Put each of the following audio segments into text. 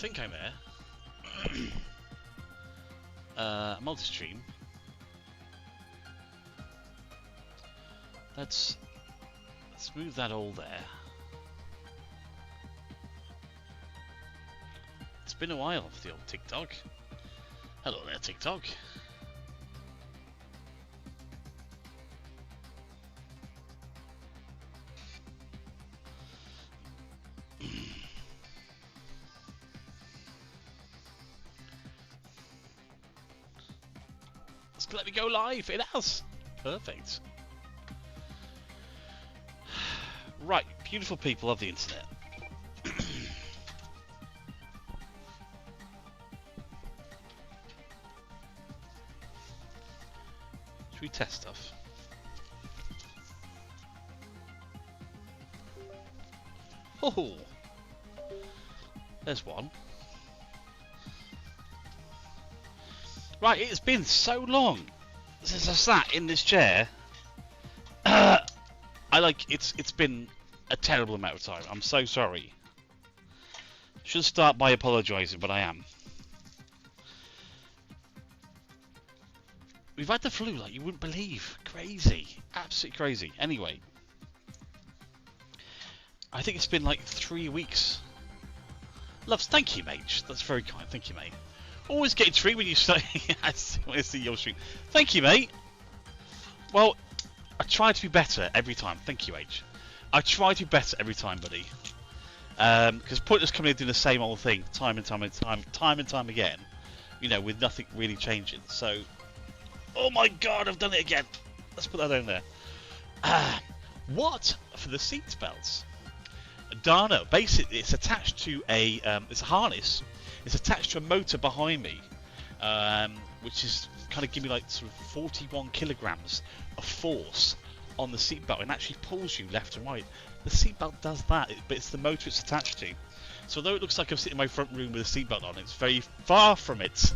think I'm there. Multi-stream. Let's move that all there. It's been a while for the old TikTok. Hello there, TikTok. Let me go live. It has. Perfect. Right, beautiful people of the internet. Should we test stuff? Oh, there's one. Right, it's been so long since I sat in this chair. It's been a terrible amount of time. I'm so sorry. Should start by apologising, but I am. We've had the flu like you wouldn't believe. Crazy. Absolutely crazy. Anyway. I think it's been like 3 weeks. Loves, thank you, mate. That's very kind. Thank you, mate. Always get intrigued when you say I see your stream. Thank you, mate. Well, I try to be better every time. Thank you, H. I try to be better every time, buddy. Because pointless coming in doing the same old thing time and time again. You know, with nothing really changing. So, oh my God, I've done it again. Let's put that down there. What for the seat belts? Dana, basically, it's attached to a it's a harness. It's attached to a motor behind me, which is kind of giving me like sort of 41 kilograms of force on the seatbelt, and actually pulls you left and right. The seatbelt does that, but it's the motor it's attached to. So although it looks like I'm sitting in my front room with a seatbelt on, it's very far from it.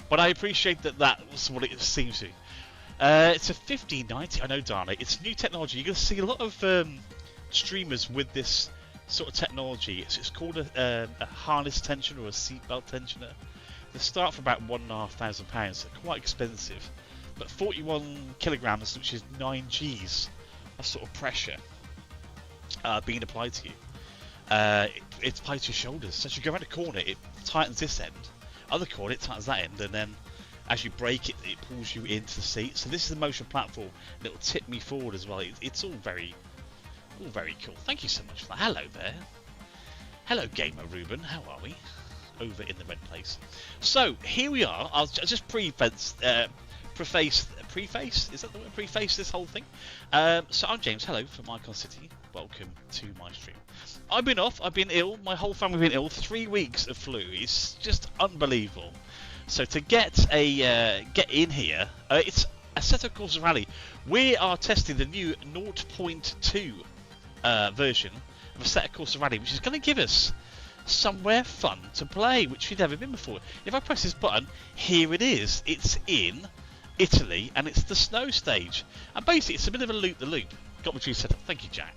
But I appreciate that that's what it seems to. It's a 1590. I know, Dana. It's new technology. You're going to see a lot of streamers with this sort of technology. It's called a harness tensioner or a seatbelt tensioner. They start for about £1,500, so quite expensive. But 41 kilograms, which is 9 Gs of sort of pressure being applied to you. It's applied to your shoulders. So as you go around a corner, it tightens this end. Other corner, it tightens that end, and then as you brake, it pulls you into the seat. So this is the motion platform, and it will tip me forward as well. It's all very cool. Thank you so much for that. Hello there. Hello, Gamer Ruben. How are we? Over in the red place. So here we are. I'll just preface. Is that the word? Preface this whole thing. So I'm James. Hello from Icon City. Welcome to my stream. I've been off. I've been ill. My whole family have been ill. 3 weeks of flu. It's just unbelievable. So to get in here, it's Assetto Corsa Rally. We are testing the new 0.2 version of Assetto Corsa Rally, which is going to give us somewhere fun to play, which we've never been before. If I press this button, here it is. It's in Italy, and it's the snow stage. And basically, it's a bit of a loop-the-loop. Got my tree set up. Thank you, Jack.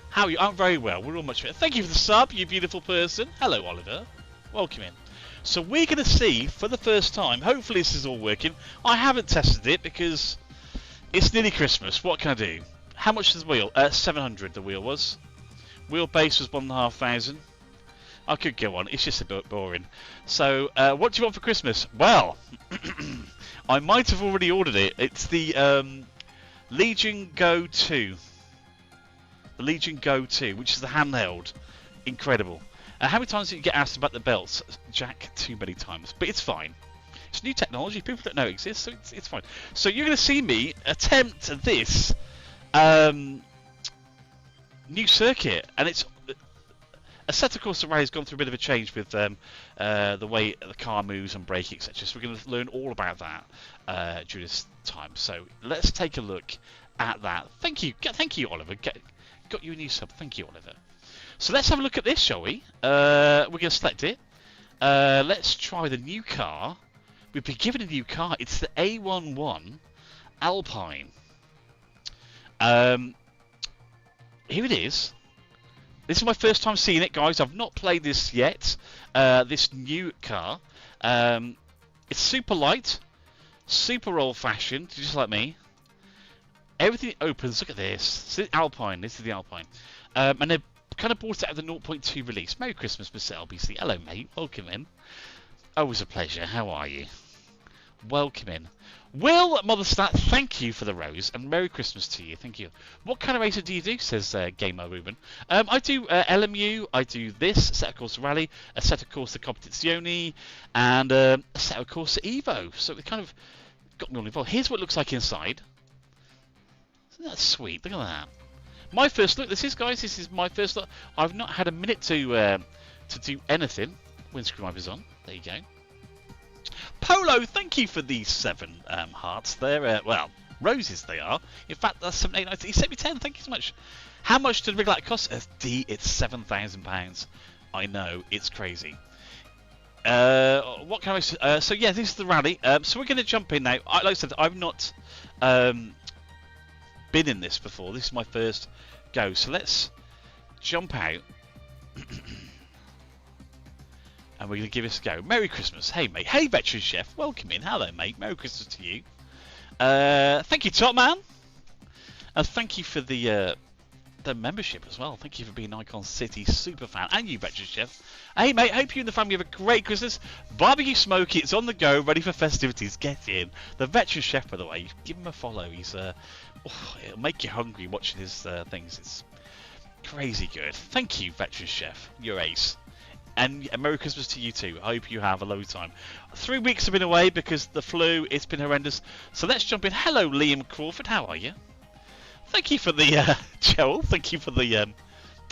How are you? I'm very well. We're all much better. Thank you for the sub, you beautiful person. Hello, Oliver. Welcome in. So we're going to see, for the first time, hopefully this is all working. I haven't tested it because it's nearly Christmas. What can I do? How much is the wheel? 700 the wheel was. Wheelbase was 1,500. I could go on. It's just a bit boring. So, what do you want for Christmas? Well, I might have already ordered it. It's the Legion Go 2. The Legion Go 2, which is the handheld. Incredible. How many times did you get asked about the belts? Jack, too many times. But it's fine. It's new technology. People don't know it exists, so it's fine. So you're going to see me attempt this new circuit. And it's... Assetto Corsa Rally has gone through a bit of a change with the way the car moves and braking, etc. So we're going to learn all about that during this time. So let's take a look at that. Thank you, Oliver. Got you a new sub. Thank you, Oliver. So let's have a look at this, shall we? We're going to select it. Let's try the new car. We've been given a new car. It's the A11 Alpine. Here it is. This is my first time seeing it, guys. I've not played this yet. This new car. It's super light, super old-fashioned, just like me. Everything opens. Look at this. It's the Alpine. This is the Alpine. And they've kind of brought it out of the 0.2 release. Merry Christmas, Mr. LBC. Hello, mate. Welcome in. Always a pleasure. How are you? Welcome in. Will Motherstat, thank you for the rose, and Merry Christmas to you. Thank you. What kind of racer do you do, says Gamer Ruben. I do LMU, I do this, Assetto Corsa Rally, Assetto Corsa Competizione, and Assetto Corsa Evo. So it kind of got me all involved. Here's what it looks like inside. Isn't that sweet? Look at that. My first look. This is, guys, this is my first look. I've not had a minute to do anything. Windscreen wipers on. There you go. Polo, thank you for these 7 hearts there. Well, roses they are. In fact, that's 7, 8, 9, he sent me 10. Thank you so much. How much did the rig like cost? D, it's £7,000. I know, it's crazy. What can I? So yeah, this is the rally. So we're going to jump in now. Like I said, I've not been in this before. This is my first go. So let's jump out. And we're going to give this a go. Merry Christmas. Hey, mate. Hey, Veteran Chef. Welcome in. Hello, mate. Merry Christmas to you. Thank you, Top Man. And thank you for the membership as well. Thank you for being an Icon City super fan. And you, Veteran Chef. Hey, mate. Hope you and the family have a great Christmas. Barbecue Smoky. It's on the go. Ready for festivities. Get in. The Veteran Chef, by the way. Give him a follow. He's it'll make you hungry watching his things. It's crazy good. Thank you, Veteran Chef. You're ace. And Merry Christmas to you too. I hope you have a lovely time. 3 weeks have been away because the flu, it's been horrendous. So let's jump in. Hello, Liam Crawford. How are you? Thank you for the, Joel. Thank you for the, I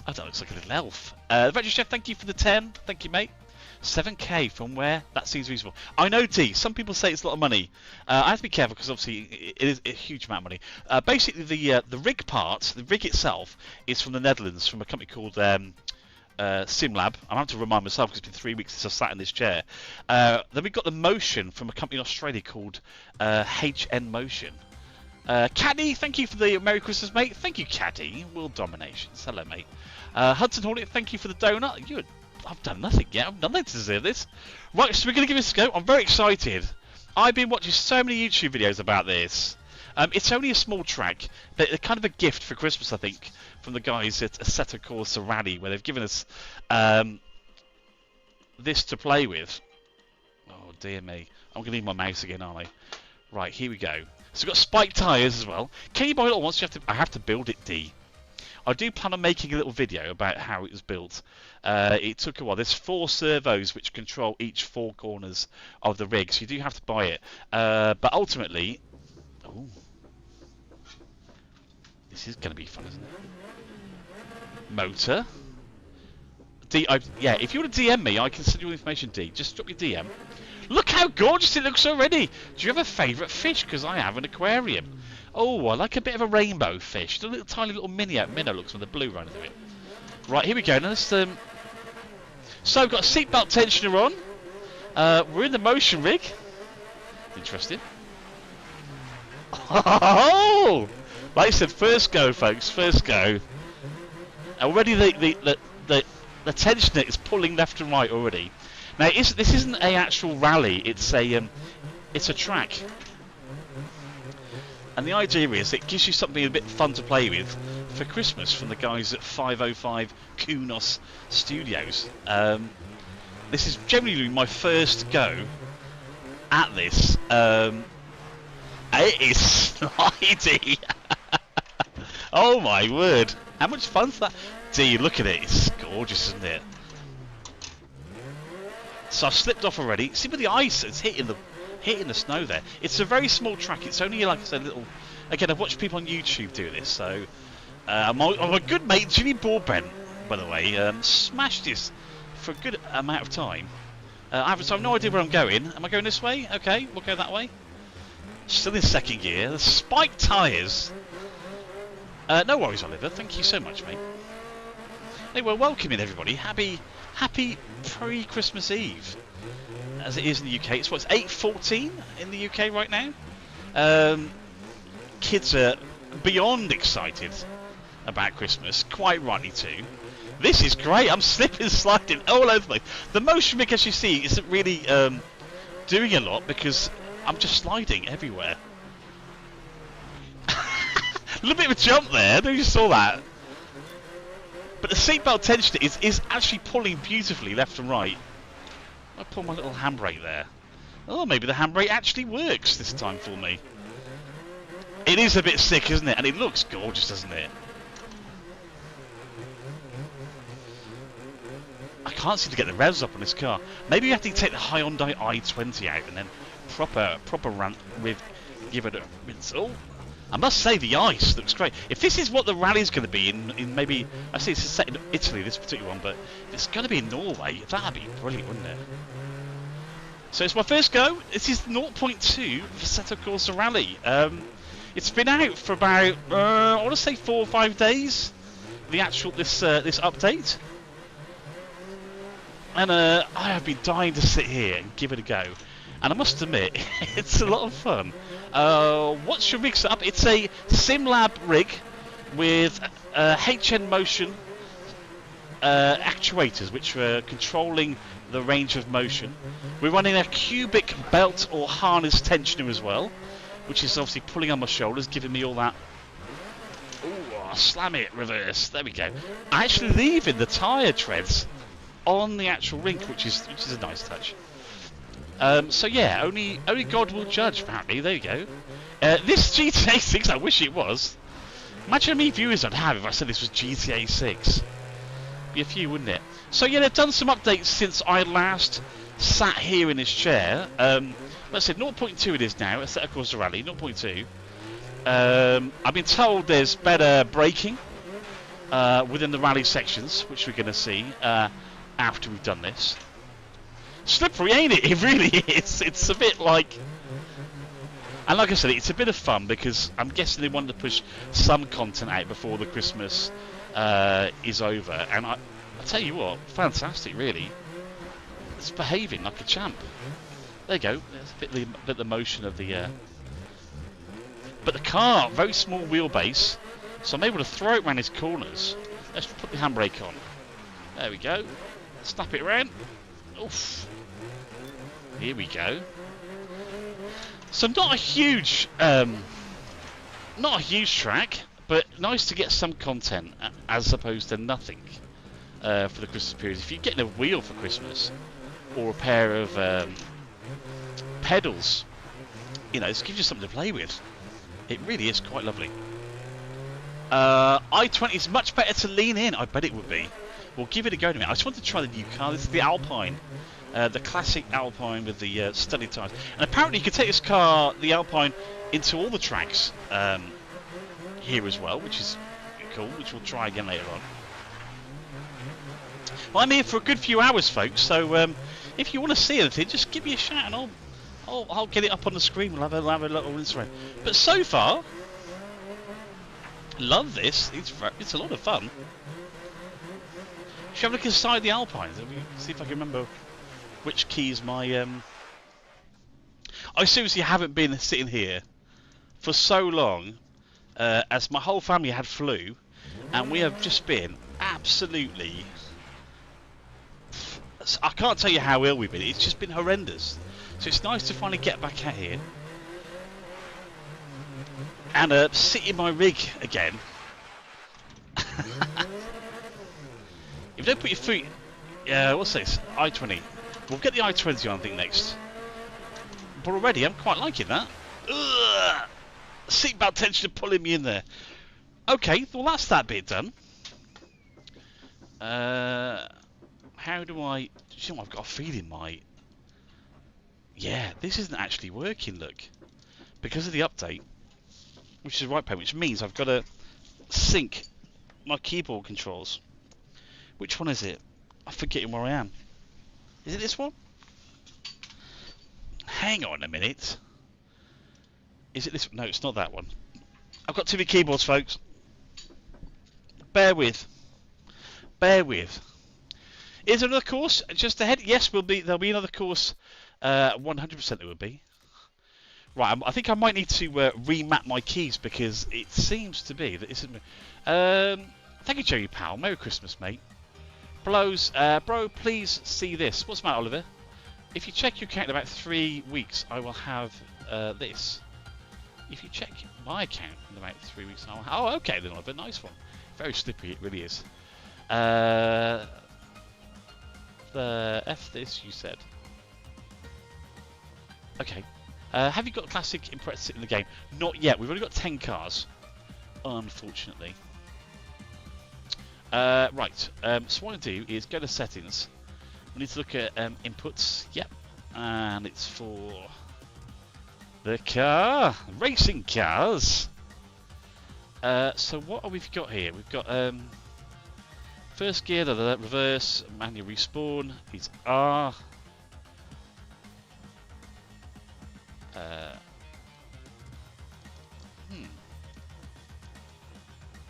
don't know, looks like a little elf. Veteran Chef, thank you for the 10. Thank you, mate. 7k from where? That seems reasonable. I know, D. Some people say it's a lot of money. I have to be careful because obviously it is a huge amount of money. Basically, the rig part, the rig itself, is from the Netherlands, from a company called SimLab. I'm having to remind myself because it's been 3 weeks since I sat in this chair. Then we've got the motion from a company in Australia called HN Motion. Caddy, thank you for the Merry Christmas, mate. Thank you, Caddy. World Dominations. Hello, mate. Hudson Hornet, thank you for the donut. I've done nothing yet. I've done nothing to deserve this. Right, so we're going to give this a go. I'm very excited. I've been watching so many YouTube videos about this. It's only a small track, but they're kind of a gift for Christmas, I think, from the guys at Assetto Corsa Rally, where they've given us this to play with. Oh, dear me. I'm going to need my mouse again, aren't I? Right, here we go. So we've got spiked tyres as well. Can you buy it all once? I have to build it, D. I do plan on making a little video about how it was built. It took a while. There's 4 servos which control each 4 corners of the rig, so you do have to buy it. But ultimately... Ooh. This is going to be fun, isn't it? Motor. Yeah, if you want to DM me, I can send you all the information, D. Just drop your DM. Look how gorgeous it looks already. Do you have a favourite fish? Because I have an aquarium. Oh, I like a bit of a rainbow fish. The little tiny little minnow looks with the blue running through it. Right, here we go. Now let's, so we've got a seatbelt tensioner on. We're in the motion rig. Interesting. Oh! Like I said, first go, folks. First go. Already the tensioner is pulling left and right already. Now this isn't a actual rally. It's a track. And the idea is it gives you something a bit fun to play with for Christmas from the guys at 505 Kunos Studios. This is generally my first go at this. It is slidey. Oh my word! How much fun's that? D, look at it. It's gorgeous, isn't it? So I've slipped off already. See, with the ice, it's hitting the snow there. It's a very small track. It's only, like I said, a little. Again, I've watched people on YouTube do this. So my good mate Jimmy Broadbent, by the way, smashed this for a good amount of time. I have no idea where I'm going. Am I going this way? Okay, we'll go that way. Still in second gear. The spiked tyres. No worries, Oliver. Thank you so much, mate. Anyway, welcome in everybody. Happy pre-Christmas Eve, as it is in the UK. It's 8:14 in the UK right now. Kids are beyond excited about Christmas, quite rightly too. This is great. I'm slipping, sliding all over the place. The motion rig, as you see, isn't really doing a lot because I'm just sliding everywhere. A little bit of a jump there. I don't know if you saw that. But the seatbelt tension is actually pulling beautifully left and right. I pull my little handbrake there. Oh, maybe the handbrake actually works this time for me. It is a bit sick, isn't it? And it looks gorgeous, doesn't it? I can't seem to get the revs up on this car. Maybe you have to take the Hyundai i20 out and then proper rant with, give it a rinse. Oh, I must say the ice looks great. If this is what the rally's going to be in maybe, I see it's set in Italy, this particular one, but if it's going to be in Norway, that'd be brilliant, wouldn't it? So it's my first go. This is 0.2 for Assetto Corsa Rally. It's been out for about, I want to say 4 or 5 days. The actual this update. And I have been dying to sit here and give it a go. And I must admit, it's a lot of fun. What's your rig setup? It's a SimLab rig with HN motion actuators, which are controlling the range of motion. We're running a cubic belt or harness tensioner as well, which is obviously pulling on my shoulders, giving me all that. Ooh, slam it, reverse. There we go. Actually leaving the tyre treads on the actual rink, which is a nice touch. So yeah, only God will judge, apparently. There you go. This GTA 6, I wish it was. Imagine how many viewers I'd have if I said this was GTA 6. Be a few, wouldn't it? So yeah, they've done some updates since I last sat here in this chair. Let's say 0.2 it is now. Assetto Corsa Rally 0.2. I've been told there's better braking within the rally sections, which we're going to see after we've done this. Slippery, ain't it? It really is. It's a bit like... And like I said, it's a bit of fun because I'm guessing they wanted to push some content out before the Christmas is over. And I tell you what, fantastic, really. It's behaving like a champ. There you go. There's a bit the motion of the... But the car, very small wheelbase, so I'm able to throw it around his corners. Let's put the handbrake on. There we go. Snap it around. Oof. Here we go. So not a huge track, but nice to get some content as opposed to nothing for the Christmas period. If you're getting a wheel for Christmas or a pair of pedals, you know, this gives you something to play with. It really is quite lovely. i20 is much better to lean in. I bet it would be. We'll give it a go in a minute. I just want to try the new car. This is the Alpine. The classic Alpine with the studded tyres. And apparently you can take this car, the Alpine, into all the tracks here as well, which is cool, which we'll try again later on. Well, I'm here for a good few hours, folks, so if you want to see anything, just give me a shout and I'll get it up on the screen. We'll have a little rinse around. But so far, love this. It's a lot of fun. Should have a look inside the Alpine. See if I can remember which keys my... I seriously haven't been sitting here for so long, as my whole family had flu, and we have just been absolutely... I can't tell you how ill we've been. It's just been horrendous. So it's nice to finally get back out here and sit in my rig again. If you don't put your feet... what's this? i20. We'll get the i20 on, I think, next. But already, I'm quite liking that. Ugh! Seatbelt tension pulling me in there. Okay, well, that's that bit done. How do I... You know, I've got a feeling my... Yeah, this isn't actually working, look. Because of the update. Which is right, which means I've got to sync my keyboard controls. Which one is it? I'm forgetting where I am. Is it this one? Hang on a minute. Is it this? No, it's not that one. I've got too many keyboards, folks. Bear with. Bear with. Is there another course just ahead? Yes, there'll be another course. 100% there will be. Right, I think I might need to remap my keys because it seems to be that isn't. Thank you, Jerry Powell. Merry Christmas, mate. Bro, please see this. What's the matter, Oliver? If you check your account in about 3 weeks, I will have this. If you check my account in about 3 weeks, I'll have... Oh, okay then, Oliver. Nice one. Very slippy, it really is. The F this, you said. Okay. Have you got classic Impreza in the game? Not yet. We've only got 10 cars, unfortunately. Right. So what I do is go to settings. We need to look at inputs. Yep. And it's for the car, racing cars. So what have we got here? We've got first gear, the reverse, manual respawn is R.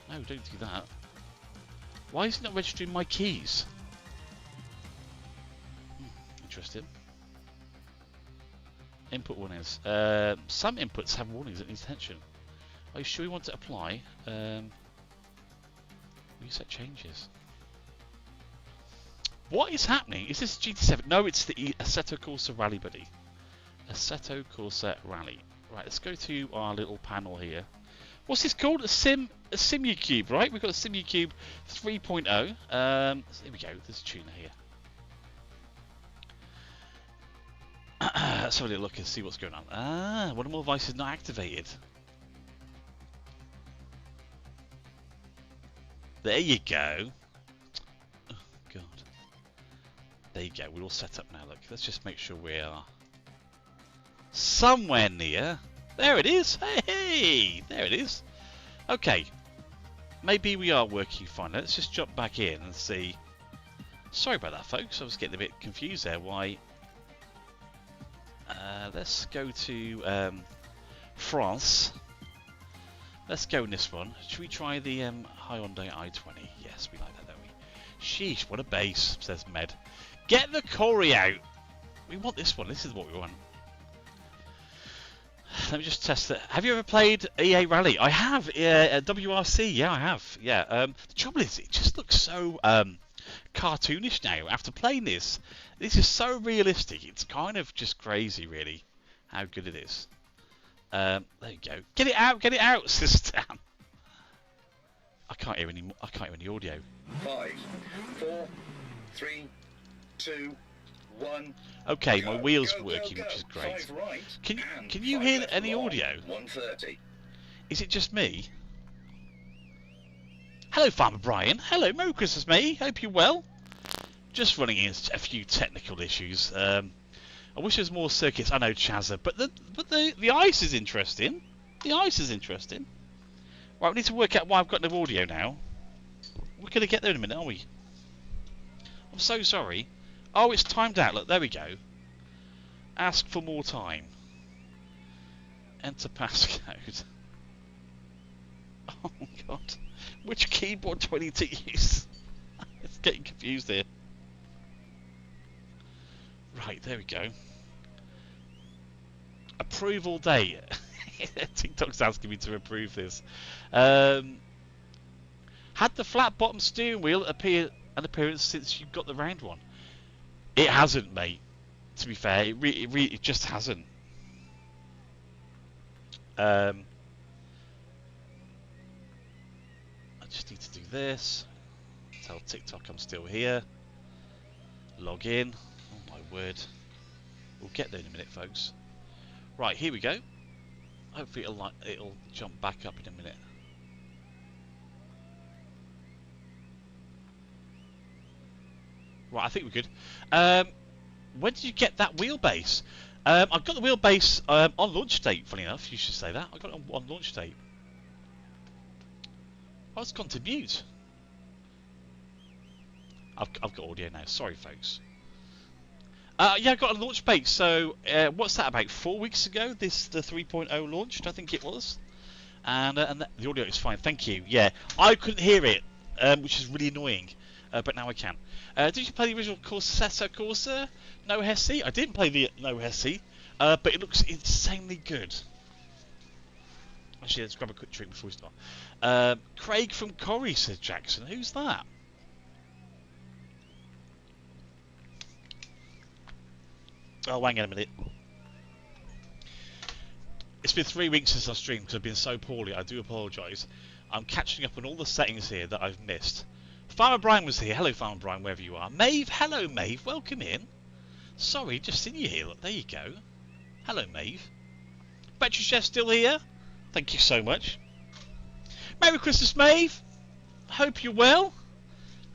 No, don't do that. Why is it not registering my keys? Interesting. Input warnings. Some inputs have warnings that need attention. Are you sure you want to apply? Reset changes. What is happening? Is this GT7? No, it's the Assetto Corsa Rally, buddy. Assetto Corsa Rally. Right, let's go to our little panel here. What's this called? A SimuCube, right? We've got a SimuCube 3.0. So here we go. There's a tuner here. Let's have a little look and see what's going on. Ah, one of my devices not activated. There you go. Oh, God. There you go. We're all set up now. Look, let's just make sure we are somewhere near. There it is. Hey, there it is. Okay. Maybe we are working fine. Let's just jump back in and see. Sorry about that, folks. I was getting a bit confused there. Why? Let's go to France. Let's go in this one. Should we try the Hyundai i20? Yes, we like that, don't we? Sheesh, what a base, says Med. Get the Corey out. We want this one. This is what we want. Let me just test it. Have you ever played EA Rally? I have. WRC, yeah, I have. Yeah. The trouble is, it just looks so cartoonish now. After playing this, this is so realistic. It's kind of just crazy, really, how good it is. There you go. Get it out, says Stan. I can't hear any. I can't hear any audio. 5, 4, 3, 2, 1. Okay, my wheel's working, which is great. Right, can you hear any audio? 130. Is it just me? Hello, Farmer Brian. Hello, Merry Christmas, mate. Hope you're well. Just running into a few technical issues. I wish there was more circuits. I know, Chazza, but the ice is interesting. The ice is interesting. Right, we need to work out why I've got no audio now. We're gonna get there in a minute, aren't we? I'm so sorry. Oh, it's timed out. Look, there we go. Ask for more time. Enter passcode. Oh God, which keyboard do I need to use? It's getting confused here. Right, there we go. Approval date. TikTok's asking me to approve this. Had the flat bottom steering wheel an appearance since you got the round one? It hasn't, mate. To be fair, it just hasn't. I just need to do this. Tell TikTok I'm still here. Log in. Oh my word. We'll get there in a minute, folks. Right, here we go. Hopefully it'll jump back up in a minute. Right, I think we're good. When did you get that wheelbase? I got the wheelbase on launch date, funny enough. You should say that. I got it on launch date. Oh, it's gone to mute. I've got audio now. Sorry, folks. Yeah, I got a launch date. So, what's that, about 4 weeks ago? The 3.0 launched, I think it was. And the audio is fine. Thank you. Yeah, I couldn't hear it, which is really annoying. But now I can. Did you play the original Assetto Corsa? No Hesse? I didn't play the No Hesse, but it looks insanely good. Actually, let's grab a quick drink before we start. Craig from Corrie, says Jackson. Who's that? Oh, hang on a minute. It's been 3 weeks since I streamed because I've been so poorly. I do apologise. I'm catching up on all the settings here that I've missed. Farmer Brian was here. Hello, Farmer Brian, wherever you are. Maeve, hello, Maeve. Welcome in. Sorry, just seen you here. Look, there you go. Hello, Maeve. Battery Chef still here? Thank you so much. Merry Christmas, Maeve. Hope you're well.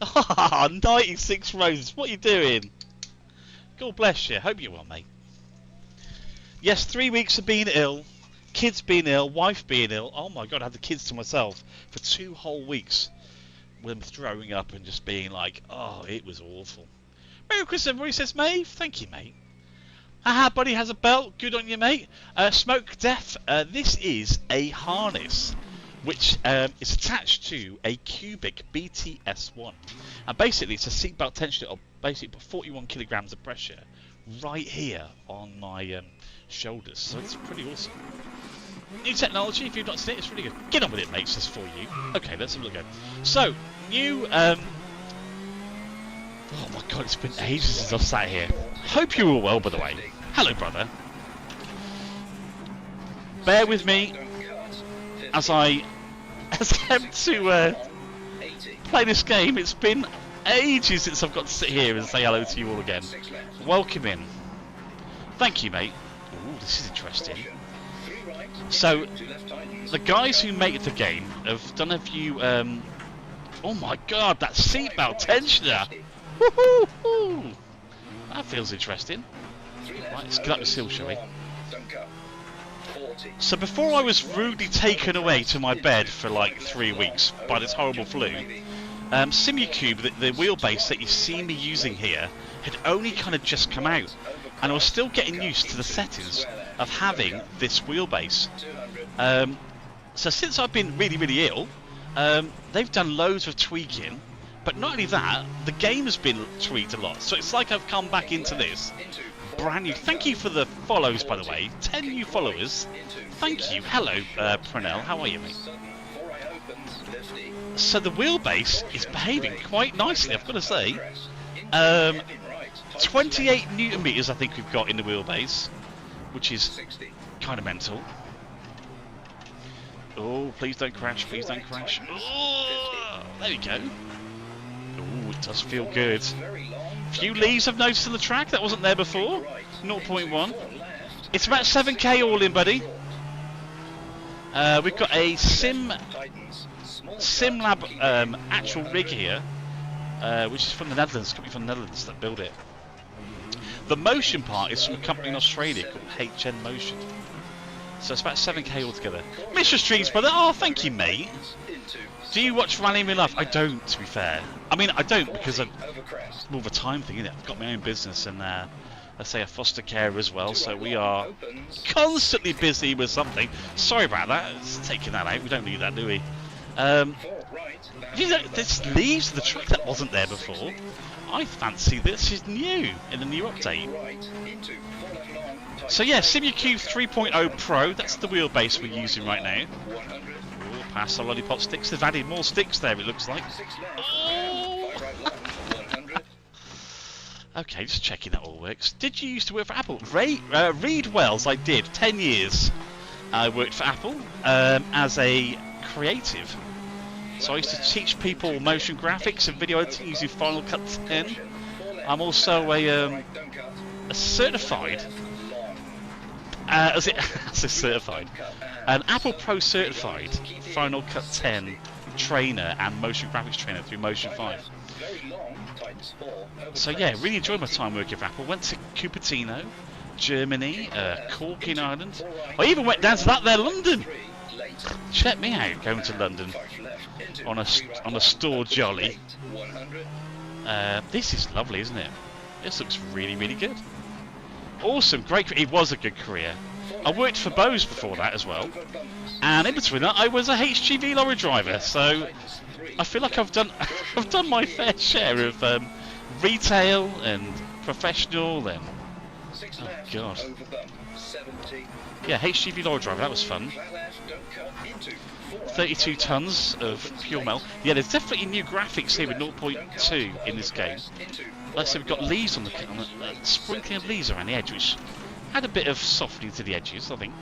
Ah, 96 roses. What are you doing? God bless you. Hope you're well, mate. Yes, 3 weeks of being ill. Kids being ill. Wife being ill. Oh my God, I had the kids to myself for 2 whole weeks. With them throwing up and just being like, oh, it was awful. Merry Christmas, everybody, says Maeve. Thank you, mate. Haha, buddy has a belt. Good on you, mate. Smoke Death. This is a harness which is attached to a cubic BTS1. And basically, it's a seatbelt tensioner of basically 41 kilograms of pressure right here on my shoulders. So it's pretty awesome. New technology, if you've not seen it, it's really good. Get on with it, mates, this is for you. Okay, let's have a look at it. So, new... oh my God, it's been ages since I've sat here. Hope you were well, by the way. Hello, brother. Bear with me as I attempt to play this game. It's been ages since I've got to sit here and say hello to you all again. Welcome in. Thank you, mate. Ooh, this is interesting. So, the guys who make the game have done a few... oh my God, that seatbelt tensioner! Woohoo! That feels interesting. Right, let's get up the hill, shall we? So before I was rudely taken away to my bed for like 3 weeks by this horrible flu, Simucube, the wheelbase that you see me using here, had only kind of just come out. And I was still getting used to the settings of having this wheelbase. So since I've been really, really ill, they've done loads of tweaking. But not only that, the game has been tweaked a lot. So it's like I've come back into this brand new. Thank you for the follows, by the way. 10 new followers. Thank you. Hello, Pranell. How are you, mate? So the wheelbase is behaving quite nicely, I've got to say. 28 newton meters, I think we've got in the wheelbase, which is kind of mental. Oh, please don't crash. Please don't crash. Oh, there we go. Oh, it does feel good. Few leaves I've noticed on the track that wasn't there before. 0.1. It's about 7k all in, buddy. We've got a SimLab actual rig here, which is from the Netherlands. Company from the Netherlands that build it. The motion part is from a company in Australia called HN Motion. So it's about 7k altogether. Mr. Streets, brother. Oh, thank you, mate. Do you watch Rally in Real Life? I don't, to be fair. I mean, I don't because it's more of a time thing, isn't it? I've got my own business and, let's say, a foster care as well. So we are constantly busy with something. Sorry about that. It's taking that out. We don't need that, do we? You know, there's leaves of the track that wasn't there before. I fancy this is new in the new update. So yeah, Simucube 3.0 Pro, that's the wheelbase we're using right now. Ooh, past the lollipop sticks, they've added more sticks there it looks like. Oh. Okay, just checking that all works. Did you used to work for Apple? Reed Wells, I did, 10 years. I worked for Apple as a creative. So I used to teach people motion graphics and video editing using Final Cut 10. I'm also a certified, an Apple Pro certified Final Cut 10 trainer and motion graphics trainer through Motion 5. So yeah, really enjoyed my time working for Apple. Went to Cupertino, Germany, Cork in Ireland. I even went down to that there London. Check me out going to London on a store jolly. This is lovely, isn't it? This looks really, really good. Awesome, great. It was a good career. I worked for Bose before that as well, and in between that, I was a HGV lorry driver. So I feel like I've done my fair share of retail and professional and oh god, yeah, HGV lorry driver. That was fun. 32 tons of pure metal. Yeah, there's definitely new graphics here with 0.2 in this game. like I said, we've got leaves on the sprinkling of leaves around the edge, which had a bit of softening to the edges, I think.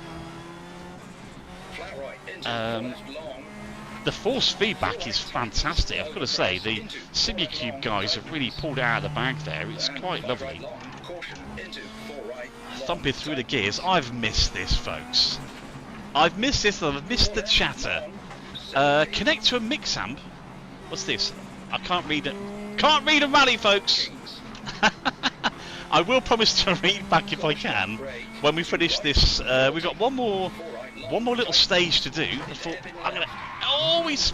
The force feedback is fantastic. I've got to say, the Simulcube guys have really pulled it out of the bag there. It's quite lovely. Thumping through the gears. I've missed this, folks. I've missed this. I've missed the chatter. Connect to a mix amp. What's this? I can't read it. Can't read a rally, folks. I will promise to read back if I can when we finish this. We've got one more little stage to do before I'm gonna always.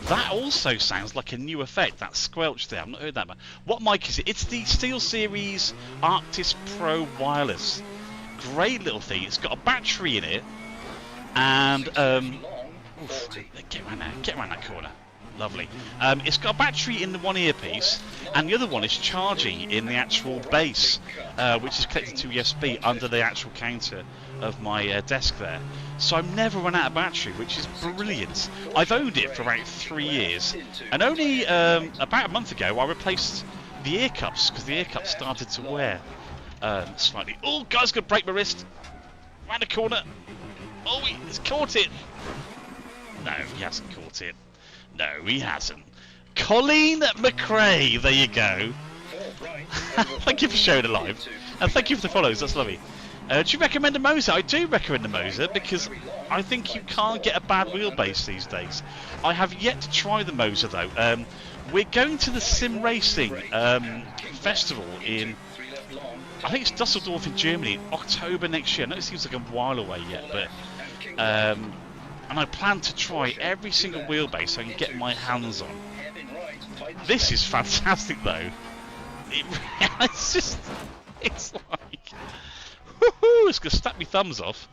That also sounds like a new effect. That squelch there. I've not heard that. But what mic is it? It's the SteelSeries Arctis Pro Wireless. Great little thing. It's got a battery in it, and oof, get around that corner. Lovely. It's got a battery in the one earpiece, and the other one is charging in the actual base, which is connected to USB under the actual counter of my desk there. So I've never run out of battery, which is brilliant. I've owned it for about 3 years, and only about a month ago I replaced the ear cups because the ear cups started to wear slightly. Oh, guy's gonna break my wrist. Round the corner. Oh, he's caught it. No, he hasn't caught it. No, he hasn't. Colleen McRae, there you go. Thank you for showing it live, and thank you for the follows. That's lovely. Do you recommend a Moser? I do recommend a Moser because I think you can't get a bad wheelbase these days. I have yet to try the Moser though. We're going to the Sim Racing festival in, I think it's Dusseldorf in Germany, in October next year. I know it seems like a while away yet, but and I plan to try every single wheelbase I can get my hands on. This is fantastic though. It's just, it's like, woohoo! It's gonna snap my thumbs off.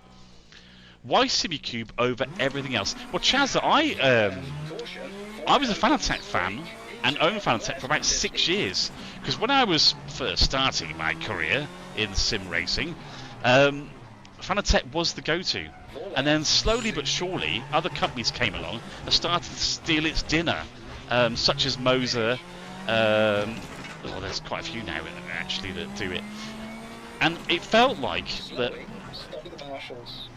Why Simulcube over everything else? Well, Chaz, I was a Fanatec fan and owned Fanatec for about 6 years, because when I was first starting my career in sim racing, Fanatec was the go-to, and then slowly but surely other companies came along and started to steal its dinner, such as Moser. Well, there's quite a few now actually that do it, and it felt like that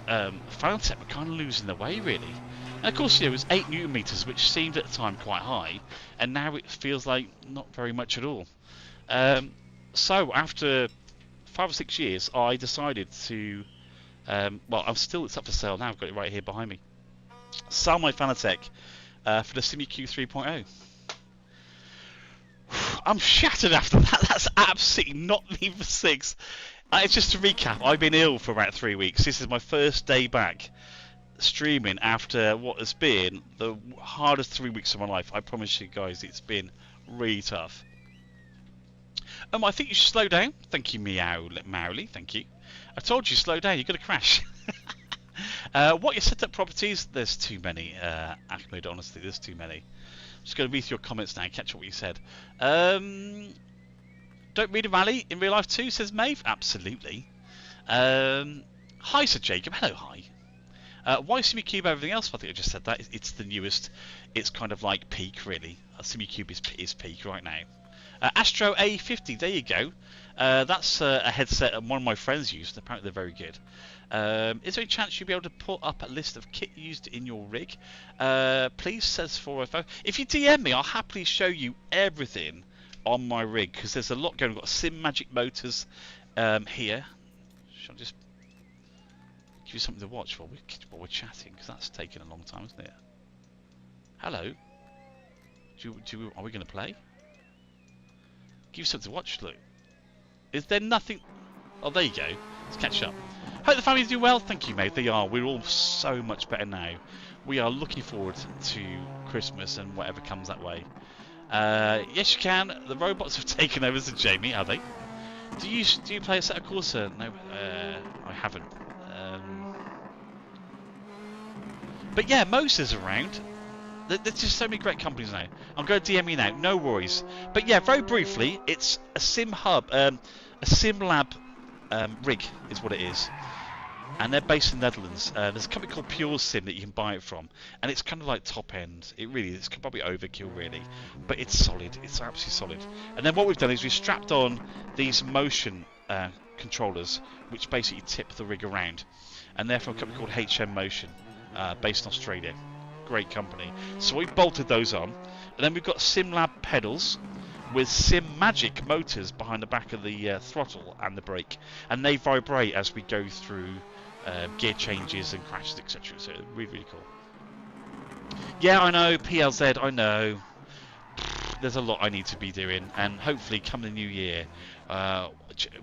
Fanatec were kind of losing their way really. And of course, it was 8 Newton meters, which seemed at the time quite high, and now it feels like not very much at all. So after 5 or 6 years, I decided to, well, it's up for sale now. I've got it right here behind me. Sell my Fanatec for the Simulcube 3.0. I'm shattered after that. That's absolutely not me for 6. It's just to recap, I've been ill for about 3 weeks. This is my first day back streaming after what has been the hardest 3 weeks of my life. I promise you guys, it's been really tough. I think you should slow down. Thank you, Mowley. Thank you. I told you, slow down. You're going to crash. What your setup properties? There's too many, Ahmed. Honestly, there's too many. I'm just going to read through your comments now and catch up what you said. Don't read a rally in real life too, says Maeve. Absolutely. Hi, Sir Jacob. Hello, hi. Why Simulcube over everything else? I think I just said that. It's the newest. It's kind of like peak, really. Simulcube is peak right now. Astro A50, there you go. That's a headset that one of my friends used. Apparently they're very good. Is there a chance you'll be able to put up a list of kit used in your rig? Please, says 405. If you DM me, I'll happily show you everything on my rig, because there's a lot going on. We've got Sim Magic motors here. Shall I just give you something to watch while we're chatting, because that's taken a long time, isn't it? Hello. Are we going to play? Give you something to watch, look. Is there nothing? Oh, there you go. Let's catch up. Hope the family's doing well. Thank you, mate. They are. We're all so much better now. We are looking forward to Christmas and whatever comes that way. Yes, you can. The robots have taken over, said Jamie. Are they? Do you play Assetto Corsa? No, I haven't. But yeah, Moser's around. There's just so many great companies now. I'm going to DM you now, no worries. But yeah, very briefly, it's a sim hub, a sim lab rig is what it is. and they're based in the Netherlands. There's a company called Pure Sim that you can buy it from, and it's kind of like top end. It really is. It's probably overkill, really, but it's solid. It's absolutely solid. And then what we've done is we've strapped on these motion controllers, which basically tip the rig around, and they're from a company called HM Motion, based in Australia. Great company. So we bolted those on, and then we've got SimLab pedals with Sim Magic motors behind the back of the throttle and the brake, and they vibrate as we go through gear changes and crashes, etc. So really, really cool. Yeah, I know, PLZ, I know. There's a lot I need to be doing, and hopefully come the new year,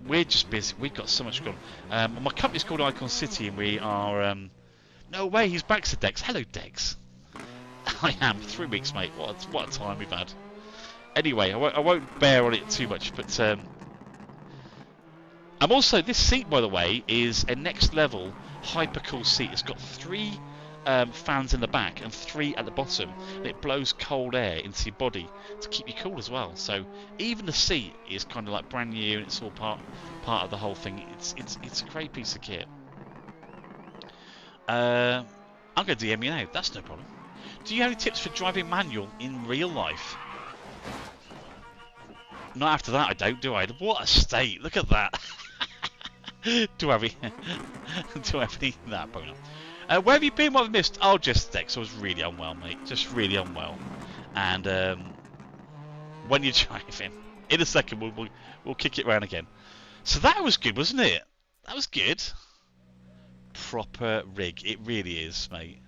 we're just busy. We've got so much going on. My company's called Icon City, and we are... no way, he's back to Dex. Hello, Dex. I am. 3 weeks, mate. What a time we've had. Anyway, I won't bear on it too much, but I'm also, this seat, by the way, is a next level hyper cool seat. It's got 3 fans in the back and 3 at the bottom, and it blows cold air into your body to keep you cool as well. So even the seat is kind of like brand new, and it's all part of the whole thing. It's a great piece of kit. I'm going to DM you now. That's no problem. Do you have any tips for driving manual in real life? Not after that, I don't, do I? What a state! Look at that. Do I have any? Nah, probably not. Where have you been? What have I missed? Oh, just Dex. I was really unwell, mate. Just really unwell. And when you're driving, in a second we'll kick it round again. So that was good, wasn't it? That was good. Proper rig. It really is, mate.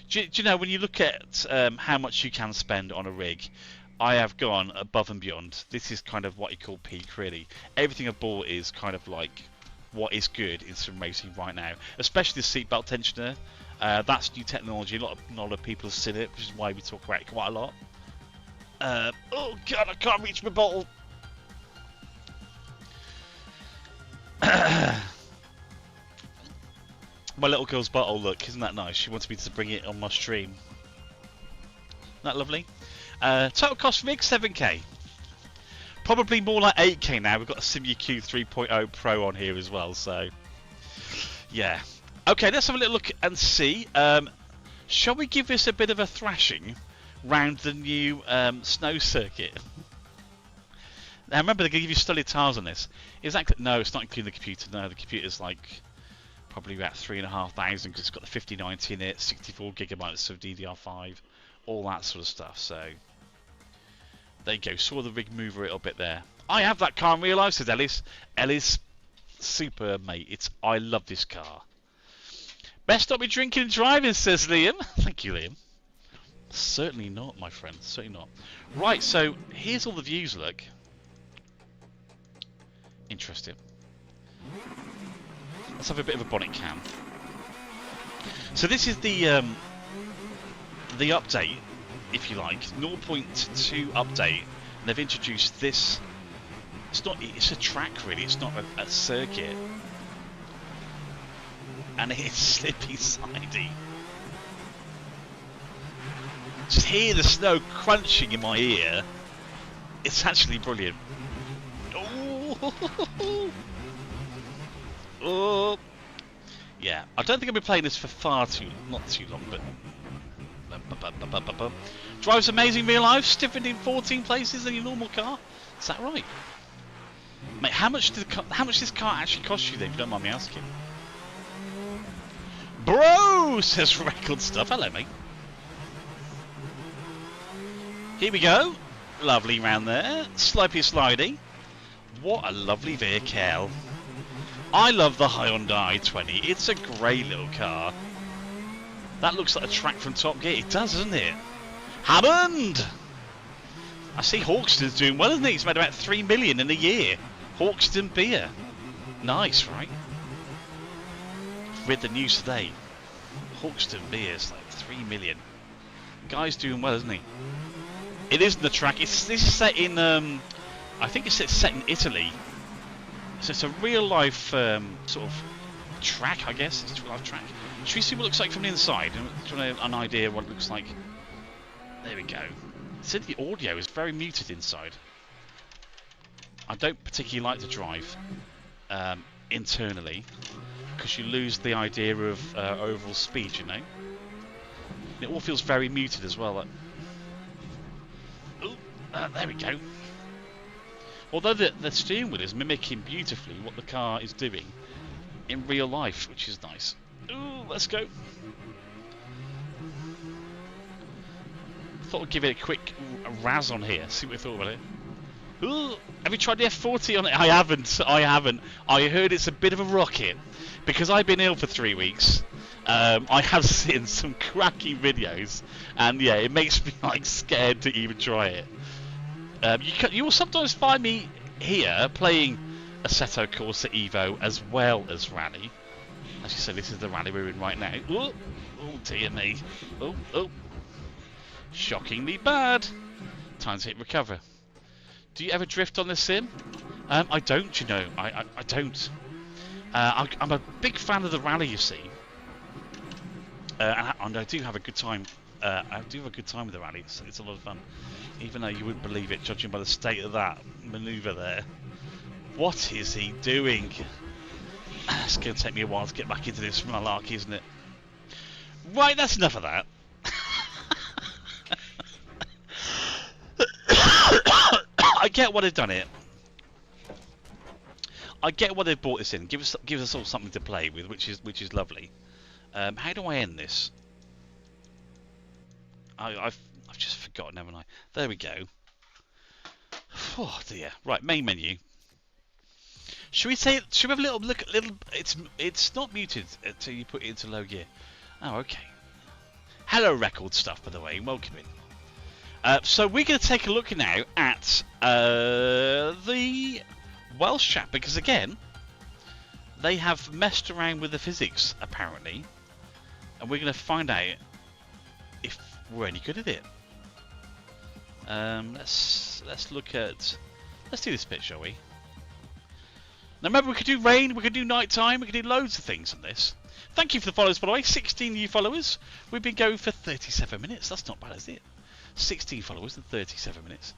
Do you know, when you look at how much you can spend on a rig, I have gone above and beyond. This is kind of what you call peak, really. Everything I've bought is kind of like what is good in sim racing right now, especially the seatbelt tensioner. That's new technology. A lot of people have seen it, which is why we talk about it quite a lot. Oh god, I can't reach my bottle. My little girl's bottle, look, isn't that nice? She wants me to bring it on my stream. Isn't that lovely? Total cost rig 7k. Probably more like 8k now. We've got a SimUQ 3.0 Pro on here as well, so yeah. Okay, let's have a little look and see. Shall we give this a bit of a thrashing round the new snow circuit? Now remember, they're going to give you studded tires on this. Is that... No, it's not including the computer. No, the computer's like probably about 3,500 because it's got the 5090 in it, 64 gigabytes of DDR5, all that sort of stuff. So there you go. Saw the rig move a little bit there. I have that car in real life, said Ellis. Ellis, super mate. I love this car. Best not be drinking and driving, says Liam. Thank you, Liam. Certainly not, my friend. Certainly not. Right, so here's all the views. Look. Interesting. Let's have a bit of a bonnet cam. So this is the update, if you like, 0.2 update. And they've introduced this. It's a track really. It's not a circuit, and it's slippy sidey. Just hear the snow crunching in my ear. It's actually brilliant. Oh. Oh, yeah. I don't think I'll be playing this for not too long, but drives amazing real life, stiffened in 14 places than your normal car. Is that right, mate? How much this car actually cost you, then? If you don't mind me asking. Bro says record stuff. Hello, mate. Here we go. Lovely round there. Slipey slidey. What a lovely vehicle. I love the Hyundai i20. It's a great little car. That looks like a track from Top Gear. It does, doesn't it? Hammond! I see Hawkston's doing well, isn't he? He's made about 3 million in a year. Hawkston beer. Nice, right? Read the news today. Hawkston beer's like 3 million. Guy's doing well, isn't he? It isn't the track. This is set in, I think it's set in Italy. So it's a real life sort of track, I guess. It's a real life track. Should we see what it looks like from the inside? Do you want an idea what it looks like? There we go. It said the audio is very muted inside. I don't particularly like to drive internally. because you lose the idea of overall speed, you know. It all feels very muted as well. Ooh, there we go. Although the steering wheel is mimicking beautifully what the car is doing in real life, which is nice. Ooh, let's go. Thought I'd give it a quick razz on here, see what you thought about it. Ooh, have you tried the F40 on it? I haven't. I heard it's a bit of a rocket. Because I've been ill for 3 weeks, I have seen some cracking videos, and yeah, it makes me like scared to even try it. You will sometimes find me here playing Assetto Corsa Evo as well as Rally. As you said, this is the rally we're in right now. Ooh, oh dear me. Oh. Shockingly bad. Time to hit recover. Do you ever drift on this sim? I don't, you know. I don't. I'm a big fan of the rally, you see. And I do have a good time. I do have a good time with the rally. It's a lot of fun. Even though you wouldn't believe it, judging by the state of that manoeuvre there. What is he doing? It's going to take me a while to get back into this malarkey, isn't it? Right, that's enough of that. I get why they've done it. I get why they've brought this in. Give us all something to play with, which is lovely. How do I end this? I've just forgotten, haven't I? There we go. Oh dear. Right, main menu. Should we have a little look? It's not muted until you put it into low gear. Oh, okay. Hello, record stuff, by the way. Welcome in. So we're going to take a look now at the Welsh chap, because again, they have messed around with the physics apparently, and we're going to find out if we're any good at it. Let's do this bit, shall we? Now remember, we could do rain, we could do night time, we could do loads of things on this. Thank you for the followers, by the way. 16 new followers. We've been going for 37 minutes. That's not bad, is it? 16 followers in 37 minutes.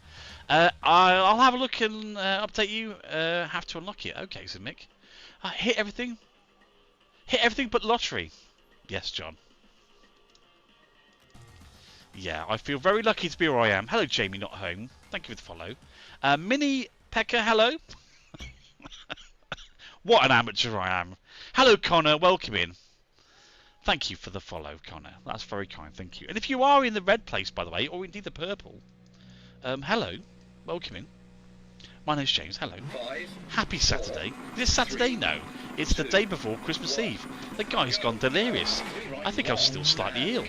I'll have a look and update you. Have to unlock it. Okay, so Mick. Hit everything. Hit everything but lottery. Yes, John. Yeah, I feel very lucky to be where I am. Hello, Jamie, not home. Thank you for the follow. Mini Pekka, hello. What an amateur I am. Hello, Connor. Welcome in. Thank you for the follow, Connor. That's very kind, thank you. And if you are in the red place, by the way, or indeed the purple, hello, welcome in. My name's James, hello. Happy Saturday. Is it Saturday? No. It's the day before Christmas Eve. The guy's gone delirious. I think I'm still slightly ill.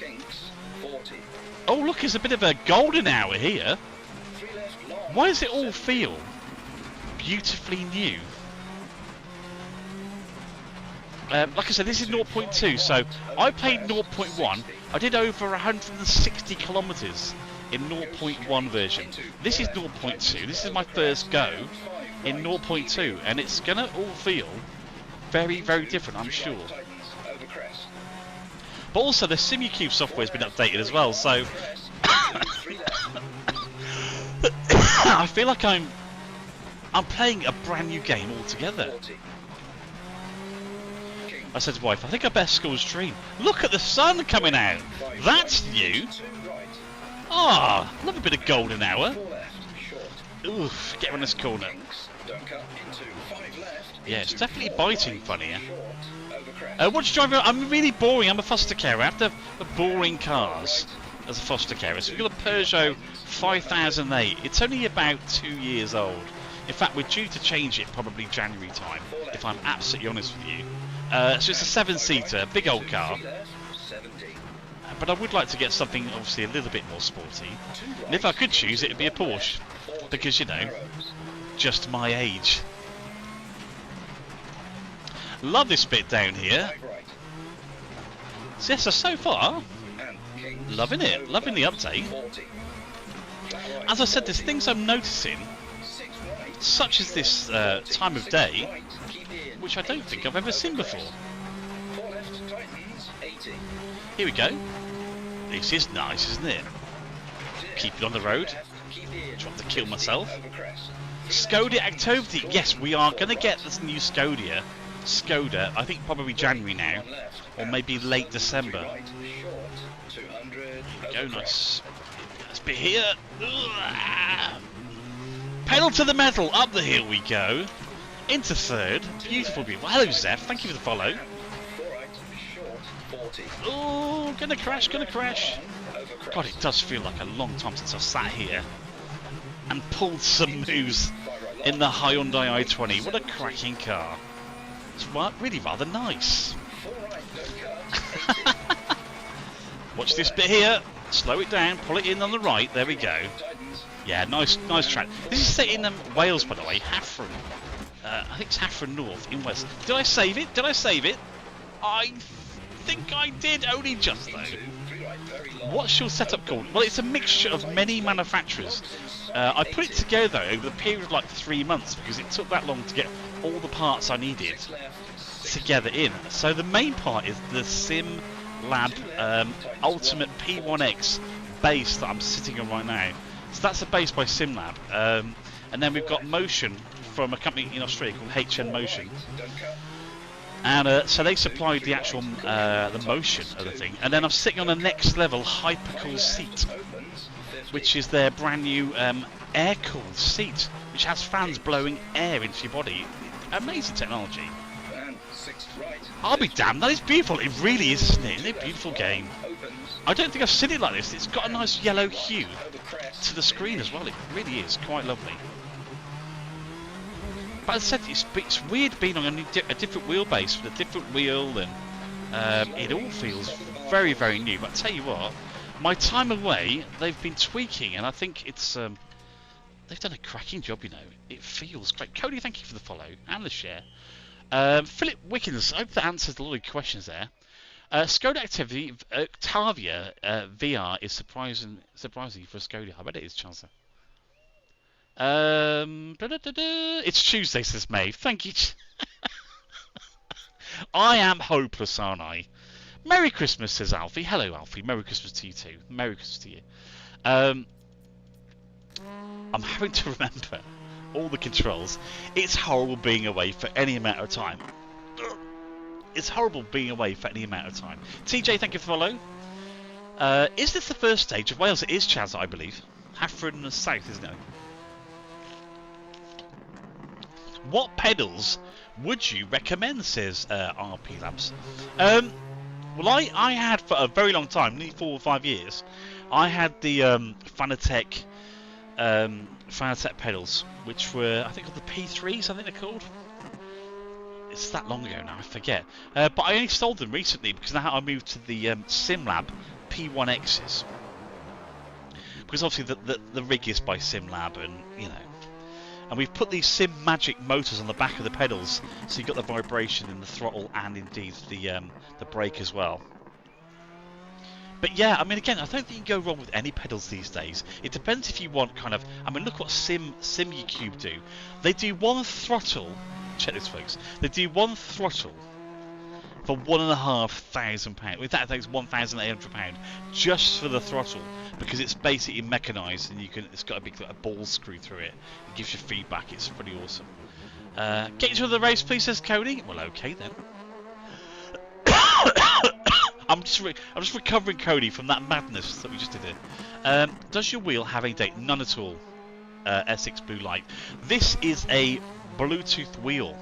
Oh, look, there's a bit of a golden hour here. Why does it all feel beautifully new? Like I said, this is 0.2, so I played 0.1. I did over 160 kilometres in 0.1 version. This is 0.2. This is my first go in 0.2, and it's going to all feel very, very different, I'm sure. But also, the SimuCube software has been updated as well, so I feel like I'm playing a brand new game altogether. I said to wife, I think I best score stream. Look at the sun coming out. That's new. Ah, love a bit of golden hour. Oof, get around this corner. Yeah, it's definitely biting funnier. What you drive? I'm really boring. I'm a foster carer. I have to have boring cars as a foster carer. So we've got a Peugeot 5008. It's only about 2 years old. In fact, we're due to change it probably January time, if I'm absolutely honest with you. So it's a 7-seater, big old car. But I would like to get something obviously a little bit more sporty. And if I could choose, it would be a Porsche. Because, you know, just my age. Love this bit down here. So, yes, so far, loving it. Loving the update. As I said, there's things I'm noticing, such as this time of day, which I don't think I've ever seen before. Here we go. This is nice, isn't it? Keep it on the road. Trying to kill myself. Skoda Octavia. Yes, we are going to get this new Skoda Skoda, I think probably January now, or maybe late December. Here we go, nice. Let's be here. Pedal to the metal, up the hill we go. Into third, beautiful view. Well, hello Zeph, thank you for the follow. Oh, gonna crash, gonna crash. God, it does feel like a long time since I've sat here and pulled some moves in the Hyundai i20. What a cracking car. It's really rather nice. Watch this bit here. Slow it down, pull it in on the right. There we go. Yeah, nice track. This is set in Wales, by the way. Haffron. I think it's Haffron North in West. Did I save it? Did I save it? I think I did, only just though. What's your setup called? Well, it's a mixture of many manufacturers. I put it together over the period of like 3 months because it took that long to get all the parts I needed together in. So the main part is the Sim Lab Ultimate P1X base that I'm sitting on right now. So that's a base by SimLab, and then we've got Motion from a company in Australia called HN Motion, and so they supplied the actual the motion of the thing. And then I'm sitting on the next level Hypercool seat, which is their brand new air-cooled seat, which has fans blowing air into your body. Amazing technology. I'll be damned, that is beautiful. It really is, isn't it? Isn't it a beautiful game? I don't think I've seen it like this. It's got a nice yellow hue to the screen as well. It really is quite lovely. But as I said, it's weird being on a different wheelbase with a different wheel, and it all feels very, very new. But I tell you what, my time away, they've been tweaking, and I think it's they've done a cracking job. You know, it feels great. Cody, thank you for the follow and the share. Philip Wickens, I hope that answers a lot of questions there. Skoda Activity Octavia VR is surprising for Skoda. I bet it is, Chancellor. It's Tuesday, says Maeve. Thank you. I am hopeless, aren't I? Merry Christmas, says Alfie. Hello, Alfie. Merry Christmas to you too. Merry Christmas to you. I'm having to remember all the controls. It's horrible being away for any amount of time. It's horrible being away for any amount of time. TJ, thank you for follow. Is this the first stage of Wales? It is, Chaz, I believe. Haffron South, isn't it? What pedals would you recommend, says RP Labs. Well, I had for a very long time, nearly 4 or 5 years, I had the Fanatec pedals, which were, I think, called the P3s, I think they're called. It's that long ago now, I forget. But I only sold them recently because now I moved to the SimLab P1Xs. Because obviously the rig is by SimLab, and you know. And we've put these Sim Magic motors on the back of the pedals, so you've got the vibration in the throttle and indeed the brake as well. But yeah, I mean, again, I don't think you can go wrong with any pedals these days. It depends if you want kind of, I mean, look what SimuCube do. They do one throttle. Check this, folks. They do one throttle for £1,500. With that, it takes £1,800 just for the throttle, because it's basically mechanised, and it's got a big ball screw through it. It gives you feedback. It's pretty awesome. Get into the race, please, says Cody. Well, okay then. I'm just recovering, Cody, from that madness that we just did here. Does your wheel have a date? None at all. Essex Blue Light. This is a Bluetooth wheel.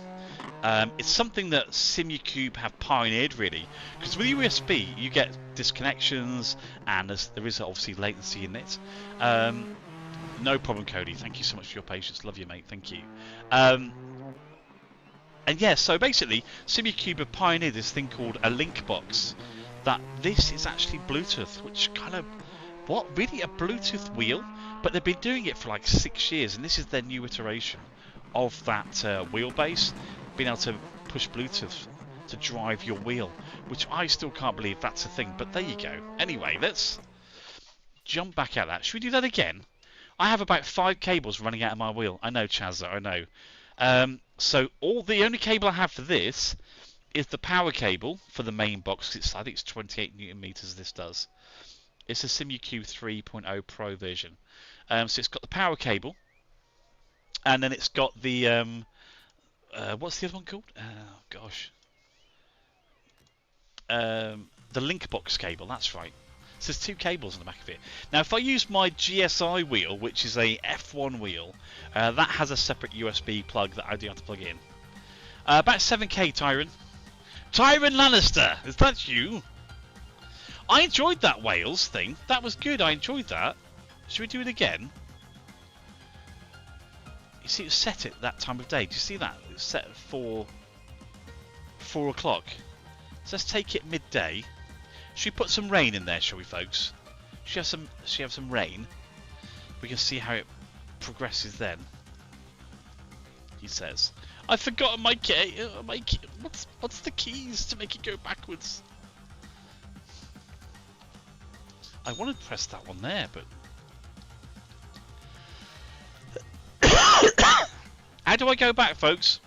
It's something that SimuCube have pioneered, really, because with USB you get disconnections, and there is obviously latency in it. No problem, Cody. Thank you so much for your patience. Love you, mate. Thank you. And yeah, so basically SimuCube have pioneered this thing called a link box. That this is actually Bluetooth, which kind of, what, really, a Bluetooth wheel? But they've been doing it for like 6 years, and this is their new iteration of that wheelbase, being able to push Bluetooth to drive your wheel, which I still can't believe that's a thing, but there you go. Anyway, let's jump back at that. Should we do that again? I have about 5 cables running out of my wheel. I know, Chazza, I know. So the only cable I have for this is the power cable for the main box. I think it's 28 Newton meters this does. It's a SimuCube 3.0 Pro version. So it's got the power cable, and then it's got the What's the other one called? Oh gosh. The link box cable. That's right. So there's two cables on the back of it. Now, if I use my GSI wheel, which is a F1 wheel, that has a separate USB plug that I do have to plug in. About 7k, Tyron. Tyron Lannister, is that you? I enjoyed that Wales thing. That was good. I enjoyed that. Should we do it again? You see, it was set at that time of day. Do you see that? It was set at 4 o'clock. So let's take it midday. Should we put some rain in there, shall we, folks? Should we have some rain? We can see how it progresses then. He says, "I've forgotten my key. What's the keys to make it go backwards?" I want to press that one there, but how do I go back, folks?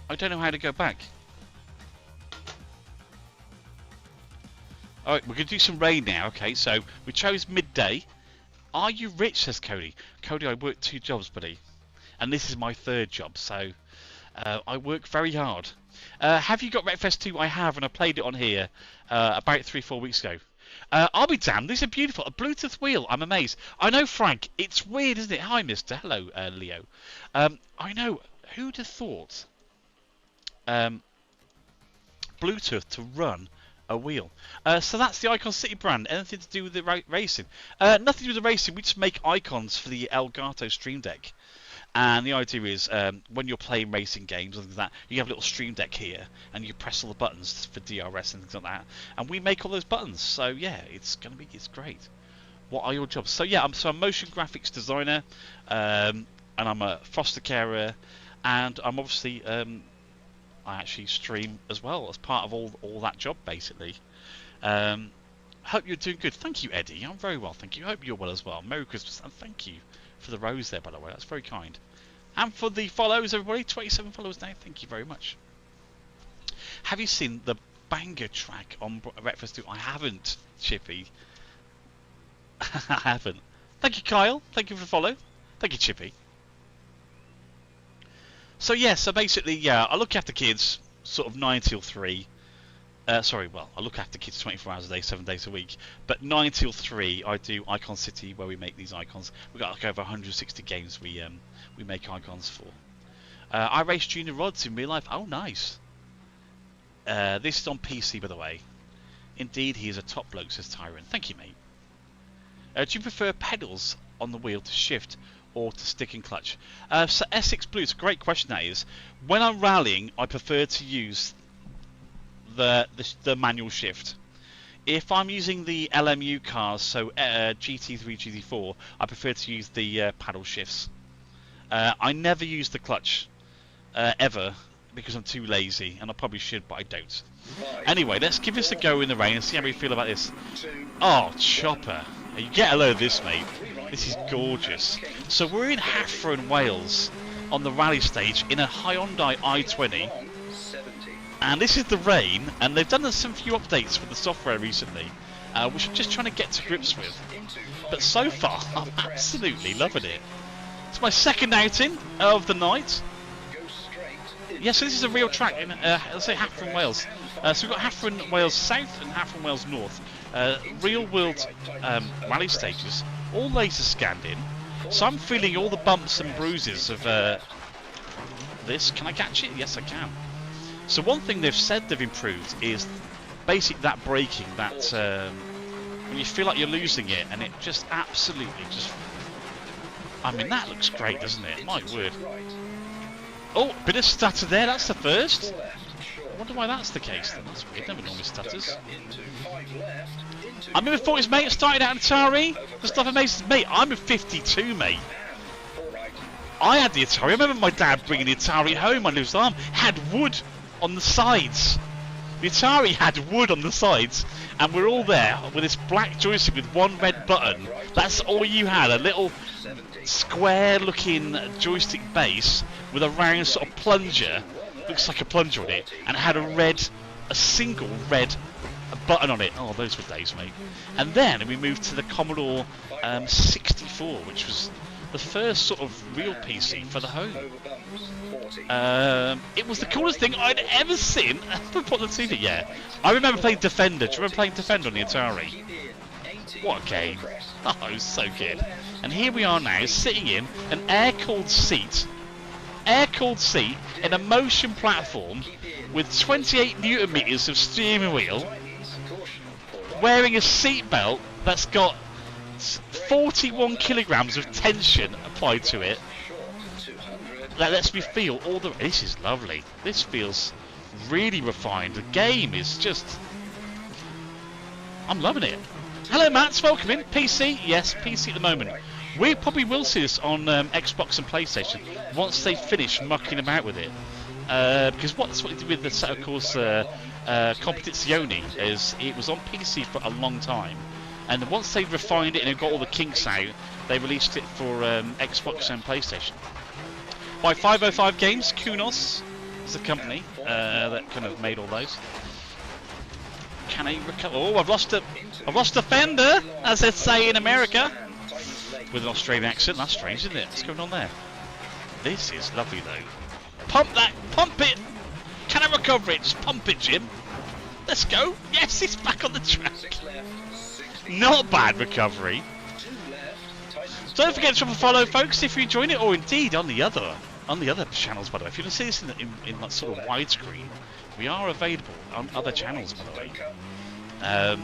I don't know how to go back. Alright, we're going to do some rain now. Okay, so we chose midday. Are you rich, says Cody. Cody, I work 2 jobs, buddy. And this is my 3rd job, so I work very hard. Have you got Wreckfest 2? I have, and I played it on here about 3-4 weeks ago. I'll be damned, these are beautiful. A Bluetooth wheel, I'm amazed. I know, Frank, it's weird, isn't it? Hi, mister. Hello, Leo. I know, who'd have thought Bluetooth to run a wheel? So that's the Icon City brand. Anything to do with the racing? Nothing to do with the racing. We just make icons for the Elgato Stream Deck. And the idea is when you're playing racing games and things like that, you have a little Stream Deck here, and you press all the buttons for DRS and things like that. And we make all those buttons. So yeah, it's great. What are your jobs? So yeah, I'm a motion graphics designer, and I'm a foster carer, and I'm obviously I actually stream as well as part of all that job, basically. Hope you're doing good. Thank you, Eddie. I'm very well, thank you. Hope you're well as well. Merry Christmas, and thank you for the rose there, by the way. That's very kind. And for the follows, everybody. 27 followers now. Thank you very much. Have you seen the banger track on Breakfast 2? I haven't, Chippy. I haven't. Thank you, Kyle. Thank you for the follow. Thank you, Chippy. So yeah, so basically, yeah, I look after kids sort of 9 till 3. Sorry, well, I look after kids 24 hours a day, 7 days a week. But 9 till 3, I do Icon City, where we make these icons. We've got like over 160 games we make icons for. I race junior rods in real life. Oh, nice. This is on PC, by the way. Indeed, he is a top bloke, says Tyron. Thank you, mate. Do you prefer pedals on the wheel to shift or to stick and clutch? So Essex Blue, it's a great question, that is. When I'm rallying, I prefer to use the manual shift. If I'm using the LMU cars, so GT3, GT4, I prefer to use the paddle shifts. I never use the clutch ever, because I'm too lazy, and I probably should, but I don't. Anyway, let's give this a go in the rain and see how we feel about this. Oh, chopper. You get a load of this, mate. This is gorgeous. So we're in Hafren, Wales, on the rally stage in a Hyundai i20. And this is the rain, and they've done some few updates for the software recently, which I'm just trying to get to grips with. But so far, I'm absolutely loving it. It's my 2nd outing of the night. Yeah, so this is a real track in, let's say, Hafren, Wales. So we've got Hafren, Wales South and Hafren, Wales North. Real world rally stages, all laser scanned in. So I'm feeling all the bumps and bruises of this. Can I catch it? Yes, I can. So one thing they've said they've improved is basically that braking, that when you feel like you're losing it, and it just absolutely just... I mean, that looks great, doesn't it? My word. Oh, bit of stutter there, that's the first. I wonder why that's the case then. That's weird, never normally stutters. I never thought his mate started out in Atari. The stuff amazes me. I'm a 52, mate. I had the Atari. I remember my dad bringing the Atari home on his arm. Had wood on the sides. The Atari had wood on the sides, and we're all there with this black joystick with one red button. That's all you had, a little square-looking joystick base with a round sort of plunger. Looks like a plunger on it, and it had a single red button on it. Oh, those were days, mate. And then we moved to the Commodore 64, which was the first sort of real PC for the home. It was the coolest thing I'd ever seen. I haven't put the TV yet. I remember playing Defender. Do you remember playing Defender on the Atari? What a game. Oh, it was so good. And here we are now, sitting in an air-cooled seat in a motion platform with 28 newton meters of steering wheel, wearing a seat belt that's got 41 kilograms of tension applied to it. That lets me feel all the... This is lovely. This feels really refined. The game is just... I'm loving it. Hello, Matt. Welcome in. PC? Yes, PC at the moment. We probably will see this on Xbox and PlayStation once they finish mucking about with it. Because that's what they did with the Assetto, of course, Competizione, is it was on PC for a long time. And once they refined it and got all the kinks out, they released it for Xbox and PlayStation. By 505 Games, Kunos is the company that kind of made all those. Can I recover? Oh, I've lost a fender, as they say in America, with an Australian accent. That's strange, isn't it? What's going on there? This is lovely, though. Pump it! Can I recover it? Just pump it, Jim. Let's go. Yes, it's back on the track. Not bad recovery. Don't forget to drop a follow, folks, if you enjoyed it, or indeed on the other channels, by the way. If you want to see this in that sort of widescreen, we are available on other channels, by the way. If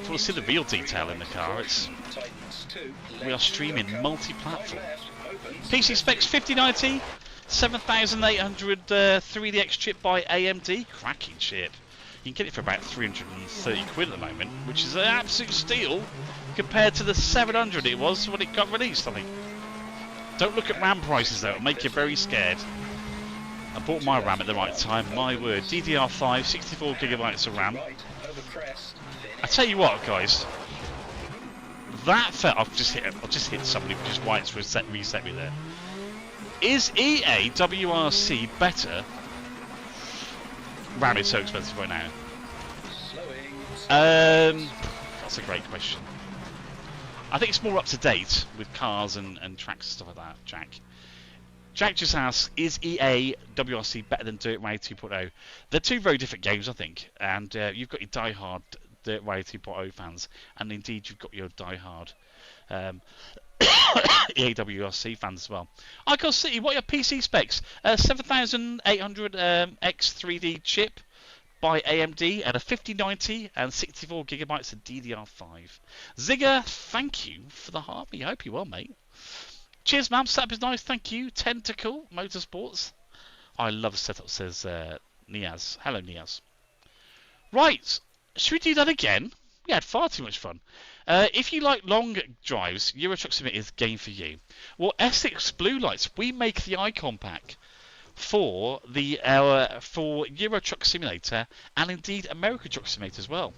you want to see the real detail in the car, we are streaming multi-platform. PC specs 5090, 7800 3DX chip by AMD, cracking chip. You can get it for about 330 quid at the moment, which is an absolute steal compared to the 700 it was when it got released, I think. Don't look at RAM prices though, it'll make you very scared. I bought my RAM at the right time, my word. DDR5, 64 gigabytes of RAM. I tell you what, guys, that felt... I've just hit somebody, which is why it's reset me there. Is EA WRC better? RAM is so expensive right now. That's a great question. I think it's more up to date with cars and tracks and stuff like that, Jack. Jack just asks, is EA WRC better than Dirt Rally 2.0? They're two very different games, I think. And you've got your die-hard Dirt Rally 2.0 fans, and indeed you've got your die-hard EA WRC fans as well. Icon City, what are your PC specs? 7800 X3D chip by AMD and a 5090 and 64 gigabytes of DDR5. Zigger, thank you for the Harvey. I hope you're well, mate. Cheers, ma'am. Setup is nice, thank you. Tentacle Motorsports. I love the setup, says Niaz. Hello, Niaz. Right, should we do that again? We had far too much fun. If you like long drives, Euro Truck Simulator is the game for you. Well, Essex Blue Lights, we make the icon pack for the for Euro Truck Simulator and indeed American Truck Simulator as well.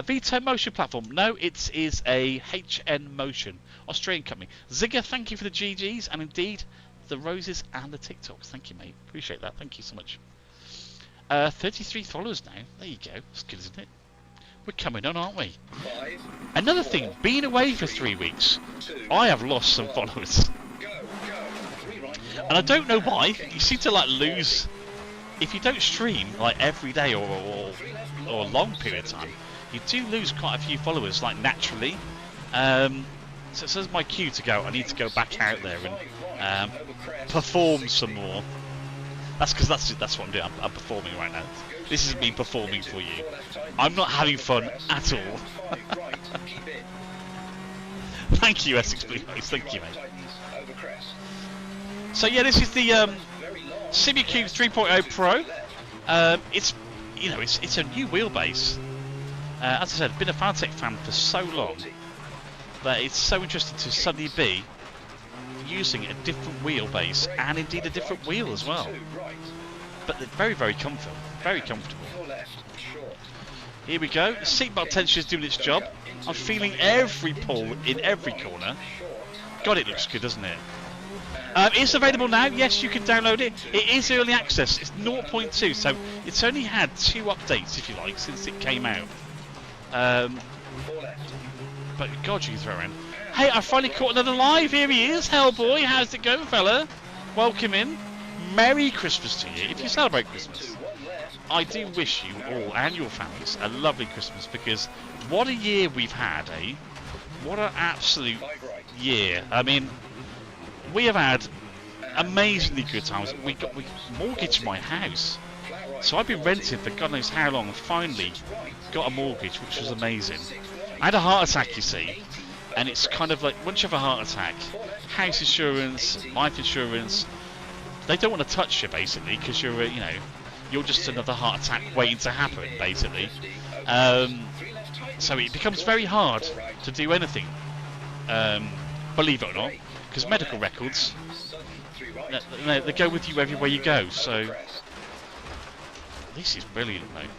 Vito Motion Platform. No, it is a HN Motion, Australian company. Zigger, thank you for the GGs and indeed the roses and the TikToks. Thank you, mate. Appreciate that. Thank you so much. 33 followers now. There you go. That's good, isn't it? We're coming on, aren't we? Another thing, being away for 3 weeks, I have lost some followers. And I don't know why. You seem to like lose... If you don't stream like every day or a long period of time, you do lose quite a few followers, like naturally. So it says my cue to go. I need to go back out there and perform some more. That's because that's what I'm doing. I'm performing right now. This is me performing for you. I'm not having fun at all. Thank you, Essex Blue Eyes. Thank you, mate. So yeah, this is the SimuCube 3.0 Pro. It's it's a new wheelbase. As I said, been a Fanatec fan for so long that it's so interesting to suddenly be using a different wheelbase and indeed a different wheel as well. But they're very, very comfortable. Very comfortable. Here we go. The seatbelt tension is doing its job. I'm feeling every pull in every corner. God, it looks good, doesn't it? It's available now. Yes, you can download it. It is early access. It's 0.2, so it's only had 2 updates, if you like, since it came out. But God, you throw in. Hey, I finally caught another live. Here he is, Hellboy. How's it going, fella? Welcome in. Merry Christmas to you. If you celebrate Christmas, I do wish you all and your families a lovely Christmas, because what a year we've had, eh? What an absolute year. I mean, we have had amazingly good times. We mortgaged my house. So I've been renting for God knows how long, and finally got a mortgage, which was amazing. I had a heart attack, you see, and it's kind of like, once you have a heart attack, house insurance, life insurance, they don't want to touch you, basically, because you're, you know, you're just another heart attack waiting to happen, basically. So it becomes very hard to do anything, believe it or not, because medical records, they go with you everywhere you go. So this is brilliant, mate.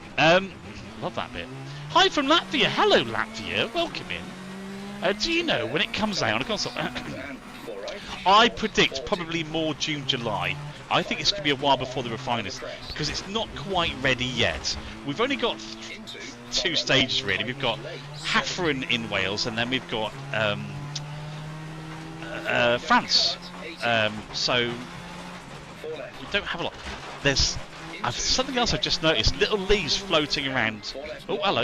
Love that bit. Hi from Latvia. Hello, Latvia. Welcome in. Do you know when it comes out on a console? I predict probably more June, July. I think it's going to be a while before the refiners, because it's not quite ready yet. We've only got two stages, really. We've got Hafren in Wales, and then we've got France. So we don't have a lot. There's something else I've just noticed. Little leaves floating around. Oh, hello.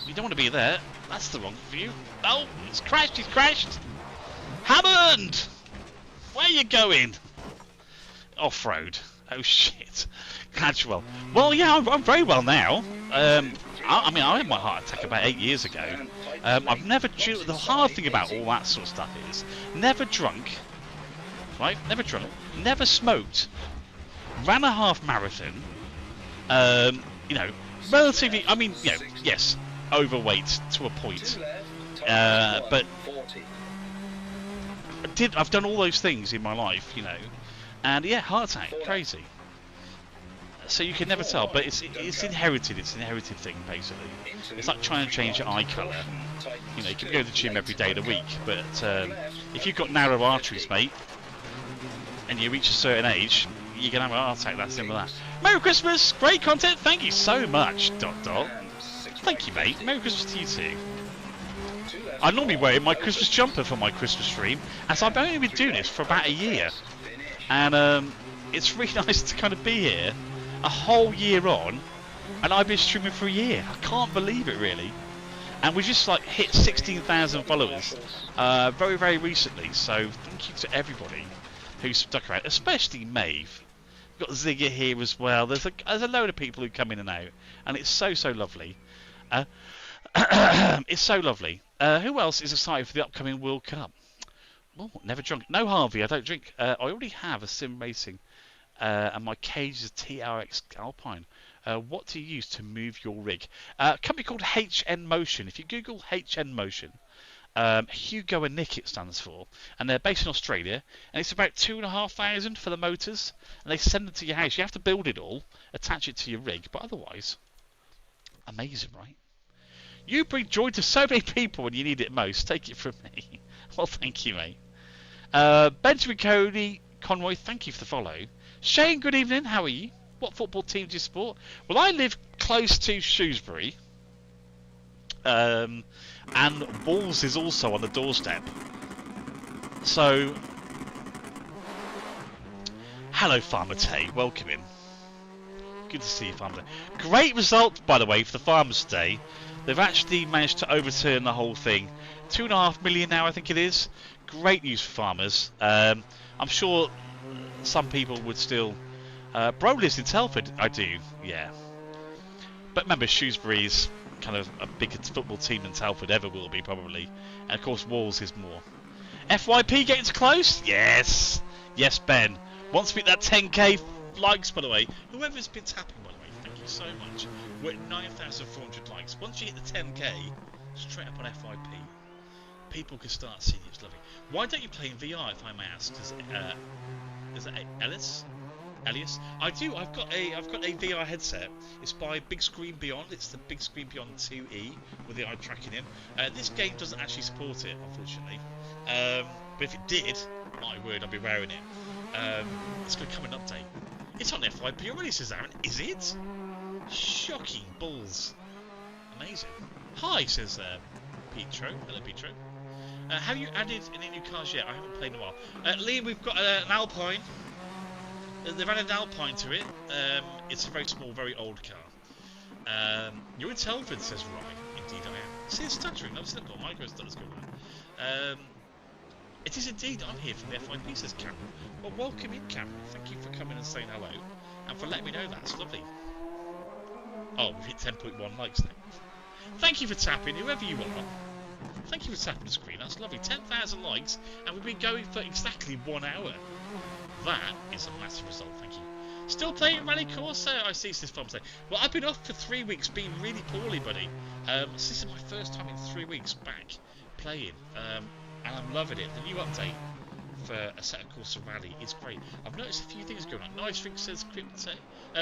You don't want to be there. That's the wrong view. Oh, it's crashed. He's crashed. Hammond! Where are you going? Off-road. Oh, shit. Casual. Well, yeah, I'm very well now. I mean, I had my heart attack about 8 years ago. I've never... The hard thing about all that sort of stuff is, never drunk. Right? Never drunk. Never smoked. Ran a half marathon. You know, relatively... I mean, you know, yes, overweight to a point. But... I've done all those things in my life, you know, and yeah, heart attack, crazy. So you can never tell, but it's inherited. It's an inherited thing, basically. It's like trying to change your eye colour. You know, you can go to the gym every day of the week, but if you've got narrow arteries, mate, and you reach a certain age, you're gonna have a heart attack. That's simple as that. Merry Christmas, great content. Thank you so much, Dot. Thank you, mate. Merry Christmas to you too. I'm normally wearing my Christmas jumper for my Christmas stream, as I've only been doing this for about a year, and it's really nice to kind of be here a whole year on, and I've been streaming for a year. I can't believe it, really. And we just like hit 16,000 followers very, very recently. So thank you to everybody who's stuck around, especially Maeve. We've got Zigger here as well. There's a load of people who come in and out, and it's so lovely. It's so lovely. Who else is excited for the upcoming World Cup? Oh, never drunk. No, Harvey, I don't drink. I already have a sim racing, and my cage is a TRX Alpine. What do you use to move your rig? A company called HN Motion. If you Google HN Motion, Hugo and Nick it stands for, and they're based in Australia, and it's about 2,500 for the motors, and they send them to your house. You have to build it all, attach it to your rig, but otherwise, amazing, right? You bring joy to so many people when you need it most. Take it from me. Well, thank you, mate. Benjamin Cody Conroy, thank you for the follow. Shane, good evening. How are you? What football team do you support? Well, I live close to Shrewsbury. And Wolves is also on the doorstep. So, hello, Farmer Tay. Welcome in. Good to see you, Farmer Tay. Great result, by the way, for the Farmers' Day. They've actually managed to overturn the whole thing. 2.5 million now, I think it is. Great news for farmers. I'm sure some people would still... Bro lives in Telford. I do, yeah. But remember, Shrewsbury's kind of a bigger football team than Telford ever will be, probably. And of course, Wolves is more. FYP getting close? Yes. Yes, Ben. Wants to beat that 10k likes, by the way. Whoever's been tapping, by the way, thank you so much. We're at 9,400 likes. Once you hit the 10k, straight up on FYP, people can start seeing it. It's lovely. Why don't you play in VR, if I may ask? Is it Elias? I do. I've got a VR headset. It's by Big Screen Beyond. It's the Big Screen Beyond 2E with the eye tracking in. This game doesn't actually support it, unfortunately. But if it did, my word, I'd be wearing it. It's going to come an update. It's on FYP already, says Aaron. Is it? Shocking balls. Amazing. Hi, says Petro. Hello, Petro. Have you added any new cars yet? I haven't played in a while. Liam, we've got an Alpine. They've added an Alpine to it. It's a very small, very old car. You're in Telford, says Rye. Indeed I am. See, it's stuttering. I've still got micro stutters going on. It is indeed. I'm here from the FYP, says Cameron. Well, welcome in, Cameron. Thank you for coming and saying hello. And for letting me know that. It's lovely. Oh, we've hit 10.1 likes now. Thank you for tapping, whoever you are. Thank you for tapping the screen. That's lovely. 10,000 likes, and we've been going for exactly 1 hour. That is a massive result. Thank you. Still playing Rally Course? I see this from today. Well, I've been off for 3 weeks, being really poorly, buddy. So this is my first time in 3 weeks back playing, and I'm loving it. The new update for Assetto Corsa Rally is great. I've noticed a few things going on. Nice Ring says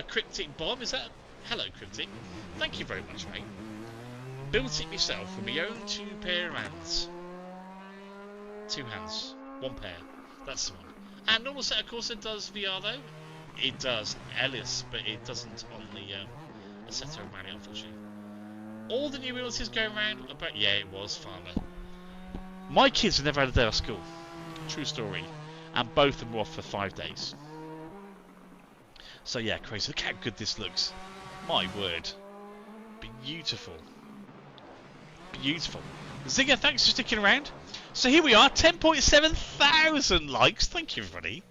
Cryptic Bomb. Is that? Hello, Cryptic. Thank you very much, mate. Built it myself with my own 2 pair of hands. 2 hands, 1 pair. That's the one. And normal Assetto Corsa does VR though. It does, Ellis, but it doesn't on the Assetto Rally, unfortunately. All the new wheels going around about. Yeah, it was Farmer. My kids have never had a day off school. True story. And both of them were off for 5 days. So yeah, crazy. Look how good this looks. My word. Beautiful. Beautiful. Zigga, thanks for sticking around. So here we are, 10.7 thousand likes. Thank you, everybody.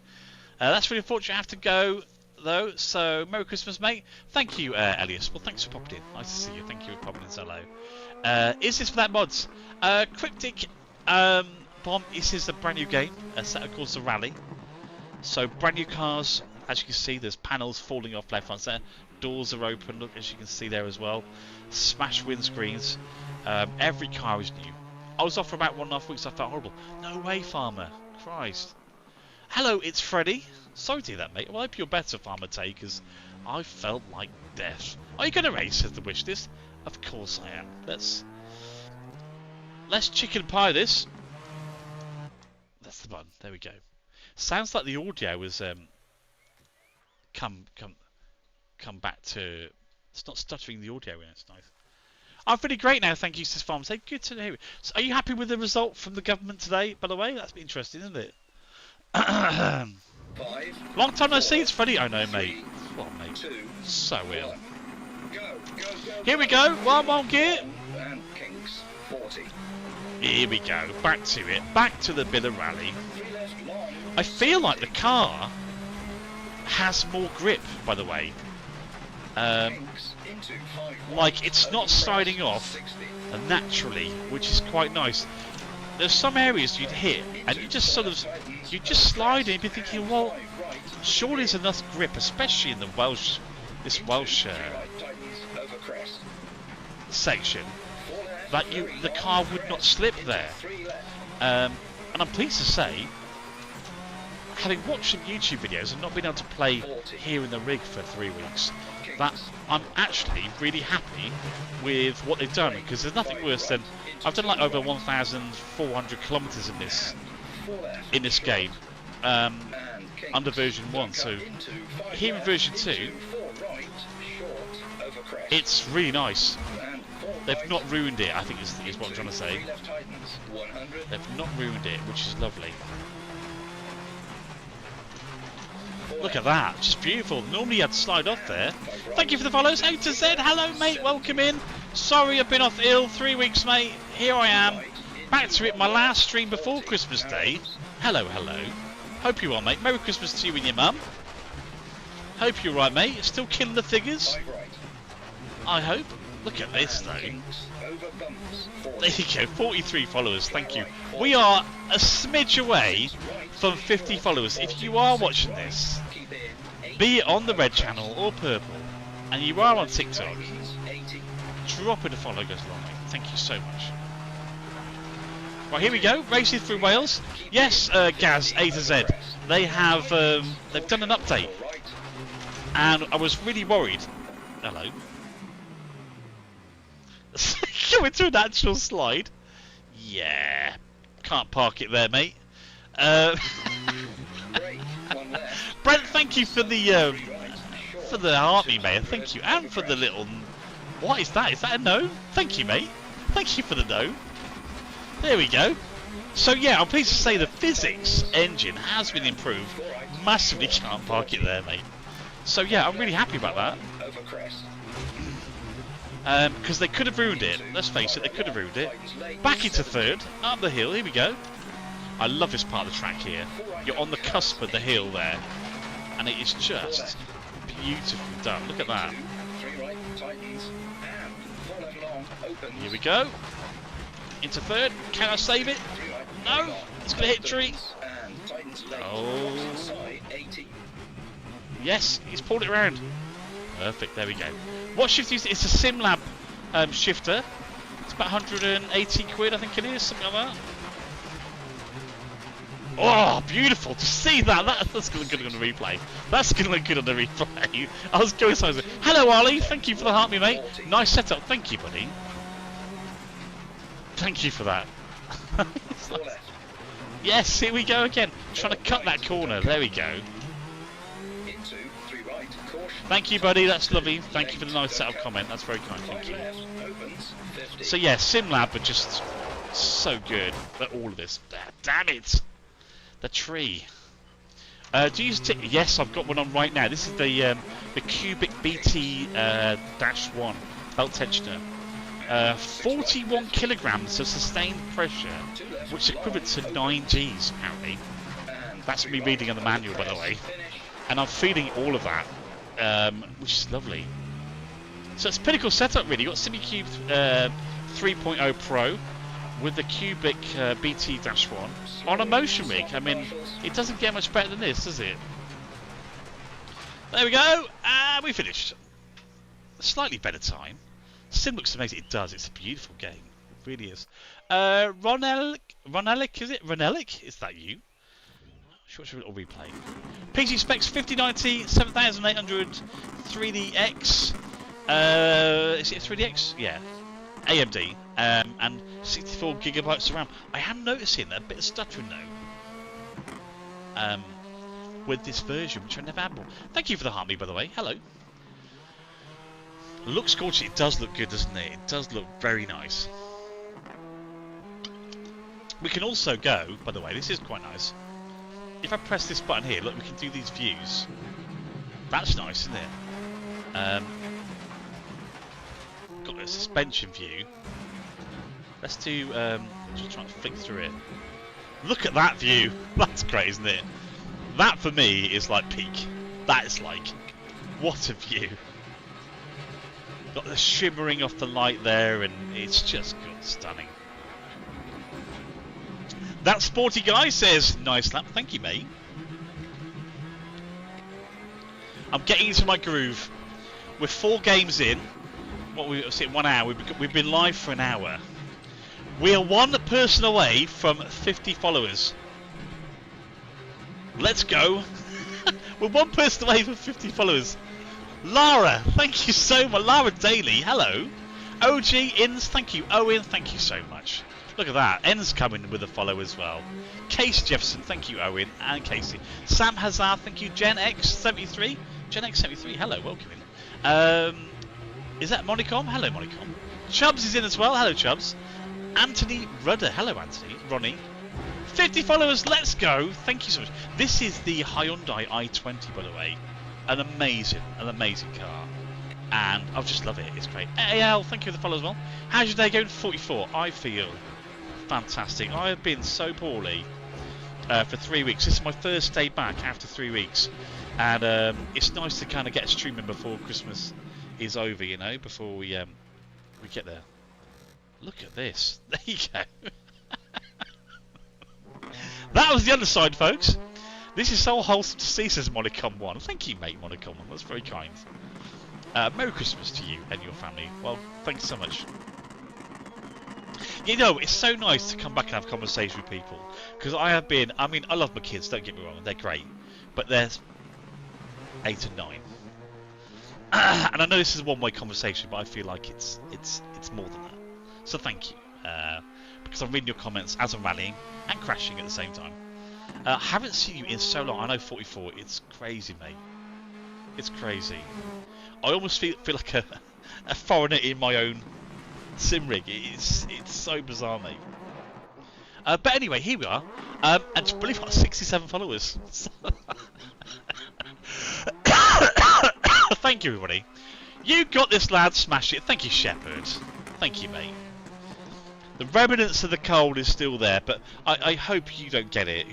That's really unfortunate. I have to go, though. So, Merry Christmas, mate. Thank you, Elias. Well, thanks for popping in. Nice to see you. Thank you for popping in. Hello. Is this for that mods? Cryptic Bomb. This is a brand new game. Assetto Corsa Rally. So, brand new cars. As you can see, there's panels falling off left, right, centre. Doors are open. Look, as you can see there as well. Smashed windscreens. Every car is new. I was off for about 1.5 weeks. I felt horrible. No way, Farmer. Christ. Hello, it's Freddy. Sorry to hear that, mate. Well, I hope you're better, Farmer Tay, because I felt like death. Are you going to race, says the wish list? Of course I am. Let's chicken pie this. That's the button. There we go. Sounds like the audio was come back to. It's not stuttering the audio in. It's nice. I'm pretty great now, thank you, says Farmer Tay. Good to hear it. So, are you happy with the result from the government today? By the way, that's been interesting, isn't it? 5, Long time no see, it's Freddie. I know, 3, mate. What, mate? 2, So ill. 1. Go. Here we go. 1 gear. And Kings 40. Here we go. Back to it. Back to the Billa Rally. 3 left long. I feel like the car has more grip, by the way. Kings into 5. Like it's not sliding off 60. naturally, which is quite nice. There's some areas you'd hit and you just slide in and be thinking, well, surely there's enough grip, especially in the Welsh section, that the car would not slip there. And I'm pleased to say, having watched some YouTube videos and not been able to play here in the rig for 3 weeks, that I'm actually really happy with what they've done, because there's nothing worse than I've done like over 1,400 kilometers in this game under version 1. So here in version 2, it's really nice. They've not ruined it, I think is what I'm trying to say. They've not ruined it, which is lovely. Look at that, just beautiful. Normally you had to slide off there. Thank you for the follows. A to Z, hello mate, welcome in. Sorry I've been off ill, 3 weeks mate. Here I am, back to it, my last stream before Christmas Day. Hello. Hope you are, mate. Merry Christmas to you and your mum. Hope you're right, mate. Still killing the figures. I hope. Look at this though. There you go, 43 followers, thank you. We are a smidge away from 50 followers. If you are watching this, be it on the red channel or purple, and you are on TikTok, drop in a follow, goes along, mate. Thank you so much. Right, here we go, racing through Wales. Yes, Gaz, A to Z, they have, they've done an update, and I was really worried. Hello. Going to a natural slide. Yeah, can't park it there, mate. Brent, thank you for the heart me, mate. Thank you, and for the little. What is that? Is that a no? Thank you, mate. Thank you for the no. There we go. So yeah, I'm pleased to say the physics engine has been improved massively. Can't park it there, mate. So yeah, I'm really happy about that. Over crest. Because they could have ruined it. Let's face it, they could have ruined it. Back into third, up the hill. Here we go. I love this part of the track here. You're on the cusp of the hill there, and it is just beautifully done. Look at that. 3 right, tightens, and 4 left long, opens. Here we go. Into third. Can I save it? 3 right, No. It's going to hit a tree. and tightens late. Oh. Side 80. Yes, he's pulled it around. Perfect. There we go. What shift is it? It's a SimLab shifter. It's about 180 quid, I think it is, something like that. Oh, beautiful to see that. That's going to look good on the replay. That's going to look good on the replay. I was going so. Hello, Ollie. Thank you for the heart, me mate. Nice setup. Thank you, buddy. Thank you for that. 4 left. Yes, here we go again. Trying to cut that corner. There we go. Into 3 right, caution. Thank you, buddy. That's lovely. Thank you for the nice setup comment. That's very kind. Thank 5 you. left, opens 50. So yeah, SimLab are just so good at all of this. Damn it. The tree. Do you stick? Yes, I've got one on right now. This is the Cubic BT dash 1 belt tensioner. 41 kilograms of sustained pressure, which is equivalent to 9 Gs apparently. That's me reading on the manual, by the way. And I'm feeling all of that, which is lovely. So it's a pinnacle setup, really. You've got SimiCube 3.0 Pro with the Cubic BT-1 on a motion rig. I mean, it doesn't get much better than this, does it? There we go, and we finished. A slightly better time. Sim looks amazing. It does. It's a beautiful game. It really is. Ronelic, is it? Ronelic? Is that you? Short little replay. PG specs 5090, 7800, 3DX. Is it a 3DX? Yeah. AMD. And 64 gigabytes of RAM. I am noticing a bit of stuttering though. With this version, which I never had more. Thank you for the harmony, by the way. Hello. Looks gorgeous. It does look good, doesn't it? It does look very nice. We can also go, by the way, this is quite nice. If I press this button here, look, we can do these views. That's nice, isn't it? Got a suspension view. Let's do, just trying to flick through it. Look at that view. That's great, isn't it? That, for me, is like peak. That is like, what a view. Got the shimmering off the light there, and it's just good, stunning. That sporty guy says, nice lap. Thank you, mate. I'm getting into my groove. We're 4 games in. What we sit 1 hour. We've been live for an hour. We are 1 person away from 50 followers. Let's go. We're 1 person away from 50 followers. Lara, thank you so much. Lara Daly, hello. OG Inns, thank you. Owen, thank you so much. Look at that. N's coming with a follow as well. Casey Jefferson, thank you, Owen and Casey. Sam Hazard, thank you. Gen X73. Gen X73, hello, welcome in. Is that Monicom? Hello, Monicom. Chubbs is in as well. Hello, Chubbs. Anthony Rudder. Hello, Anthony. Ronnie. 50 followers, let's go. Thank you so much. This is the Hyundai i20, by the way. An amazing car. And I just love it. It's great. AL, thank you for the follow as well. How's your day going? 44. I feel fantastic. I have been so poorly for 3 weeks. This is my first day back after 3 weeks. And it's nice to kind of get streaming before Christmas is over, you know, before we get there. Look at this. There you go. That was the other side, folks. This is so wholesome to see, says Monicom1. Thank you, mate, Monicom1. That's very kind. Merry Christmas to you and your family. Well, thanks so much. You know, it's so nice to come back and have conversation with people. Because I mean, I love my kids, don't get me wrong, they're great. But they're 8 and 9. And I know this is a one-way conversation, but I feel like it's more than that. So thank you. Because I'm reading your comments as I'm rallying and crashing at the same time. Haven't seen you in so long. I know 44. It's crazy, mate. It's crazy. I almost feel like a foreigner in my own sim rig. It's so bizarre, mate. But anyway, here we are. And believe it or not, 67 followers. Thank you, everybody. You got this, lad. Smash it. Thank you, Shepherd. Thank you, mate. The remnants of the cold is still there, but I hope you don't get it.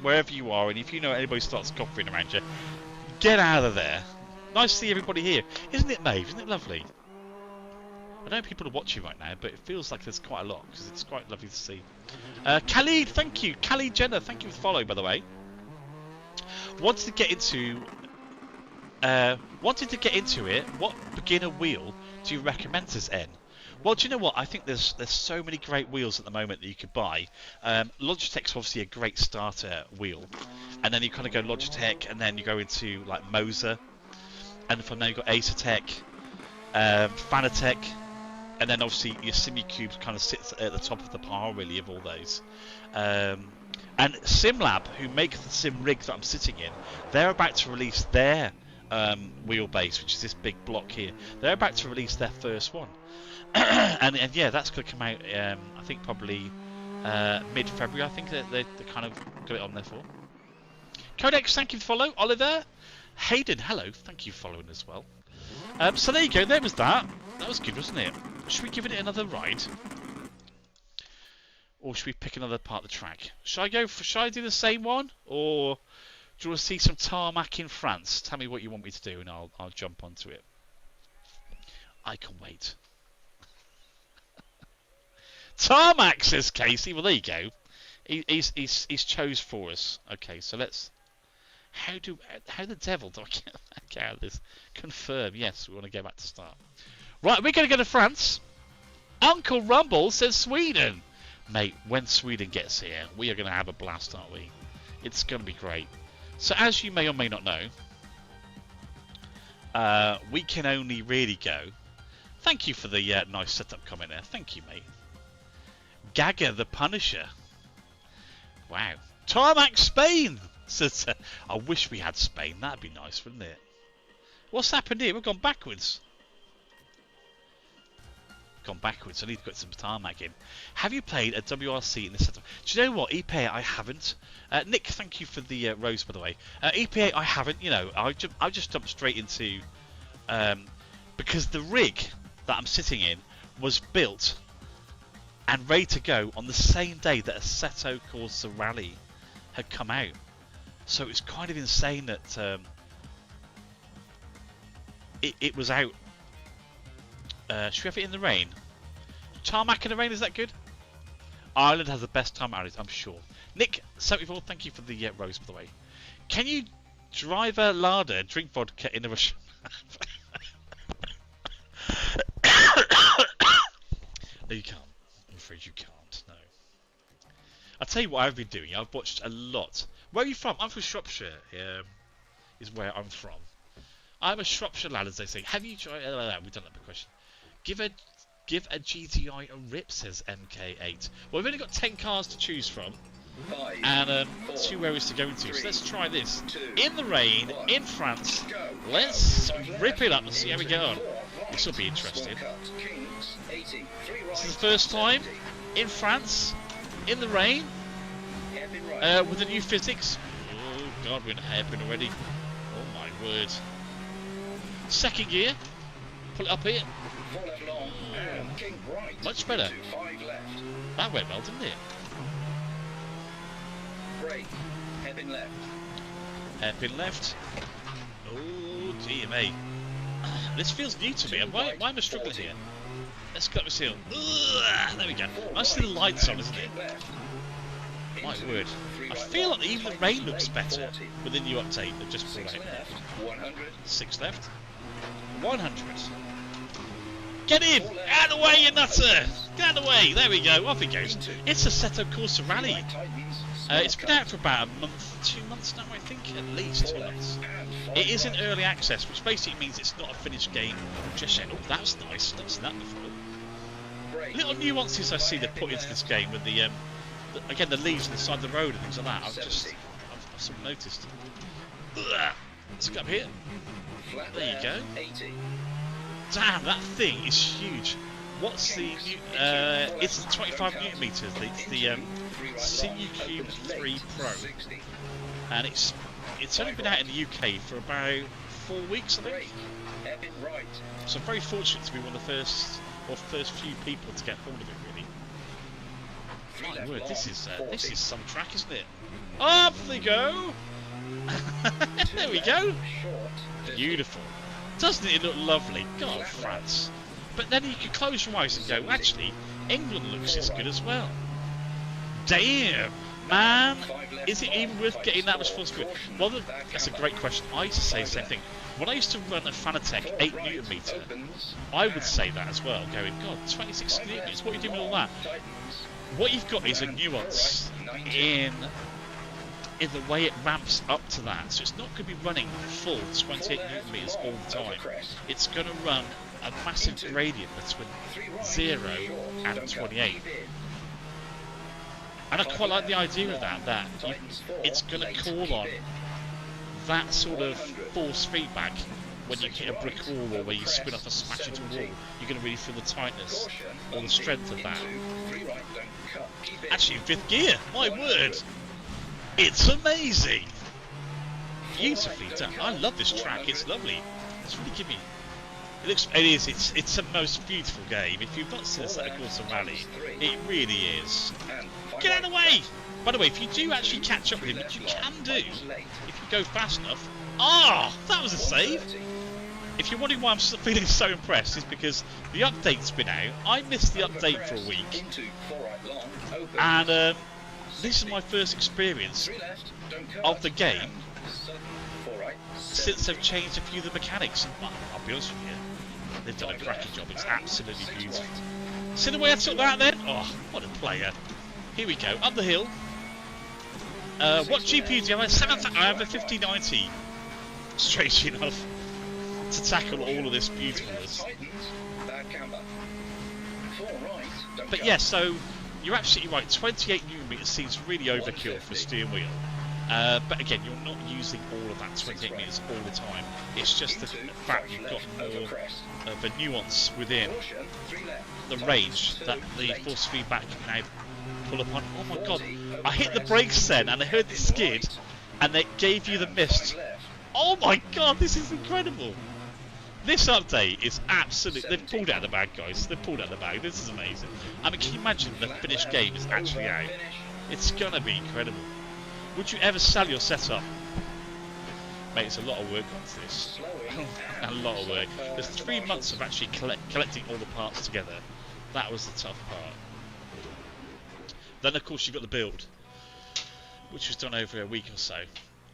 Wherever you are, and if you know anybody starts coughing around you, get out of there. Nice to see everybody here. Isn't it, Maeve? Isn't it lovely? I know people are watching right now, but it feels like there's quite a lot, because it's quite lovely to see. Khalid, thank you. Khalid Jenner, thank you for following, by the way. Wanted to get into it. What beginner wheel do you recommend as N? Well, do you know what? I think there's so many great wheels at the moment that you could buy. Logitech's obviously a great starter wheel, and then you kind of go Logitech, and then you go into like Moser, and from there you got Acertech, Fanatec, and then obviously your Simicube kind of sits at the top of the pile really of all those. And SimLab, who make the sim rig that I'm sitting in, they're about to release their wheelbase, which is this big block here. They're about to release their first one. and yeah, that's going to come out, I think probably mid-February. I think they kind of got it on there for. Codex, thank you for follow. Oliver, Hayden, hello, thank you for following as well. So there you go. There was that. That was good, wasn't it? Should we give it another ride, or should we pick another part of the track? Should I do the same one, or do you want to see some tarmac in France? Tell me what you want me to do, and I'll jump onto it. I can wait. Tarmac, says Casey. Well, there you go. He's chose for us. Okay, so let's. How the devil do I get out of this? Confirm. Yes, we want to go back to start. Right, we're going to go to France. Uncle Rumble says Sweden. Mate, when Sweden gets here, we are going to have a blast, aren't we? It's going to be great. So, as you may or may not know, we can only really go. Thank you for the nice setup comment there. Thank you, mate. Gaga the Punisher. Wow. Tarmac Spain says, I wish we had Spain. That'd be nice, wouldn't it? What's happened here? We've gone backwards. I need to put some tarmac in. Have you played a WRC in this setup? Do you know what? EPA, I haven't. Nick, thank you for the rose, by the way. EPA, I haven't. You know, I just jumped straight into because the rig that I'm sitting in was built and ready to go on the same day that Assetto Corsa Rally had come out. So it was kind of insane that it was out. Should we have it in the rain? Tarmac in the rain, is that good? Ireland has the best tarmac, I'm sure. Nick, 74, thank you for the rose, by the way. Can you drive a larder, drink vodka in a Russian? No, you can't. I'm afraid you can't, no. I'll tell you what I've been doing. I've watched a lot. Where are you from? I'm from Shropshire, is where I'm from. I'm a Shropshire lad, as they say. Have you tried... we've done that big question. Give a GTI a rip, says MK8. Well, we've only got 10 cars to choose from. 5, And 4, 2 areas to go into. 3, So let's try this. 2, In the rain, 1, in France. go. Let's Right rip it up and left, see how we into get on. 4 right, This will be interesting. small cut, Kings, 80, 3 right, This is the first time 70, in France, in the rain, hairpin right, with the new physics. Oh god, we're in a hairpin already. Oh my word. Second gear. Pull it up here. 4 left long, and king right, Much better. into 5 left, That went well, didn't it? brake, hairpin left, Hairpin left. Oh dear me. This feels new to me. Why am I struggling here? Let's cut this hill. Ugh, there we go. I see the lights on, isn't it? king left, My into word. 3 I right feel long, like even the tightens rain looks right, better 40, with the new update that just brought 6 out. left, 100, 6 left. 100. Get in! Out of the way, you nutter! Get out of the way! There we go, off it goes. It's Assetto Corsa Rally. right tightens, It's been out for about a month, 2 months now, I think, at least 2 months. It is in early access, which basically means it's not a finished game just yet. Oh, that's nice. Never seen that before. Little nuances I see they put into this game with the again, the leaves on the side of the road and things like that. I've sort of noticed. Let's go up here. There you go. 80. Damn, that thing is huge. What's the new? It's the 25 newton meters. It's the CU 3 Pro, and it's only been out in the UK for about 4 weeks, I think. So I'm very fortunate to be one of the first few people to get hold of it. Really. My word, this is some track, isn't it? Up they go. There we go. Beautiful. Doesn't it look lovely? God, France. But then you can close your eyes and go, actually, England looks as good as well. Damn, man. Is it even worth getting that much force to it? Well, that's a great question. I used to say the same thing. When I used to run a Fanatec 8 newton meter, I would say that as well, going, God, 26 newton meters, what are you doing with all that? What you've got is a nuance in the way it ramps up to that. So it's not going to be running full 28 newton meters all the time. It's going to run a massive gradient between 0 and 28. And I quite like the idea of that it's going to call on that sort of force feedback when you hit a brick wall or when you spin off a smash into a wall. You're going to really feel the tightness or the strength of that. Actually, in 5th gear, my word, it's amazing. Beautifully done. I love this track. It's lovely. It's really giving. It's the most beautiful game. If you've not seen Assetto Corsa Rally, it really is. Get out of the way! By the way, if you do actually catch up with him, which you can do if you go fast enough. Ah, that was a save. If you're wondering why I'm feeling so impressed, is because the update's been out. I missed the update for a week, and this is my first experience of the game since they've changed a few of the mechanics. And I'll be honest with you, they've done a cracking job. It's absolutely beautiful. See the way I took that then? Oh, what a player. Here we go, up the hill. What GPU do you have? I have a 5090, strangely enough, to tackle all of this beautifulness. But yeah, so you're absolutely right. 28 newton meters seems really overkill for a steering wheel. But again, you're not using all of that 28 meters all the time. It's just the fact you've got more of a nuance within the range that the force feedback can now pull upon. Oh my god, I hit the brakes then and I heard the skid and it gave you the mist. Oh my god, this is incredible. This update is absolute. They've pulled it out of the bag, guys. They've pulled it out of the bag. This is amazing. I mean, can you imagine the finished game is actually out? It's gonna be incredible. Would you ever sell your setup? Mate, it's a lot of work onto this. A lot of work. There's 3 months of actually collecting all the parts together. That was the tough part. Then, of course, you've got the build, which was done over a week or so.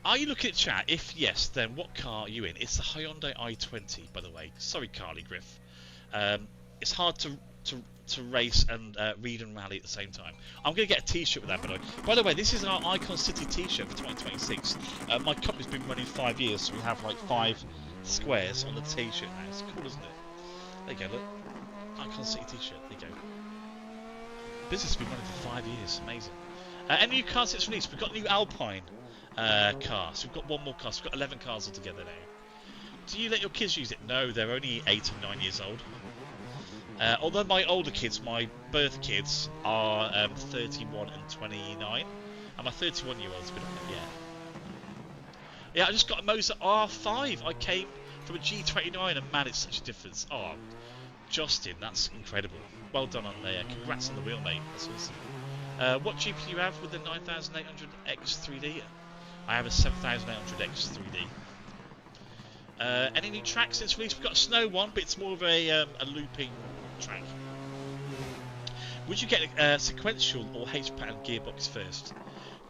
Are you looking at chat? If yes, then what car are you in? It's the Hyundai i20, by the way. Sorry, Carly Griff. It's hard to race and read and rally at the same time. I'm going to get a t-shirt with that, by the way. By the way, this is our Icon City t-shirt for 2026. My company's been running 5 years, so we have like 5 squares on the t-shirt now. It's cool, isn't it? There you go, look. Icon City t-shirt, there you go. Business has been running for 5 years, amazing. Any new cars that's released? We've got the new Alpine car, so we've got 1 more car, so we've got 11 cars altogether now. Do you let your kids use it? No, they're only 8 and 9 years old. Although my older kids, my birth kids, are 31 and 29, and my 31-year-old's been on it, yeah. Yeah, I just got a Monza R5. I came from a G29, and man, it's such a difference. Oh, Justin, that's incredible. Well done on there. Congrats on the wheel, mate. That's awesome. What GPU do you have with the 9800X3D? I have a 7800X3D. Any new tracks since release? We've got a snow one, but it's more of a looping track. Would you get a sequential or H-pattern gearbox first?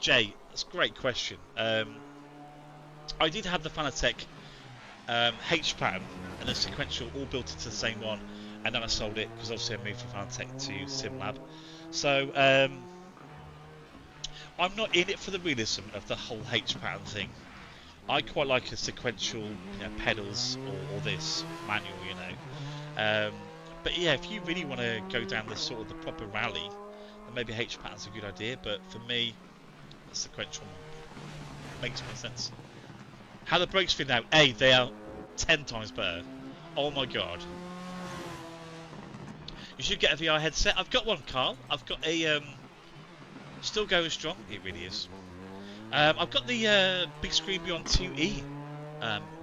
Jay, that's a great question. I did have the Fanatec H-pattern and the sequential all built into the same one, and then I sold it because obviously I moved from Fanatec to SimLab. So I'm not in it for the realism of the whole H-pattern thing. I quite like a sequential, pedals or this manual, But yeah, if you really want to go down the sort of the proper rally, then maybe H-pattern's a good idea. But for me, the sequential makes more sense. How the brakes feel now? They are 10 times better. Oh my god. You should get a VR headset. I've got one, Carl. I've got a still going strong. It really is. I've got the big screen beyond 2E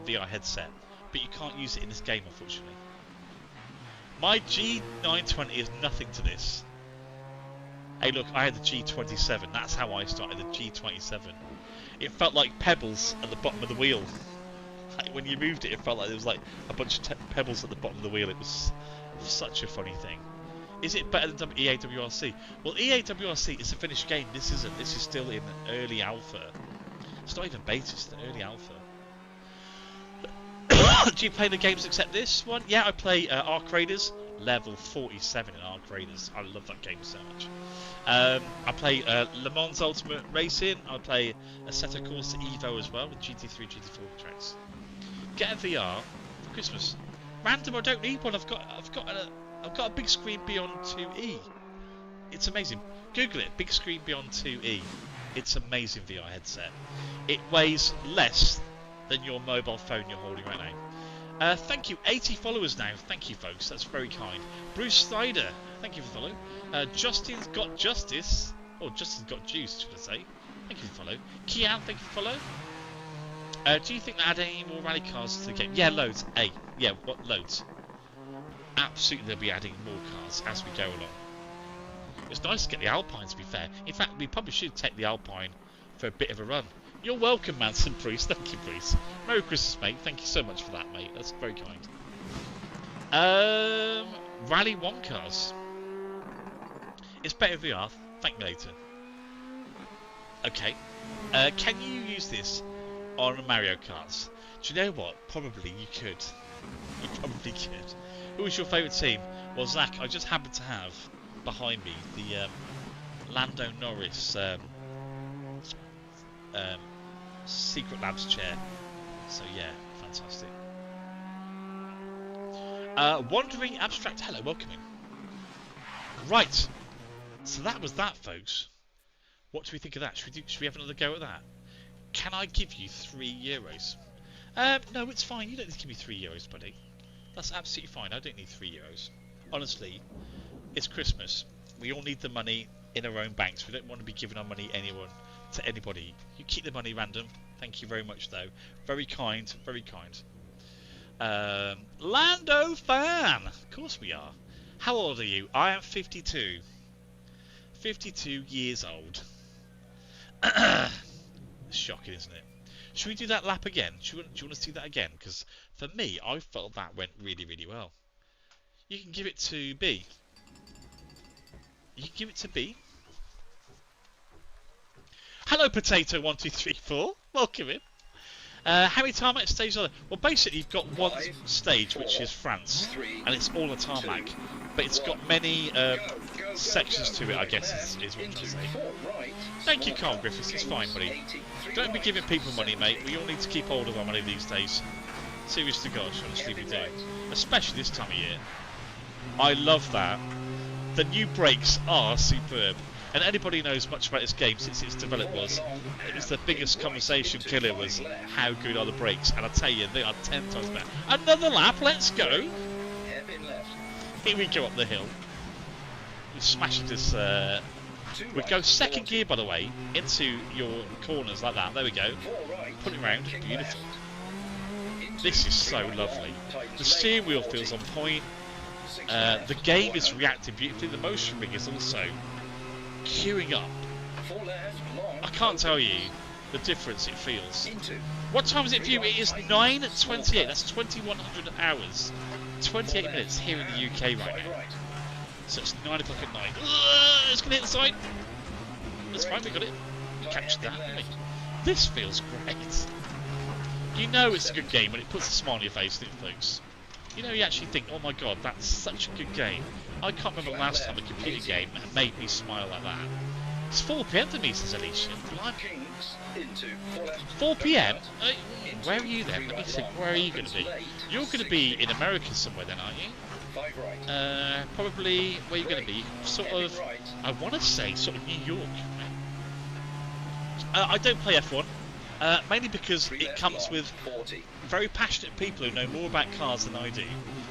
VR headset, but you can't use it in this game, unfortunately. My G920 is nothing to this. Hey, look, I had the G27. That's how I started the G27. It felt like pebbles at the bottom of the wheel. Like when you moved it, it felt like there was like a bunch of pebbles at the bottom of the wheel. It was such a funny thing. Is it better than EAWRC? Well, EAWRC is a finished game. This isn't. This is still in early alpha. It's not even beta. It's the early alpha. Do you play the games except this one? Yeah, I play Arc Raiders, level 47 in Arc Raiders. I love that game so much. I play Le Mans Ultimate Racing. I play Assetto Corsa Evo as well with GT3, GT4 tracks. Get a VR for Christmas. Random, I don't need one. I've got a big screen beyond 2E. It's amazing. Google it. Big screen beyond 2E. It's amazing VR headset. It weighs less than your mobile phone you're holding right now. Thank you. 80 followers now. Thank you, folks. That's very kind. Bruce Snyder. Thank you for following. Justin's got justice. Oh, Justin's got juice, should I say. Thank you for follow. Kian, thank you for follow. Do you think they add any more rally cars to the game? Yeah, loads. Yeah, what loads? Absolutely, they'll be adding more cars as we go along. It's nice to get the Alpine, to be fair. In fact, we probably should take the Alpine for a bit of a run. You're welcome, Manson Bruce. Thank you, Bruce. Merry Christmas, mate. Thank you so much for that, mate. That's very kind. Rally 1 cars. It's better VR. Thank me later. Okay. Can you use this on Mario Karts? Do you know what? Probably you could. You probably could. Who was your favourite team? Well, Zach, I just happen to have behind me the Lando Norris Secret Labs chair. So yeah, fantastic. Wandering Abstract, hello, welcome in. Right, so that was that, folks. What do we think of that? Should we have another go at that? Can I give you €3? No, it's fine. You don't need to give me €3, buddy. That's absolutely fine. I don't need €3. Honestly, it's Christmas. We all need the money in our own banks. We don't want to be giving our money to anybody. You keep the money random. Thank you very much, though. Very kind. Very kind. Lando fan. Of course we are. How old are you? I am 52. 52 years old. Shocking, isn't it? Should we do that lap again? Do you want us to do that again? Because for me, I felt that went really, really well. You can give it to B. You can give it to B. Hello, Potato1234. Welcome in. How many tarmac stages are there? Well, basically, you've got one stage, which is France, and it's all a tarmac. But it's got many sections to it, I guess, is what I'm trying to say. Thank you, Carl Griffiths. It's fine, buddy. Don't be giving people money, mate. We all need to keep hold of our money these days. Serious to gosh, honestly, we do. Especially this time of year. I love that. The new brakes are superb. And anybody who knows much about this game since its developed it was the biggest conversation killer was how good are the brakes. And I tell you, they are 10 times better. Another lap, let's go. Here we go up the hill. We smash this. We go second gear, by the way, into your corners like that. There we go. Put it round. Beautiful. This is so lovely. The steering wheel feels on point. The game is reacting beautifully. The motion ring is also queuing up. I can't tell you the difference it feels. What time is it for you? It is 9:28. That's 2100 hours. 28 minutes here in the UK right now. So it's 9 o'clock at night. It's going to hit the side. That's fine, we got it. We captured that, didn't we? This feels great. You know it's a good game when it puts a smile on your face, doesn't it, folks? You know, you actually think, oh my god, that's such a good game. I can't remember the last time a computer game made me smile like that. It's 4 PM to me, says Alicia. 4 PM? Where are you then? Let me think, where are you going to be? You're going to be in America somewhere then, aren't you? Probably, where are you going to be? Sort of, I want to say, sort of New York. I don't play F1. Mainly because Three it left comes long, with 40. very passionate people who know more about cars than I do,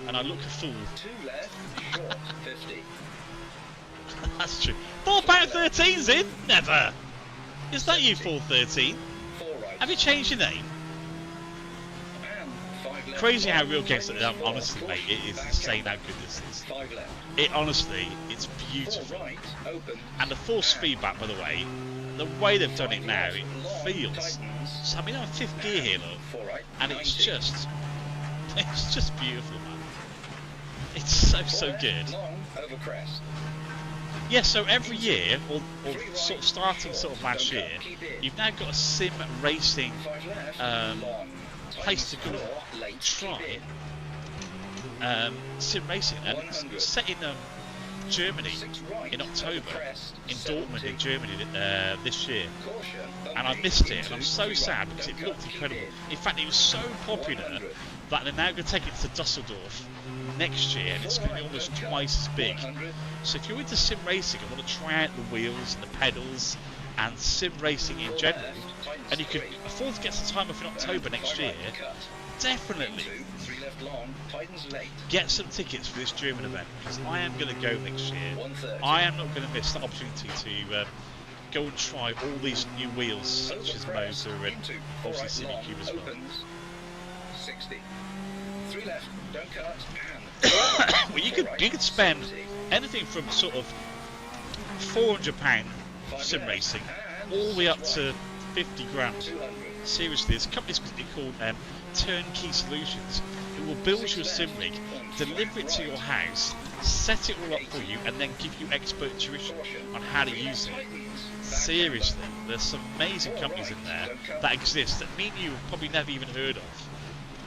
and I look a fool. 2 left, short, 50. That's true. 4.13's in? Never! Is that you, 413? 4 right. Have you changed your name? And 5 left. Crazy how long, real games tightens like that, four, honestly, mate, it is back insane out. how good this is. 5 left. It honestly, it's 4 beautiful. right, open. And the force feedback, by the way they've done it now, it Long, feels. tightens. So, I mean, I'm 5th gear here, look, 4 right, and it's 90. just beautiful, man. It's so 4 left, good. long, over crest. Yeah, so every year, or 3 right, sort of starting sort of short, last don't year, cut, keep in. you've now got a sim racing 5 left, long, place to tightens go floor, late, try keep in. sim racing, and it's 100. set in Germany 6 right, in over October, crest, in 70. Dortmund in Germany this year. Caution, And I bumpy, missed it, and into I'm so 3 sad right, because don't it cut, looked keep incredible. in. In fact, it was so popular 100. that they're now going to take it to Dusseldorf next year, and it's 4 going to be right, almost don't cut, twice as big. 100. So if you're into sim racing and want to try out the wheels and the pedals and sim racing in 4 general, left, tightens and you could 3. afford to get some time off in October And next 5 year, right, cut. definitely Into 3 left long, tightens late. get some tickets for this German event, because I am going to go next year. 130. I am not going to miss the opportunity to go and try all these new wheels, such as Over crest, Monza and into 4 obviously right long, Cube as well. opens. 60. 3 left, don't cut, and Well, you 4 could right, you could spend 70. anything from sort of £400 5 sim left, racing and all the way up 6 to right, 50 grand. 200. Seriously, this company's called Turnkey Solutions, who will build you a sim rig, deliver it to your house, set it all up for you, and then give you expert tuition on how to use it. Seriously, there's some amazing companies in there that exist that me and you have probably never even heard of.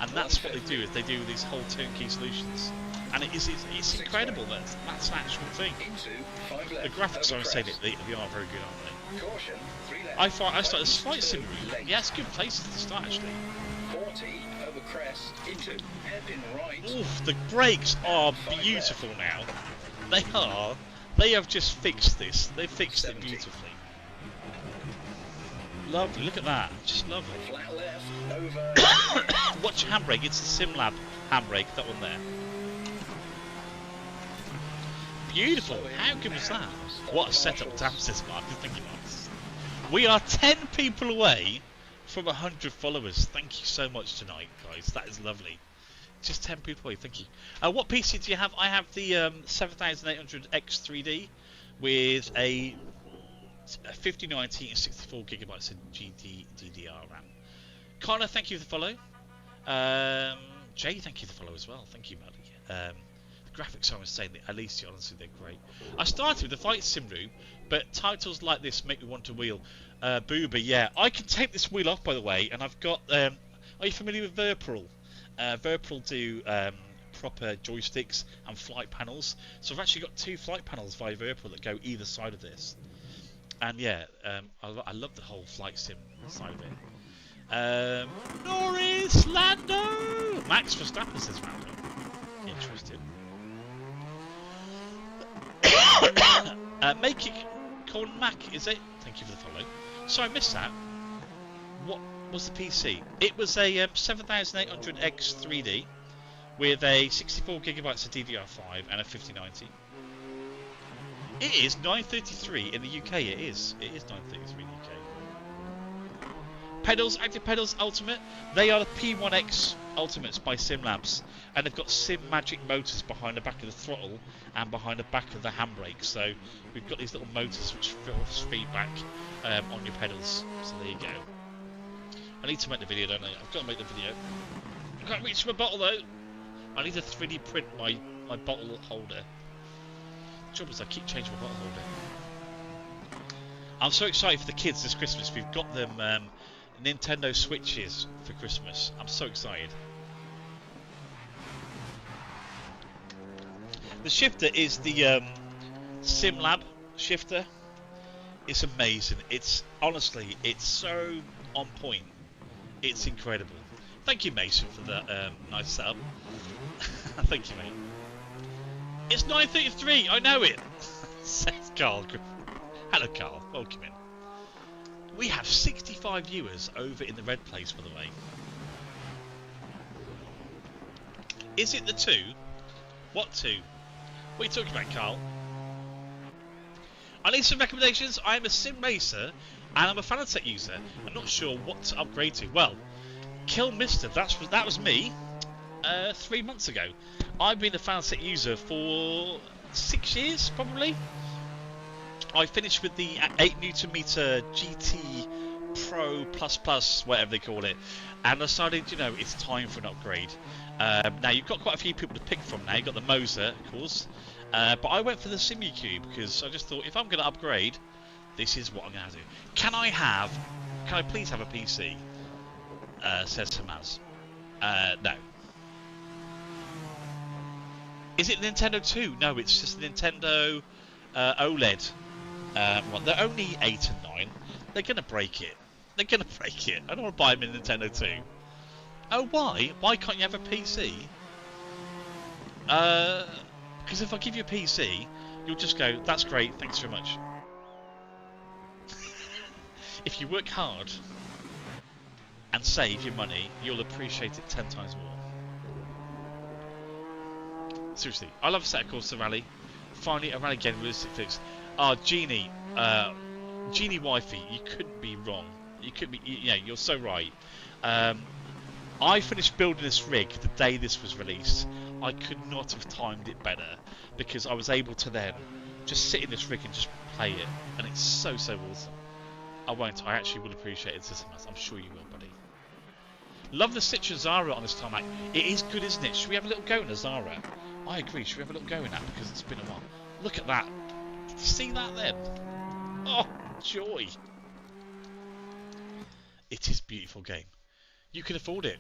And that's what they do, is they do these whole turnkey solutions. And it's incredible that that's an actual thing. Into 5 The left, graphics, I over would say that crest. they are very good, aren't Caution, 3 left. they? I started as flight sim route. late. Yeah, it's good places to start actually. 40 over crest into hairpin right. Oof, the brakes are beautiful now. They are. They have just fixed this. They've fixed it 70. beautifully. Lovely, look at that. Just lovely. Flat left over. Watch your handbrake, it's the SimLab handbrake, that one there. Beautiful, how good was that? What a setup to have this, Mark, just thinking about this. We are 10 people away from 100 followers. Thank you so much tonight, guys. That is lovely. Just 10 people away, thank you. What PC do you have? I have the 7800X3D with a 5090 and 64 gigabytes of DDR RAM. Connor, thank you for the follow. Jay, thank you for the follow as well. Thank you, Melody. The graphics are insane. At least, honestly, they're great. I started with the Flight Sim route, but titles like this make me want to wheel. Boober, yeah. I can take this wheel off, by the way, and I've got... are you familiar with Verpral? Verpral do proper joysticks and flight panels. So I've actually got 2 flight panels via Verpral that go either side of this. And yeah, I love the whole flight sim side of it. Norris, Lando! Max Verstappen says Lando. Interesting. Make it called Mac, is it? Thank you for the follow. So I missed that. What was the PC? It was a 7800X 3D with a 64 gigabytes of DDR5 and a 5090. It is 933 in the UK. It is 933 in the UK. Pedals, Active Pedals Ultimate. They are the P1X Ultimates by SimLabs, and they've got Sim Magic motors behind the back of the throttle and behind the back of the handbrake. So we've got these little motors which force feedback on your pedals. So there you go. I need to make the video, don't I? I've got to make the video. I can't reach my bottle though. I need to 3D print my bottle holder. The trouble is I keep changing my bottle holder. I'm so excited for the kids this Christmas. We've got them Nintendo Switches for Christmas. I'm so excited. The shifter is the SimLab shifter. It's amazing. It's honestly, it's so on point. It's incredible. Thank you, Mason, for that nice setup. Thank you, mate. It's 9:33. I know it. Says Carl. Hello, Carl. Welcome in. We have 65 viewers over in the red place, by the way. Is it the 2? What 2? What are you talking about, Carl? I need some recommendations. I am a sim racer and I'm a Fanatec user. I'm not sure what to upgrade to. Well, Kill Mister, that was me 3 months ago. I've been a Fanatec user for 6 years, probably. I finished with the 8Nm GT Pro Plus, whatever they call it, and I decided, you know, it's time for an upgrade. Now, you've got quite a few people to pick from now. You've got the Moser, of course, but I went for the SimuQ because I just thought, if I'm going to upgrade, this is what I'm going to do. Can I please have a PC? Says Hamaz. No. Is it Nintendo 2? No, it's just Nintendo OLED. Well, they're only 8 and 9. They're going to break it. They're going to break it. I don't want to buy them in Nintendo 2. Oh, why? Why can't you have a PC? Because if I give you a PC, you'll just go, that's great, thanks very much. If you work hard and save your money, you'll appreciate it 10 times more. Seriously, I love Assetto Corsa Rally. Finally, a rally game realistic fix. Genie Wifey, you couldn't be wrong. You couldn't be. Yeah, you're so right. I finished building this rig the day this was released. I could not have timed it better because I was able to then just sit in this rig and just play it, and it's so awesome. I won't. I actually will appreciate it, I'm sure you will, buddy. Love the Citroen Zara on this tarmac. It is good, isn't it? Should we have a little go in a Zara? I agree. Should we have a little go in that because it's been a while? Look at that. Did you see that then? Oh, joy. It is a beautiful game. You can afford it.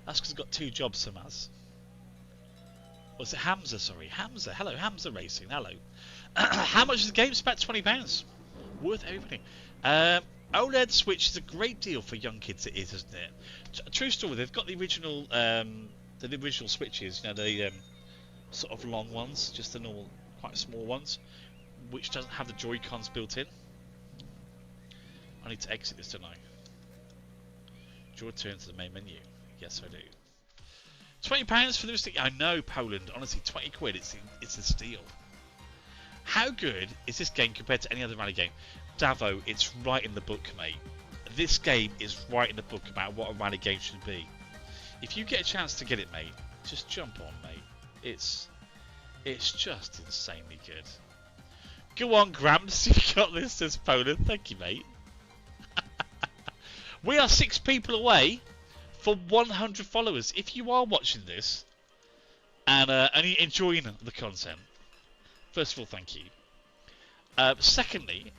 That's because it's got 2 jobs, Samaz. Was it Hamza? Sorry, Hamza. Hello, Hamza Racing. Hello. How much is the game? It's about £20. Worth everything. OLED Switch is a great deal for young kids. It is, isn't it? True story. They've got the original switches. You know, the sort of long ones, just the normal, quite small ones, which doesn't have the Joy-Cons built in. I need to exit this, don't I? Draw turn to the main menu. Yes, I do. £20 for the stick. I know, Poland. Honestly, 20 quid. It's a steal. How good is this game compared to any other rally game? Davo, it's right in the book, mate. This game is right in the book about what a rally game should be. If you get a chance to get it, mate, just jump on, mate. It's just insanely good. Go on, Gramps, you got this, says Poland. Thank you, mate. We are 6 people away for 100 followers. If you are watching this and enjoying the content, first of all, thank you. Secondly,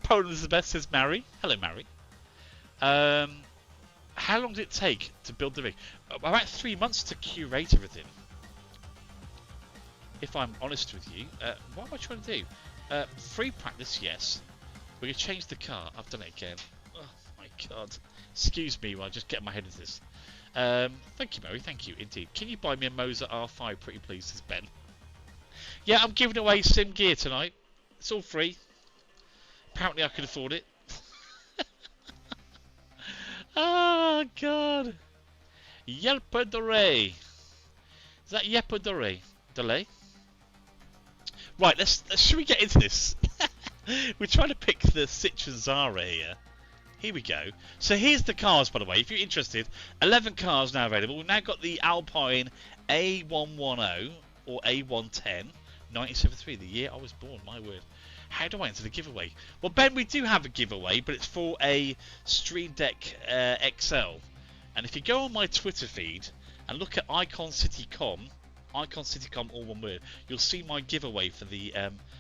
Poland is the best, says Mary. Hello, Mary. How long did it take to build the rig? About 3 months to curate everything. If I'm honest with you, what am I trying to do? Free practice, yes. We're going to change the car. I've done it again. Oh my god. Excuse me while I just get my head into this. Thank you, Mary. Thank you, indeed. Can you buy me a Moser R5, pretty please, says Ben. Yeah, I'm giving away sim gear tonight. It's all free. Apparently I can afford it. Oh, God. Yelpadore. Is that Yelpadore? Delay? Right, should we get into this? We're trying to pick the Citroen Zara here. Here we go. So here's the cars, by the way, if you're interested. 11 cars now available. We've now got the Alpine A110 or A110 1973, the year I was born, my word. How do I enter the giveaway? Well, Ben, we do have a giveaway, but it's for a Stream Deck XL. And if you go on my Twitter feed and look at IconCityCom, all one word, you'll see my giveaway for the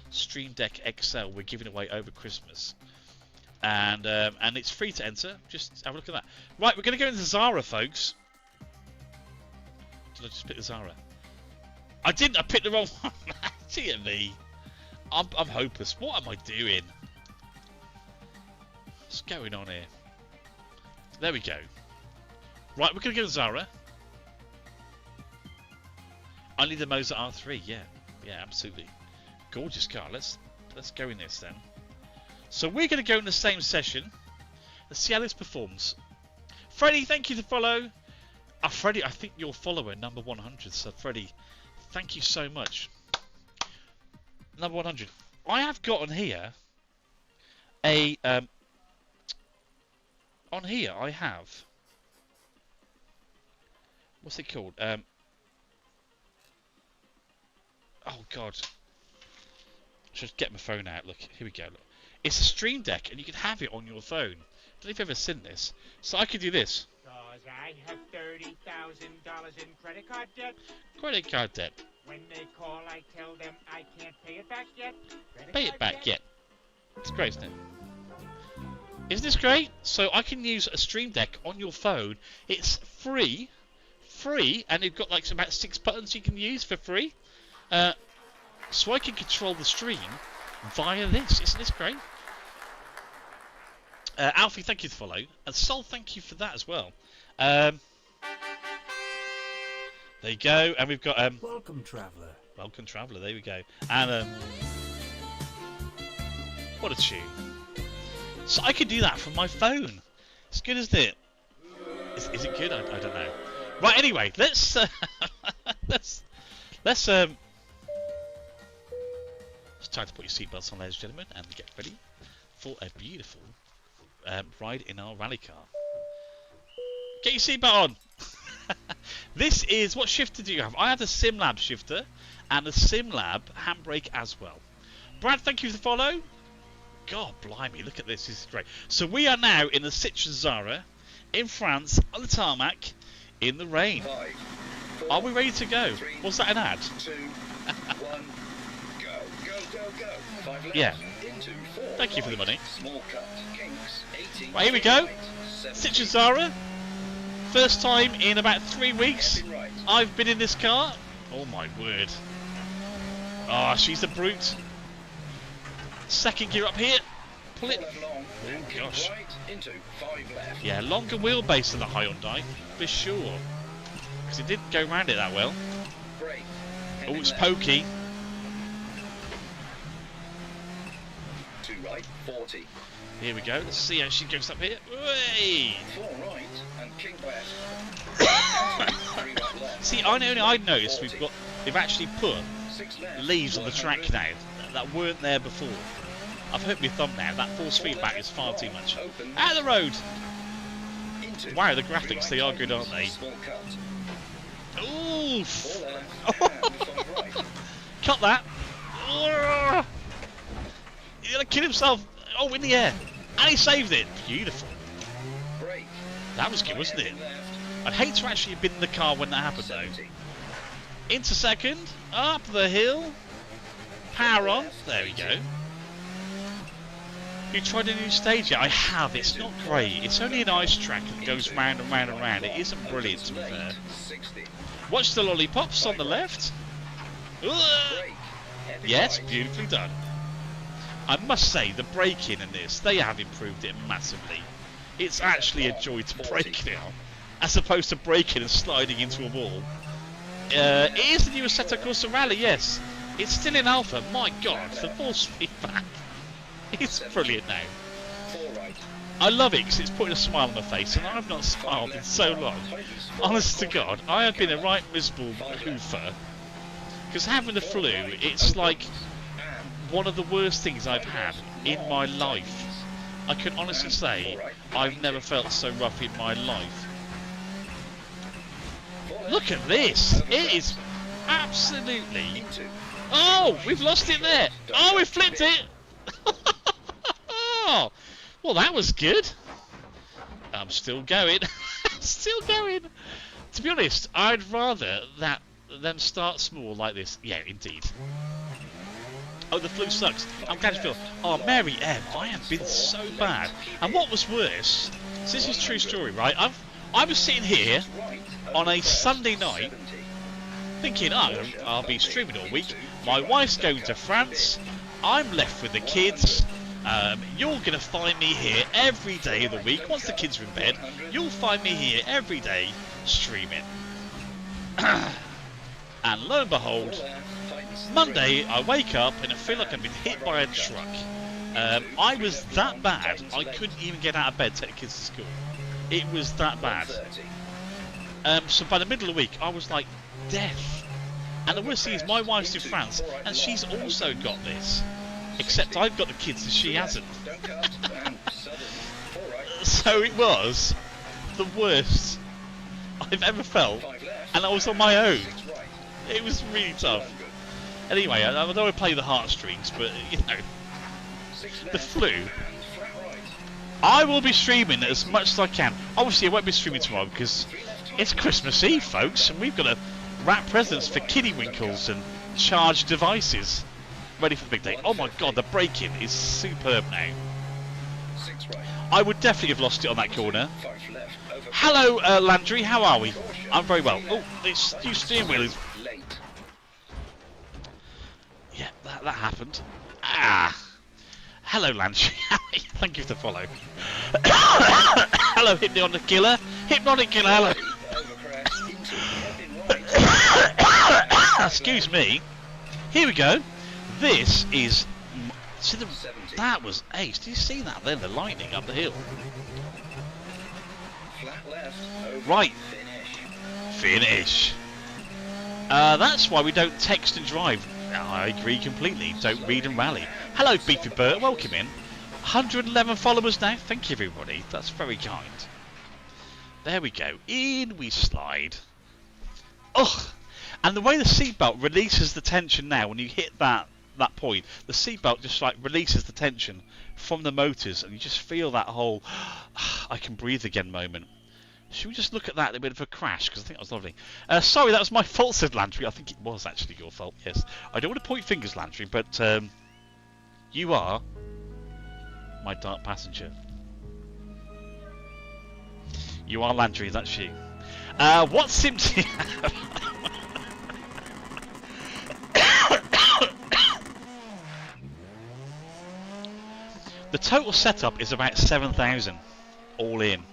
Stream Deck XL we're giving away over Christmas. And it's free to enter. Just have a look at that. Right, we're going to go into Zara, folks. Did I just pick the Zara? I didn't. I picked the wrong one. Dear me. I'm hopeless. What am I doing? What's going on here? There we go. Right, we're going to go to Zara. I need the Moser R3. Yeah, absolutely. Gorgeous car. Let's go in this then. So we're going to go in the same session. Let's see how this performs. Freddie, thank you to follow. Freddie, I think you're follower number 100. So Freddie, thank you so much. Number 100. I have got on here a on here I have, what's it called? Oh God. Should get my phone out. Look, here we go. Look. It's a Stream Deck, and you can have it on your phone. I don't know if you've ever seen this. So I could do this. Cause I have $30,000 in credit card debt. Credit card debt. When they call, I tell them I can't pay it back yet. Pay it back yet. It's great, isn't it? Isn't this great? So I can use a Stream Deck on your phone. It's free, and you've got like about 6 buttons you can use for free. So I can control the stream via this. Isn't this great? Alfie, thank you for follow, and Sol, thank you for that as well. There you go, and we've got Welcome, traveller. Welcome, traveller. There we go, and what a tune! So I could do that from my phone. It's good, isn't it? Is it good? I don't know. Right. Anyway, let's let's it's time to put your seatbelts on, ladies and gentlemen, and get ready for a beautiful ride in our rally car. Get your seatbelt on. This is, what shifter do you have? I have the SimLab shifter and the SimLab handbrake as well. Brad, thank you for the follow. God blimey, look at this. This is great. So we are now in the Citroën Zara in France on the tarmac in the rain. 5, 4, Are we ready to go? 3, Was that an ad? 2, 1, go. 5 left. Yeah. Into 4 Thank you for the money. Small cut. Kinks. 18. Right, here we go. Right, 17. Citroën Zara. First time in about 3 weeks Right. I've been in this car. Oh my word. Ah, she's a brute. Second gear up here. Pull it. Left long, and Oh kink gosh. right into 5 left. Yeah, longer wheelbase than the Hyundai, for sure. Because it didn't go round it that well. Brake. Oh, Heading it's left. pokey. To right. 40. Here we go. Let's see how she goes up here. Way. 4 right and kink left. 3 right left. See, I noticed we've actually put 6 left. leaves on the track 100. now that weren't there before. I've hurt my thumb now. That force feedback is far too much. Open. Out of the road. Into Wow, the 3 graphics, right they are good, aren't they? Small cut. Oof. 4 left and 5 right. Cut that. He's gonna kill himself. Oh, in the air. And he saved it. Beautiful. Brake. That was good, wasn't it? Heading left. I'd hate to actually have been in the car when that happened, though. 70. Into second. Up the hill. Power on. There we go. You tried a new stage yet? I have. It's not great. It's only an ice track that goes round and round and round. It isn't brilliant, to be fair. 60. Watch the lollipops on the left. Ugh. Brake. Heading Yes, right. beautifully done. I must say, the braking in this, they have improved it massively. It's actually a joy to brake now, as opposed to braking and sliding into a wall. It is the new Assetto Corsa Rally, yes. It's still in alpha. My God, the force feedback. It's brilliant now. 4 right. I love it because it's putting a smile on my face, and I've not smiled in so long. Honest to God, I have been a right miserable hoofer. Because having the flu, it's like one of the worst things I've had in my life. I can honestly say I've never felt so rough in my life. Look at this! It is absolutely... Oh, we've lost it there! Oh, we flipped it! Oh, well, that was good. I'm still going. Still going. To be honest, I'd rather them start small like this. Yeah, indeed. Oh, the flu sucks. I'm glad you feel. Oh, Mary M, I have been so bad. And what was worse, so this is a true story, right? I was sitting here on a Sunday night thinking, oh, I'll be streaming all week. My wife's going to France. I'm left with the kids. You're going to find me here every day of the week. Once the kids are in bed, you'll find me here every day streaming. And lo and behold, Monday I wake up and I feel like I've been hit by a truck. I was that bad, I couldn't even get out of bed to take the kids to school. It was that bad. So by the middle of the week, I was like death. And the worst thing is, my wife's in France, and she's also got this. Except I've got the kids and she hasn't. So it was the worst I've ever felt, and I was on my own. It was really tough. Anyway, I don't want to play the heartstrings, but you know, the flu. I will be streaming as much as I can. Obviously, I won't be streaming tomorrow because it's Christmas Eve, folks, and we've got to wrap presents for kiddywinkles and charge devices. Ready for the big day. Oh my god, the braking is superb now. I would definitely have lost it on that corner. Hello, Landry, how are we? I'm very well. Oh, this new steering wheel is... Yeah, that happened. Ah. Hello, Landry. Thank you for the follow. Hello, Hypnotic Killer. Hypnotic Killer, hello. Excuse me. Here we go. This is... See, that was ace. Did you see that then? The lightning up the hill. Right. Finish. That's why we don't text and drive. I agree completely. Don't read and rally. Hello, Beefy Bert. Welcome in. 111 followers now. Thank you, everybody. That's very kind. There we go. In we slide. Ugh. And the way the seatbelt releases the tension now, when you hit that point, the seatbelt just like releases the tension from the motors, and you just feel that whole I can breathe again moment. Should we just look at that, a bit of a crash, because I think that was lovely. Sorry, that was my fault, said Landry. I think it was actually your fault, yes. I don't want to point fingers, Landry, but you are my dark passenger. You are Landry, that's you. What symptoms do you have? The total setup is about 7,000 all in.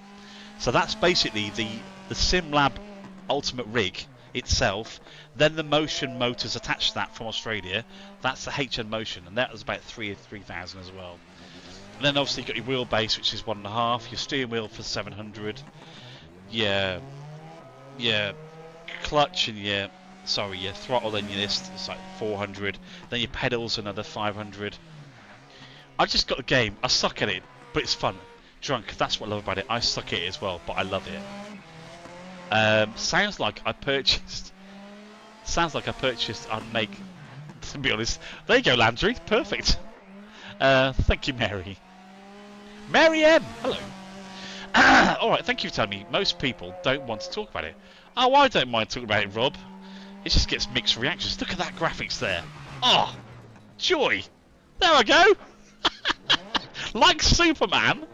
So that's basically the SimLab Ultimate rig itself, then the Motion motors attached to that from Australia. That's the HN Motion, and that was about 3,000 as well. And then obviously you've got your wheelbase, which is 1.5, your steering wheel for 700, your clutch and your throttle and your list, it's like 400, then your pedals another 500. I just got the game. I suck at it, but it's fun. Drunk, that's what I love about it. I suck at it as well, but I love it. Sounds like I purchased. I'd make. To be honest, there you go, Landry. Perfect. Thank you, Mary. Mary M. Hello. All right. Thank you for telling me. Most people don't want to talk about it. Oh, I don't mind talking about it, Rob. It just gets mixed reactions. Look at that graphics there. Oh, joy. There I go. Like Superman,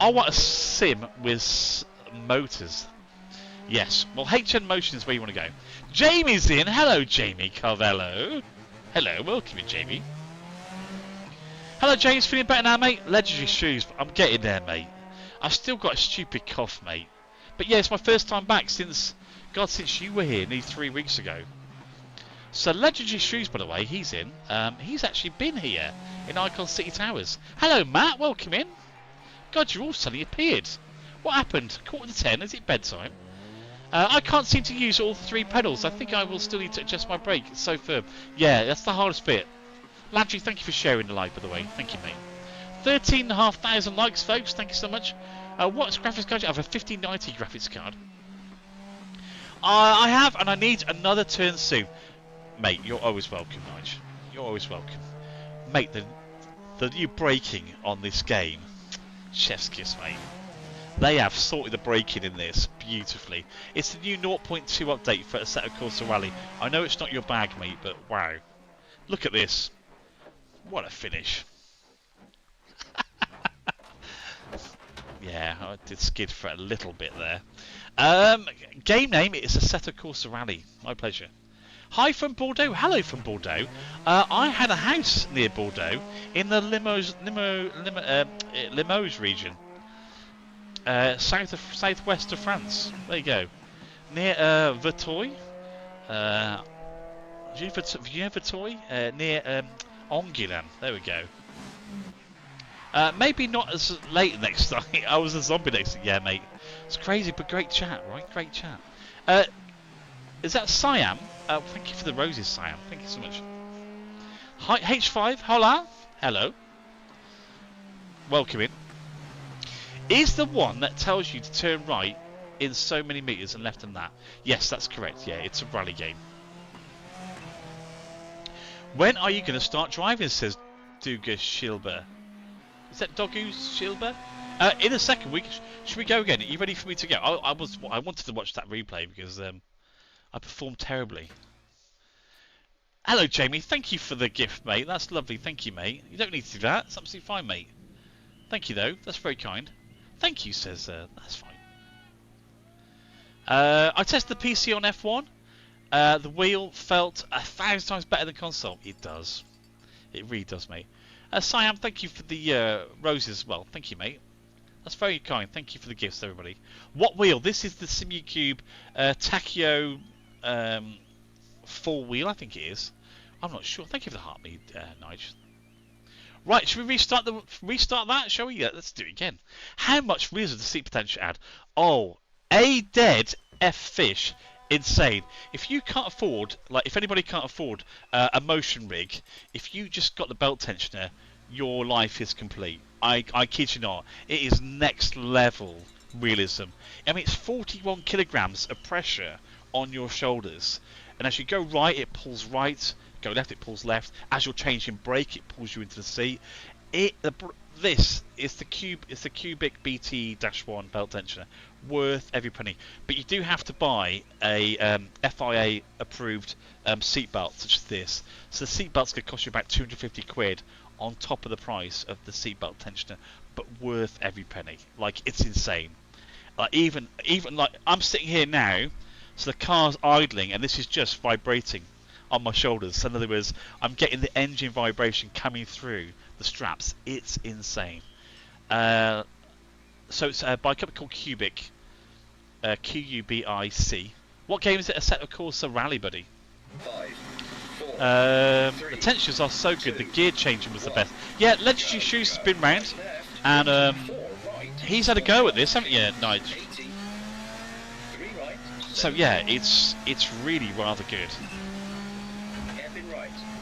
I want a sim with motors. Yes. Well, HN Motion is where you want to go. Jamie's in. Hello, Jamie Carvello. Hello. Welcome in, Jamie. Hello, James. Feeling better now, mate? Legendary shoes. I'm getting there, mate. I've still got a stupid cough, mate. But yeah, it's my first time back since you were here nearly 3 weeks ago. So Legendary Shoes, by the way, he's in. He's actually been here in Icon City Towers. Hello, Matt. Welcome in. God, you're all suddenly appeared. What happened? 9:45. Is it bedtime? I can't seem to use all 3 pedals. I think I will still need to adjust my brake. It's so firm. Yeah, that's the hardest bit. Landry, thank you for sharing the live, by the way. Thank you, mate. 13,500 likes, folks. Thank you so much. What graphics card do you have? A 5090 graphics card. I have, and I need another turn soon. Mate, you're always welcome, Nige. You're always welcome. Mate, the new braking on this game, chef's kiss, mate. They have sorted the braking in this beautifully. It's the new 0.2 update for Assetto Corsa Rally. I know it's not your bag, mate, but wow. Look at this. What a finish. Yeah, I did skid for a little bit there. Game name is Assetto Corsa Rally. My pleasure. Hi from Bordeaux. Hello from Bordeaux. I had a house near Bordeaux in the Limoges region, southwest of France. There you go, near Vertoy, Vertoy, near Angoulême. There we go. Maybe not as late next night. I was a zombie next night. Yeah, mate. It's crazy, but great chat, right? Great chat. Is that Siam? Thank you for the roses, Siam. Thank you so much. Hi, H5. Hola. Hello. Welcome in. Is the one that tells you to turn right in so many meters and left and that? Yes, that's correct. Yeah, it's a rally game. When are you going to start driving? Says Duga Shilber. Is that Dogu Shilber? In a second week. Should we go again? Are you ready for me to go? I wanted to watch that replay because I performed terribly. Hello, Jamie. Thank you for the gift, mate. That's lovely. Thank you, mate. You don't need to do that. It's absolutely fine, mate. Thank you, though. That's very kind. Thank you, says... that's fine. I tested the PC on F1. The wheel felt 1,000 times better than console. It does. It really does, mate. Siam, thank you for the roses as well. Thank you, mate. That's very kind. Thank you for the gifts, everybody. What wheel? This is the SimuCube Takio 4-wheel, I think it is. I'm not sure. Thank you for the heartbeat, Nige. Right, should we restart that? Shall we? Yeah, let's do it again. How much wheels does the seat potential add? Oh, a dead F fish. Insane. If you can't afford, like, if anybody can't afford a motion rig, if you just got the belt tensioner, your life is complete. I kid you not. It is next level realism. I mean, it's 41 kilograms of pressure on your shoulders, and as you go right, it pulls right. Go left, it pulls left. As you're changing brake, it pulls you into the seat. This is the Cubic BT-1 belt tensioner, worth every penny. But you do have to buy a FIA approved seat belt such as this. So the seat belt's going to cost you about 250 quid on top of the price of the seat belt tensioner, but worth every penny. Like, it's insane. Like, even like, I'm sitting here now, so the car's idling, and this is just vibrating on my shoulders. So in other words, I'm getting the engine vibration coming through the straps. It's insane. So it's by a company called Cubic, Q-U-B-I-C. What game is it? Assetto Corsa Rally, buddy. 5, 4, the tensions are so good. The gear changing was the best. Yeah, Legendary Shoes has been round, and he's had a go at this, haven't you, Nige? So yeah, it's really rather good.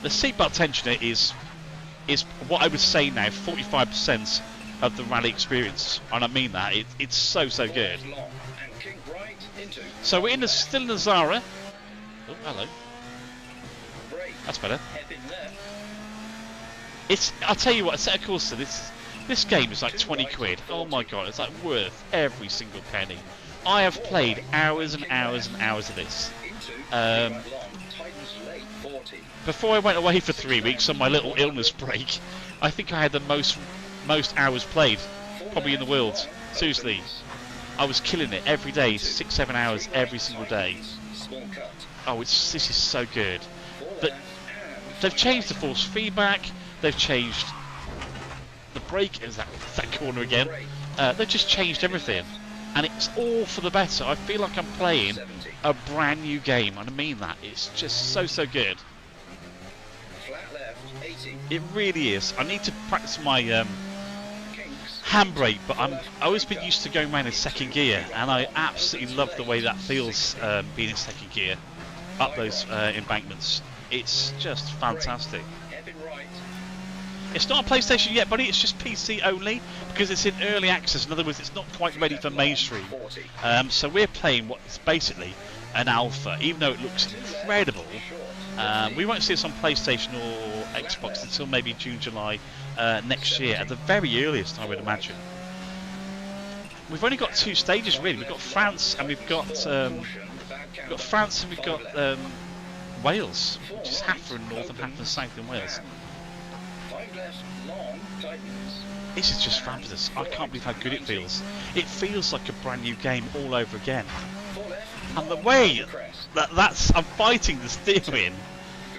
The seatbelt tensioner is what I would say now 45% of the rally experience, and I mean that. It's so good. So we're still in the Zara. Oh, hello. That's better. I'll tell you what, Assetto Corsa, this game is like 20 quid. Oh my god, it's like worth every single penny. I have played hours and hours and hours of this. Before I went away for 3 weeks on my little illness break, I think I had the most hours played probably in the world. Seriously, I was killing it every day, 6-7 hours every single day. Oh, this is so good. They've changed the force feedback. They've changed the brake. Is that corner again? They've just changed everything, and it's all for the better. I feel like I'm playing a brand new game, and I mean that. It's just so good. It really is. I need to practice my handbrake, but I've always been used to going around in second gear, and I absolutely love the way that feels being in second gear up those embankments. It's just fantastic. It's not a PlayStation yet, buddy. It's just PC only because it's in early access. In other words, it's not quite ready for mainstream. So we're playing what is basically an alpha, even though it looks incredible. We won't see this on PlayStation or Xbox until maybe June, July next year, at the very earliest, I would imagine. We've only got 2 stages really. We've got France and we've got Wales, which is half in north and half in south in Wales. This is just fabulous. I can't believe how good it feels. It feels like a brand new game all over again. And the way that I'm fighting the steering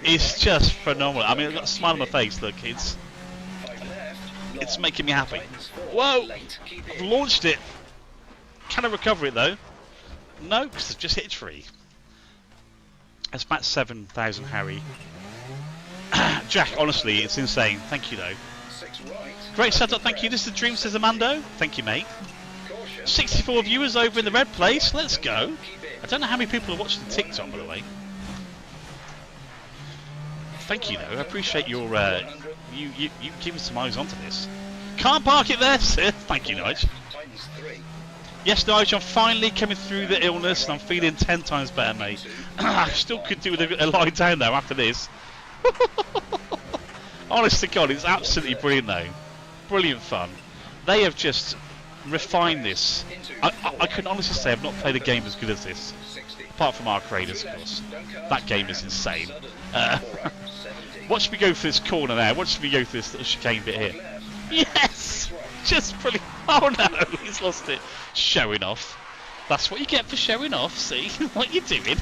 is just phenomenal. I mean, I've got a smile on my face. Look, it's making me happy. Whoa! I've launched it. Can I recover it though? No, because I've just hit tree. It's about 7,000, Harry. Jack, honestly, it's insane. Thank you though. 6 right. Great setup, thank you. This is the dream, says Amando. Thank you, mate. 64 viewers over in the red place. Let's go. I don't know how many people are watching TikTok, by the way. Thank you, though. I appreciate your you giving some eyes onto this. Can't park it there, sir. Thank you, Nigel. Yes, Nigel, I'm finally coming through the illness and I'm feeling 10 times better, mate. I still could do with a lie down, though, after this. Honest to God, it's absolutely brilliant, though. Brilliant fun. They have just refined this. I can honestly say I've not played a game as good as this. Apart from Arc Raiders, of course. That game is insane. Watch me go for this corner now. Watch me go for this little chicane bit here. Yes! Just brilliant. Oh no, he's lost it. Showing off. That's what you get for showing off, see? What you doing?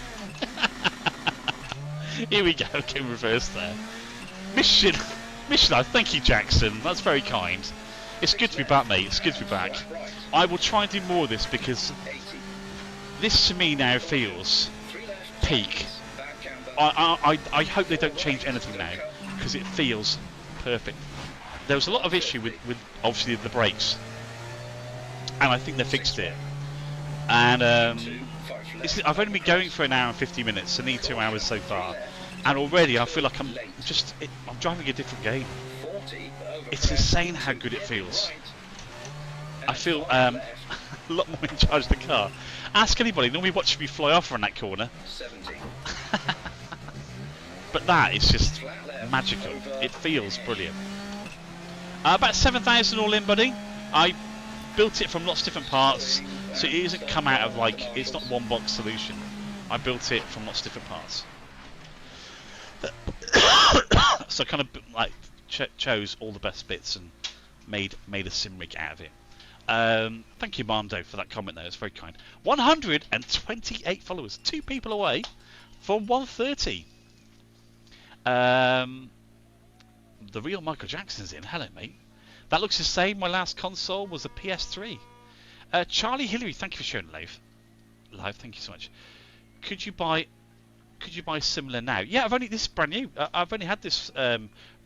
Here we go, okay, reverse there. Mission, thank you, Jackson. That's very kind. It's good to be back, mate. It's good to be back. I will try and do more of this because this to me now feels peak. I hope they don't change anything now because it feels perfect. There was a lot of issue with obviously the brakes, and I think they fixed it. And I've only been going for an hour and 50 minutes. I need 2 hours so far, and already I feel like I'm driving a different game. It's insane how good it feels. I feel a lot more in charge of the car. Ask anybody. Normally watch me fly off on that corner. But that is just magical. It feels brilliant. About 7,000 all in, buddy. I built it from lots of different parts, so it doesn't come out of like, it's not one box solution. I built it from lots of different parts. So I kind of like chose all the best bits and made a sim rig out of it. Thank you, Mando, for that comment there. It's very kind. 128 followers. 2 people away from 130. The real Michael Jackson's in. Hello, mate. That looks the same. My last console was a PS3. Charlie Hillary, thank you for showing live. Thank you so much. Could you buy similar now? Yeah, this is brand new. I've only had this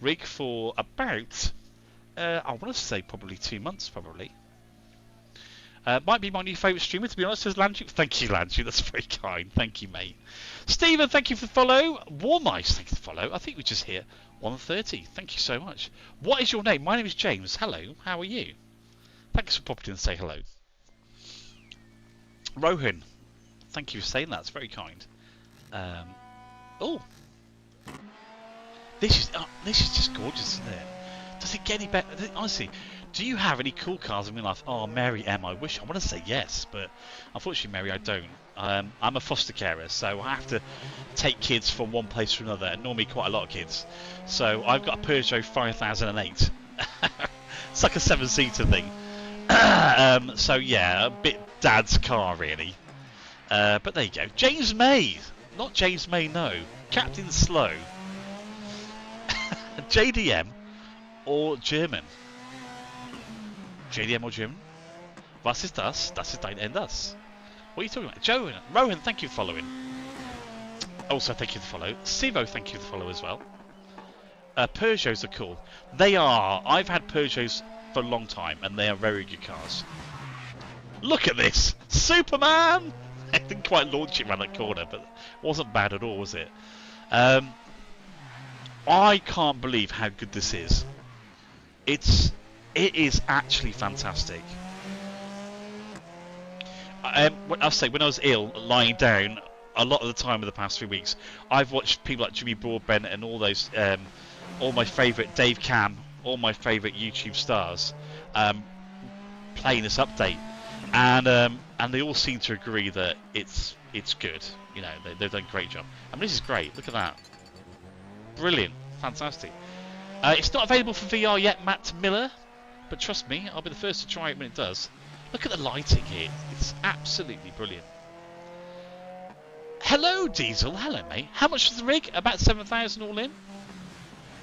rig for about I want to say probably 2 months, probably. Might be my new favourite streamer, to be honest, says Landry. Thank you, Landry. That's very kind. Thank you, mate. Stephen, thank you for the follow. Warmice, thank you for the follow. I think we just hit 130. Thank you so much. What is your name? My name is James. Hello. How are you? Thanks for popping in and say hello. Rohan, thank you for saying that. It's very kind. Oh, this is just gorgeous, isn't it? Does it get any better? Honestly, do you have any cool cars in your life? Oh, Mary M, I want to say yes, but unfortunately, Mary, I don't. I'm a foster carer, so I have to take kids from one place to another, and normally quite a lot of kids. So I've got a Peugeot 5008. It's like a 7-seater thing. So yeah, a bit dad's car, really. But there you go. James May. Not James May, no. Captain Slow. JDM or German? JDM or German? Was ist das? Das ist ein Enders. What are you talking about? Rohan, thank you for following. Also, thank you for the follow. Sivo, thank you for the follow as well. Peugeots are cool. They are. I've had Peugeots for a long time, and they are very good cars. Look at this! Superman! I didn't quite launch it around that corner, but it wasn't bad at all, was it? I can't believe how good this is. It is actually fantastic. I'll say, when I was ill, lying down, a lot of the time of the past 3 weeks, I've watched people like Jimmy Broadbent and all those, all my favourite Dave Cam, all my favourite YouTube stars, playing this update, and they all seem to agree that it's good. You know, they've done a great job. I mean, this is great. Look at that. Brilliant. Fantastic. It's not available for VR yet, Matt Miller, but trust me, I'll be the first to try it when it does. Look at the lighting here. It's absolutely brilliant. Hello, Diesel. Hello, mate. How much is the rig? About 7,000 all in.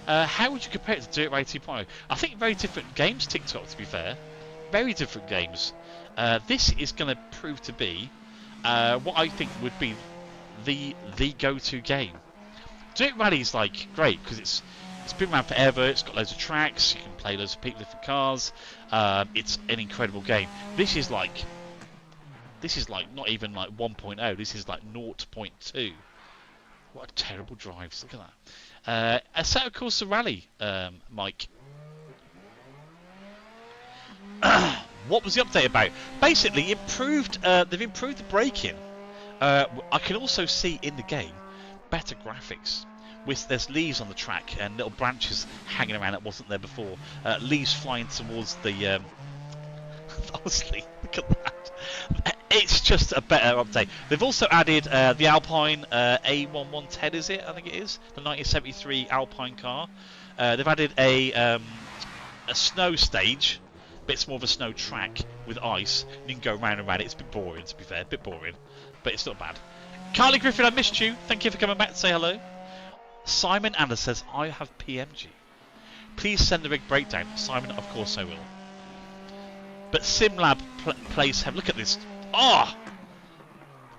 How would you compare it to Dirt Rally 2.0? I think very different games, TikTok, to be fair. Very different games. This is going to prove to be what I think would be the go-to game. Dirt Rally is like great because It's been around forever. It's got loads of tracks. You can play loads of people, different cars. It's an incredible game. This is like not even like 1.0. This is like 0.2. What a terrible drive. Look at that. Assetto Corsa Rally, Mike. What was the update about? Basically, they've improved the braking. I can also see in the game better graphics. There's leaves on the track and little branches hanging around that wasn't there before. Leaves flying towards the. Honestly, look at that. It's just a better update. They've also added the Alpine A1110, is it? I think it is the 1973 Alpine car. They've added a snow stage. Bit more of a snow track with ice. You can go round and round it. It's a bit boring, to be fair. A bit boring, but it's not bad. Carly Griffin, I missed you. Thank you for coming back to say hello. Simon Anders says, I have PMG. Please send the rig breakdown. Simon, of course I will. But SimLab plays heavy. Look at this. Oh!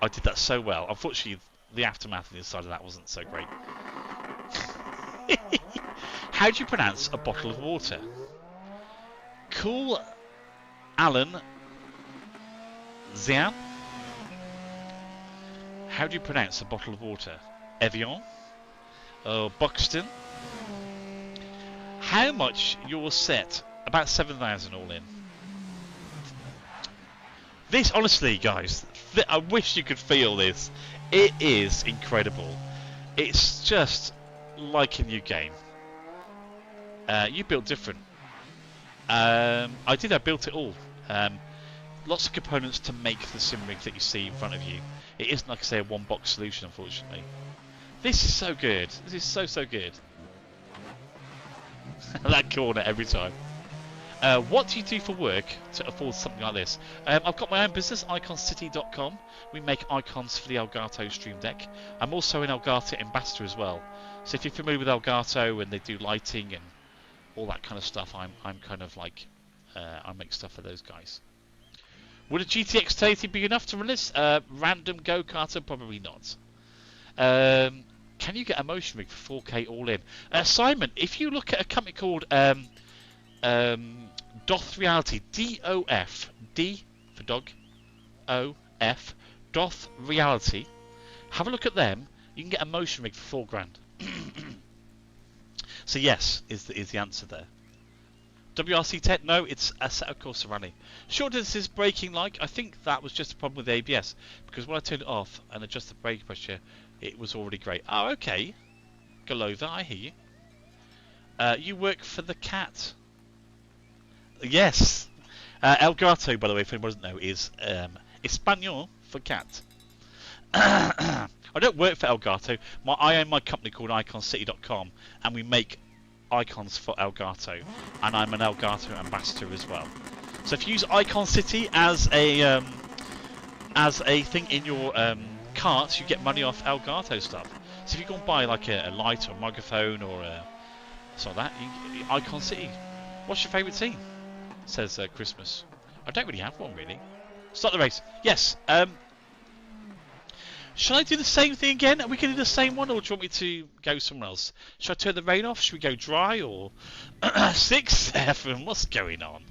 I did that so well. Unfortunately, the aftermath on the inside of that wasn't so great. How do you pronounce a bottle of water? Cool Alan Zian. How do you pronounce a bottle of water? Evian? Oh, Buxton. How much you're set? About 7,000 all in. This, honestly, guys, I wish you could feel this. It is incredible. It's just like a new game. You built different. I built it all. Lots of components to make the sim rig that you see in front of you. It isn't, like I say, a one-box solution, unfortunately. This is so good. This is so good. That corner every time. What do you do for work to afford something like this? I've got my own business, iconscity.com. We make icons for the Elgato Stream Deck. I'm also an Elgato ambassador as well. So if you're familiar with Elgato and they do lighting and all that kind of stuff, I'm kind of like I make stuff for those guys. Would a GTX 1080 be enough to run this? Random go-karter? Probably not. Can you get a motion rig for 4K all in? Simon, if you look at a company called Doth Reality, D-O-F, D for dog, O-F, Doth Reality, have a look at them. You can get a motion rig for $4,000. So yes, is the answer there. WRC 10? No, it's Assetto Corsa Rally. Short distance braking like? I think that was just a problem with the ABS, because when I turned it off and adjusted the brake pressure, it was already great. Oh, okay. Golova, I hear you. You work for the cat. Yes. Elgato, by the way, if anyone doesn't know, is Espanol for cat. I don't work for Elgato. I own my company called IconCity.com, and we make icons for Elgato, and I'm an Elgato ambassador as well. So if you use Icon City as a thing in your cart, you get money off Elgato stuff. So if you go and buy like a light or a microphone or something like that, Icon City. What's your favourite team? Says Christmas. I don't really have one really. Start the race. Yes. Shall I do the same thing again? Are we going to do the same one, or do you want me to go somewhere else? Should I turn the rain off? Should we go dry, or 6, 7? What's going on?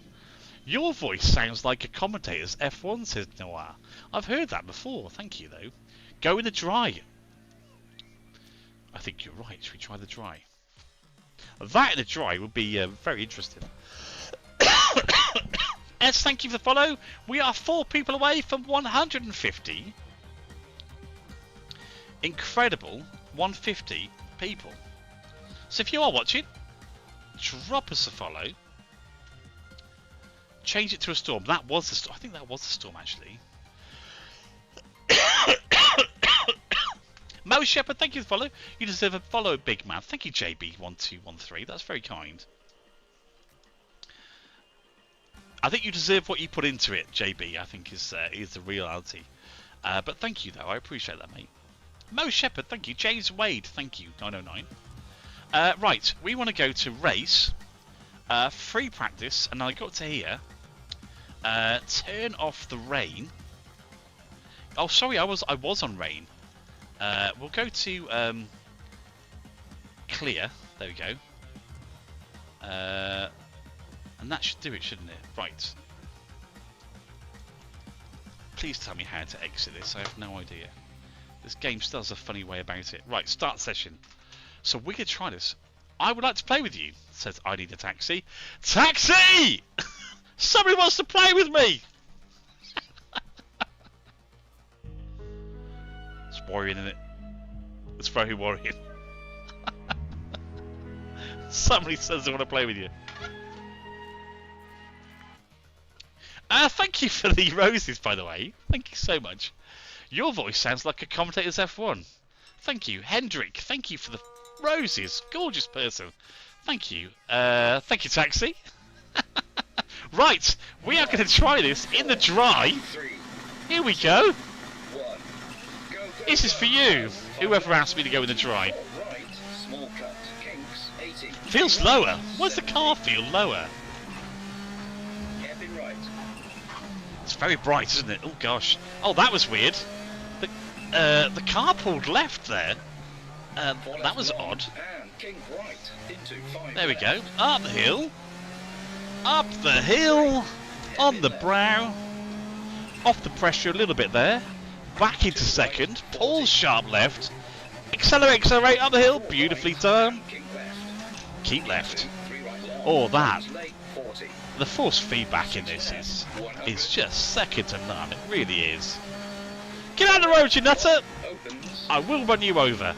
Your voice sounds like a commentator's F1, says Noah. I've heard that before. Thank you, though. Go in the dry. I think you're right. Should we try the dry? That in the dry would be very interesting. S, thank you for the follow. We are 4 people away from 150. Incredible 150 people. So if you are watching, drop us a follow. Change it to a storm. That was the storm. I think that was the storm actually. Mo Shepherd, thank you for the follow. You deserve a follow, big man. Thank you, JB1213. That's very kind. I think you deserve what you put into it, JB. I think is the reality. But thank you though. I appreciate that, mate. Mo Shepherd, thank you. James Wade, thank you. 909. Right, we want to go to race, free practice, and I got to here. Turn off the rain. Oh, sorry, I was on rain. We'll go to clear. There we go. And that should do it, shouldn't it? Right. Please tell me how to exit this. I have no idea. This game still has a funny way about it. Right, start session. So we're going to try this. I would like to play with you, says I need a taxi. Taxi! Somebody wants to play with me! It's worrying, isn't it? It's very worrying. Somebody says they want to play with you. Thank you for the roses, by the way. Thank you so much. Your voice sounds like a commentator's F1. Thank you. Hendrik, thank you for the roses. Gorgeous person. Thank you. Thank you, taxi. Right, we are going to try this in the dry. Here we go. This is for you, whoever asked me to go in the dry. Feels lower. Why does the car feel lower? It's very bright, isn't it? Oh gosh. Oh, that was weird. The car pulled left there. That was odd. There we go. Up the hill. Up the hill. On the brow. Off the pressure a little bit there. Back into second. Pulls sharp left. Accelerate, accelerate up the hill. Beautifully done. Keep left. Oh, that. The force feedback in this is just second to none. It really is. Get out of the road, you nutter! I will run you over.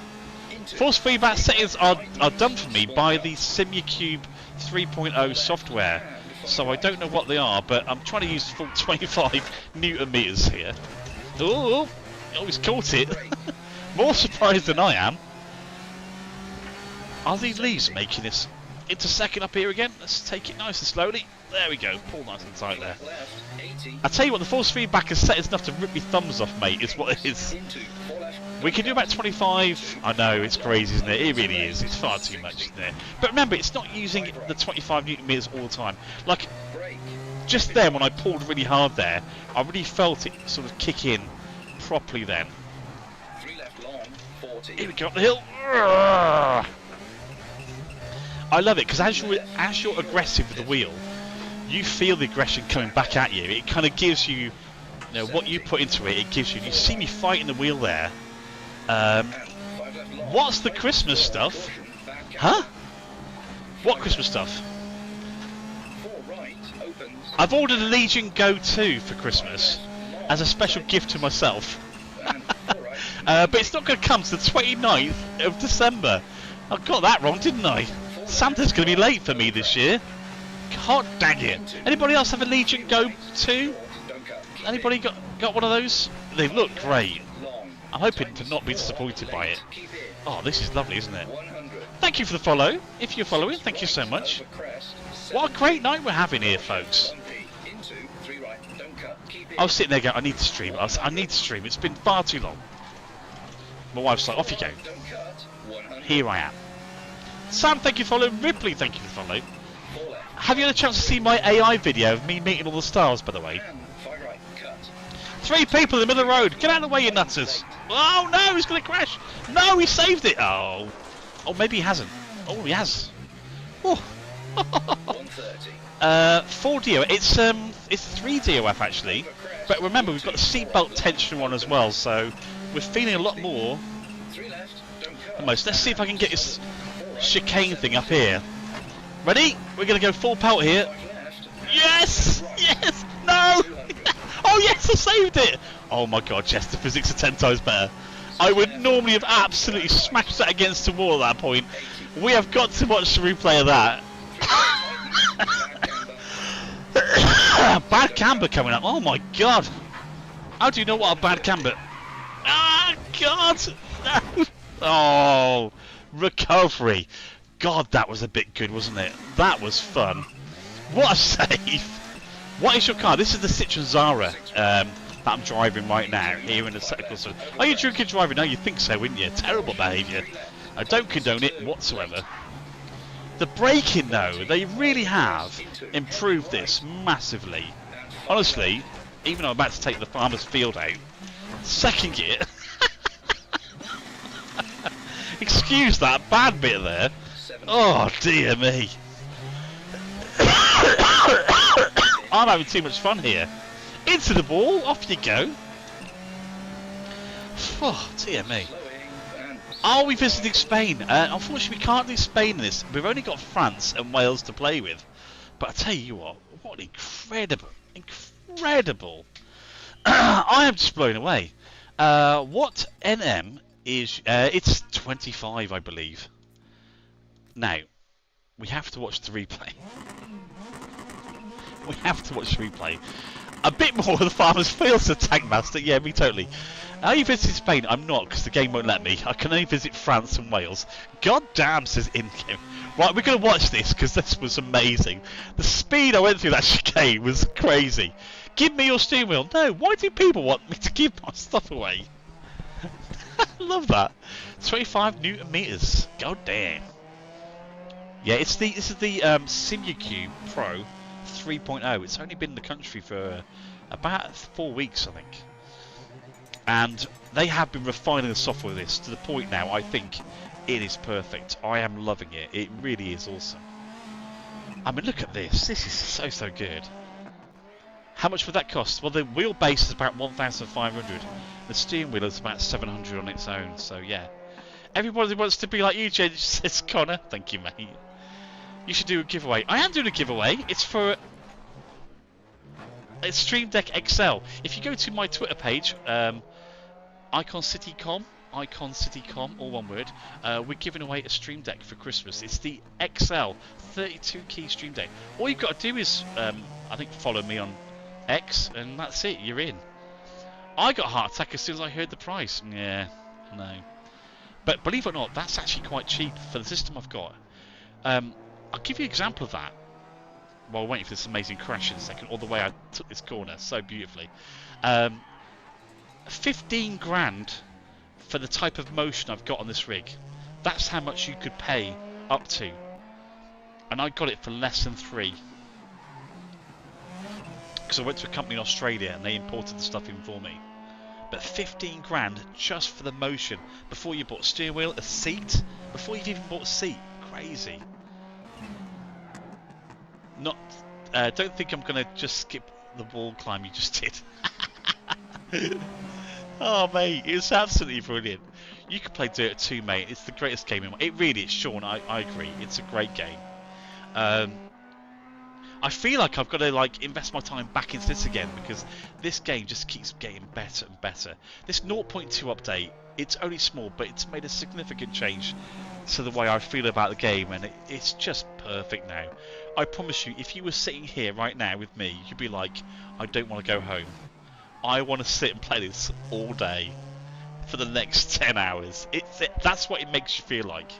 Force feedback settings are done for me by the SimuCube 3.0 software. So I don't know what they are, but I'm trying to use full 25 Newton meters here. Oh, he's caught it. More surprised than I am. Are these leaves making this into second up here again? Let's take it nice and slowly. There we go. Pull nice and tight there. I tell you what, the force feedback is set enough to rip me thumbs off, mate. Is what it is. We can do about 25. I know, it's crazy, isn't it? It really is. It's far too much, isn't it? But remember, it's not using the 25 Newton meters all the time. Like, just then when I pulled really hard there, I really felt it sort of kick in properly then. Here we go up the hill. I love it because as you're aggressive with the wheel, you feel the aggression coming back at you. It kind of gives you, what you put into it. It gives you. You see me fighting the wheel there. What's the Christmas stuff? Huh? What Christmas stuff? I've ordered a Legion Go 2 for Christmas as a special gift to myself. But it's not going to come to the 29th of December. I got that wrong, didn't I? Santa's going to be late for me this year. God dang it. Anybody else have a Legion Go 2? Anybody got one of those? They look great. I'm hoping to not be disappointed by it. Oh, this is lovely, isn't it? Thank you for the follow. If you're following, thank you so much. What a great night we're having here, folks. I was sitting there going, I need to stream. I need to stream. It's been far too long. My wife's like, off you go. Here I am. Sam, thank you for following. Ripley, thank you for the follow. Have you had a chance to see my AI video of me meeting all the stars, by the way? 3 people in the middle of the road. Get out of the way, you nutters. Oh, no, he's going to crash. No, he saved it. Oh, maybe he hasn't. Oh, he has. Oh. 4 DOF. It's 3 DOF, actually. But remember, we've got the seatbelt tensioner on as well, so we're feeling a lot more. Almost. Let's see if I can get this chicane thing up here. Ready? We're going to go full pelt here. Yes! Yes! No! Oh yes, I saved it! Oh my god, yes, the physics are 10 times better. I would normally have absolutely smashed that against the wall at that point. We have got to watch the replay of that. Bad camber coming up. Oh my god. How do you know what a bad camber? Ah, god! No. Oh, recovery. God, that was a bit good, wasn't it? That was fun. What a save. What is your car? This is the Citroen Zara that I'm driving right now here in the technical side. Are you drinking driving? No, you think so, wouldn't you? Terrible behaviour. I don't condone it whatsoever. The braking, though, they really have improved this massively. Honestly, even though I'm about to take the farmer's field out, second gear. Excuse that bad bit there. Oh dear me. I'm having too much fun here. Into the wall, off you go. Oh, dear me. Are we visiting Spain? Unfortunately, we can't do Spain in this. We've only got France and Wales to play with. But I tell you what incredible. I am just blown away. What NM is? It's 25, I believe. Now, we have to watch the replay. We have to watch the replay. A bit more of the Farmer's Fields of Tankmaster. Yeah, me totally. Are you visiting Spain? I'm not, because the game won't let me. I can only visit France and Wales. God damn, says in-game. Right, we're going to watch this, because this was amazing. The speed I went through that chicane was crazy. Give me your steering wheel. No, why do people want me to give my stuff away? I love that. 25 Newton meters. God damn. Yeah, this is the SimuCube Pro 3.0. It's only been in the country for about 4 weeks, I think. And they have been refining the software of this to the point now I think it is perfect. I am loving it. It really is awesome. I mean, look at this. This is so good. How much would that cost? Well, the wheelbase is about 1,500. The steering wheel is about 700 on its own. So yeah, everybody wants to be like you, Jen, says Connor. Thank you, mate. You should do a giveaway. I am doing a giveaway. It's for a Stream Deck XL. If you go to my Twitter page, IconCityCom, all one word, we're giving away a Stream Deck for Christmas. It's the XL 32 key Stream Deck. All you've got to do is, I think, follow me on X, and that's it. You're in. I got a heart attack as soon as I heard the price. Yeah, no. But believe it or not, that's actually quite cheap for the system I've got. I'll give you an example of that while waiting for this amazing crash in a second, or the way I took this corner so beautifully. 15 grand for the type of motion I've got on this rig. That's how much you could pay up to. And I got it for less than 3. Because I went to a company in Australia and they imported the stuff in for me. But 15 grand just for the motion. Before you bought a steering wheel, a seat. Before you've even bought a seat. Crazy. Not. Don't think I'm going to just skip the wall climb you just did. Oh, mate, it's absolutely brilliant. You can play Dirt 2, mate. It's the greatest game in my... It really is, Sean. I agree. It's a great game. I feel like I've got to invest my time back into this again because this game just keeps getting better and better. This 0.2 update, it's only small, but it's made a significant change to the way I feel about the game, and it's just perfect now. I promise you, if you were sitting here right now with me, you'd be like, I don't want to go home. I want to sit and play this all day for the next 10 hours. That's what it makes you feel like.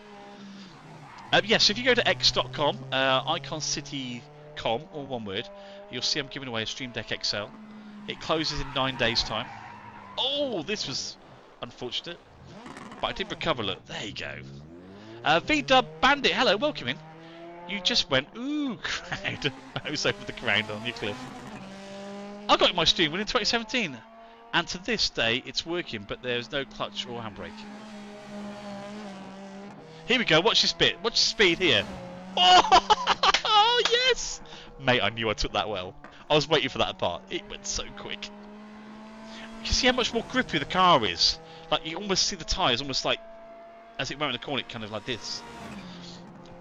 Yes, if you go to x.com, IconCityCom, all one word, you'll see I'm giving away a Stream Deck XL. It closes in 9 days' time. Oh, this was unfortunate, but I did recover. Look, there you go. VDub Bandit, hello, welcome in. You just went, ooh, crowd. I was over the ground on your cliff. I got my steering wheel in 2017, and to this day it's working, but there's no clutch or handbrake. Here we go, watch this bit, watch the speed here. Oh, yes! Mate, I knew I took that well. I was waiting for that part, it went so quick. You can see how much more grippy the car is. Like, you almost see the tyres, almost like, as it went in the corner, kind of like this.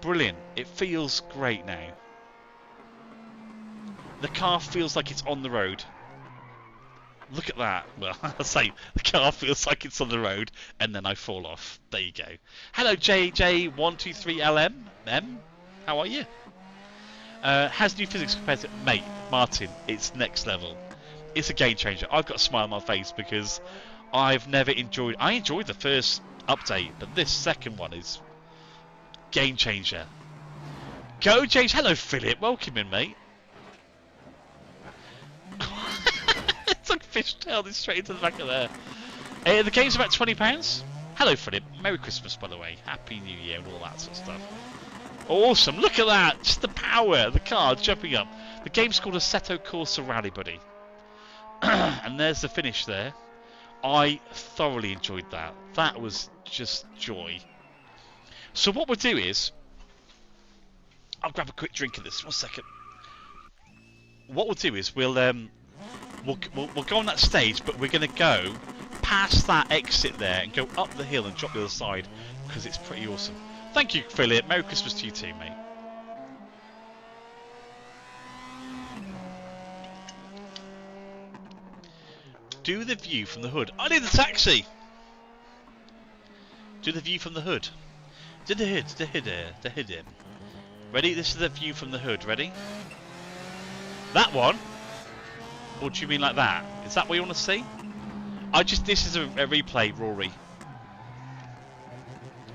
Brilliant, it feels great now. The car feels like it's on the road. Look at that. Well, I say the car feels like it's on the road, and then I fall off. There you go. Hello, JJ123LM. How are you? Has new physics compared to... Mate, Martin, it's next level. It's a game changer. I've got a smile on my face because I've never enjoyed... I enjoyed the first update, but this second one is game changer. Go, James. Hello, Philip. Welcome in, mate. It's like fishtailed straight into the back of there. The game's about £20. Hello, Philip. Merry Christmas, by the way. Happy New Year and all that sort of stuff. Awesome. Look at that. Just the power. The car jumping up. The game's called Assetto Corsa Rally, buddy. And there's the finish there. I thoroughly enjoyed that. That was just joy. So what we'll do is... I'll grab a quick drink of this. 1 second. what we'll do is we'll go on that stage, but we're going to go past that exit there and go up the hill and drop the other side because it's pretty awesome. Thank you, Philip. Merry Christmas to you too, mate. Do the view from the hood. I need a taxi. Do the view from the hood. Do the hood. The hood. Ready? This is the view from the hood. Ready? That one? Or do you mean like that? Is that what you want to see? This is a replay, Rory.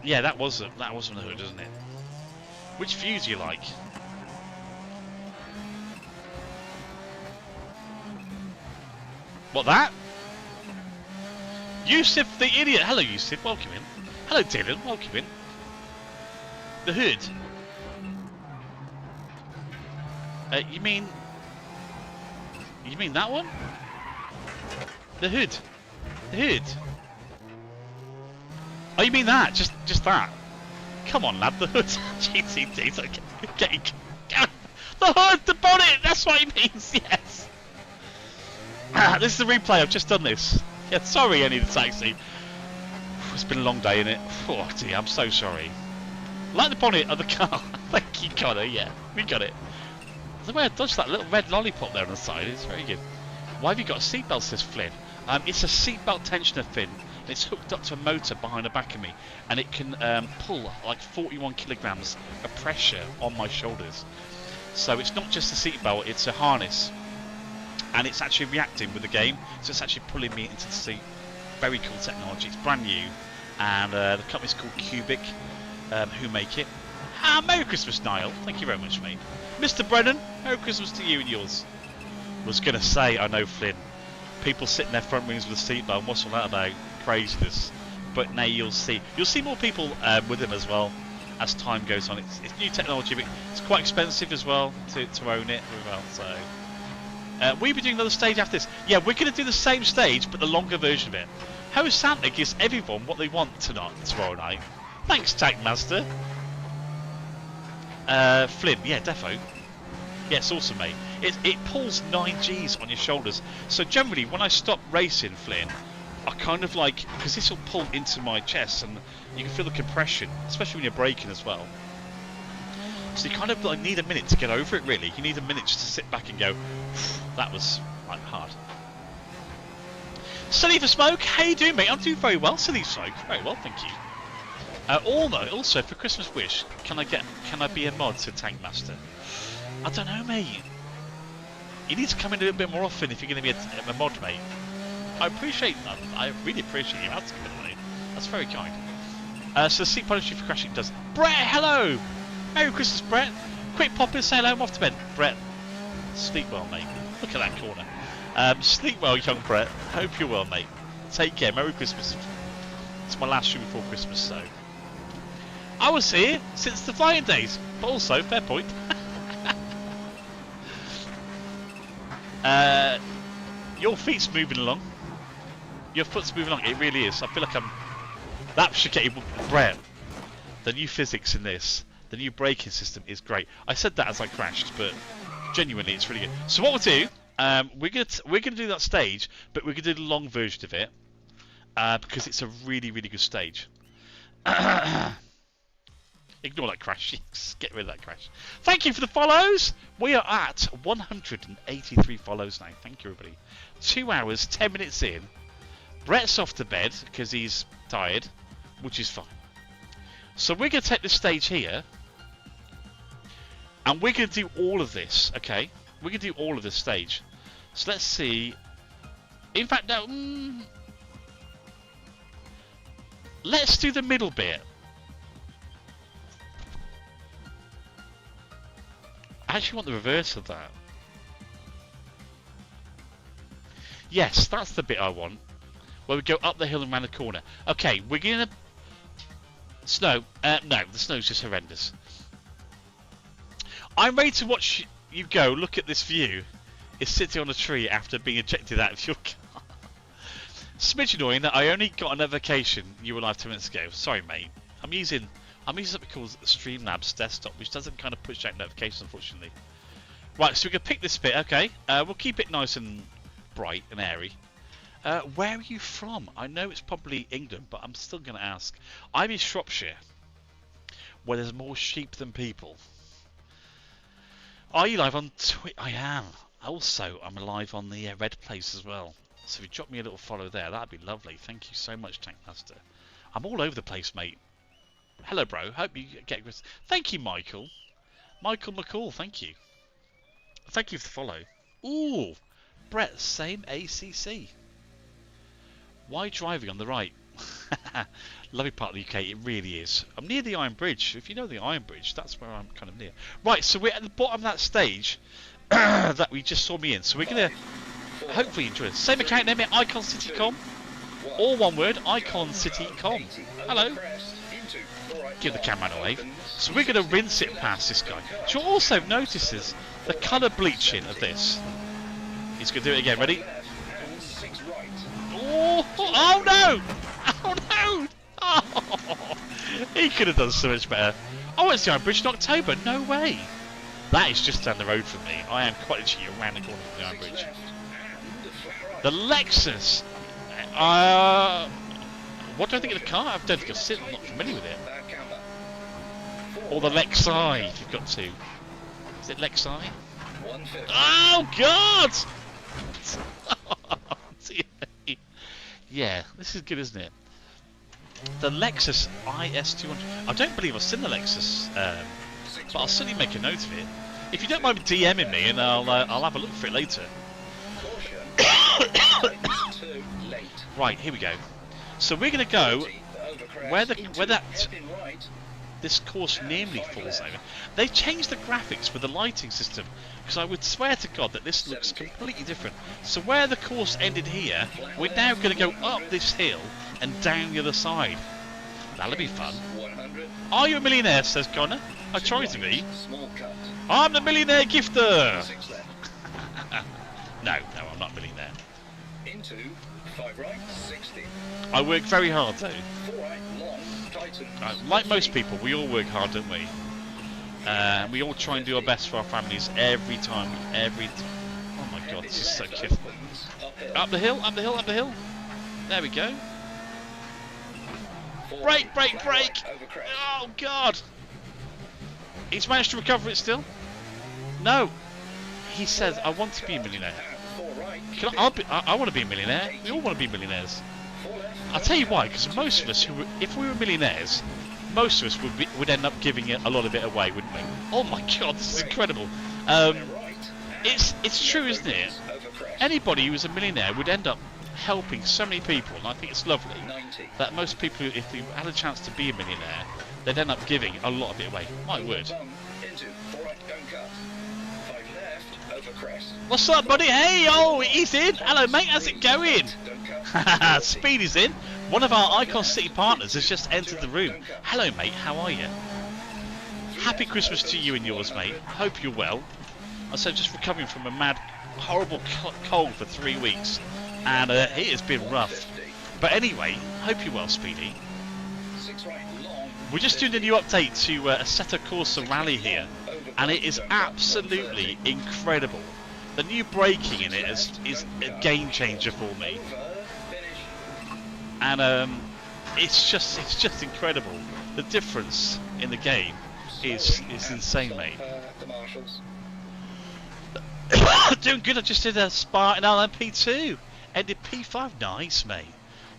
Yeah, that was from the hood, isn't it? Which view do you like? What, that? Yusuf the idiot. Hello, Yusuf. Welcome in. Hello, Dylan. Welcome in. The hood. You mean that one? The hood. The hood. Oh, you mean that? Just that? Come on, lad. The hood. GTD. Okay. The hood. The bonnet. That's what he means. Yes. This is a replay. I've just done this. Yeah. Sorry, I need a taxi. It's been a long day, innit? Oh dear. I'm so sorry. Like the bonnet of the car. Thank you, Connor. Yeah, we got it. The way I dodged that little red lollipop there on the side is very good. Why have you got a seatbelt, says Flynn? It's a seatbelt tensioner, Finn. And it's hooked up to a motor behind the back of me. And it can pull like 41 kilograms of pressure on my shoulders. So it's not just a seatbelt, it's a harness. And it's actually reacting with the game. So it's actually pulling me into the seat. Very cool technology. It's brand new. And the company's called Cubic, who make it. Merry Christmas, Niall. Thank you very much, mate. Mr. Brennan, Merry Christmas to you and yours. Was going to say, I know, Flynn, people sit in their front rooms with a seatbelt, what's all that about? Craziness. But now you'll see more people with them as well as time goes on. It's new technology, but it's quite expensive as well to own it as well. So we'll be doing another stage after this. Yeah, we're going to do the same stage, but the longer version of it. How is Santa gives everyone what they want tomorrow night? Thanks, Tankmaster. Flynn, yeah, defo. Yeah, it's awesome, mate. It pulls 9 Gs on your shoulders. So generally, when I stop racing, Flynn, I kind of like, because this will pull into my chest, and you can feel the compression, especially when you're braking as well. So you kind of like need a minute to get over it, really. You need a minute just to sit back and go, that was like hard. Silly for Smoke, how you doing, mate? I'm doing very well, Silly Smoke. Very well, thank you. Also, for Christmas wish, can I be a mod to Tankmaster? I don't know, mate. You need to come in a little bit more often if you're going to be a mod, mate. I really appreciate you asking, by the way. That's very kind. So the seat punishment for crashing does. Brett, hello! Merry Christmas, Brett. Quick pop in, say hello, I'm off to bed. Brett, sleep well, mate. Look at that corner. Sleep well, young Brett. Hope you're well, mate. Take care. Merry Christmas. It's my last stream before Christmas, so. I was here since the flying days, but also, fair point. Your feet's moving along. Your foot's moving along. It really is. I feel like I'm. That should get you, Brett. The new physics in this, the new braking system is great. I said that as I crashed, but genuinely, it's really good. So what we'll do, we're gonna do that stage, but we're gonna do the long version of it because it's a really, really good stage. Ignore that crash. Just get rid of that crash. Thank you for the follows. We are at 183 follows now. Thank you, everybody. 2 hours, 10 minutes in. Brett's off to bed because he's tired, which is fine. So we're going to take this stage here, and we're going to do all of this, okay? We're going to do all of this stage. So let's see. In fact, no. Let's do the middle bit. I actually want the reverse of that. Yes, that's the bit I want. Where we go up the hill and round the corner. Okay, we're gonna... Snow. No, the snow's just horrendous. I'm ready to watch you go. Look at this view. It's sitting on a tree after being ejected out of your car. Smidge annoying that I only got a notification you were live 2 minutes ago. Sorry, mate. I'm using something called Streamlabs desktop, which doesn't kind of push out notifications, unfortunately. Right, so we can pick this bit. Okay, we'll keep it nice and bright and airy. Where are you from? I know it's probably England, but I'm still going to ask. I'm in Shropshire, where there's more sheep than people. Are you live on Twitch? I am. Also, I'm live on the Red Place as well. So if you drop me a little follow there, that'd be lovely. Thank you so much, Tankmaster. I'm all over the place, mate. Hello, bro. Hope you get... Thank you, Michael. Michael McCall, thank you. Thank you for the follow. Ooh, Brett, same ACC. Why driving on the right? Lovely part of the UK, it really is. I'm near the Iron Bridge. If you know the Iron Bridge, that's where I'm kind of near. Right, so we're at the bottom of that stage that we just saw me in. So we're going to hopefully enjoy it. Same account name, Icon City Com. All one word, Icon City Com. Hello. Give the camera away. So we're going to rinse it past this guy. So you'll also notice is the colour bleaching of this. He's going to do it again. Ready? Oh, oh no! Oh no! Oh, he could have done so much better. Oh, it's the Iron Bridge in October. No way. That is just down the road from me. I am quite literally around the corner from the Iron Bridge. The Lexus. What do I think of the car? I don't think I've seen it. I'm not familiar with it. Or the Lexi, if you've got to. Is it Lexi? Oh, God! Yeah, this is good, isn't it? The Lexus IS200. I don't believe I've seen the Lexus, but I'll certainly make a note of it. If you don't mind DMing me, and I'll have a look for it later. Right, here we go. So we're going to go where this course nearly falls over. They've changed the graphics for the lighting system, because I would swear to God that this looks completely different. So where the course ended here, we're now going to go up this hill and down the other side. That'll be fun. Are you a millionaire, says Connor? I try to be. I'm the millionaire gifter. No, I'm not a millionaire. Into 5 right, 60. I work very hard though. 4 right, long, tighten. Like most people, we all work hard, don't we? We all try and do our best for our families every time. Oh my God, this is so cute. Up the hill, up the hill, up the hill. There we go. Brake, brake, brake! Oh God! He's managed to recover it still. No, he says, "I want to be a millionaire." I want to be a millionaire. We all want to be millionaires. I'll tell you why, because most of us, if we were millionaires, most of us would end up giving a lot of it away, wouldn't we? Oh my God, this is incredible. It's true, isn't it? Anybody who was a millionaire would end up helping so many people, and I think it's lovely that most people, if they had a chance to be a millionaire, they'd end up giving a lot of it away. My word. What's up, buddy? Hey, oh, he's in. Hello, mate. How's it going? Speedy's in. One of our Icon City partners has just entered the room. Hello, mate. How are you? Happy Christmas to you and yours, mate. Hope you're well. I said just recovering from a mad, horrible cold for 3 weeks, and it has been rough. But anyway, hope you're well, Speedy. We're just doing a new update to Assetto Corsa Rally here, and it is absolutely incredible. The new braking in it is a game changer for me, and it's just incredible. The difference in the game is insane, mate. Doing good. I just did a Spartan LMP2, ended P5. Nice, mate.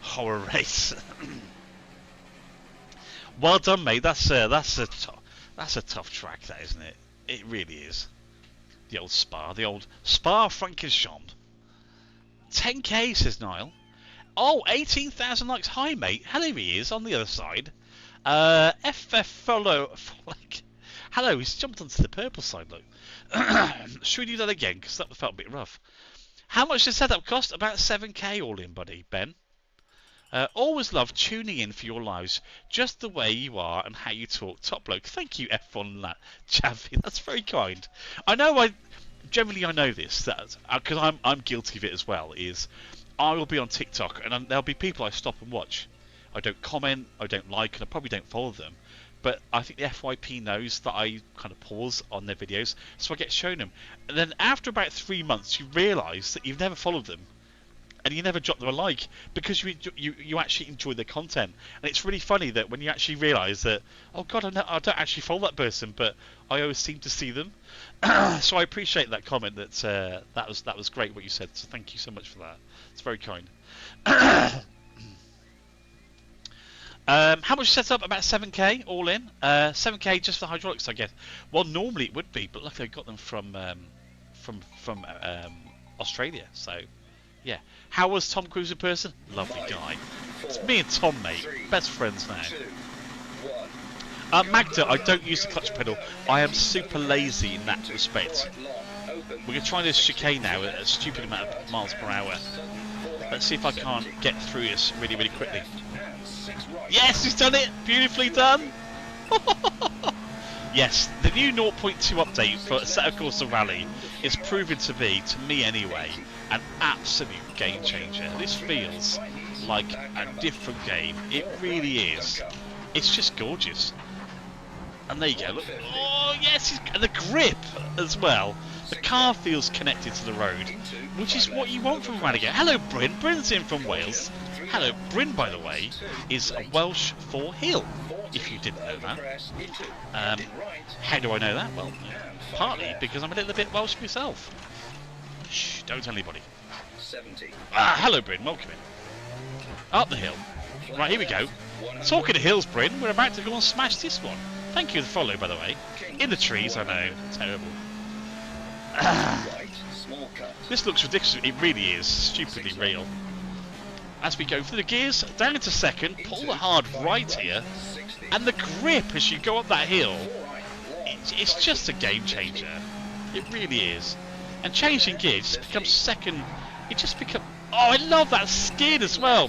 Horror race. Well done, mate. That's a tough track, that, isn't it? It really is. The old Spa-Francorchamps. 10k, says Niall. Oh, 18,000 likes. Hi, mate. Hello, he is on the other side. FF follow. Hello, he's jumped onto the purple side, look. Should we do that again? Because that felt a bit rough. How much does setup cost? About 7k all in, buddy. Ben. Always love tuning in for your lives, just the way you are and how you talk. Top bloke. Thank you, F1 Chavi. That's very kind. I know I know this, that because I'm guilty of it as well. Is I will be on TikTok and there'll be people I stop and watch. I don't comment, I don't like, and I probably don't follow them. but I think the FYP knows that I kind of pause on their videos, so I get shown them. And then after about 3 months, you realise that you've never followed them, and you never drop them a like, because you actually enjoy their content. And it's really funny that when you actually realise that, oh God, I don't actually follow that person, but I always seem to see them. So I appreciate that comment. That was great what you said. So thank you so much for that. It's very kind. How much set up? About 7k all in. 7k just for hydraulics, I guess. Well, normally it would be, but luckily I got them from Australia. So yeah. How was Tom Cruise in person? Lovely guy. It's me and Tom, mate. Best friends now. Magda, I don't use the clutch pedal. I am super lazy in that respect. We're going to try this chicane now at a stupid amount of miles per hour. Let's see if I can't get through this really, really quickly. Yes, he's done it! Beautifully done! Yes, the new 0.2 update for Assetto Corsa Rally is proven to be, to me anyway, an absolute game changer. This feels like a different game. It really is. It's just gorgeous. And there you go. Look. Oh yes, and the grip as well. The car feels connected to the road, which is what you want from a rally game. Hello, Bryn. Bryn's in from Wales. Hello, Bryn, by the way, is Welsh for hill, if you didn't know that. How do I know that? Well, partly because I'm a little bit Welsh myself. Shh, don't tell anybody. Hello, Bryn. Welcome in. Up the hill. Right, here we go. Talking of hills, Bryn, we're about to go and smash this one. Thank you for the follow, by the way. In the trees, I know. Terrible. This looks ridiculous. It really is. Stupidly real. As we go through the gears, down into second, pull the hard right here. And the grip as you go up that hill, it's just a game changer. It really is. And changing gears becomes second. It just becomes... Oh, I love that skid as well.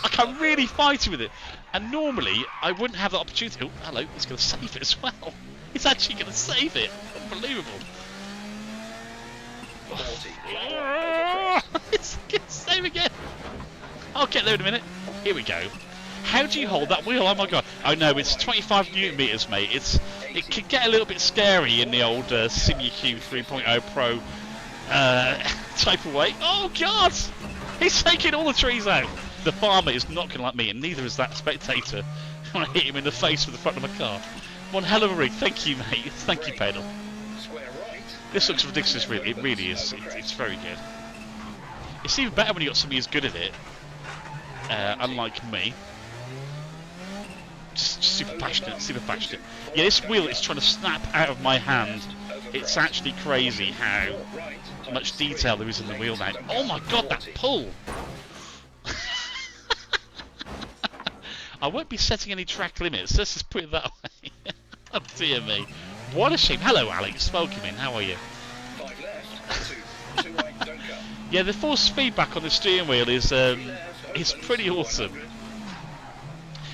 Like, I'm really fighting with it. And normally, I wouldn't have the opportunity... Oh, hello, it's going to save it as well. It's actually going to save it. Unbelievable. It's going to save again. I'll get there in a minute. Here we go. How do you hold that wheel? Oh my god. Oh no, it's 25 newton meters, mate. It can get a little bit scary in the old SimuQ 3.0 Pro type of way. Oh god! He's taking all the trees out. The farmer is not going to like me, and neither is that spectator when I hit him in the face with the front of my car. One hell of a rig. Thank you, mate. Thank you, pedal. This looks ridiculous, really. It really is. It's very good. It's even better when you got somebody who's good at it. Unlike me. Just super passionate, super passionate. Yeah, this wheel is trying to snap out of my hand. It's actually crazy how much detail there is in the wheel now. Oh my god, that pull! I won't be setting any track limits, let's just put it that way. Oh dear me. What a shame. Hello Alex, welcome in, how are you? Yeah, the force feedback on the steering wheel is pretty awesome.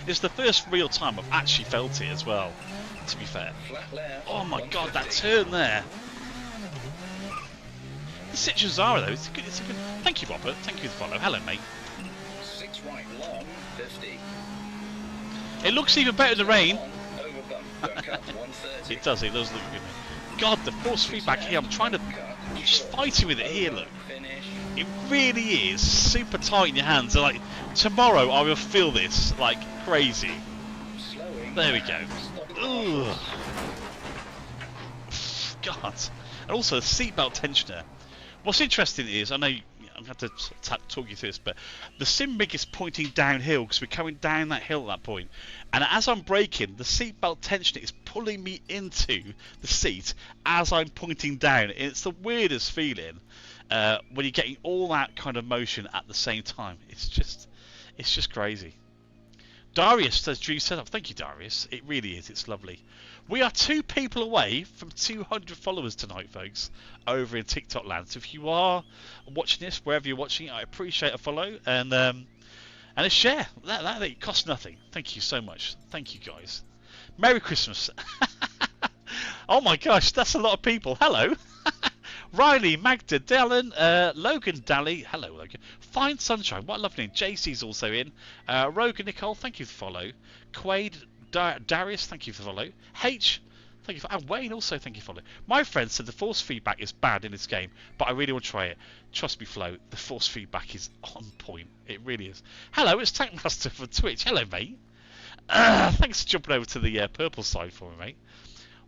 It's the first real time I've actually felt it as well, to be fair. Oh my god, that turn there. The Citroen Zara though, it's a good... Thank you Robert, thank you for the follow. Hello mate. 6 right long, 50. It looks even better in the rain. It does look good. God, the force feedback here, I'm just fighting with it here, look. It really is super tight in your hands. Like, tomorrow I will feel this like crazy. There we go. Ugh. God. And also the seatbelt tensioner. What's interesting is, I know I'm going to have to talk you through this, but the sim rig is pointing downhill because we're coming down that hill at that point. And as I'm braking, the seatbelt tensioner is pulling me into the seat as I'm pointing down. And it's the weirdest feeling when you're getting all that kind of motion at the same time. It's just crazy. Darius says dream setup. Thank you, Darius. It really is. It's lovely. We are 2 people away from 200 followers tonight, folks, over in TikTok land. So if you are watching this, wherever you're watching it, I appreciate a follow and a share. That it costs nothing. Thank you so much. Thank you, guys. Merry Christmas. Oh my gosh, that's a lot of people. Hello. Riley, Magda, Dallin, Logan, Dally. Hello, Logan. Fine Sunshine. What a lovely name. JC's also in. Rogan, Nicole. Thank you for the follow. Quaid, Darius, thank you for the follow. H, thank you for, and Wayne also thank you for follow. My friend said the force feedback is bad in this game, but I really want to try it. Trust me, Flo, the force feedback is on point. It really is. Hello, it's Tankmaster from Twitch. Hello, mate. Thanks for jumping over to the purple side for me, mate.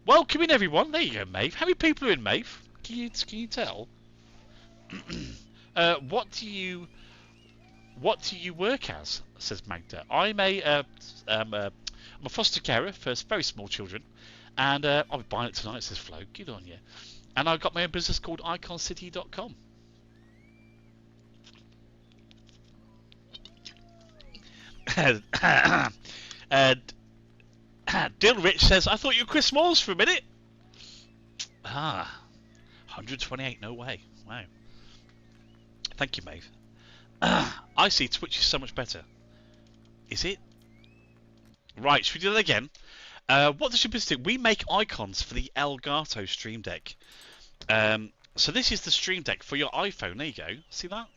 Welcome in, everyone. There you go, Maeve. How many people are in, Maeve? Can you tell? What do you work as? Says Magda. I'm a foster carer for very small children, and I'll be buying it tonight. Says Flo. Good on you. And I've got my own business called iconcity.com. Dill Rich says, I thought you were Chris Moores for a minute. 128, no way. Wow. Thank you, Maeve. I see Twitch is so much better. Is it? Right, should we do that again? What does your business do? We make icons for the Elgato Stream Deck. So this is the Stream Deck for your iPhone. There you go. See that?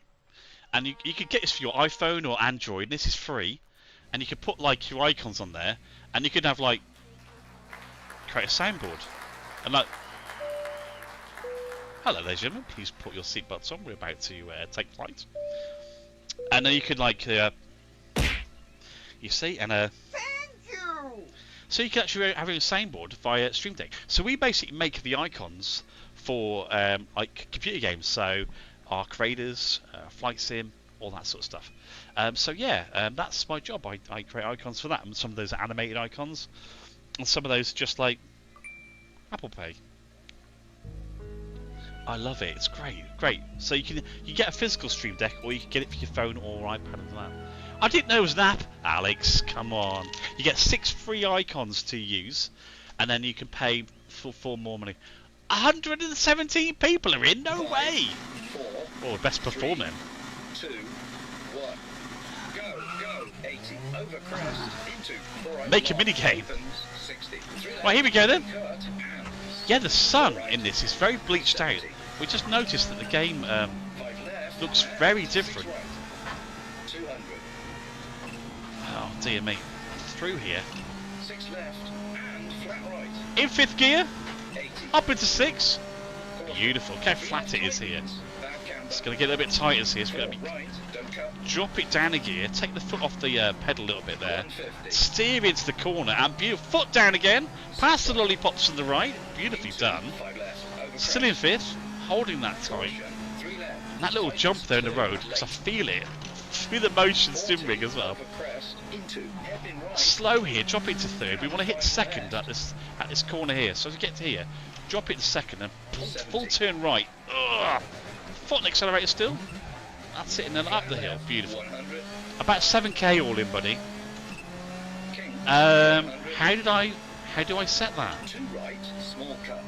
And you could get this for your iPhone or Android. This is free. And you could put like your icons on there. And you could have like create a soundboard. And like, hello there, gentlemen. Please put your seatbelts on. We're about to take flight. And then you could like, you see, and Thank you! so you can actually have your soundboard via Stream Deck. So we basically make the icons for like computer games. So Arc Raiders, Flight Sim, all that sort of stuff. So yeah, that's my job. I create icons for that, and some of those are animated icons, and some of those are just like Apple Pay. I love it. It's great. So you get a physical Stream Deck, or you can get it for your phone or iPad and that. I didn't know it was an app, Alex. Come on. You get 6 free icons to use, and then you can pay for more money. 117 people are in. No way. 4, Oh, best performing. 2, 1. Go. 80 over crest into 4. Make a mini game. 60. Right, here we go then. Cut and Yeah, the sun in this is very bleached out. We just noticed that the game 5 left. looks very different. 200. Oh dear me. Through here. 6 left and flat right. In 5th gear. 80. Up into 6. Beautiful. Look how flat it is here. It's going to get a little bit tighter here. So we're going to Right, don't cut. drop it down a gear. Take the foot off the pedal a little bit there. 150. Steer into the corner. And beautiful. Foot down again. Past the lollipops to the right. Beautifully done. 5 left. Over Still in 5th. Holding that tight. 3 left. And that little jump there in the road. Because I feel it. Through the motion steering rig as well. Over crest into hairpin right. Slow here, drop it to 3rd. We want to hit 2nd at this corner here. So as we get to here, drop it to 2nd and full turn right. Ugh. Foot and accelerator still. That's it, and then up the hill. Beautiful. 100. About 7k all in, buddy. King. How do I set that? 2 right. Small cut.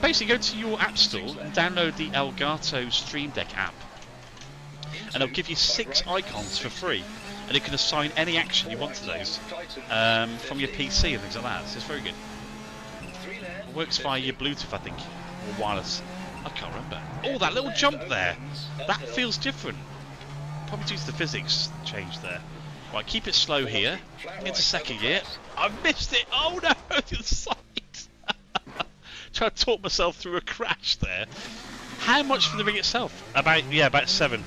Basically, go to your app store and download the Elgato Stream Deck app, and it'll give you 6 icons for free, and you can assign any action you want to those from your PC and things like that. So it's very good. 3 left. It works via your Bluetooth, I think, or wireless. I can't remember. Oh, that little jump there. That feels different. Probably due to the physics change there. Right, keep it slow here. Into 2nd gear. I've missed it. Oh no, to the side. Trying to talk myself through a crash there. How much for the rig itself? About 7.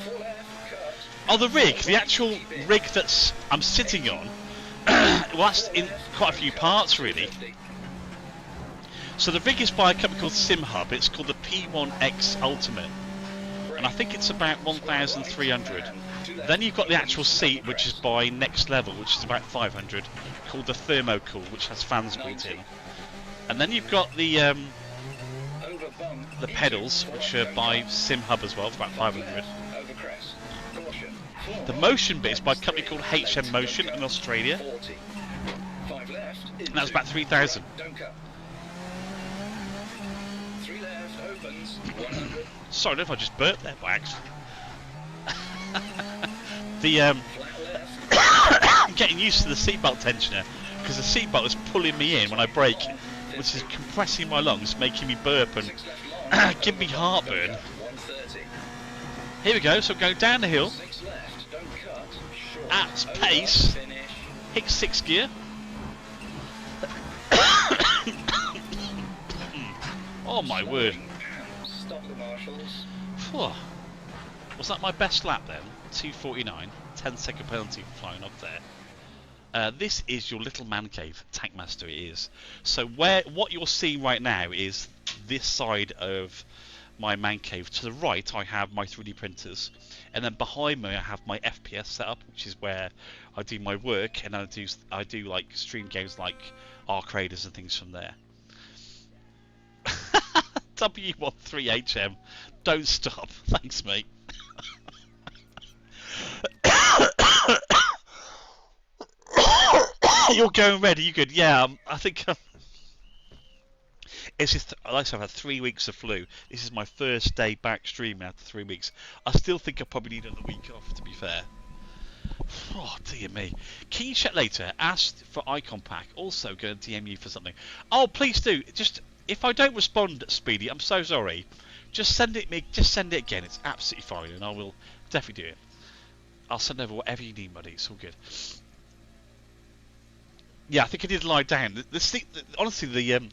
4 left. Cut. Oh, the rig, the actual rig that's I'm sitting on. Well, that's in quite a few parts really. 50. So the rig is by a company called SimHub. It's called the P1X Ultimate, and I think it's about 1,300. Then you've got the actual seat, which is by Next Level, which is about 500, called the Thermocool, which has fans built in. And then you've got the Over bump. pedals, which are by SimHub as well, for about 500. Over crest. Caution. The motion bit is by a company called HM Motion in Australia, 40. 5 left. and that's about 3,000. Don't cut. 3 left. Opens. 100. Sorry, I don't know if I just burped there by accident. The Flat left. I'm getting used to the seatbelt tensioner because the seatbelt is pulling me in when I brake, which is compressing my lungs, making me burp and 6 left long. give me heartburn. 130. Here we go. So go down the hill 6 left. Don't cut. Short. at Over pace. finish. Hit 6th gear. Oh my word. Stop the marshals. Phew. Was that my best lap then? 2:49. 10-second penalty for flying off there. This is your little man cave, Tankmaster it is. So what you're seeing right now is this side of my man cave. To the right I have my 3D printers, and then behind me I have my FPS setup, which is where I do my work, and I do like stream games like Arc Raiders and things from there. W13HM, don't stop. Thanks, mate. You're going red. Are you good? Yeah, I think. It's just, like I said, I've had 3 weeks of flu. This is my first day back streaming after 3 weeks. I still think I probably need another week off, to be fair. Oh, dear me. Can you check later? Ask for icon pack. Also, go and DM you for something. Oh, please do. Just, if I don't respond, Speedy, I'm so sorry. Just send it me. Just send it again. It's absolutely fine, and I will definitely do it. I'll send over whatever you need, buddy. It's all good. Yeah, I think I did lie down. Honestly,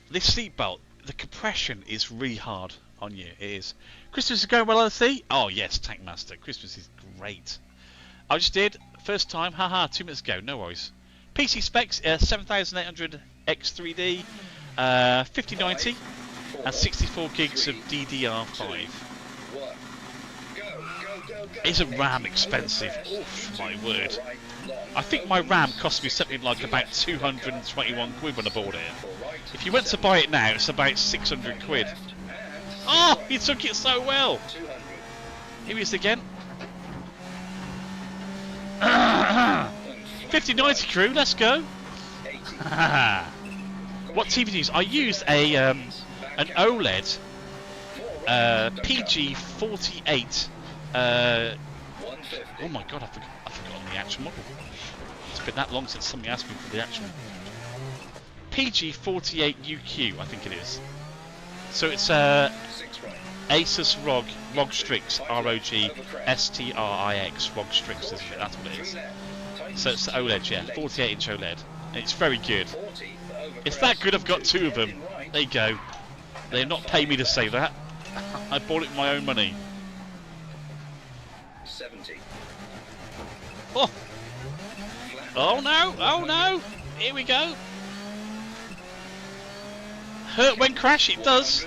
this seat belt, the compression is really hard on you. It is. Christmas is going well, I see. Oh yes, Tankmaster. Christmas is great. I just did first time. Haha, 2 minutes ago. No worries. PC specs: 7800 X3D, 5090, and 64 gigs of DDR5. Isn't RAM expensive? Oof, my word. I think my RAM cost me something like about 221 quid when I bought it. If you went to buy it now, it's about 600 quid. Oh, he took it so well. Here he is again. 5090 crew, let's go. What TV do you use? I use an OLED PG48. Oh my god, I've forgotten the actual model. It's been that long since somebody asked me for the actual PG48UQ, I think it is. So it's Asus ROG Strix, ROG STRIX ROG Strix, isn't it? That's what it is. So it's OLED, yeah, 48-inch OLED. And it's very good. It's that good I've got 2 of them. There you go. They're not paying me to say that. I bought it with my own money. 70. Oh no! Oh no! Here we go. Hurt when crash? It does.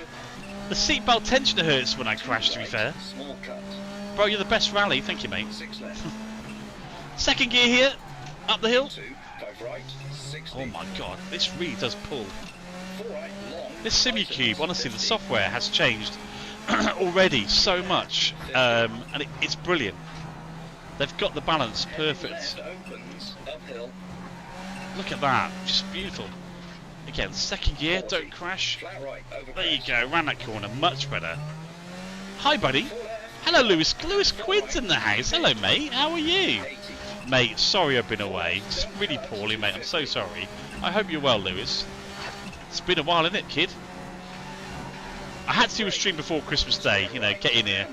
The seatbelt tensioner hurts when I crash, to be fair. Bro, you're the best rally. Thank you, mate. Second gear here. Up the hill. Oh my god. This really does pull. This Simucube, honestly, the software has changed already so much. And it's brilliant. They've got the balance perfect. Look at that. Just beautiful. Again, second gear, don't crash. There you go, round that corner, much better. Hi, buddy. Hello, Lewis. Lewis Quinn's in the house. Hello, mate. How are you? Mate, sorry I've been away. Just really poorly, mate. I'm so sorry. I hope you're well, Lewis. It's been a while, isn't it, kid? I had to do a stream before Christmas Day, you know, get in here.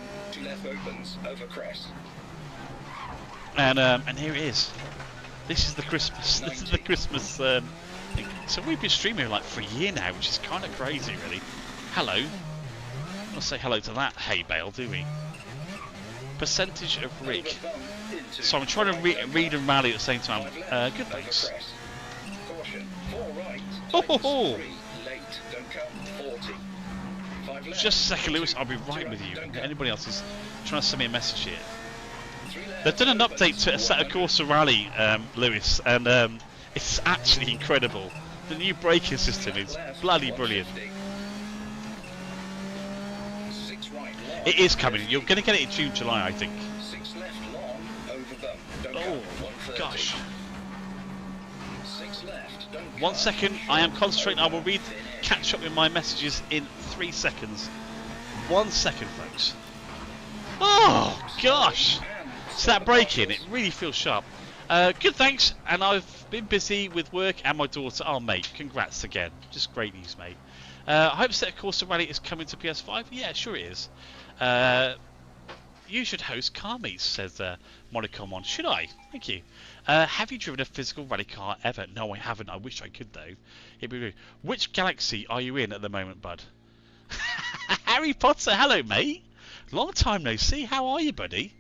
And here it is. This is the Christmas. This is the Christmas thing. So we've been streaming like for a year now, which is kind of crazy, really. Hello. I'll say hello to that hay bale, do we? Percentage of rig. So I'm trying to read and rally at the same time. Good thanks. Ho ho ho! Just a second, Lewis. I'll be right with you. Anybody else is trying to send me a message here? They've done an update to Assetto Corsa Rally, Lewis, and it's actually incredible. The new braking system is bloody brilliant. It is coming. You're going to get it in June, July, I think. Oh, gosh. 1 second. I am concentrating. I will catch up with my messages in 3 seconds. 1 second, folks. Oh, gosh. It's that braking. It really feels sharp. Good, thanks. And I've been busy with work and my daughter. Oh, mate, congrats again. Just great news, mate. I hope Assetto Corsa Rally is coming to PS5. Yeah, sure it is. Yeah, You should host car meets, says Monicomon. Should I? Thank you. Have you driven a physical rally car ever? No, I haven't. I wish I could, though. It'd be rude. Which galaxy are you in at the moment, bud? Harry Potter, hello, mate. Long time no see. How are you, buddy?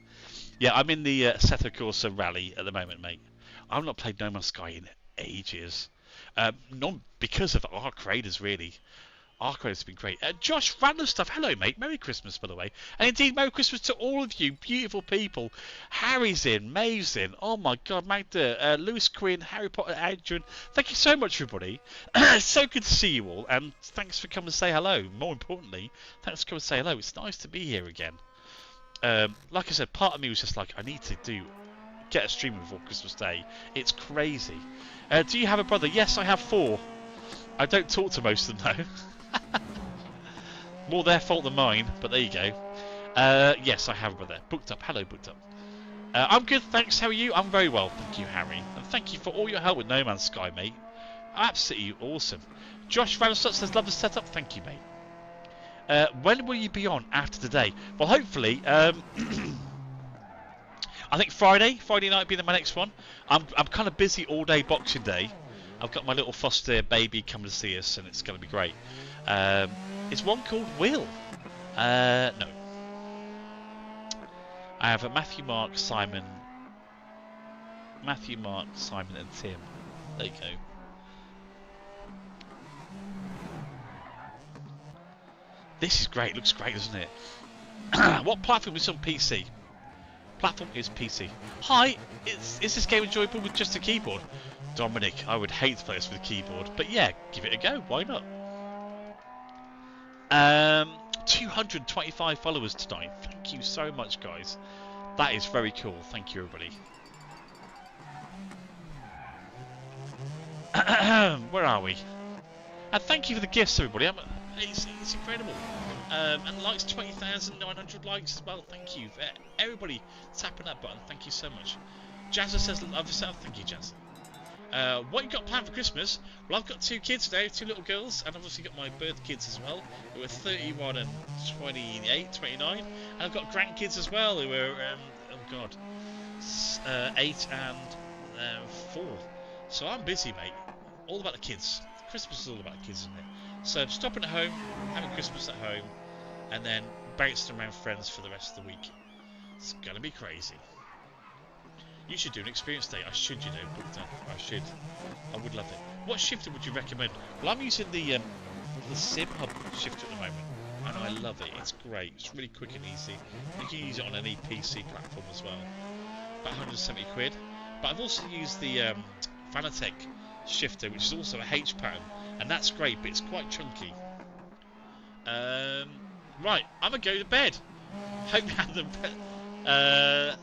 Yeah, I'm in the Assetto Corsa rally at the moment, mate. I've not played No Man's Sky in ages. Not because of Arc Raiders, really. Arc Raiders have been great. Josh, random stuff. Hello, mate. Merry Christmas, by the way. And indeed, Merry Christmas to all of you, beautiful people. Harry's in, Maeve's in. Oh my God, Magda, Lewis Quinn, Harry Potter, Adrian. Thank you so much, everybody. It's so good to see you all, and thanks for coming to say hello. More importantly, thanks for coming to say hello. It's nice to be here again. Like I said, part of me was just like, I need to get a stream before Christmas Day. It's crazy. Do you have a brother? Yes, I have 4. I don't talk to most of them though. More their fault than mine, but there you go. Yes, I have a brother. Booked up. Hello, booked up. I'm good, thanks. How are you? I'm very well, thank you, Harry. And thank you for all your help with No Man's Sky, mate. Absolutely awesome. Josh Vanderstut says, love the setup. Thank you, mate. When will you be on after today? Well, hopefully, I think Friday night being my next one. I'm kind of busy all day Boxing Day. I've got my little foster baby coming to see us, and it's going to be great. Is one called Will? No. I have a Matthew, Mark, Simon, and Tim. There you go. This is great. Looks great, doesn't it? What platform is on PC? Platform is PC. Hi, is this game enjoyable with just a keyboard? Dominic, I would hate to play this with a keyboard, but yeah, give it a go. Why not? 225 followers tonight. Thank you so much, guys. That is very cool. Thank you, everybody. Where are we? And thank you for the gifts, everybody. It's incredible. And likes, 20,900 likes as well. Thank you for everybody tapping that button. Thank you so much. Jazza says, love yourself. Thank you, Jazza. What you got planned for Christmas? Well, I've got 2 kids today, 2 little girls, and I've obviously got my birth kids as well, who are 31 and 28, 29, and I've got grandkids as well, who are, 8 and 4. So I'm busy, mate. All about the kids. Christmas is all about the kids, isn't it? So stopping at home, having Christmas at home, and then bouncing around friends for the rest of the week. It's gonna be crazy. You should do an experience day. I should, booked up. I should. I would love it. What shifter would you recommend? Well, I'm using the Sim Hub shifter at the moment, and I love it. It's great. It's really quick and easy. You can use it on any PC platform as well. About 170 quid. But I've also used the Fanatec shifter, which is also a H pattern, and that's great, but it's quite chunky. Right, I'm gonna go to bed. Hope you have the.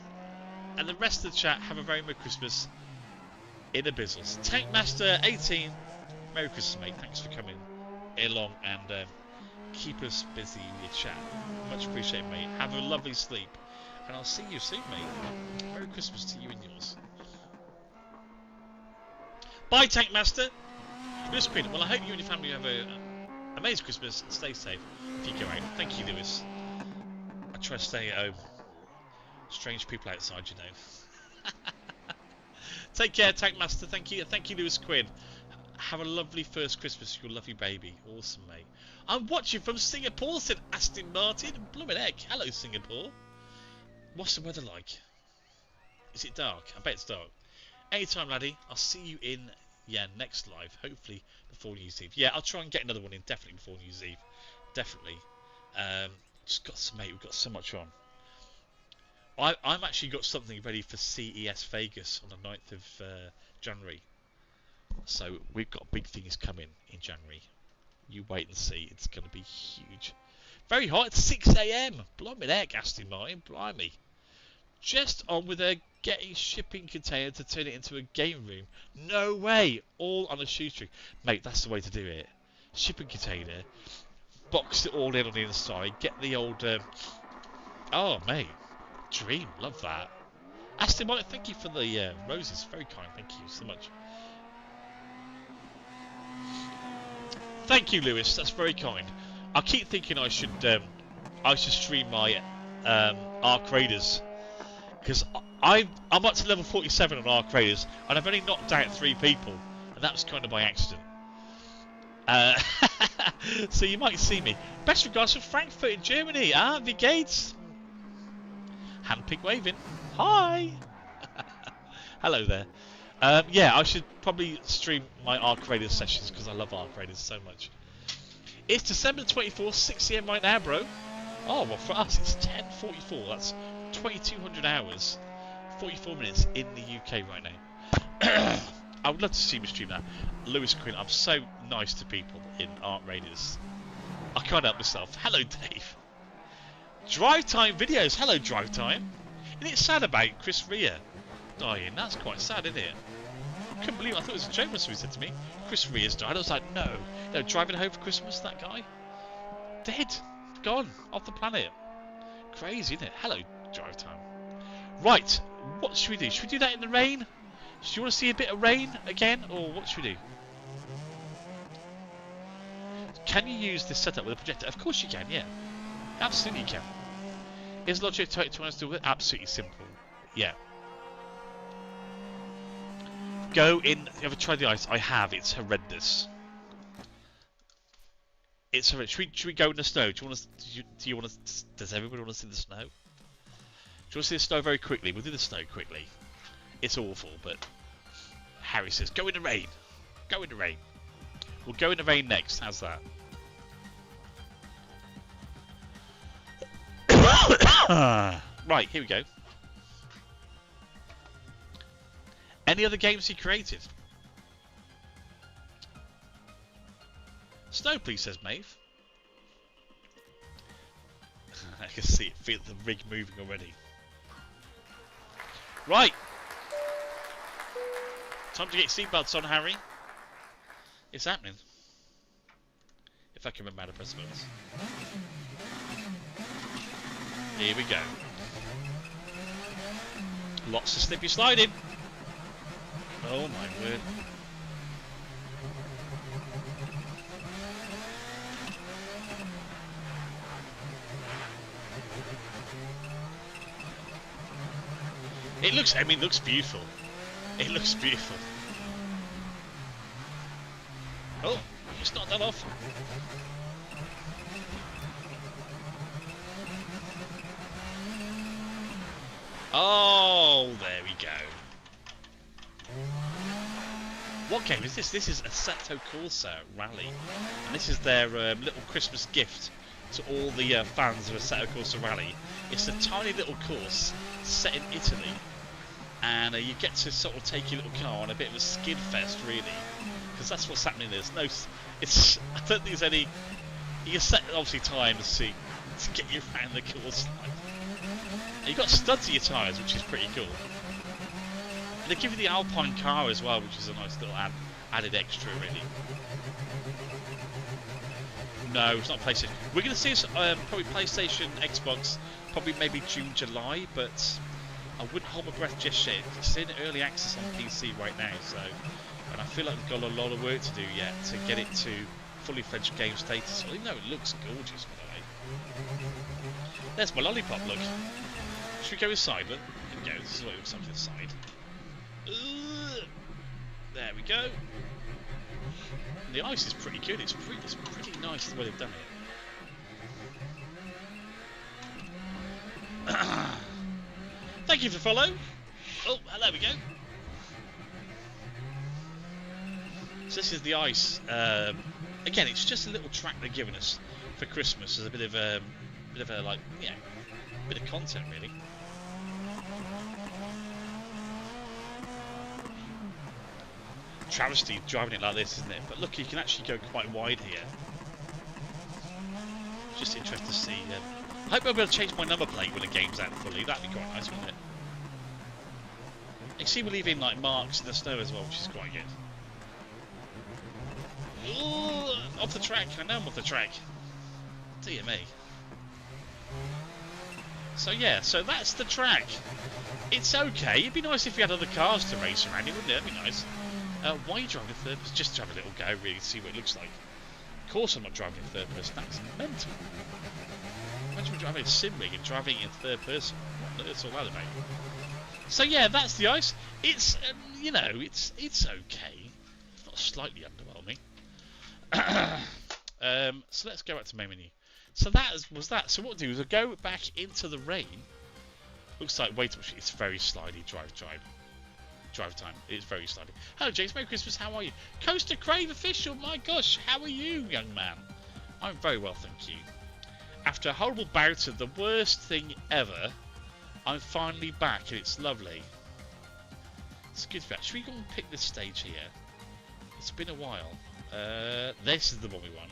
And the rest of the chat, have a very Merry Christmas in the business. Tankmaster 18, Merry Christmas, mate. Thanks for coming along and keep us busy with your chat. Much appreciated, mate. Have a lovely sleep, and I'll see you soon, mate. Merry Christmas to you and yours. Bye, Tankmaster. Lewis Quinn. Well, I hope you and your family have a amazing Christmas and stay safe if you go out. Thank you, Lewis. I try to stay at home. Strange people outside, you know. Take care, Tankmaster. Thank you. Thank you, Lewis Quinn. Have a lovely first Christmas with your lovely baby. Awesome, mate. I'm watching from Singapore, said Aston Martin. Blooming heck. Hello, Singapore. What's the weather like? Is it dark? I bet it's dark. Anytime, laddie. I'll see you in, next live. Hopefully before New Year's Eve. Yeah, I'll try and get another one in. Definitely before New Year's Eve. Definitely. Just got some, mate. We've got so much on. I'm actually got something ready for CES Vegas on the 9th of January. So we've got big things coming in January. You wait and see. It's going to be huge. Very hot. It's 6 AM. Blimey heck, Aston Martin. Blimey. Just on with a getting shipping container to turn it into a game room. No way. All on a shoestring. Mate, that's the way to do it. Shipping container. Box it all in on the inside. Get the old... Oh, mate. Dream, love that. Aston Martin, thank you for the roses, very kind, thank you so much. Thank you, Lewis, that's very kind. I keep thinking I should stream my Arc Raiders, because I'm up to level 47 on Arc Raiders, and I've only knocked out 3 people, and that was kind of by accident. So you might see me. Best regards from Frankfurt in Germany. Wie geht's? Handpick waving. Hi. Hello there. Yeah, I should probably stream my Arc Raiders sessions because I love Arc Raiders so much. It's December 24th, 6 AM right now, bro. Oh, well, for us it's 10:44. That's 2,200 hours, 44 minutes in the UK right now. I would love to see me stream that. Lewis Quinn, I'm so nice to people in Arc Raiders. I can't help myself. Hello, Dave. Drive Time videos. Hello, Drive Time. Isn't it sad about Chris Rea dying? That's quite sad, isn't it? I couldn't believe it. I thought it was a joke when somebody said to me, Chris Rea's died. I was like, no. No, driving home for Christmas, that guy? Dead. Gone. Off the planet. Crazy, isn't it? Hello, Drive Time. Right. What should we do? Should we do that in the rain? Do you want to see a bit of rain again? Or what should we do? Can you use this setup with a projector? Of course you can, yeah. Absolutely you can. Is Logic 20 still with? Absolutely simple. Yeah. Go in. Have you ever tried the ice? I have. It's horrendous. It's horrendous. Should we go in the snow? Do you want to? Does everybody want to see the snow? Do you want to see the snow very quickly? We'll do the snow quickly. It's awful, but Harry says, go in the rain. Go in the rain. We'll go in the rain next. How's that? Right, here we go. Any other games he created? Snow, please, says Maeve. I can see it, feel the rig moving already. Right. Time to get seatbelts on, Harry. It's happening. If I can remember how to press buttons. Here we go. Lots of slippy sliding. Oh my word. It looks, I mean, it looks beautiful. It looks beautiful. Oh, it's not that off. Oh, there we go. What game is this? This is Assetto Corsa Rally. And this is their little Christmas gift to all the fans of Assetto Corsa Rally. It's a tiny little course set in Italy. And you get to sort of take your little car on a bit of a skid fest, really. Because that's what's happening. There's no... It's... I don't think there's any... You can set, obviously, times to get you around the course. And you've got studs in your tyres, which is pretty cool. And they give you the Alpine car as well, which is a nice little added extra, really. No, it's not PlayStation. We're going to see probably PlayStation, Xbox, probably maybe June, July, but I wouldn't hold my breath just yet. It's in early access on PC right now, so... And I feel like we've got a lot of work to do yet to get it to fully fledged game status. Even though it looks gorgeous, by the way. There's my lollipop, look. Should we go inside? Look, there we go. This is what it looks like inside. There we go. And the ice is pretty good. It's pretty nice the way they've done it. Thank you for the follow. Oh, there we go. So this is the ice. Again, it's just a little track they're giving us for Christmas as a bit of a like, yeah, bit of content really. Travesty driving it like this, isn't it? But look, you can actually go quite wide here. Just interested to see. I hope I'll be able to change my number plate when the game's out fully. That'd be quite nice, wouldn't it? You see, we're leaving like marks in the snow as well, which is quite good. Ooh, off the track. I know I'm off the track. Dear me. So yeah, so that's the track. It's okay. It'd be nice if we had other cars to race around it, wouldn't it? That'd be nice. Why are you driving in third person? Just to have a little go, really, to see what it looks like. Of course I'm not driving in third person. That's mental. Imagine driving a sim rig and driving it in third person. That's all that about. So yeah, that's the ice. It's you know, it's okay. It's not slightly underwhelming. So let's go back to main menu. So that was that. So what we'll do is we'll go back into the rain. Looks like wait, it's very slidey. Drive time. It's very slidey. Hello, James. Merry Christmas. How are you? Coaster Crave official. My gosh, how are you, young man? I'm very well, thank you. After a horrible bout of the worst thing ever, I'm finally back, and it's lovely. It's good for that. Should we go and pick this stage here? It's been a while. This is the one we want.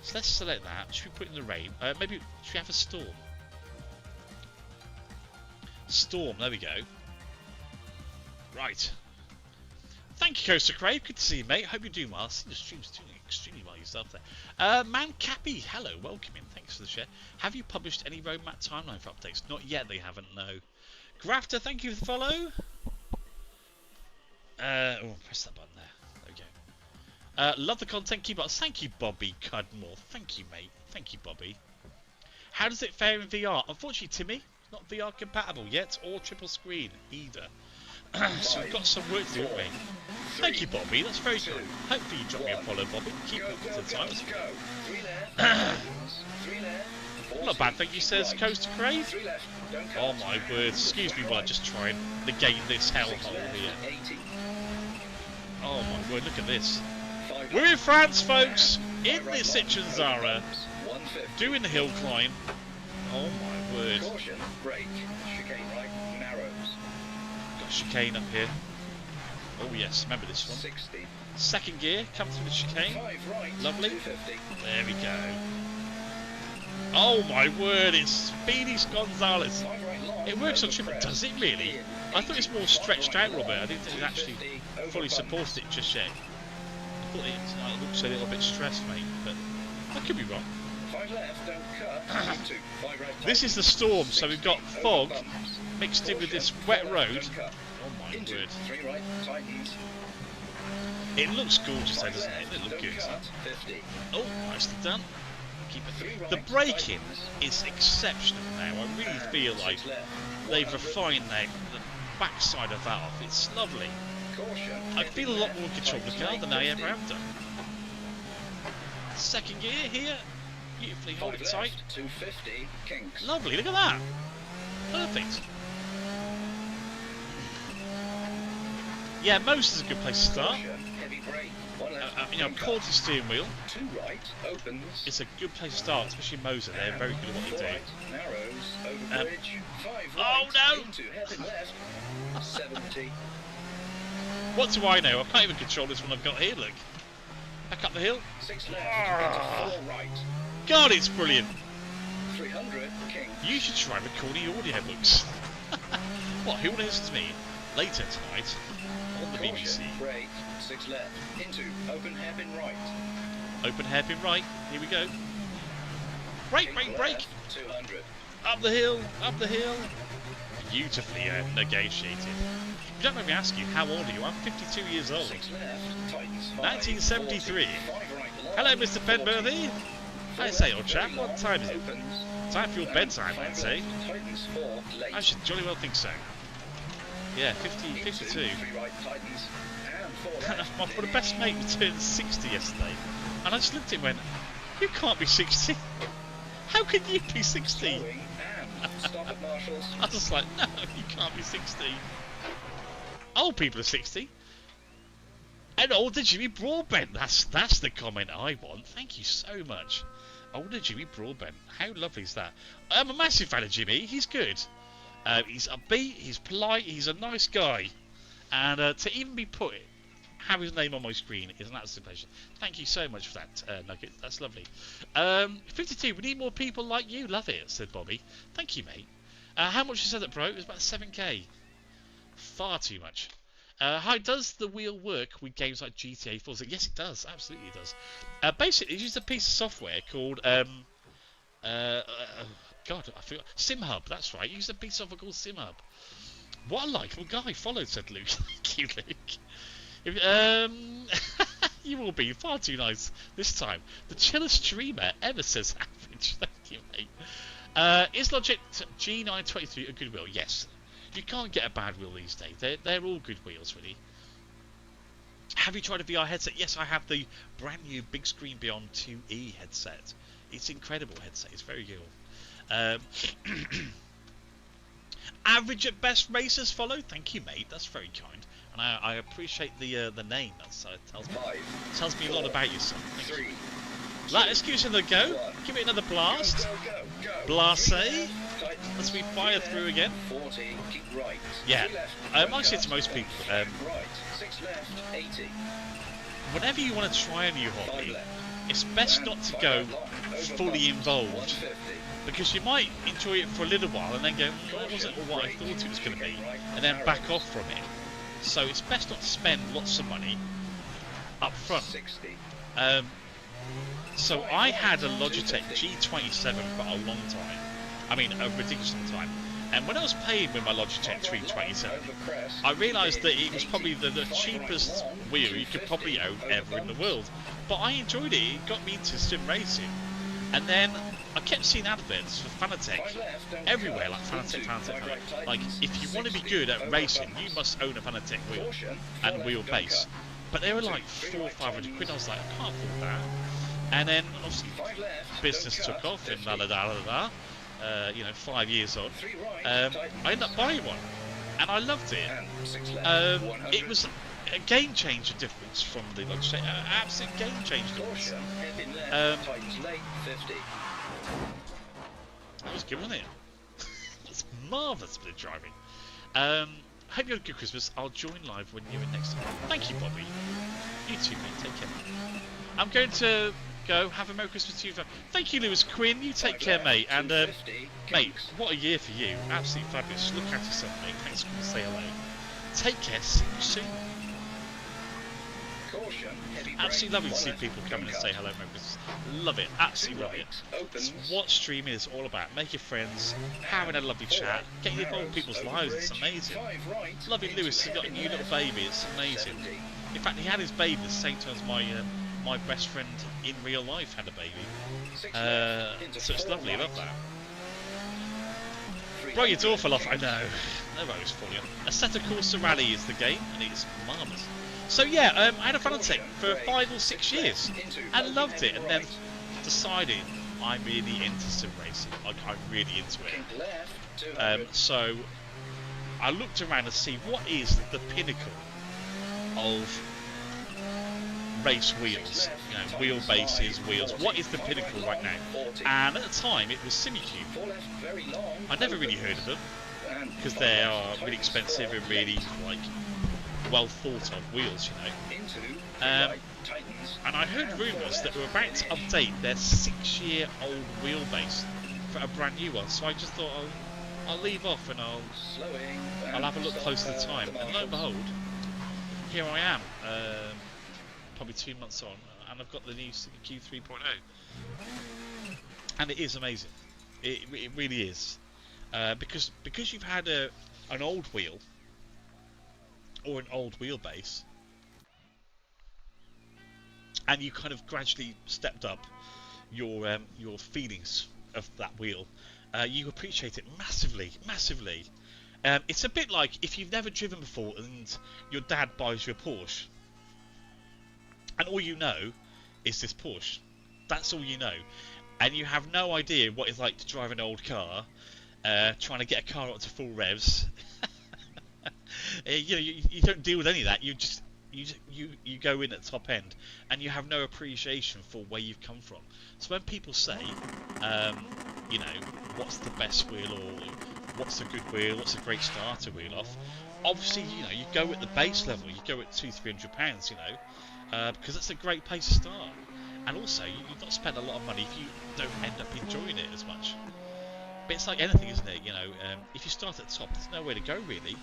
So let's select that. Should we put it in the rain? Maybe should we have a storm? Storm. There we go. Right. Thank you, Coaster Crave. Good to see you, mate. Hope you're doing well. I see the stream's doing extremely well yourself there. Man Cappy, hello, welcome in. Thanks for the share. Have you published any roadmap timeline for updates? Not yet, they haven't, no. Grafter, thank you for the follow. Press that button there. There we go. Love the content, keep up. Thank you, Bobby Cudmore. Thank you, mate. Thank you, Bobby. How does it fare in VR? Unfortunately, Timmy, not VR compatible yet, or triple screen either. So we've got some work to do, haven't we? Thank you, Bobby. That's very cool. Hopefully you drop me a follow, Bobby. Keep up to the times. Not bad, thank you, says Coaster Crave. Oh my word. Excuse me while I just try and negate this hellhole here. Oh my word, look at this. We're in France, folks. In the Citroen Zara. Doing the hill climb. Oh my word. Chicane up here. Oh yes, remember this one. 60. Second gear, come through the chicane. Right, lovely. There we go. Oh my word, it's Speedy Gonzalez. It works on triple. Does it really? I thought it's more stretched out, Robert. I didn't think it actually fully supported it just yet. I thought it looks a little bit stressed, mate, but I could be wrong. This is the storm, so we've got fog mixed in with this wet road. Oh my word. It looks gorgeous though, doesn't it? It looks good. Oh, nicely done. Keep it. The braking is exceptional now. I really feel like they've refined the backside of that off. It's lovely. I feel a lot more control of the car than I ever have done. Second gear here. Beautifully, hold it tight. Lovely, look at that. Perfect. Yeah, most is a good place to start. You know, quality steering wheel. It's a good place to start, especially Moser. They're very good at what they do. Oh no! What do I know? I can't even control this one I've got here. Look, back up the hill. God, it's brilliant. You should try recording audiobooks. What? Who will listen to me later tonight on the BBC? Brake, 6 left, into open hairpin right. Open hairpin right. Here we go. Brake, brake, brake. 200. Up the hill, up the hill. Beautifully negotiated. You don't let me ask you, how old are you? I'm 52 years old. 1973. Hello, Mr. Penberthy. I say, old chap, what time is it? Time for your bedtime, I'd say. I should jolly well think so. Yeah, 52. My best mate turned 60 yesterday, and I just looked at him and went, you can't be 60. How can you be 60? I was just like, no, you can't be 60. Old people are 60. And older Jimmy Broadbent. That's the comment I want. Thank you so much. Older Jimmy Broadbent. How lovely is that? I'm a massive fan of Jimmy. He's good. He's upbeat. He's polite. He's a nice guy. And to even be have his name on my screen is an absolute pleasure. Thank you so much for that, Nugget. That's lovely. 52. We need more people like you. Love it, said Bobby. Thank you, mate. How much you said that, bro? It was about 7k. Far too much. Hi, does the wheel work with games like GTA 4? Yes, it does. Absolutely, it does. Basically, it's just a piece of software called God, I forgot. SimHub. That's right. Use a piece of software called SimHub. What a likable guy. Followed, said Luke. Thank you, Luke. You will be far too nice this time. The chillest streamer ever, says Average. Thank you, mate. Is Logitech G923 a good wheel? Yes. You can't get a bad wheel these days. They're all good wheels, really. Have you tried a VR headset? Yes, I have the brand new Big Screen Beyond 2E headset. It's an incredible headset. It's very good. Average at best racers follow. Thank you, mate. That's very kind, and I appreciate the name. That's tells me a lot about you, son. Thank you. Let's give it another go. Give it another blast. Blase. Let's we fire through again. Yeah. I say to most people, whenever you want to try a new hobby, it's best not to go fully involved, because you might enjoy it for a little while and then go, that wasn't what I thought it was going to be, and then back off from it. So it's best not to spend lots of money up front. So I had a Logitech G27 for a long time. I mean, a ridiculous long time. And when I was playing with my Logitech 327, I realised that it was probably the cheapest wheel you could probably own ever in the world. But I enjoyed it. It got me into sim racing. And then I kept seeing adverts for Fanatec everywhere, like Fanatec. Like, if you want to be good at racing, you must own a Fanatec wheel and wheelbase. But they were like 400 or 500 quid. I was like, I can't afford that. And then obviously business took off and you know, 5 years on. I ended up buying one, and I loved it. It was a game changer difference from the Logitech. Absolute game changer difference. That was good, wasn't it? It's marvellous bit of driving. Hope you had a good Christmas. I'll join live when you're in next time. Thank you, Bobby. You too, mate. Take care. I'm going to go. Have a Merry Christmas to you. Thank you, Lewis Quinn. You take care, mate. And, mate, what a year for you. Absolutely fabulous. Look at yourself, mate. Thanks for coming to say hello. Take care. See you soon. Absolutely lovely to see people coming and say hello, Merry Christmas. Love it. Absolutely love it. It's what streaming is all about. Making friends, having a lovely chat, getting involved in people's lives. It's amazing. Lovely Lewis has got a new little baby. It's amazing. In fact, he had his baby at the same time as my best friend in real life had a baby. So it's lovely. I love that. Bro, your door fell off. I know. Nobody's falling off. Assetto Corsa Rally is the game, and it's marvellous. So yeah, I had a Fanatec for 5 or 6 years and loved it, and then decided I'm really into sim racing. Like, I'm really into it. So I looked around to see what is the pinnacle of race wheels, you know, wheelbases, wheels. What is the pinnacle right now? And at the time, it was Simicube. I never really heard of them because they are really expensive and really like well thought of wheels, you know. And I heard rumours that they were about to update their 6-year-old wheelbase for a brand new one. So I just thought I'll leave off and I'll have a look close to the time. And lo and behold, here I am. Probably 2 months on, and I've got the new Q 3.0, and it is amazing. It really is, because you've had an old wheel or an old wheelbase, and you kind of gradually stepped up your feelings of that wheel. You appreciate it massively. It's a bit like if you've never driven before and your dad buys you a Porsche. And all you know is this Porsche. That's all you know. And you have no idea what it's like to drive an old car, trying to get a car up to full revs. You don't deal with any of that. You go in at the top end, and you have no appreciation for where you've come from. So when people say, you know, what's the best wheel, or what's a good wheel, what's a great starter wheel off, obviously, you know, you go at the base level. You go at £200-300, you know. Because that's a great place to start, and also you've not spent a lot of money if you don't end up enjoying it as much. But it's like anything, isn't it? You know, if you start at the top, there's nowhere to go really.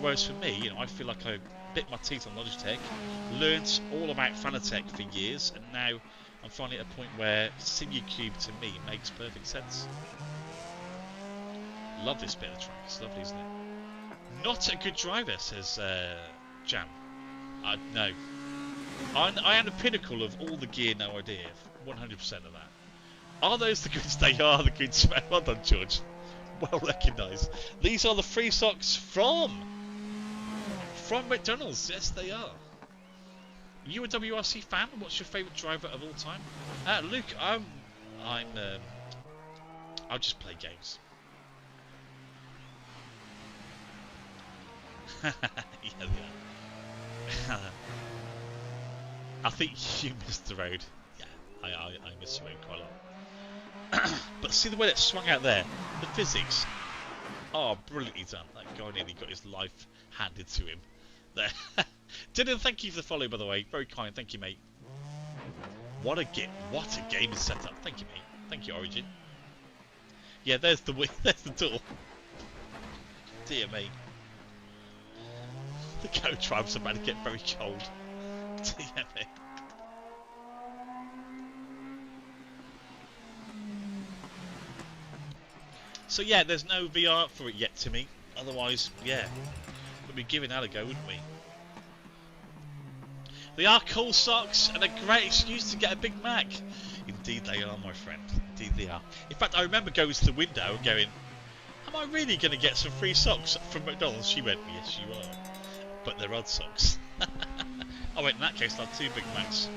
Whereas for me, you know, I feel like I bit my teeth on Logitech, learnt all about Fanatec for years, and now I'm finally at a point where Simicube to me makes perfect sense. Love this bit of the track. It's lovely, isn't it? Not a good driver, says Jam. No. I am the pinnacle of all the gear nowadays, 100% of that. Are those the goods? They are the goods. Well done, George. Well recognised. These are the free socks from McDonald's. Yes, they are. You a WRC fan? What's your favourite driver of all time? Luke, I'll just play games. Yeah, they are. I think you missed the road. Yeah, I missed the road quite a lot. But see the way that swung out there? The physics. Oh, brilliantly done. That guy nearly got his life handed to him. There. Dylan, thank you for the follow, by the way. Very kind. Thank you, mate. What a game is set up. Thank you, mate. Thank you, Origin. Yeah, there's the door. Dear me. The Go Tribe's about to get very cold. Dear me. So yeah, there's no VR for it yet, Timmy. Otherwise, yeah, we'd be giving that a go, wouldn't we? They are cool socks and a great excuse to get a Big Mac. Indeed they are, my friend. Indeed they are. In fact, I remember going to the window and going, am I really going to get some free socks from McDonald's? She went, yes you are. But they're odd socks. I went, in that case I'll have 2 Big Macs.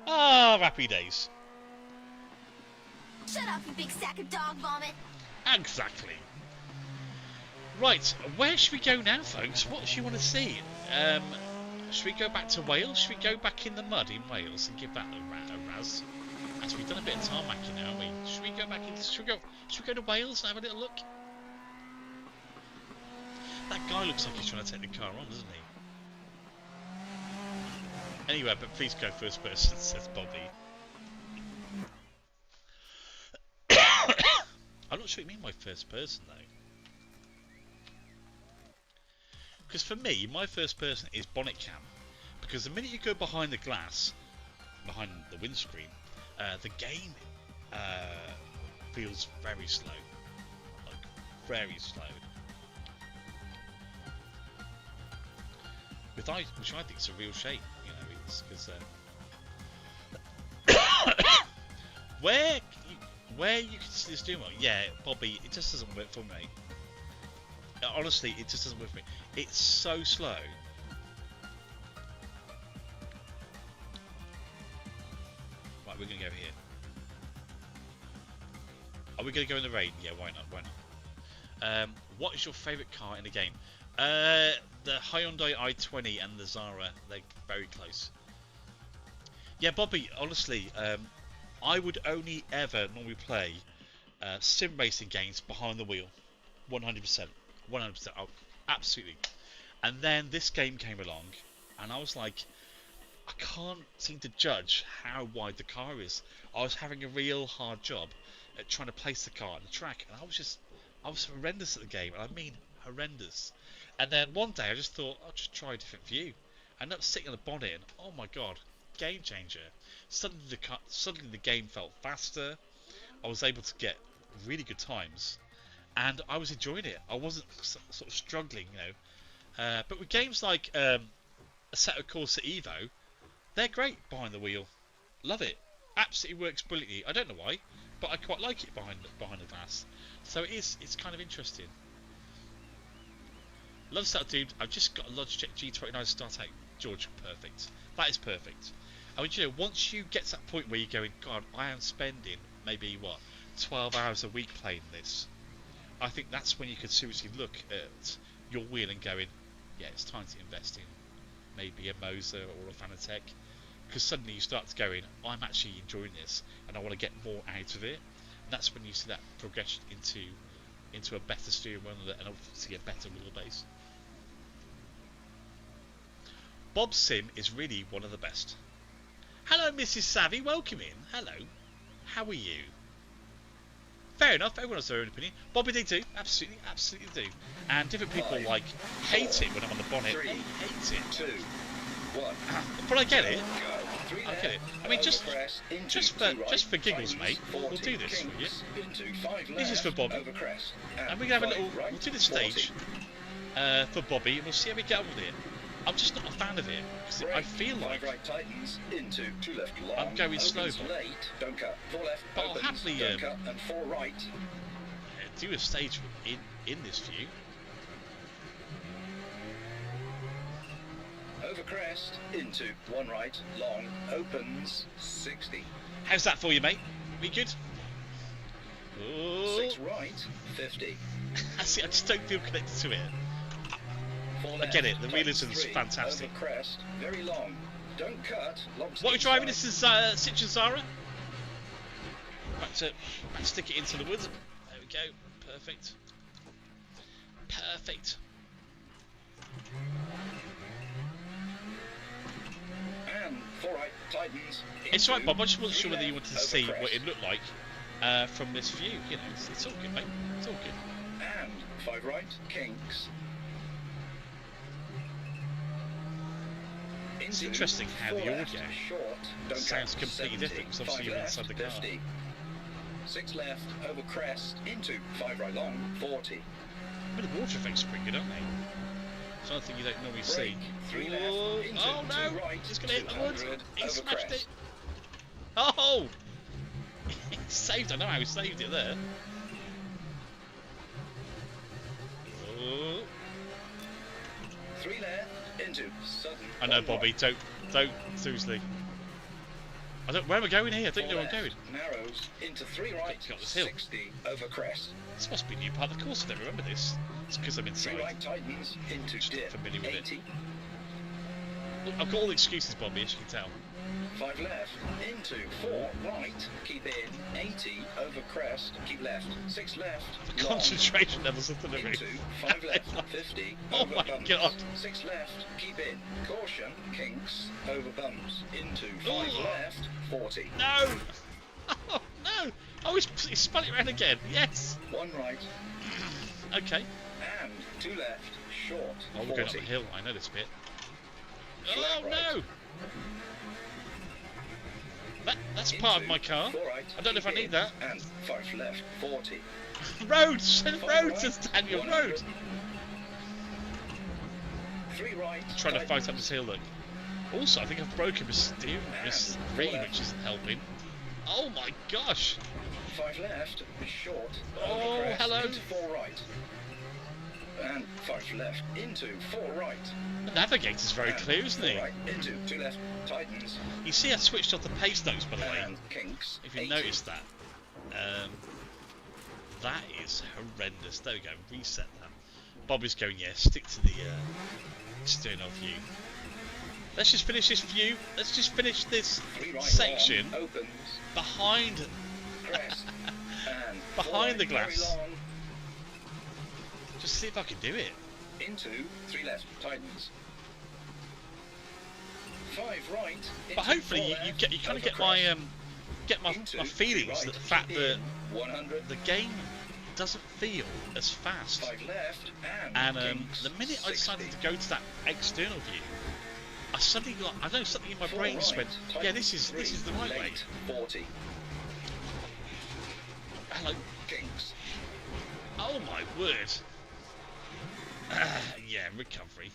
Ah, happy days. Shut up, you big sack of dog vomit. Exactly. Right, where should we go now, folks? What do you want to see? Should we go back to Wales? Should we go back in the mud in Wales and give that a razz? Actually, we've done a bit of tarmacking now, haven't we? Should we go back in? Should we go to Wales and have a little look? That guy looks like he's trying to take the car on, doesn't he? Anyway, but please go first person, says Bobby. I'm not sure what you mean by first person though. Because for me, my first person is bonnet cam. Because the minute you go behind the glass, behind the windscreen, the game feels very slow. Like, very slow. Which I think is a real shame, you know, it's because where you can see the steering wheel, yeah, Bobby, it just doesn't work for me. Honestly, it just doesn't work for me. It's so slow. Right, we're gonna go here. Are we gonna go in the rain? Yeah, why not? Why not? What is your favourite car in the game? The Hyundai i20 and the Zara, they're very close. Yeah, Bobby, honestly, I would only ever normally play sim racing games behind the wheel. 100%. 100%. Oh, absolutely. And then this game came along, and I was like, I can't seem to judge how wide the car is. I was having a real hard job at trying to place the car on the track, and I was horrendous at the game, and I mean horrendous. And then one day I just thought, I'll just try a different view. I ended up sitting on the bonnet, and oh my god, game changer. Suddenly the game felt faster. I was able to get really good times, and I was enjoying it. I wasn't sort of struggling, you know. But with games like Assetto Corsa Evo, they're great behind the wheel. Love it. Absolutely works brilliantly. I don't know why, but I quite like it behind the glass. So it's kind of interesting. Love that, dude. I've just got a Logitech G29 start out. George, perfect. That is perfect. I mean, you know, once you get to that point where you're going, God, I am spending maybe, 12 hours a week playing this. I think that's when you can seriously look at your wheel and going, yeah, it's time to invest in maybe a Monza or a Fanatec. Because suddenly you start to going, I'm actually enjoying this and I want to get more out of it. And that's when you see that progression into a better steering wheel and obviously a better wheelbase. Bob's Sim is really one of the best. Hello, Mrs. Savvy, welcome in. Hello. How are you? Fair enough, everyone has their own opinion. Bobby, they do. Absolutely, absolutely do. And different people, hate it when I'm on the bonnet. They hate it. 2, 1. But I get it. I get it. I mean, just for giggles, mate, we'll do this for you. This is for Bobby. And we're going to have a little... We'll do this stage for Bobby, and we'll see how we get on with it. I'm just not a fan of it because I feel like 5 right tightens into 2 left long. I'm going slow, Opens Bob. late, don't cut. 4 left, But I'll opens, happily, don't cut, and 4 right. do a stage in this view. Over crest, into 1 right, long, opens, 60. How's that for you, mate? We good? Oh. 6 right, 50. See, I just don't feel connected to it. 4 I left, get it, the tightens realism's 3, fantastic. Over crest, very long, don't cut, long What are we steep driving? side. This is Citroen Zara. Back to stick it into the woods. There we go. Perfect. Perfect. And 4 right, tightens. It's right, into Bob. I just wasn't sure 3 whether you left, wanted to over see crest. what it looked like from this view. You know, it's all good, mate. It's all good. And 5 right, kinks. It's Into interesting how 4 the left, audio short, don't sounds cut, completely 70, different, 'cause obviously 5 you're left, inside the car. 50. 6 left, over crest, into 5 right long, 40. But the water effects are pretty good, aren't they? Something you don't normally see. Brake, 3 left, Oh, into oh 2 no! right, He's going to hit the wood. 200, He over smashed crest. it. Oh! He saved. I know how he saved it there. Oh. 3 left, into sudden. I know, 1 Bobby. right. Don't seriously. I don't. Where am I going here? I don't 4 know where I'm going. left, narrows, into 3 right, Got this hill. 60, over crest. This must be a new part of the course. I don't remember this. It's because I'm 3 inside. right tightens, into Just dip, familiar with it. 80. Look, I've got all the excuses, Bobby, as you can tell. 5 left, into 4 right, keep in, 80, over crest, keep left, 6 left, The long, concentration levels of delivery. into 5 left, 50, Oh over my bumps, God. 6 left, keep in, caution, kinks, over bumps, into 5 Oh. left, 40, No! Oh, no! Oh, he spun it around again. Yes! 1 right, Okay. and 2 left, short, Oh, we're going up 40, the hill. I know this bit. Flat Oh, right. no! That's part of my car. 4 right, I don't know if I keep need in, that. and 5 left, 40, Roads! 5 Roads, right, says Daniel. 100, Road! 3 right, Trying to fight tightens, up this hill, look. Also, I think I've broken my steering wheel, which isn't helping. Oh my gosh! 5 left, short, Oh, over crest, hello. into 4 right, and 5 left, into 4 right, The navigator's very and clear, isn't 4 he? right, into 2 left, tightens, You see, I switched off the pace notes, by the way. and kinks, If you 80. noticed that. That is horrendous. There we go. Reset that. Bobby's going, yeah, stick to the external view. Let's just finish this view. Let's just finish this 3 right, section long, opens, behind crest, and Behind 4 the right, glass. very long, just see if I can do it. into 3 left, tightens, 5 right, into But hopefully 4 you left, kind of over get my crest, into my 3 feelings right, that the fact keep that in, 100, the game doesn't feel as fast. 5 left, And kinks, the minute I decided 60. to go to that external view, I suddenly got, I don't know, something in my 4 brain just right, went, yeah, this is the right way. late, 40, Hello. kinks, Oh my word. Yeah, recovery.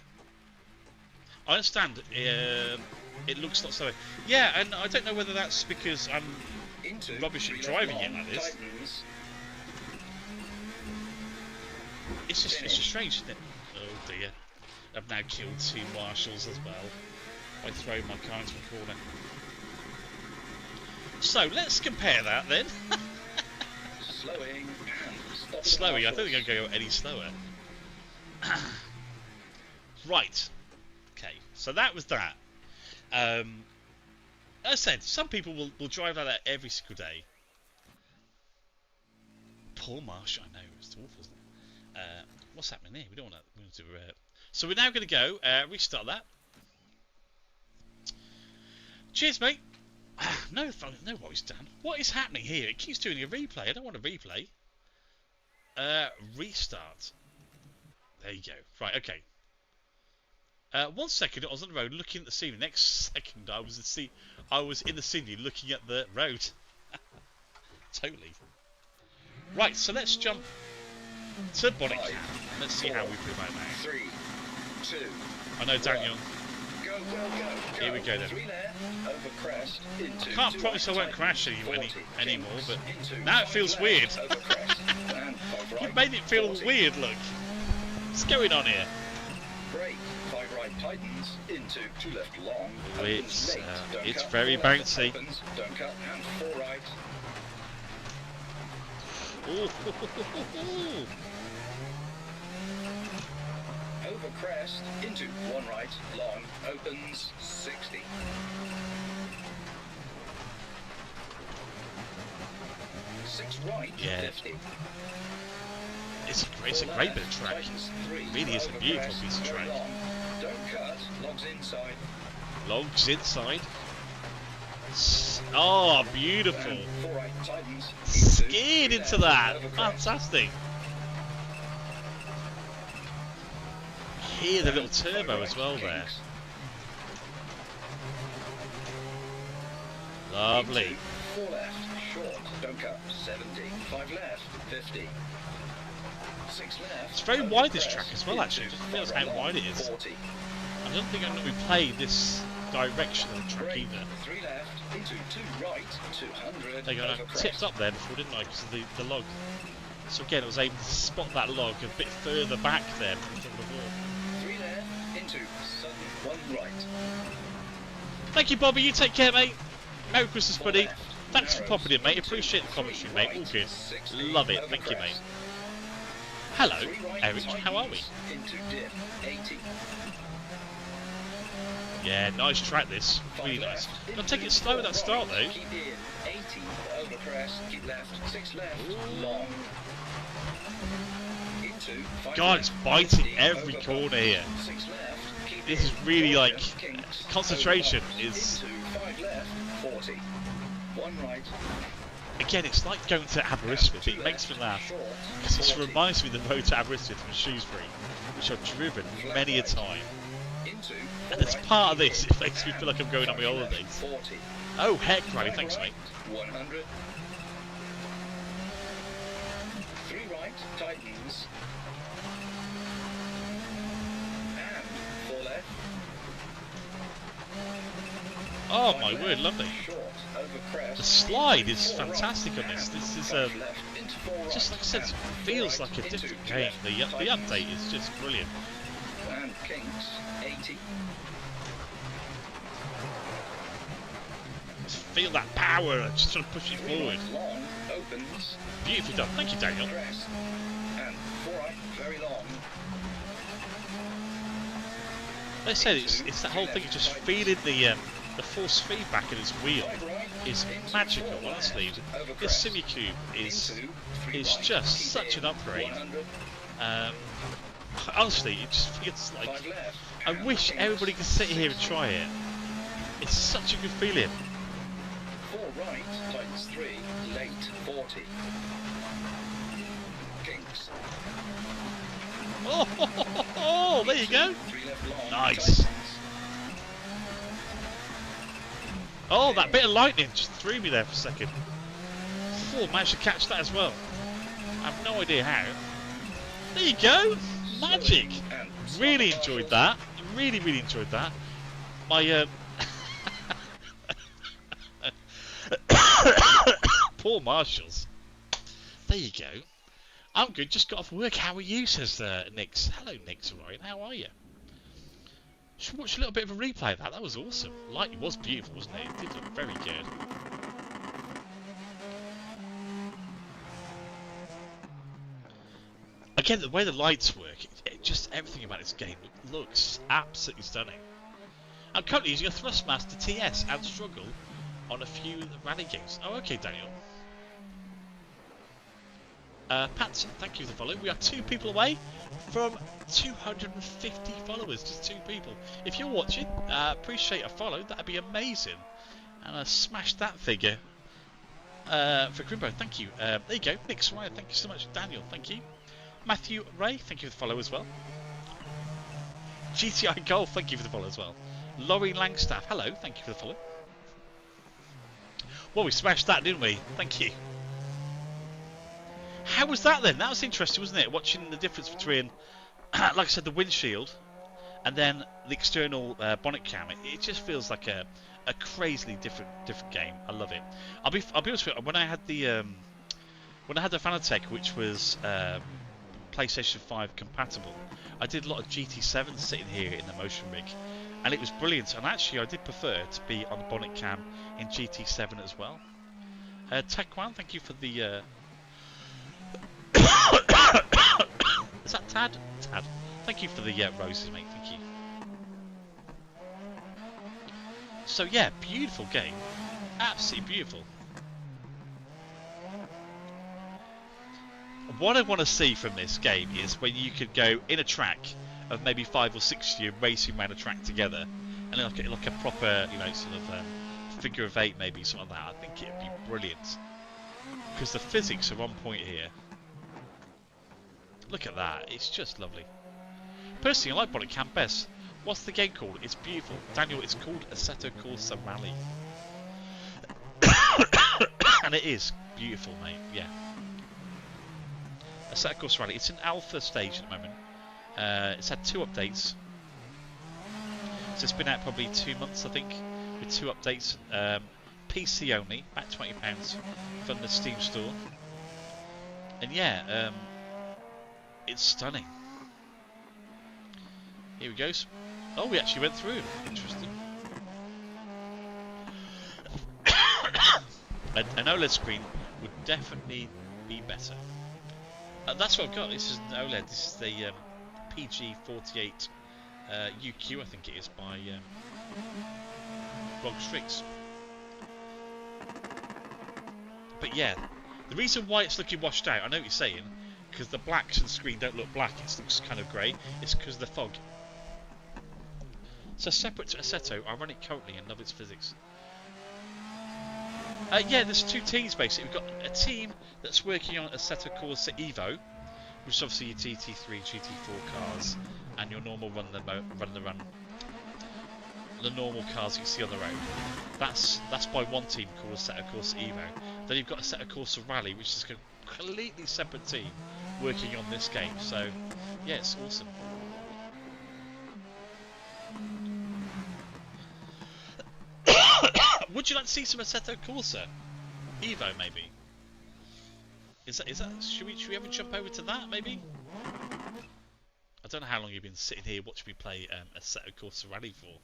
I understand. It looks not so. Yeah, and I don't know whether that's because I'm into rubbish at 3 driving left it long, like this. tightens, It's just Finish. strange, isn't it? Oh dear. I've now killed 2 marshals as well by throwing my car into the corner. So let's compare that then. slowing, and stopping Slowing. I don't think I marshals. can go any slower. Right. Okay. So that was that. As I said, some people will drive like that every single day. Poor Marsh, I know, it's awful, isn't it? What's happening here? We don't want to. So we're now going to go restart that. Cheers, mate. No worries, Dan. What is happening here? It keeps doing a replay. I don't want a replay. Restart. There you go. Right, okay. 1 second, I was on the road looking at the scenery. Next second, I was in the scenery looking at the road. Totally. Right, so let's jump to body cam. Let's see how we feel about that. 3, 2. I know, Daniel. Go, go, go. Here we go then. 3 left, over crest, into Can't 2 promise I right, won't crash tightens, 40, anymore, kinks, but into now it 5 feels left, weird. over crest, and 5 right, You made it feel 40. weird, look. What's going on here? Brake, 5 right tightens, into 2 left long, Oh, opens it's, late, don't it's cut, very 4 left, bouncy. opens, don't cut, and 4 right, Ooh. over crest, into 1 right, long, opens 60. Six right, Yeah. 50. It's a great bit of track. Really is a beautiful piece of track. Don't cut, logs inside. Logs inside. Oh, beautiful. And 4 right tightens. Skied into left, that. over crest. Fantastic. Hear the little And turbo 5 as well right, there. kinks. Lovely. Into 4 left, short, don't cut, 70. 5 left, 50. 6 left. It's very over wide, this crest, track as well, actually. I into didn't realise 5 how right wide it long, is. 40. I don't think I normally play this direction of the track Brake, either. 3 left, into 2 right, 200. There you go, over I crest. tipped up there before, didn't I, because of the log. So again, I was able to spot that log a bit further back there from the wall. 3 left, into sudden 1 right. Thank you, Bobby. You take care, mate. Merry Christmas, 4 buddy. left, Thanks for narrows, popping in, mate. into Appreciate the 3 commentary, mate. All right, good. 60 Love it. over Thank you, mate. crest. Hello, 3 right Eric. How are we? tightens, into dip, 80. Yeah, nice track, this. 5 Really nice. left, Gotta take it into slow at 4 that start, right, though. keep in, 80 over crest, keep left, 6 left, long. Into 5 God, it's left, biting 50 every over corner bump, here. 6 left, keep This is in, really, 4 like, left, kinks, concentration over bump, is... into 5 left, 40. 1 right, Again, it's like going to Aberystwyth. It makes me laugh. Because it reminds me of the road to Aberystwyth from Shrewsbury, which I've driven many a time. And as part of this, it makes me feel like I'm going on my holidays. 40. Oh, heck, Riley, thanks, mate. 100. 3 right, tightens. And 4 left. Oh, 5 my left, word, lovely. Short, over crest. The slide into is 4 right, fantastic on this. and This is, 5 left, into 4 right, just like I said, it and 4 feels right, like a into different 2 game. left, The tightens. update is just brilliant. And kinks, 80. Just feel that power, just trying to push it 3 forward. right, long, opens. Beautifully done. Thank you, Daniel. Crest. And 4 right, very long. They said it's that whole thing of just feeling the force feedback in his wheel is magical, honestly. This Simicube is just such an upgrade. Honestly, it just feels like I wish everybody could sit here and try it. It's such a good feeling. 4 right, tightens 3, late 40. Kinks. Oh, there you go. 3 left long. Nice. Tightens. Oh, that bit of lightning just threw me there for a second. Oh, managed to catch that as well. I have no idea how. There you go. Magic. And Really enjoyed that. Really enjoyed that. My poor marshals. There you go. I'm good. Just got off work. How are you? Says Nix. Hello, Nix. Ryan. How are you? Should watch a little bit of a replay of that. That was awesome. Light was beautiful, wasn't it? It did look very good. Again, the way the lights work, just everything about this game looks absolutely stunning. I'm currently using a Thrustmaster TS and struggle on a few rally games. Oh, okay, Daniel. Pat, thank you for the follow. We are 2 people away from 250 followers. Just 2 people. If you're watching, appreciate a follow. That'd be amazing. And smash that figure for Grimbo. Thank you. There you go. Nick Swire, thank you so much. Daniel, thank you. Matthew Ray, thank you for the follow as well. GTI Golf, thank you for the follow as well. Laurie Langstaff, hello, thank you for the follow. Well, we smashed that, didn't we? Thank you. How was that then? That was interesting, wasn't it? Watching the difference between, like I said, the windshield and then the external bonnet cam. It just feels like a crazily different game. I love it. I'll be honest with you. When I had the Fanatec, which was PlayStation 5 compatible, I did a lot of GT7 sitting here in the motion rig, and it was brilliant. And actually, I did prefer to be on the bonnet cam in GT7 as well. Tekwan, thank you for the. Is that Tad? Tad. Thank you for the roses, mate. Thank you. So yeah, beautiful game. Absolutely beautiful. What I want to see from this game is when you could go in a track of maybe 5 or 6 of you racing around a track together, and like a proper, you know, sort of figure of 8, maybe something like that. I think it'd be brilliant because the physics are on point here. Look at that, it's just lovely. Personally, I like Bonnet Cam best. What's the game called? It's beautiful. Daniel, it's called Assetto Corsa Rally. And it is beautiful, mate, yeah. Assetto Corsa Rally, it's in alpha stage at the moment. It's had 2 updates. So it's been out probably 2 months, I think, with 2 updates. PC only, about £20 from the Steam store. And yeah, it's stunning. Here we go. Oh, we actually went through. Interesting. An OLED screen would definitely be better. That's what I've got. This is an OLED. This is the PG48 UQ, I think it is, by Rog Strix. But yeah, the reason why it's looking washed out, I know what you're saying, because the blacks of the screen don't look black, it looks kind of grey. It's because of the fog. So separate to Assetto, I run it currently and love its physics. Yeah, there's 2 teams basically. We've got a team that's working on Assetto Corsa Evo, which is obviously your GT3, GT4 cars, and your normal run the normal cars you see on the road. That's by one team called Assetto Corsa Evo. Then you've got Assetto Corsa Rally, which is a completely separate team working on this game. So yeah, it's awesome. Would you like to see some Assetto Corsa Evo, maybe? Is that? Should we have a jump over to that, maybe? I don't know how long you've been sitting here watching me play Assetto Corsa Rally for.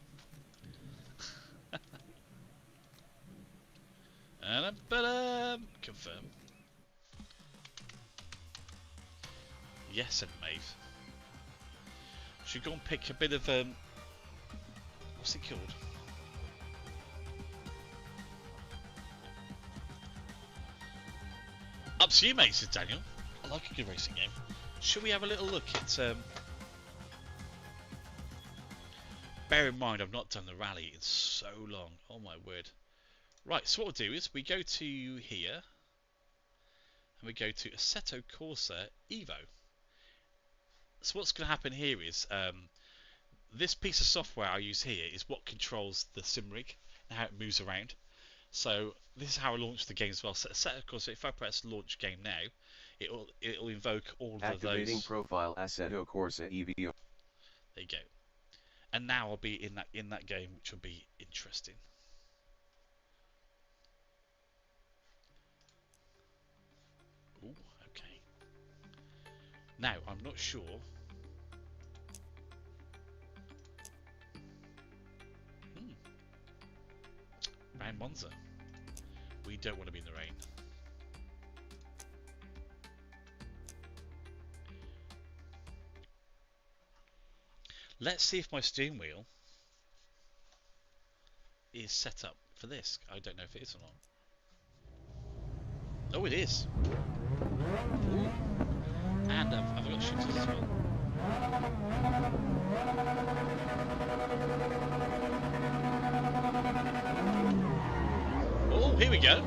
Confirm. Yes, and Maeve. Should we go and pick a bit of what's it called? Up to you, mate, says Daniel. I like a good racing game. Should we have a little look at... Bear in mind, I've not done the rally in so long. Oh, my word. Right, so what we'll do is we go to here. And we go to Assetto Corsa Evo. So what's going to happen here is... this piece of software I use here is what controls the sim rig and how it moves around. So this is how I launch the game as well. So Assetto Corsa, if I press launch game now, it'll invoke all of those. Activating profile Assetto Corsa EV. There you go. And now I'll be in that game, which will be interesting. Ooh, okay. Now I'm not sure. Round Monza. We don't want to be in the rain. Let's see if my steering wheel is set up for this. I don't know if it is or not. Oh, it is. Ooh. And I've got shooters as well. Oh, here we go.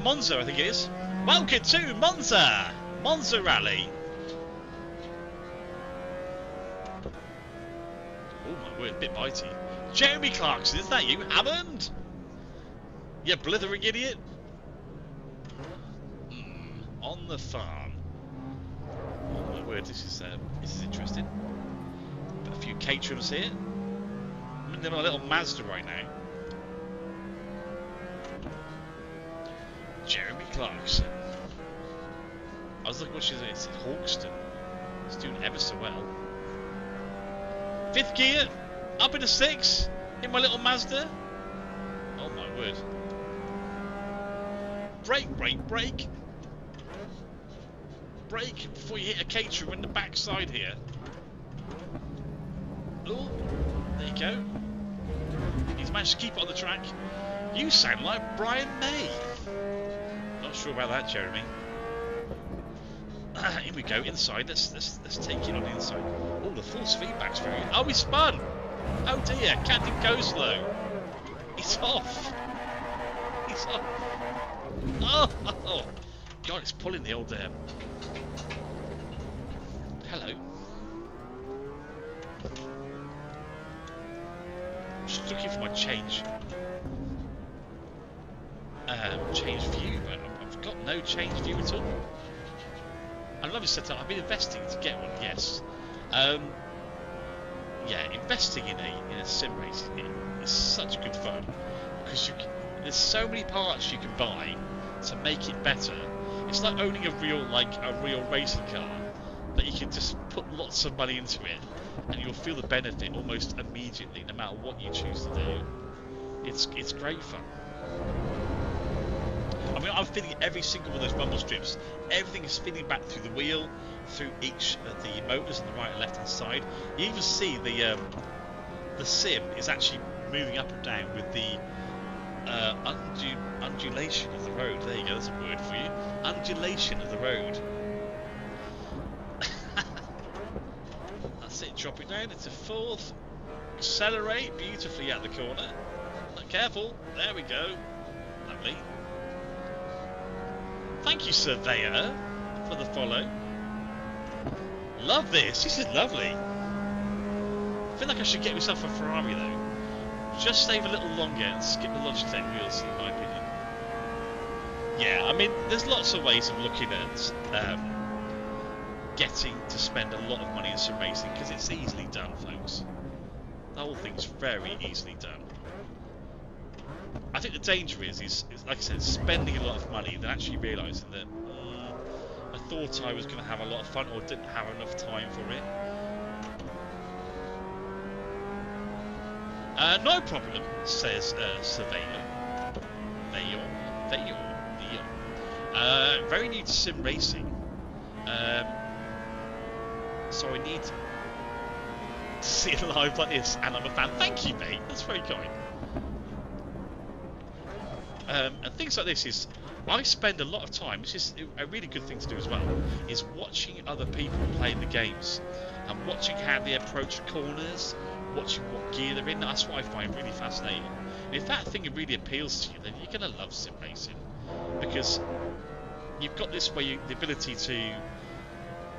Monza, I think it is. Welcome to Monza! Monza Rally. Oh my word, a bit bitey. Jeremy Clarkson, is that you? Hammond? You blithering idiot. On the farm. Oh my word, this is interesting. Got a few caterums here. I'm in a little Mazda right now. Jeremy Clarkson. I was looking what she's it's Hawkston. He's doing ever so well. 5th gear, up into 6 in my little Mazda. Oh my word. Brake, brake, brake. Brake before you hit a caterer in the backside here. Oh, there you go. He's managed to keep it on the track. You sound like Brian May. Not sure about that, Jeremy. Here we go, inside. Let's take it on the inside. Oh, the force feedback's very good. Oh, he spun! Oh dear, Captain Go Slow. He's off. He's off. Oh, God, it's pulling the old hello. Just looking for my change view, but I've got no change view at all. I love his setup. I've been investing to get one, yes. Yeah, investing in a sim race is such good fun because there's so many parts you can buy to make it better. It's like owning a real racing car that you can just put lots of money into it, and you'll feel the benefit almost immediately, no matter what you choose to do. It's great fun. I mean, I'm feeling every single one of those rumble strips. Everything is feeding back through the wheel, through each of the motors on the right and left hand side. You even see the sim is actually moving up and down with the undulation of the road. There you go, that's a word for you. Undulation of the road. That's it, drop it down into 4th. Accelerate beautifully out the corner. Look careful, there we go. Lovely. Thank you, Surveyor, for the follow. Love this is lovely. I feel like I should get myself a Ferrari though. Just save a little longer and skip the Logitech wheels, in my opinion. Yeah, I mean, there's lots of ways of looking at getting to spend a lot of money in sim racing, because it's easily done, folks. The whole thing's very easily done. I think the danger is like I said, spending a lot of money and then actually realising that I thought I was going to have a lot of fun or didn't have enough time for it. No problem, says Surveyor. Very new to sim racing. So I need to see it live like this, and I'm a fan. Thank you, mate. That's very kind. And things like this is, I spend a lot of time, which is a really good thing to do as well, is watching other people playing the games and watching how they approach corners, watching what gear they're in. That's what I find really fascinating. And if that thing really appeals to you, then you're going to love sim racing, because you've got this way, the ability to,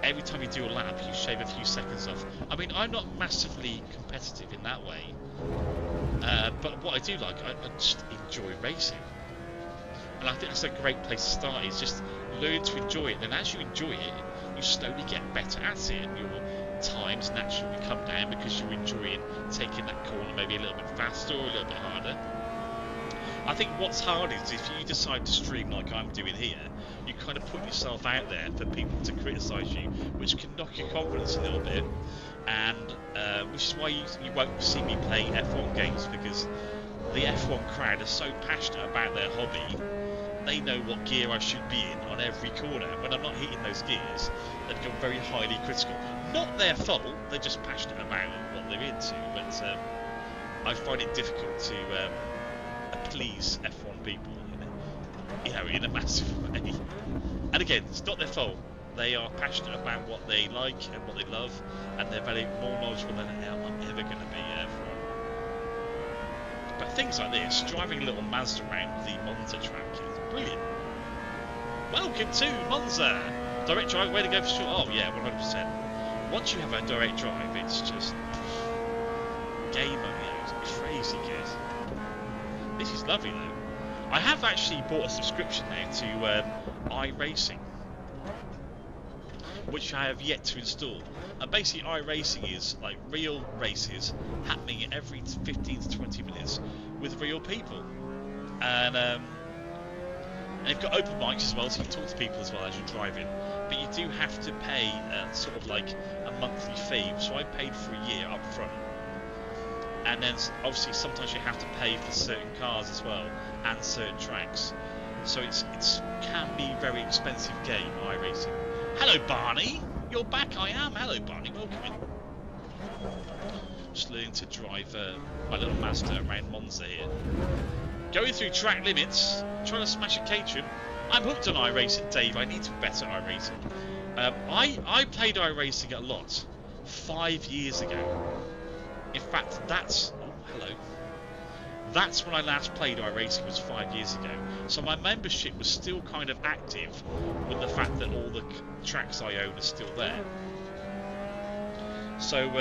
every time you do a lap, you shave a few seconds off. I mean, I'm not massively competitive in that way, but what I do like, I just enjoy racing. And I think that's a great place to start, is just learn to enjoy it. And as you enjoy it, you slowly get better at it, and your times naturally come down because you're enjoying taking that corner maybe a little bit faster or a little bit harder. I think what's hard is if you decide to stream like I'm doing here, you kind of put yourself out there for people to criticise you, which can knock your confidence a little bit, and which is why you won't see me play F1 games, because the F1 crowd are so passionate about their hobby. They know what gear I should be in on every corner. When I'm not hitting those gears, they become very highly critical. Not their fault, they're just passionate about what they're into, but I find it difficult to please F1 people in a massive way. And again, it's not their fault. They are passionate about what they like and what they love, and they're very more knowledgeable than I'm ever going to be F1. But things like this, driving a little Mazda around the Monza track is brilliant. Welcome to Monza! Direct drive, way to go for sure. Oh yeah, 100%. Once you have a direct drive, it's just game over. It's crazy good. This is lovely though. I have actually bought a subscription now to iRacing, which I have yet to install. And basically iRacing is like real races happening every 15 to 20 minutes with real people. And they've got open mics as well, so you can talk to people as well as you're driving. But you do have to pay sort of like a monthly fee. So I paid for a year up front. And then obviously sometimes you have to pay for certain cars as well and certain tracks. So it can be a very expensive game, iRacing. Hello Barney! You're back, I am. Hello Barney, welcome in. Just learning to drive my little Mazda around Monza here. Going through track limits, trying to smash a Caterham. I'm hooked on iRacing, Dave. I need to be better at iRacing. I played iRacing a lot 5 years ago. In fact, that's when I last played iRacing was 5 years ago. So my membership was still kind of active with the fact that all the tracks I own are still there. So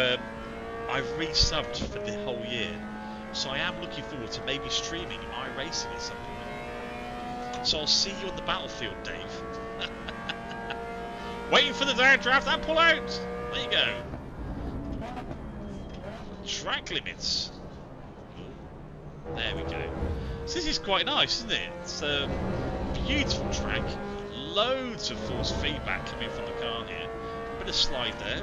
I've resubbed for the whole year. So I am looking forward to maybe streaming iRacing at some point. So I'll see you on the battlefield, Dave. Waiting for the downdraft and pull out! There you go. Track limits. There we go. So this is quite nice, isn't it? It's a beautiful track. Loads of force feedback coming from the car here. Bit of slide there.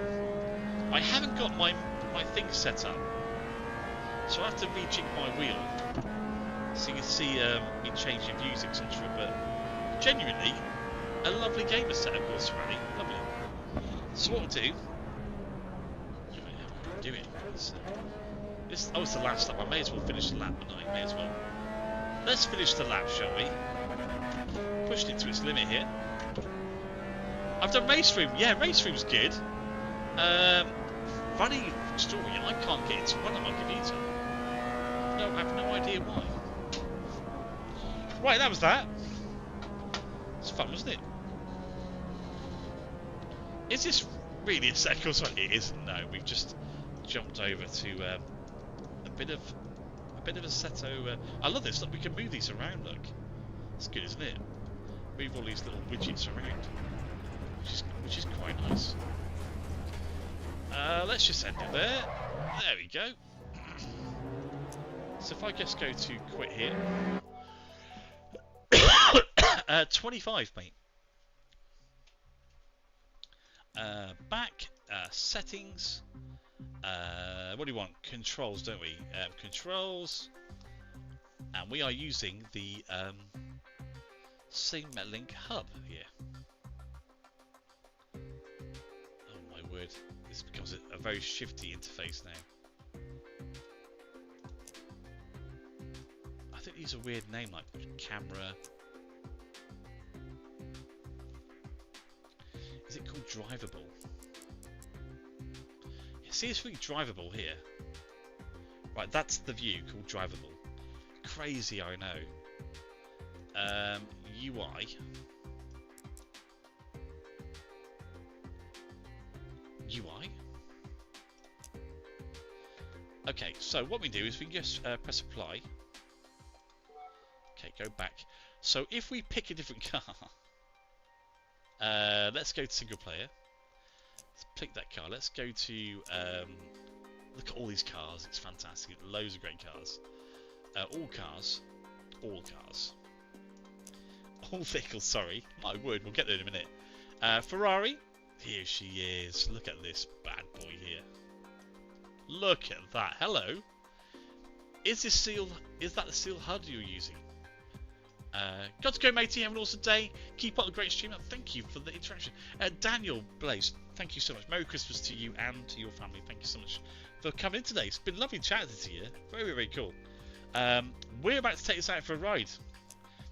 I haven't got my thing set up, so I have to rejig my wheel. So you can see me changing views, etc. But genuinely, a lovely game of Assetto Corsa Rally. Lovely. So what I'll do. Do it. It's the last lap. I may as well finish the lap, but I may as well. Let's finish the lap, shall we? Pushed it to its limit here. I've done race room. Yeah, race room's good. Funny story. I can't get into one on my computer. No, I have no idea why. Right, that was that. It's fun, wasn't it? Is this really a second? It isn't. No, we've just jumped over to a bit of Assetto. I love this. Look, we can move these around. Look, it's good, isn't it? Move all these little widgets around, which is quite nice. Let's just end it there. There we go. So if I just go to quit here, 25, mate. Back settings. What do you want? Controls, don't we? Controls, and we are using the SingMetalink hub here. Oh my word, this becomes a very shifty interface now. I think these are weird name like camera. Is it called drivable? See, it's really drivable here. Right, that's the view called drivable. Crazy, I know. UI. UI. Okay, so what we do is we can just press apply. Okay, go back. So if we pick a different car, let's go to single player. Let's pick that car. Let's go to look at all these cars. It's fantastic. Loads of great cars. All cars. All cars. All vehicles, sorry. My word, we'll get there in a minute. Ferrari. Here she is. Look at this bad boy here. Look at that. Hello. Is that the seal HUD you're using? Got to go, matey. Have an awesome day. Keep up the great stream. Thank you for the interaction. Daniel Blaze, thank you so much. Merry Christmas to you and to your family. Thank you so much for coming in today. It's been lovely chatting to you. Very, very cool. We're about to take this out for a ride.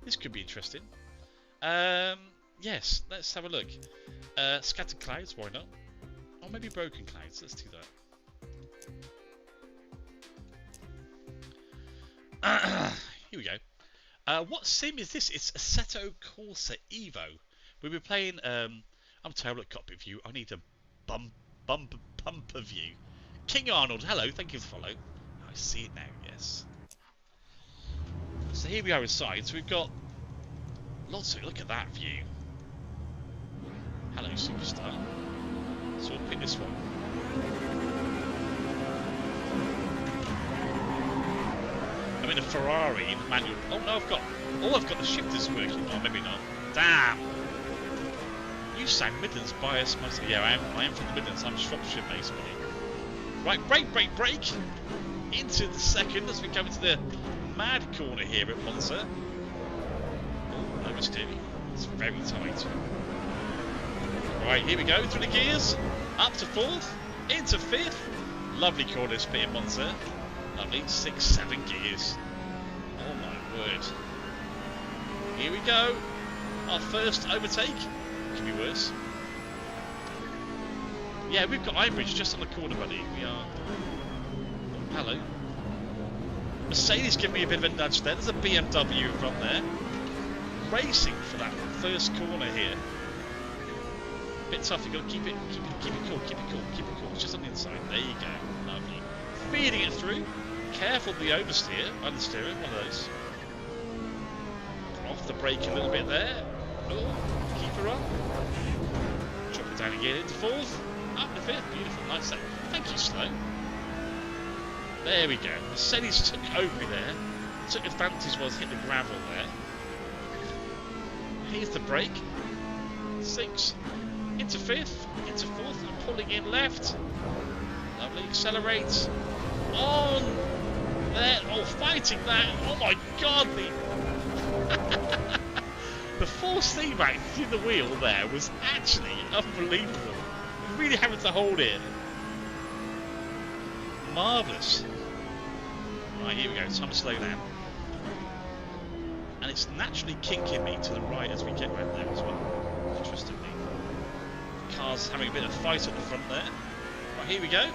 This could be interesting. Yes, let's have a look. Scattered clouds, why not? Or maybe broken clouds. Let's do that. Here we go. What sim is this? It's Assetto Corsa Evo. We've been playing. I'm terrible at cockpit view. I need a bumper view. King Arnold, hello. Thank you for the follow. I see it now. Yes. So here we are inside. So we've got lots of. Look at that view. Hello. you superstar. So we'll pick this one. I'm in a Ferrari in manual. Oh no, I've got the shifters working. Oh, maybe not. Damn. You sound Midlands bias mostly. Yeah, I am from the Midlands. I'm Shropshire based, buddy. Right, brake. Into the second as we come into the mad corner here at Monza. Oh, oversteering. It's very tight. Right, here we go. Through the gears. Up to 4th. Into 5th. Lovely corner this bit in Monza. Lovely. 6, 7 gears. Oh my word. Here we go. Our first overtake. Could be worse. Yeah, we've got Eyebridge just on the corner, buddy. We are... Oh, hello. Mercedes giving me a bit of a nudge there. There's a BMW in front there. Racing for that first corner here. Bit tough, you've got to keep it cool. It's just on the inside. There you go. Lovely. Feeding it through. Careful the understeer, one of those. Off the brake a little bit there. Oh, keep her up. Drop it down again into 4th. Up to 5th. Beautiful, nice set. Thank you, Slow. There we go. Mercedes took over there. Took advantage whilst hit the gravel there. Here's the brake. 6. Into 5th. Into 4th. And pulling in left. Lovely. Accelerates. On. There. Oh, fighting that. Oh my god. The force feedback through the wheel there was actually unbelievable. Really having to hold it. Marvellous. Right, here we go. Time to slow down. And it's naturally kinking me to the right as we get around there as well. Interestingly. The car's having a bit of a fight at the front there. Right, here we go.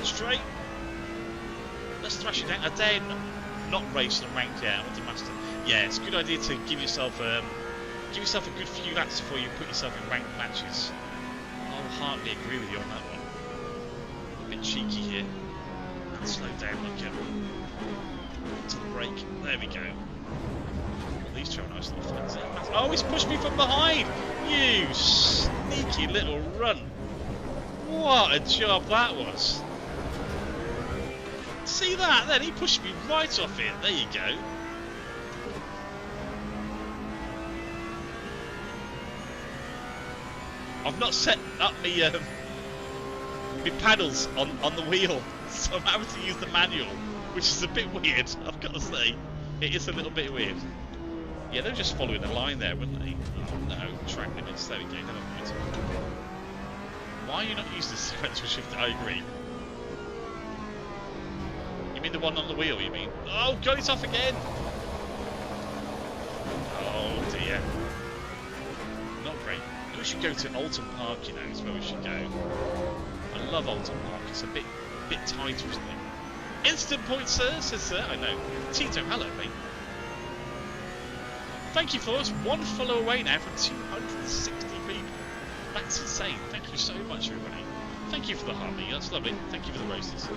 Straight. Let's thrash it down. I dare not race and rank down with the Master. Yeah, it's a good idea to give yourself a good few laps before you put yourself in ranked matches. I'll hardly agree with you on that one. A bit cheeky here. And slow down like to the brake. There we go. Well, these two are nice little flags there. Oh, he's pushed me from behind! You sneaky little run. What a job that was. See that? Then he pushed me right off it. There you go. I've not set up me paddles on the wheel, so I'm having to use the manual, which is a bit weird, I've got to say. It is a little bit weird. Yeah, they're just following the line there, wouldn't they? Oh, no, track limits, there we go, never mind. Why are you not using the sequential shift? I agree. You mean the one on the wheel, you mean? Oh, God, it's off again! Oh, dear. Not great. We should go to Alton Park, you know, is where we should go. I love Alton Park, it's a bit tighter, isn't it? Instant point, sir, says sir, I know. Tito, hello, mate. Thank you for us, one follow away now from 260 people. That's insane, thank you so much, everybody. Thank you for the harmony, that's lovely. Thank you for the roses.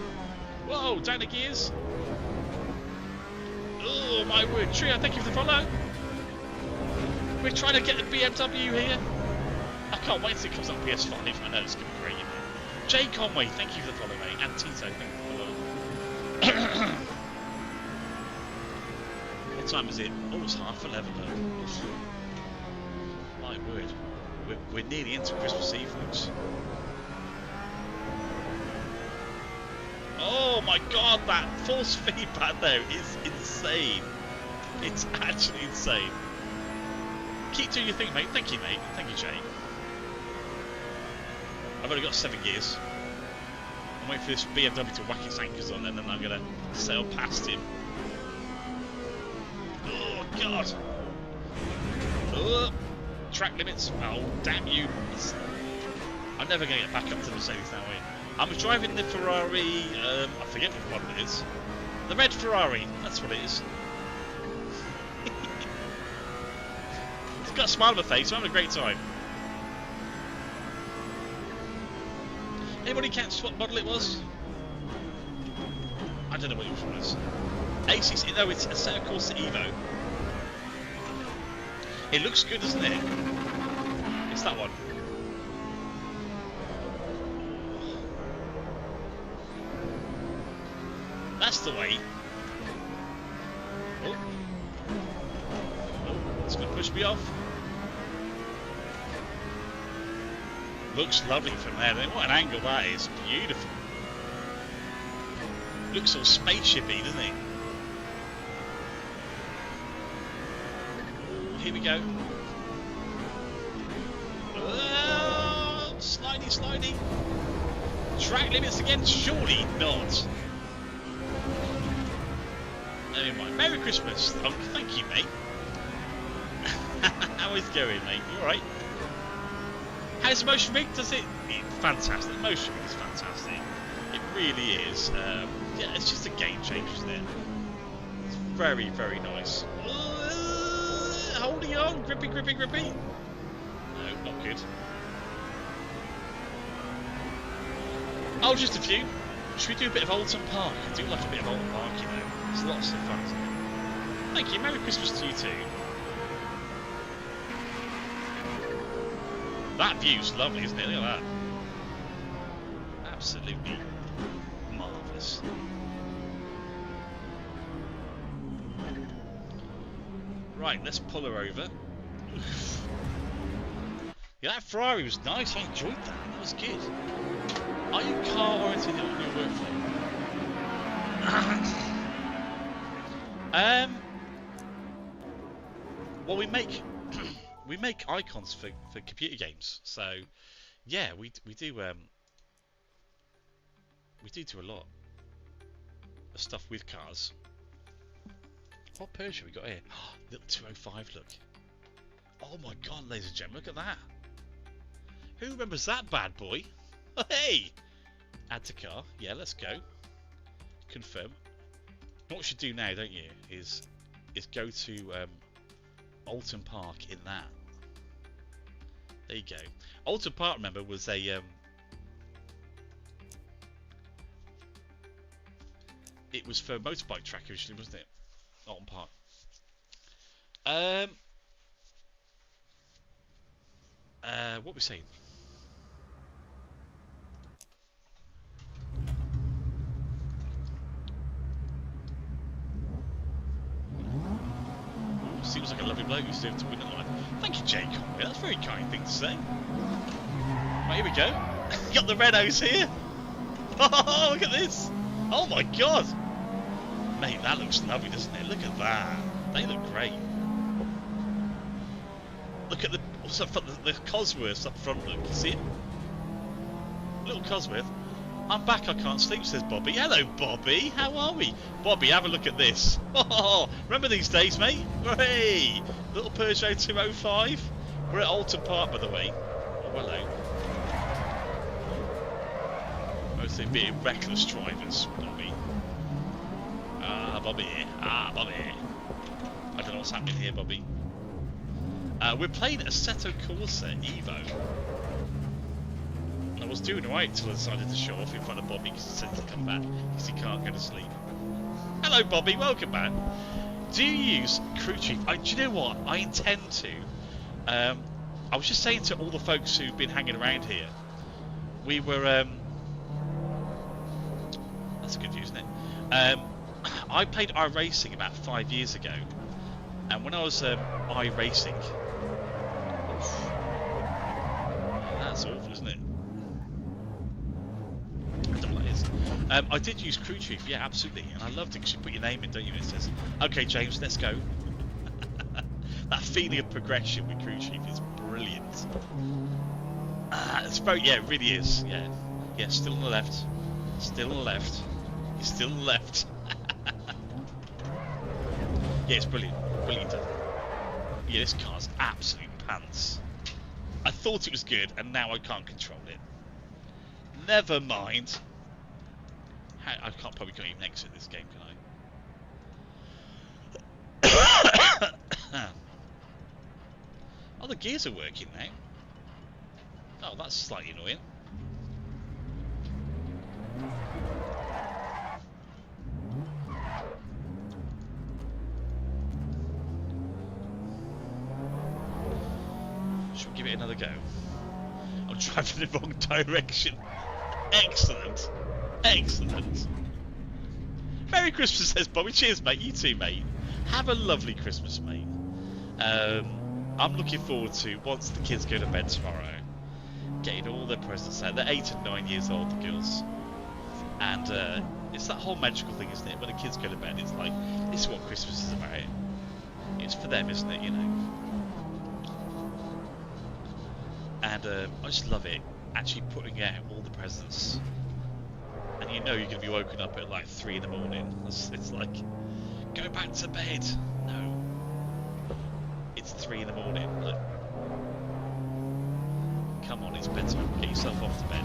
Whoa, down the gears. Oh, my word, Trio, thank you for the follow. We're trying to get the BMW here. I can't wait till it comes up PS5. I know it's going to be great, you know. Jay Conway, thank you for the follow, mate. And Tito, thank you for the follow. What time is it? Oh, it's 11:30. My word. We're nearly into Christmas Eve, folks. Oh my god, that force feedback there is insane. It's actually insane. Keep doing your thing, mate. Thank you, mate. Thank you, Jay. I've only got 7 gears. I'm waiting for this BMW to whack its anchors on, and then I'm going to sail past him. Oh, God. Oh, track limits. Oh, damn you. I'm never going to get back up to the Mercedes that way. I'm driving the Ferrari, I forget what it is. The red Ferrari, that's what it is. It's got a smile on my face, I'm having a great time. Anybody catch what model it was? I don't know what it was. ACC, no, it's Assetto Corsa Evo. It looks good, doesn't it? It's that one. That's the way. Oh, it's going to push me off. Looks lovely from there. What an angle that is. Beautiful. Looks all spaceshipy, doesn't it? Here we go. Slidey, slidey. Track limits again? Surely not. Never mind. Merry Christmas. Oh, thank you, mate. How is it going, mate? You alright? How's the motion rig? Does it? Fantastic. The motion rig is fantastic. It really is. Yeah, it's just a game changer, isn't it? It's very, very nice. Holding on. Grippy, grippy, grippy. No, not good. Oh, just a few. Should we do a bit of Alton Park? I do like a bit of Alton Park, you know. There's lots of fun, isn't it? Thank you. Merry Christmas to you too. That view's lovely, isn't it? Look at that. Absolutely marvellous. Right, let's pull her over. Yeah, that Ferrari was nice. I enjoyed that. That was good. Are you car oriented on your workflow? Well, we make icons for computer games, so yeah, we do a lot of stuff with cars. What Peugeot we got here? Little 205 look. Oh my god, ladies and gentlemen, look at that. Who remembers that bad boy? Hey! Add to car. Yeah, let's go. Confirm. What we should do now, don't you, is go to Alton Park in that. There you go. Alton Park, remember, was a it was for a motorbike track originally, wasn't it? Alton Park. What were we saying? Seems like a lovely bloke who's doing to win at life. Thank you, Jake Conway. That's a very kind thing to say. Right, here we go. Got the Renaults here. Oh, look at this. Oh my god. Mate, that looks lovely, doesn't it? Look at that. They look great. Look at the Cosworths up front. Look, you see it? Little Cosworth. I'm back, I can't sleep, says Bobby. Hello, Bobby. How are we? Bobby, have a look at this. Oh, remember these days, mate? Hey, little Peugeot 205. We're at Alton Park, by the way. Oh, hello. Mostly being reckless drivers, Bobby. Ah, Bobby. Ah, Bobby. I don't know what's happening here, Bobby. We're playing Assetto Corsa Evo. I was doing alright until I decided to show off in front of Bobby because he said to come back because he can't go to sleep. Hello, Bobby. Welcome back. Do you use Crew Chief? Do you know what? I intend to. I was just saying to all the folks who've been hanging around here. We were. That's a good view, isn't it? I played iRacing about 5 years ago, and when I was iRacing, that's awful, isn't it? I did use Crew Chief, yeah, absolutely, and I loved it because you put your name in, don't you? And it says, "Okay, James, let's go." That feeling of progression with Crew Chief is brilliant. It's very, yeah, it really is. Yeah, yeah, still on the left, still on the left, you're still on the left. Yeah, it's brilliant, brilliant. Yeah, this car's absolute pants. I thought it was good, and now I can't control it. Never mind. I can't probably go even exit this game, can I? Oh, the gears are working now. Oh, that's slightly annoying. Should we give it another go? I'm driving in the wrong direction. Excellent. Excellent. Merry Christmas, says Bobby. Cheers, mate. You too, mate. Have a lovely Christmas, mate. I'm looking forward to, once the kids go to bed tomorrow, getting all their presents out. They're 8 and 9 years old, the girls. And it's that whole magical thing, isn't it? When the kids go to bed, it's like, this is what Christmas is about. It's for them, isn't it, you know? And I just love it, actually putting out all the presents. And you know you're going to be woken up at like 3 in the morning. It's like, go back to bed. No. It's 3 in the morning. Look. Come on, it's bedtime. Get yourself off to bed.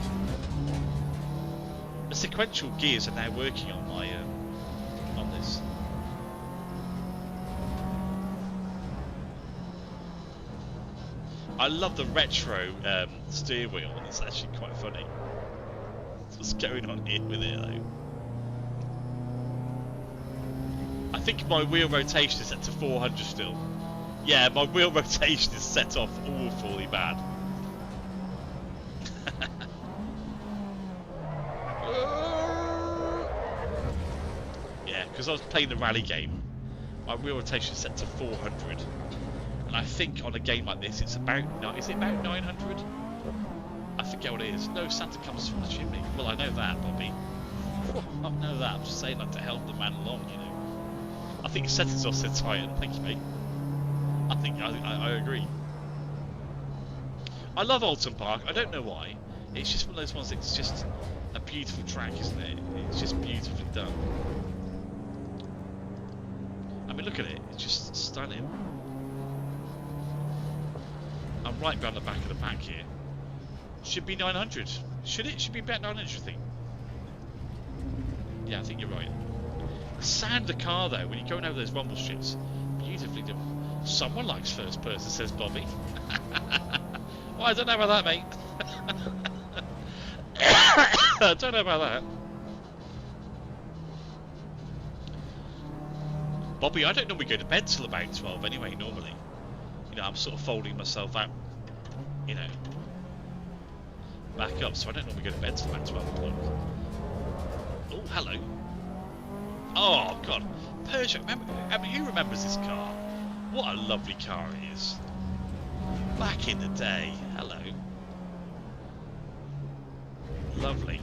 The sequential gears are now working on my on this. I love the retro steering wheel. It's actually quite funny. What's going on here with it though? I think my wheel rotation is set to 400 still. Yeah, my wheel rotation is set off awfully bad. Yeah, because I was playing the rally game. My wheel rotation is set to 400. And I think on a game like this, it's about, is it about 900? I forget what it is. No, Santa comes from the chimney. Well, I know that, Bobby. I know that. I'm just saying that to help the man along, you know. I think settings are set higher. Thank you, mate. I think I agree. I love Alton Park. I don't know why. It's just one of those ones that's just a beautiful track, isn't it? It's just beautifully done. I mean, look at it. It's just stunning. I'm right round the back of the pack here. Should be 900. Should it? Should be about 900, I think. Yeah, I think you're right. The sound of the car, though, when you're going over those rumble strips, beautifully done. Someone likes first person, says Bobby. Well, I don't know about that, mate. I don't know about that. Bobby, I don't normally go to bed till about 12 anyway, normally. You know, I'm sort of folding myself out, you know, back up, so I don't normally go to bed till about 12 o'clock. Oh, hello. Oh, God. Peugeot, who remembers this car? What a lovely car it is. Back in the day. Hello. Lovely.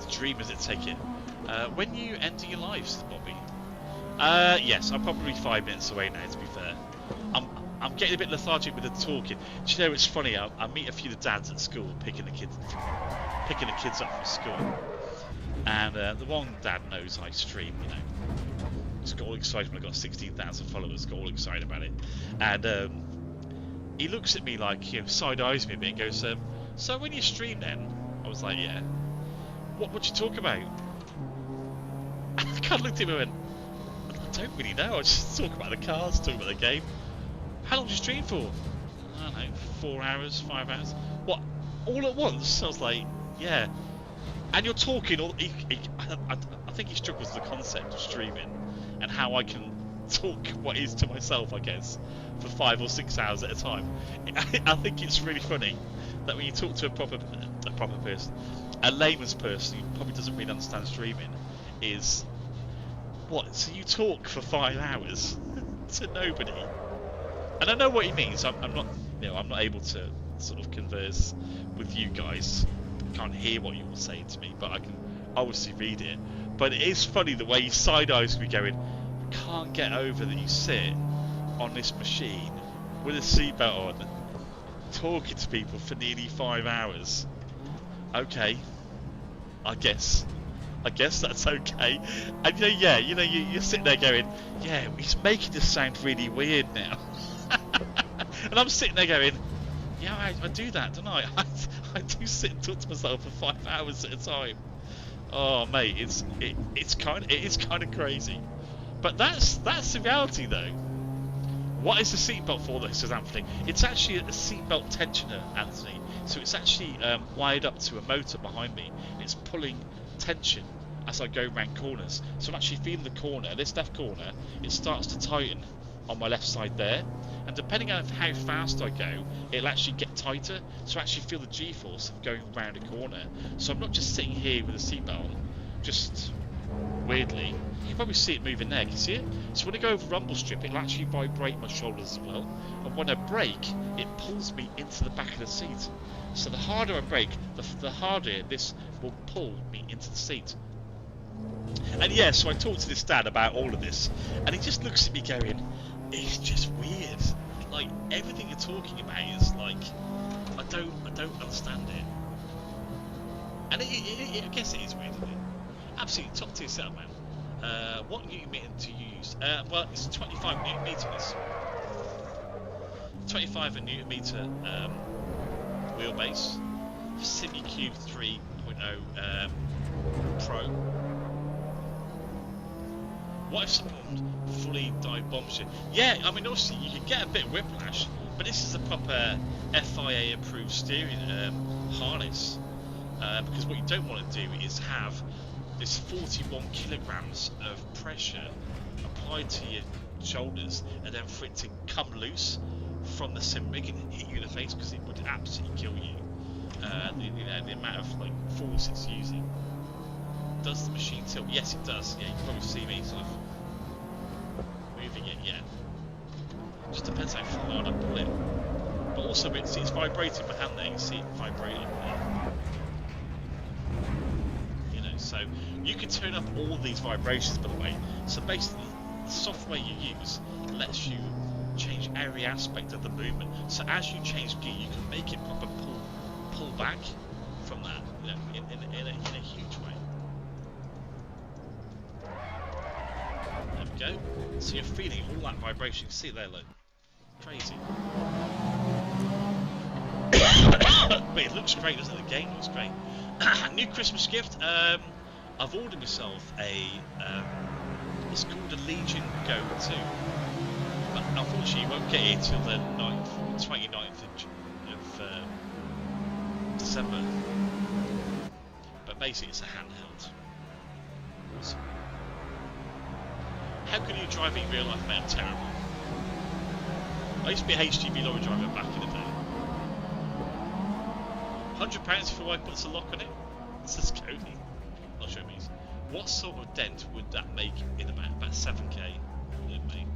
The dream is it take it. When you enter your lives, Bobby? Yes, I'm probably 5 minutes away now, to be fair. I'm getting a bit lethargic with the talking. Do you know, it's funny, I meet a few of the dads at school picking the kids up from school. And the one dad knows I stream, you know. He's got all excited when I got 16,000 followers, got all excited about it. And he looks at me like, you know, side-eyes me a bit and goes, so when you stream then? I was like, yeah. What you talk about? And I kind of looked at him and went, I don't really know, I just talk about the cars, talk about the game. How long do you stream for? I don't know, 4 hours, 5 hours. What, all at once? I was like, yeah. And you're talking, I think he struggles with the concept of streaming and how I can talk what is to myself, I guess, for 5 or 6 hours at a time. I think it's really funny that when you talk to a proper person, a layman's person who probably doesn't really understand streaming, is, what, so you talk for 5 hours to nobody? And I know what he means. I'm not, you know, I'm not able to sort of converse with you guys. I can't hear what you're saying to me, but I can obviously read it. But it is funny the way he side-eyes me going, I can't get over that you sit on this machine with a seatbelt on, talking to people for nearly 5 hours. Okay, I guess that's okay. And you're sitting there going, yeah, he's making this sound really weird now. And I'm sitting there going, yeah, I do that, don't I? I do sit and talk to myself for 5 hours at a time. Oh, mate, it is kind of crazy. But that's the reality, though. What is the seatbelt for, though, says Anthony? It's actually a seatbelt tensioner, Anthony. So it's actually wired up to a motor behind me. And it's pulling tension as I go round corners. So I'm actually feeling the corner, this left corner, it starts to tighten on my left side there. and depending on how fast I go, it'll actually get tighter, so I actually feel the G-force of going around a corner. So I'm not just sitting here with a seatbelt on, just weirdly. You can probably see it moving there, can you see it? So when I go over rumble strip, it'll actually vibrate my shoulders as well, and when I brake, it pulls me into the back of the seat. So the harder I brake, the harder this will pull me into the seat. And yeah, so I talked to this dad about all of this, and he just looks at me going, it's just weird. Like, everything you're talking about is like, I don't understand it. And I guess it is weird, isn't it? Absolutely top tier setup, man. What newton meter do you use? Well, it's 25 newton meters. 25 newton meter wheelbase. SimiCube 3.0 Pro. What if someone fully dive bombs you? Yeah, I mean, obviously you can get a bit of whiplash, but this is a proper FIA approved steering harness. Because what you don't want to do is have this 41 kilograms of pressure applied to your shoulders, and then for it to come loose from the sim rig and hit you in the face, because it would absolutely kill you. The amount of like force it's using. Does the machine tilt? Yes, it does. Yeah, you can probably see me sort of moving it. Yeah, just depends how hard I pull it. But also, it's vibrating my hand there. You can see it vibrating there. You know, so you can turn up all these vibrations, by the way. So basically, the software you use lets you change every aspect of the movement. So as you change gear, you can make it proper pull back from that, you know, in a huge way. There we go. So you're feeling all that vibration. You see there, look, crazy. But it looks great, doesn't it? The game looks great. New Christmas gift. I've ordered myself a. It's called a Legion Go 2. But unfortunately, you won't get it till the 29th of December. But basically, it's a handheld. Awesome. How can you drive in real life, mate? I'm terrible. I used to be a HGV lorry driver back in the day. £100 if your wife puts a lock on it? Says Cody. Not sure what it means. What sort of dent would that make in about 7k? All in, mate.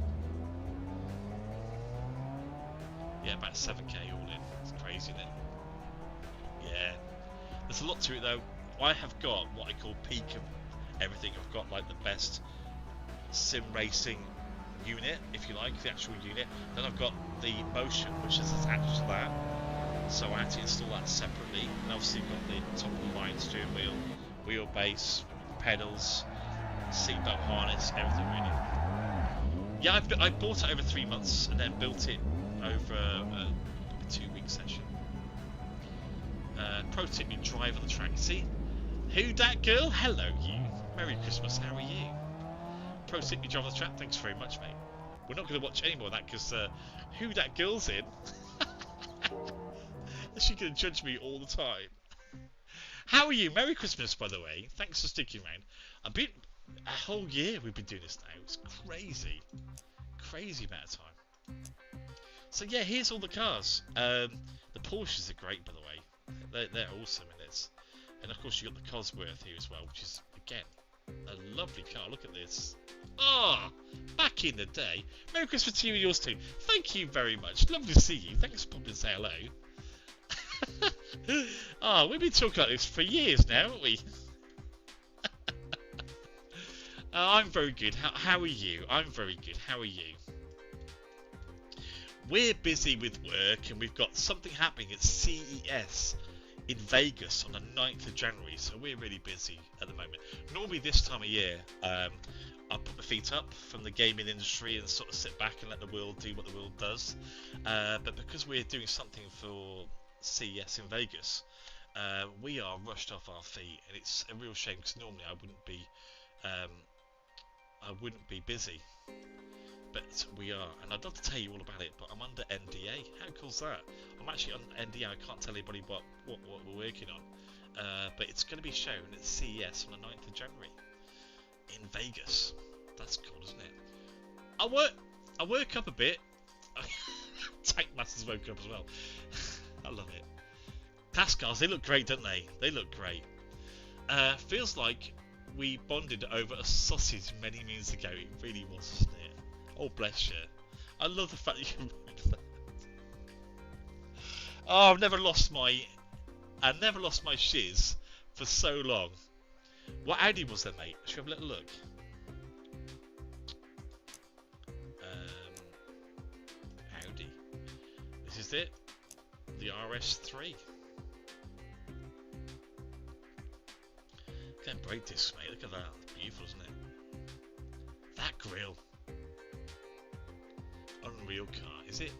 Yeah, about 7k all in. It's crazy, isn't it? Yeah. There's a lot to it though. I have got what I call peak of everything. I've got like the best sim racing unit, if you like, the actual unit. Then I've got the motion, which is attached to that. So I had to install that separately. And obviously you've got the top of the line steering wheel, wheelbase, pedals, seatbelt harness, everything really. Yeah, I bought it over 3 months and then built it over a 2-week session. Pro tip, you drive on the track. See? Who dat girl? Hello you. Merry Christmas, how are you? Pro tip, you drive on the track. Thanks very much, mate. We're not going to watch any more of that because who dat girl's in? She's going to judge me all the time. How are you? Merry Christmas, by the way. Thanks for sticking around. A whole year we've been doing this now. It's crazy. Crazy amount of time. So yeah, here's all the cars. The Porsches are great, by the way. They're awesome in this. And of course you got the Cosworth here as well, which is, again, a lovely car. Look at this. Ah, back in the day. Merry Christmas to you and yours too. Thank you very much. Lovely to see you. Thanks for popping and say hello. Ah, we've been talking about this for years now, haven't we? I'm very good. How are you? I'm very good. How are you? We're busy with work and we've got something happening at CES in Vegas on the 9th of January, so we're really busy at the moment. Normally this time of year, I put my feet up from the gaming industry and sort of sit back and let the world do what the world does. But because we're doing something for CES in Vegas, we are rushed off our feet, and it's a real shame because normally I wouldn't be busy, but we are, and I'd love to tell you all about it, but I'm under NDA. How cool's that? I'm actually under NDA. I can't tell anybody what we're working on, but it's going to be shown at CES on the 9th of January in Vegas. That's cool, isn't it? I work up a bit. Tank Masters woke up as well. I love it. Past cars, they look great, don't they? They look great. Feels like we bonded over a sausage many moons ago. It really was, wasn't it? Oh, bless you. I love the fact that you remember that. Oh, I've never lost my shiz for so long. What Audi was there, mate? Should we have a little look? Audi. This is it. The RS3. Can't break this, mate. Look at that. It's beautiful, isn't it? That grille. Unreal car. Is it?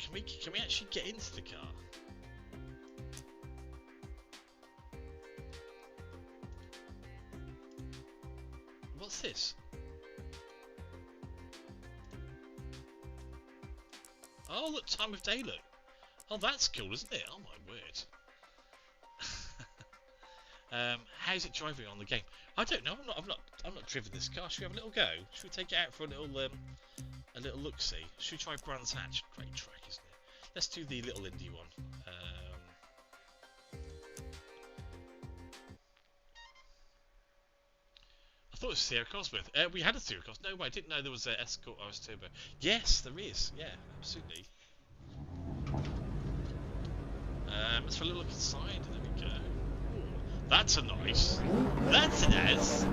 Can we actually get into the car? What's this? Oh, look, time of day, look. Oh, that's cool, isn't it? Oh my word. How's it driving on the game? I don't know. I'm not driven this car. Should we have a little go? Should we take it out for a little look see? Should we try Brands Hatch? Great track, isn't it? Let's do the little indie one. I thought it was Sierra Cosworth. We had a Sierra Cosworth. No, I didn't know there was an Escort RS Turbo. Yes, there is. Yeah, absolutely. Let's have a little look inside. There we go. That's a nice. That's an S.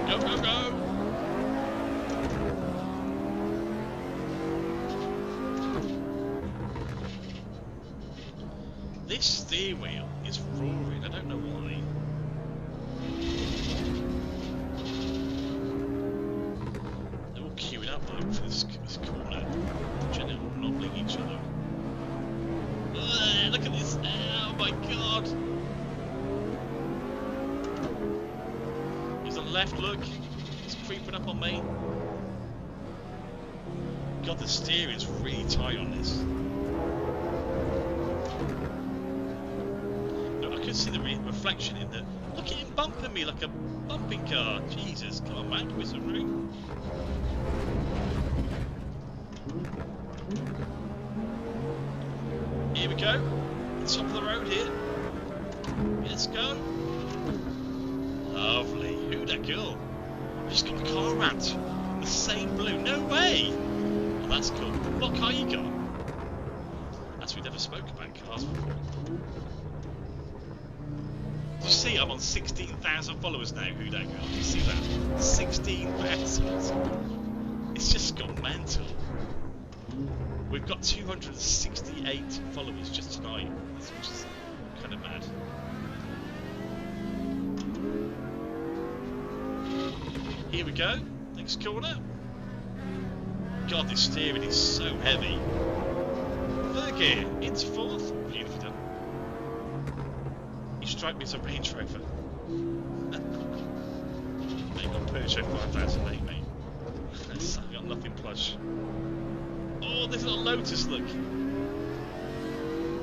Go, go, go. This steer wheel is roaring. I don't know why. They're all queuing up though for this corner. Generally nobbling each other. Ugh, look at this. Oh my god. He's on the left, look. He's creeping up on me. God, the steering's really tight on this. I can see the reflection in the... Look at him bumping me like a bumping car. Jesus, come on man, give me some room. Here we go. Top of the road here. Let's go. Lovely. Who that girl? I just got the car wrapped. The same blue. No way! Oh, that's cool. What car you got? As we never spoke about cars before. You see, I'm on 16,000 followers now, Who that girl? Do you see that? 16,000. It's just gone mental. We've got 268 followers just tonight, which is kind of mad. Here we go. Next corner. God, this steering is so heavy. Third gear into fourth. Beautifully done. You strike me as a Range Rover. They've got Peugeot 5008, mate. I've got nothing plush. Oh, there's a little Lotus, look.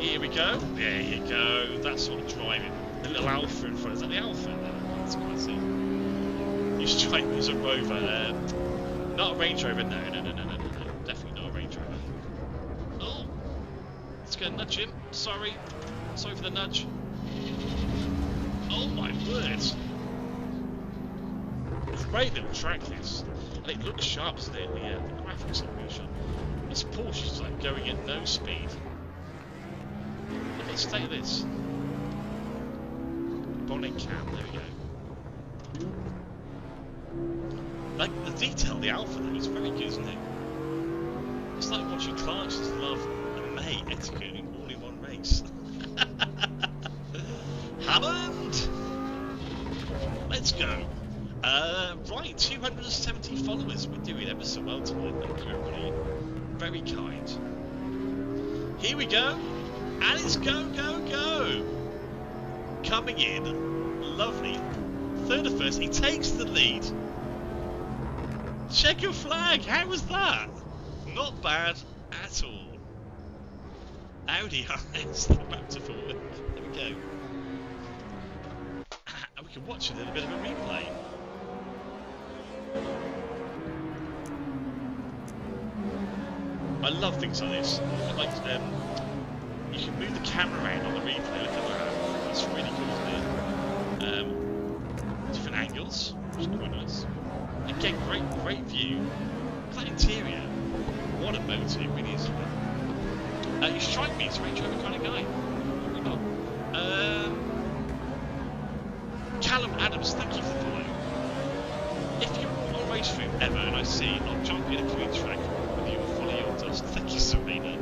Here we go. There you go. That's sort of driving. The little Alpha in front. Is that the Alpha? No, that's quite see. You strike me as a Rover. Not a Range Rover. No. Definitely not a Range Rover. Oh. Let's go nudge him. Sorry for the nudge. Oh my word! Great little track this, and it looks sharp, doesn't it? The graphics are really sharp. This Porsche is like going at no speed. Look at the state of this. Bonnet cam, there we go. Like the detail, the Alpha though is very good, isn't it? It's like watching Clark's Love and May executing all in one race. Hammond! Let's go. Right, 270 followers. We're doing ever so well tonight. Thank you, everybody. Very kind. Here we go. And it's go, go, go. Coming in. Lovely. Third of first. He takes the lead. Checker flag. How was that? Not bad at all. Audi RS. Back to forward. There we go. And we can watch a little bit of a replay. I love things like this. Like, you can move the camera around on the replay. Look at that. That's really cool, isn't it? Different angles, which is quite nice. Again, great view. Look at that interior. What a motor, it really is. You strike me as a Range Rover kind of guy. Probably not. Callum Adams, thank you for the follow. If you're on RaceRoom ever and I see I'll jump in a community track with you and follow your dust. Thank you, Serena.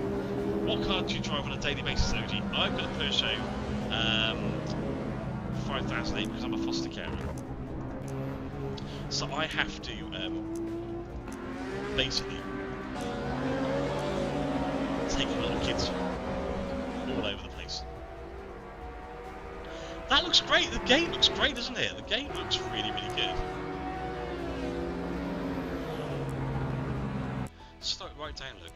What car do you drive on a daily basis, OG? I've got a Peugeot 5008 because I'm a foster carer. So I have to basically take little kids all over the place. That looks great. The game looks great, doesn't it? The game looks really, really good. Slow it right down, look.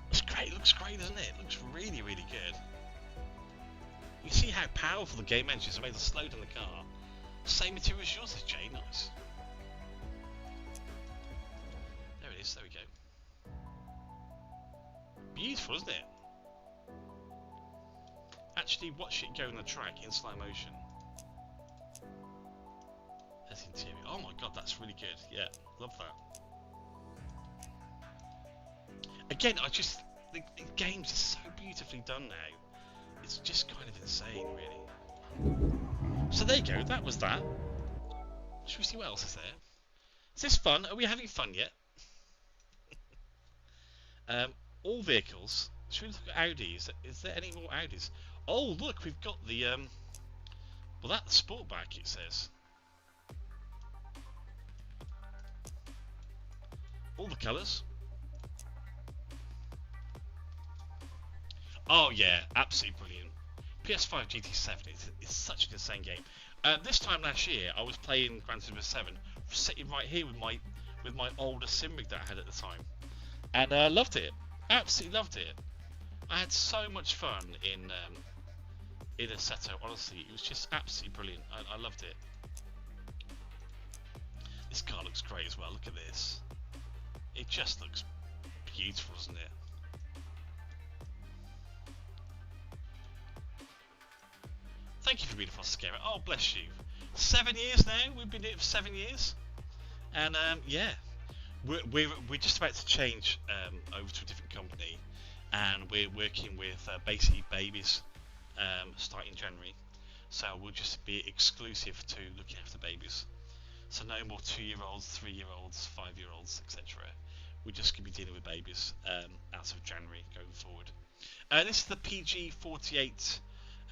It's great. It looks great, doesn't it? It looks really, really good. You see how powerful the game engine is. I made to slow down the car. Same material as yours is, Jay. Nice. There it is. There we go. Beautiful, isn't it? Actually, watch it go on the track in slow motion. That's the interior. Oh my god, that's really good. Yeah, love that. Again, the games are so beautifully done now. It's just kind of insane, really. So there you go, that was that. Should we see what else is there? Is this fun? Are we having fun yet? All vehicles. Should we look at Audis? Is there any more Audis? Oh, look, we've got the, well, that's Sportback, it says. All the colours. Oh, yeah, absolutely brilliant. PS5 GT7, it's such an insane game. This time last year, I was playing Gran Turismo 7, sitting right here with my older sim rig that I had at the time. And I loved it. Absolutely loved it. I had so much fun in Assetto, honestly, it was just absolutely brilliant. I loved it. This car looks great as well, look at this. It just looks beautiful, doesn't it? Thank you for being a foster carer. Oh, bless you. 7 years now, we've been doing it for 7 years. And yeah, we're just about to change over to a different company. And we're working with basically babies starting January, so we'll just be exclusive to looking after babies. So no more 2-year-olds, 3-year-olds, 5-year-olds, etc. We're just going to be dealing with babies as of January going forward. This is the PG48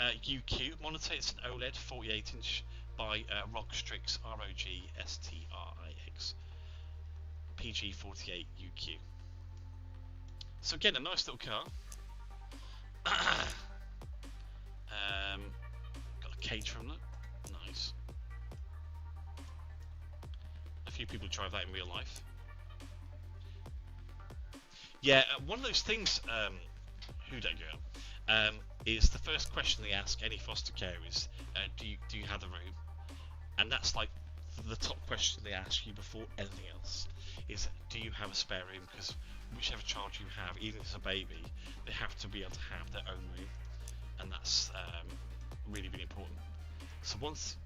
UQ monitor. It's an OLED 48-inch by Rogstrix, ROGSTRIX. PG48 UQ. So again, a nice little car. Got a caterer on it. Nice. A few people drive that in real life. Yeah, one of those things, Hyundai girl, is the first question they ask any foster care is, do you have the room? And that's like the top question they ask you before anything else. Is, do you have a spare room? Because whichever child you have, even if it's a baby, they have to be able to have their own room, and that's really, really important. So once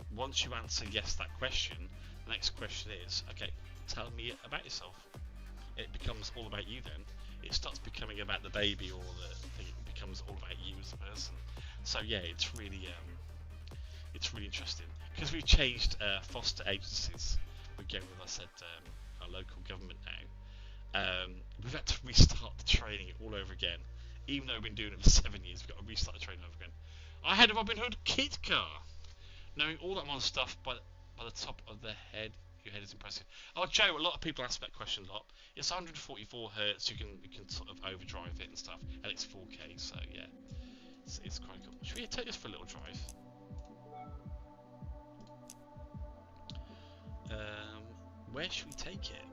you answer yes to that question, the next question is, okay, tell me about yourself. It becomes all about you then. It stops becoming about the baby or the thing. It becomes all about you as a person. So yeah, it's really interesting because we've changed foster agencies. We're going with, I said, our local government now. We've had to restart the training all over again. Even though we've been doing it for 7 years, we've got to restart the training over again. I had a Robin Hood kit car. Knowing all that kind of stuff by the top of the head, your head is impressive. Oh, Joe, a lot of people ask that question a lot. It's 144 hertz. You can sort of overdrive it and stuff, and it's 4K. So yeah, it's quite cool. Should we take this for a little drive? Where should we take it?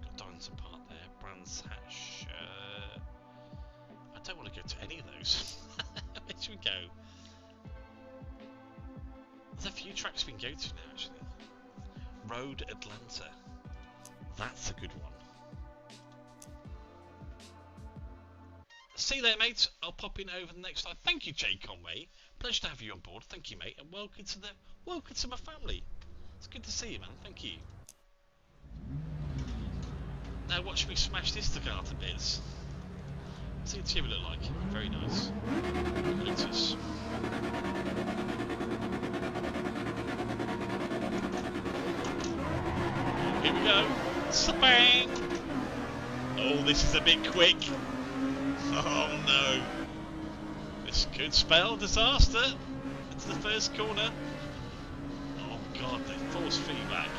Got Donington Park there, Brands Hatch. I don't want to go to any of those. Where should we go? There's a few tracks we can go to now, actually. Road Atlanta. That's a good one. See you later, mate. I'll pop in over the next time. Thank you, Jay Conway. Pleasure to have you on board. Thank you, mate, and welcome to my family. It's good to see you, man. Thank you. Now watch me smash this car to bits. What's the interior look like? Very nice. Lotus. Here we go. Bang! Oh, this is a bit quick. Oh no. This could spell disaster. It's the first corner. Oh god, they force feedback.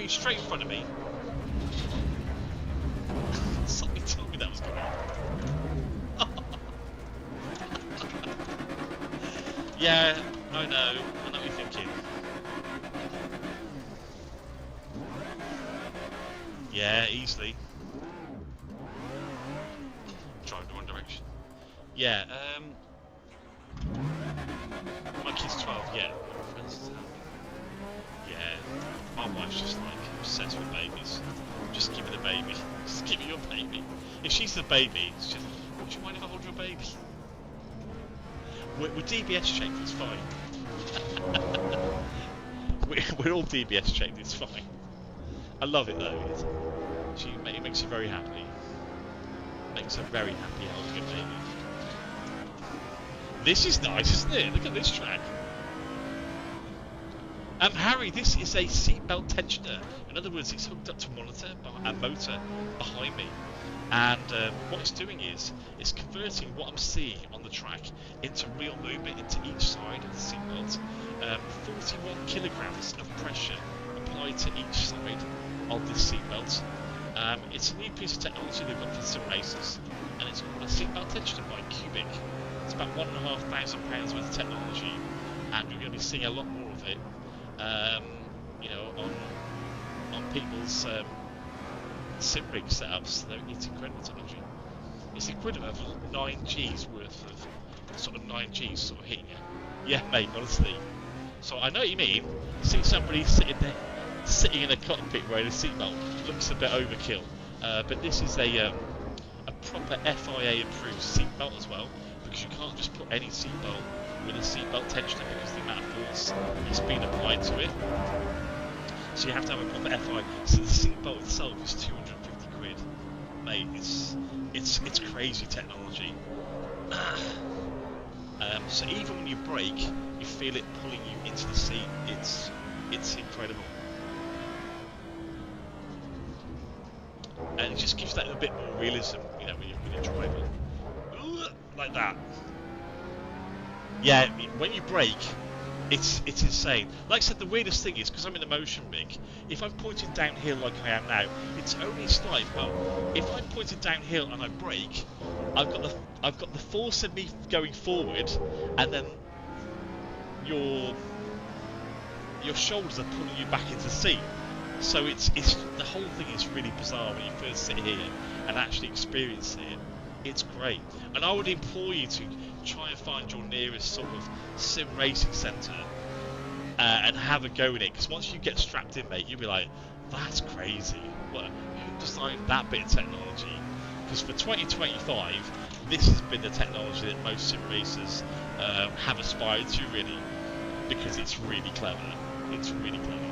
Straight in front of me. Somebody told me that was going on. Yeah, I know. I know what you're thinking. Yeah, easily. Drive the one direction. Yeah, my kid's 12, yeah. Yeah, my wife's just like obsessed with babies. Just give me the baby. Just give me your baby. If she's the baby, it's just, would you mind if I hold your baby? We're DBS checked, it's fine. we're all DBS checked, it's fine. I love it though. It makes you very happy. Makes her very happy holding a baby. This is nice, isn't it? Look at this track. Harry, this is a seatbelt tensioner. In other words, it's hooked up to a motor behind me. And what it's doing is, it's converting what I'm seeing on the track into real movement into each side of the seatbelt. 41 kilograms of pressure applied to each side of the seatbelt. It's a new piece of technology they've got for sim racers, and it's called a seatbelt tensioner by Cubic. It's about £1,500 worth of technology, and you're going to be seeing a lot more of it. You know, on people's sim rig setups. It's incredible technology. It's the equivalent of 9G's worth of sort of 9G's sort of hitting you. Yeah, mate, honestly. So I know what you mean. See somebody sitting in a cockpit wearing a seatbelt looks a bit overkill. But this is a proper FIA approved seatbelt as well, because you can't just put any seatbelt with a seatbelt tensioner because the amount of force is being applied to it. So you have to have a proper FI. So the seatbelt itself is 250 quid. Mate, it's crazy technology. So even when you brake, you feel it pulling you into the seat. It's incredible. And it just gives that a bit more realism, you know, when you're driving. Like that. Yeah, when you brake, it's insane. Like I said, the weirdest thing is, because I'm in a motion rig, if I'm pointed downhill like I am now, it's only slight. But if I'm pointed downhill and I brake, I've got the force of me going forward, and then your shoulders are pulling you back into the seat. So it's the whole thing is really bizarre when you first sit here and actually experience it. It's great, and I would implore you to try and find your nearest sort of sim racing centre and have a go in it. Because once you get strapped in, mate, you'll be like, "That's crazy! Who designed that bit of technology?" Because for 2025, this has been the technology that most sim racers have aspired to, really, because it's really clever. It's really clever.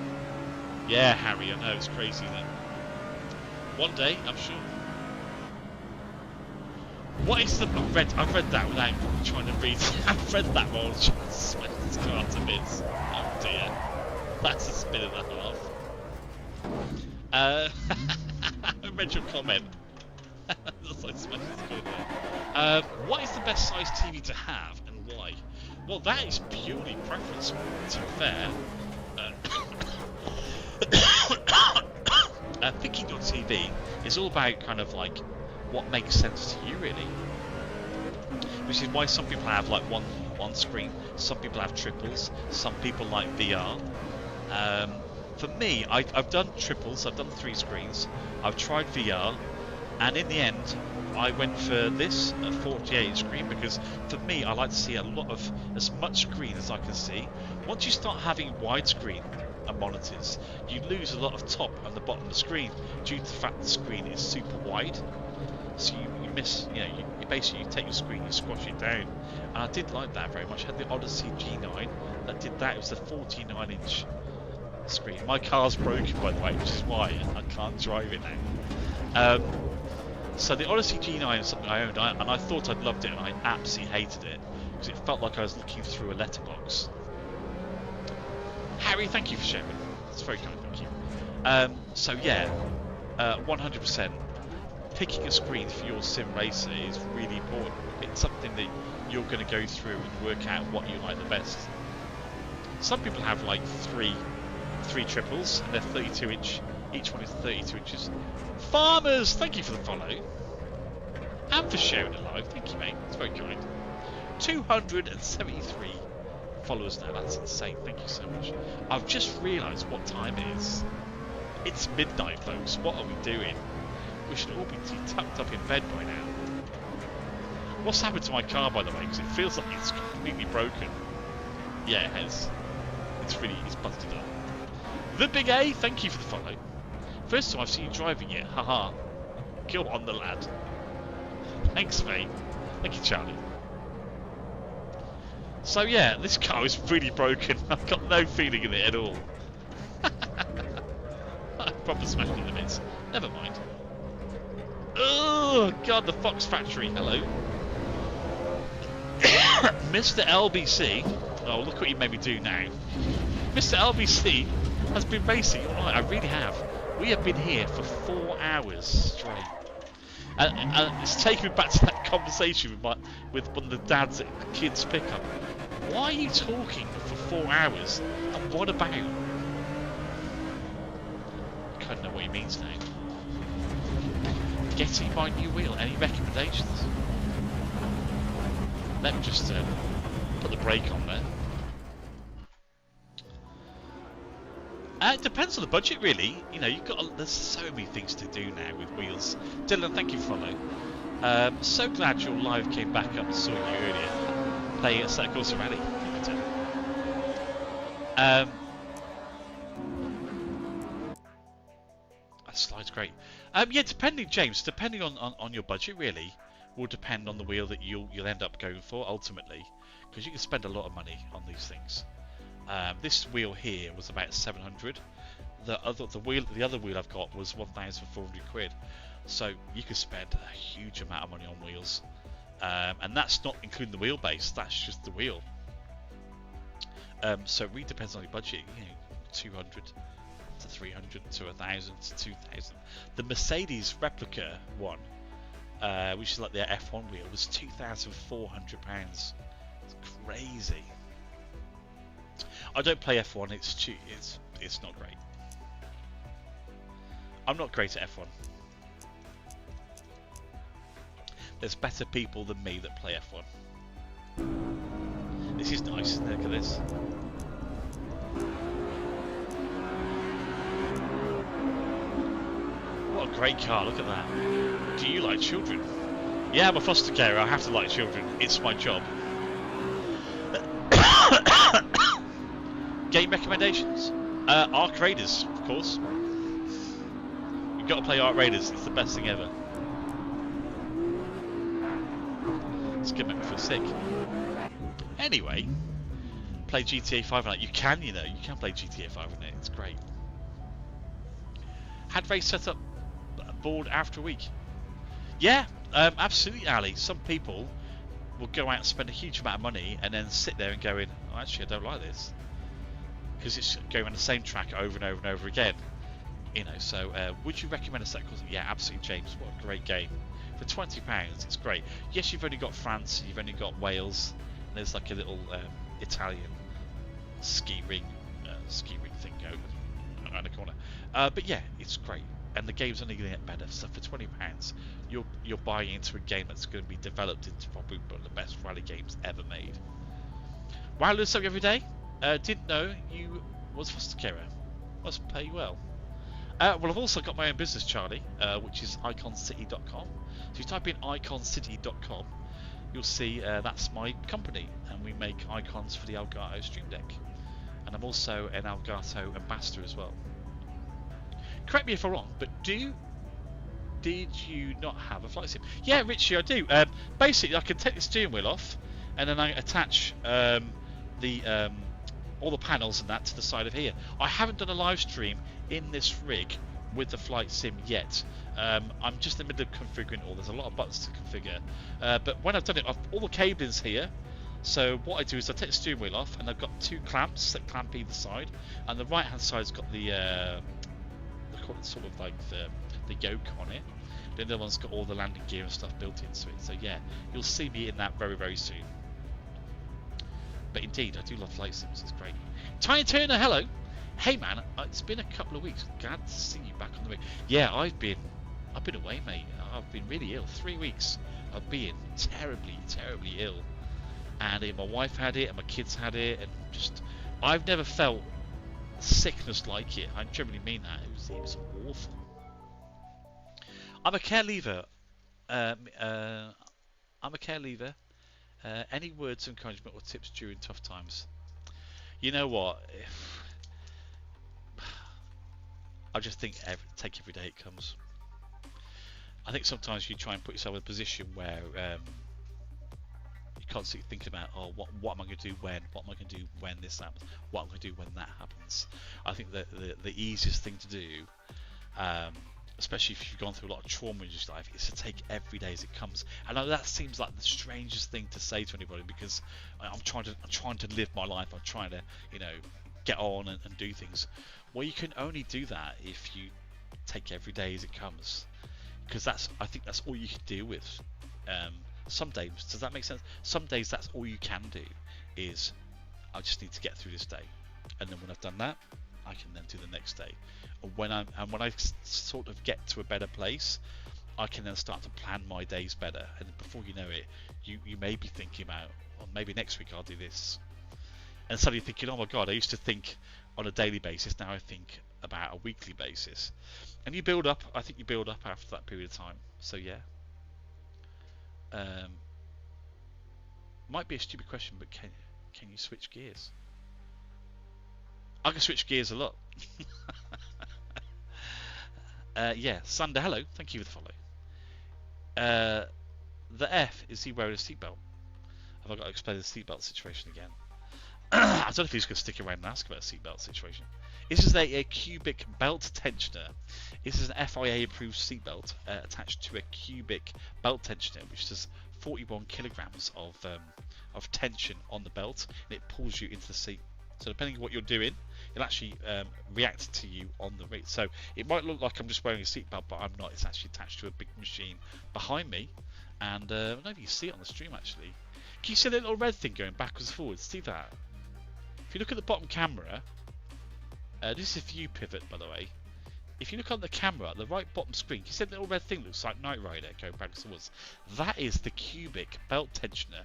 Yeah, Harry, I know it's crazy then. One day, I'm sure. What is the... I've read that without trying to read. I've read that while I was trying to smash this car to bits. Oh dear. That's a spin and a half. I read your comment. Looks like smash this car there. What is the best size TV to have and why? Well, that is purely preference, to be fair. Picking your TV is all about kind of like what makes sense to you, really, which is why some people have like one screen, some people have triples, some people like VR. For me, I've done triples, I've done 3 screens, I've tried VR, and in the end I went for this, a 48 screen, because for me I like to see as much screen as I can see. Once you start having widescreen, and monitors, you lose a lot of top and the bottom of the screen due to the fact the screen is super wide. So you miss, you know, you basically you take your screen, you squash it down, and I did like that very much. I had the Odyssey G9 that did that. It was a 49-inch screen. My car's broken, by the way, which is why I can't drive it now. So the Odyssey G9 is something I owned, and I thought I'd loved it, and I absolutely hated it because it felt like I was looking through a letterbox. Harry, thank you for sharing. It's very kind, thank you. So yeah, 100%. Picking a screen for your sim racer is really important. It's something that you're going to go through and work out what you like the best. Some people have like three triples, and they're 32-inch. Each one is 32 inches. Farmers, thank you for the follow and for sharing it live. Thank you, mate. It's very kind. 273 followers now. That's insane. Thank you so much. I've just realised what time it is. It's midnight, folks. What are we doing? We should all be tucked up in bed by now. What's happened to my car, by the way? Because it feels like it's completely broken. Yeah, it has. It's busted up. The Big A, thank you for the follow. First time I've seen you driving it. Haha. Go on, the lad. Thanks, mate. Thank you, Charlie. So yeah, this car is really broken. I've got no feeling in it at all. I probably smashed it in the bits. Never mind. Oh god, the Fox Factory. Hello. Mr. LBC. Oh, look what you made me do now. Mr. LBC has been racing. Alright, I really have. We have been here for 4 hours straight. And it's taken me back to that conversation with one of the dads at the kids' pickup. Why are you talking for 4 hours? And what about? I kind of know what he means now. Getting my new wheel. Any recommendations? Let me just put the brake on there. It depends on the budget, really. You know, there's so many things to do now with wheels. Dylan, thank you for following. So glad your live came back up. Saw you earlier playing Assetto Corsa Rally. That slide's great. Yeah, depending, James. Depending on your budget, really, will depend on the wheel that you'll end up going for ultimately, because you can spend a lot of money on these things. This wheel here was about 700. The other wheel I've got was 1,400 quid. So you could spend a huge amount of money on wheels, and that's not including the wheelbase. That's just the wheel. So it really depends on your budget. You know, 200 to 300 to 1,000 to 2,000. The Mercedes replica one, which is like their F1 wheel, was £2,400. It's crazy. I don't play F1. It's not great. I'm not great at F1. There's better people than me that play F1. This is nice, isn't it? Look at this. What a great car, look at that. Do you like children? Yeah, I'm a foster carer, I have to like children. It's my job. Game recommendations? Ark Raiders, of course. You've got to play Ark Raiders, it's the best thing ever. It's going to make me feel sick. Anyway, play GTA 5 on it. You can play GTA 5 on it, it's great. Had race set up board after a week. Yeah, absolutely, Ali. Some people will go out and spend a huge amount of money and then sit there and go in, oh, actually I don't like this. Because it's going on the same track over and over and over again. You know, so would you recommend a Assetto Corsa? Yeah, absolutely, James. What a great game. For £20, it's great. Yes, you've only got France, you've only got Wales, and there's like a little Italian ski ring thing going around the corner. But yeah, it's great. And the game's only going to get better. So for £20, you're buying into a game that's going to be developed into probably one of the best rally games ever made. Wow, learn something every day. Didn't know you was a foster carer. Must pay well. Well, I've also got my own business, Charlie, which is iconcity.com. So if you type in iconcity.com, you'll see that's my company, and we make icons for the Elgato Stream Deck. and I'm also an Elgato ambassador as well. Correct me if I'm wrong, but did you not have a flight sim? Yeah, Richie, I do. Basically, I can take the steering wheel off, and then I attach the all the panels and that to the side of here. I haven't done a live stream in this rig with the flight sim yet. I'm just in the middle of configuring all. There's a lot of buttons to configure, but when I've done it, all the cabling's here. So what I do is I take the steering wheel off, and I've got 2 clamps that clamp either side, and the right hand side's got the sort of like the yoke on it. The other one's got all the landing gear and stuff built into it. So yeah, you'll see me in that very, very soon. But indeed, I do love flight sims. It's great. Tiny Turner, hello. Hey man, it's been a couple of weeks. Glad to see you back on the rig. Yeah, I've been away, mate. I've been really ill. 3 weeks of being terribly, terribly ill. And my wife had it, and my kids had it, and just I've never felt sickness like it. I generally mean that. It was awful. I'm a care leaver. Any words of encouragement or tips during tough times? You know what? I just think take every day it comes. I think sometimes you try and put yourself in a position where you constantly think about, oh, what am I going to do when? What am I going to do when this happens? What am I going to do when that happens? I think that the easiest thing to do, especially if you've gone through a lot of trauma in your life, is to take every day as it comes. And I know that seems like the strangest thing to say to anybody, because I'm trying to live my life. I'm trying to, get on and do things. Well, you can only do that if you take every day as it comes, because I think that's all you can deal with. Some days, does that make sense? Some days that's all you can do is, I just need to get through this day, and then when I've done that, I can then do the next day. And when I sort of get to a better place, I can then start to plan my days better. And before you know it, you may be thinking about, well, maybe next week I'll do this, and suddenly you're thinking, oh my god, I used to think on a daily basis, now I think about a weekly basis, and you build up. I think you build up after that period of time. So yeah. Might be a stupid question, but can you switch gears? I can switch gears a lot. Yeah, Sander, hello. Thank you for the follow. The F is he wearing a seatbelt? Have I got to explain the seatbelt situation again? I don't know if he's going to stick around and ask about a seatbelt situation. This is a cubic belt tensioner. This is an FIA approved seatbelt attached to a cubic belt tensioner, which does 41 kilograms of tension on the belt, and it pulls you into the seat. So depending on what you're doing, it'll actually react to you on the seat. So it might look like I'm just wearing a seatbelt, but I'm not. It's actually attached to a big machine behind me, and I don't know if you can see it on the stream actually. Can you see the little red thing going backwards and forwards? See that? If you look at the bottom camera, this is a view pivot, by the way. If you look on the camera, the right bottom screen, you see the little red thing looks like Knight Rider going backwards and forwards. That is the cubic belt tensioner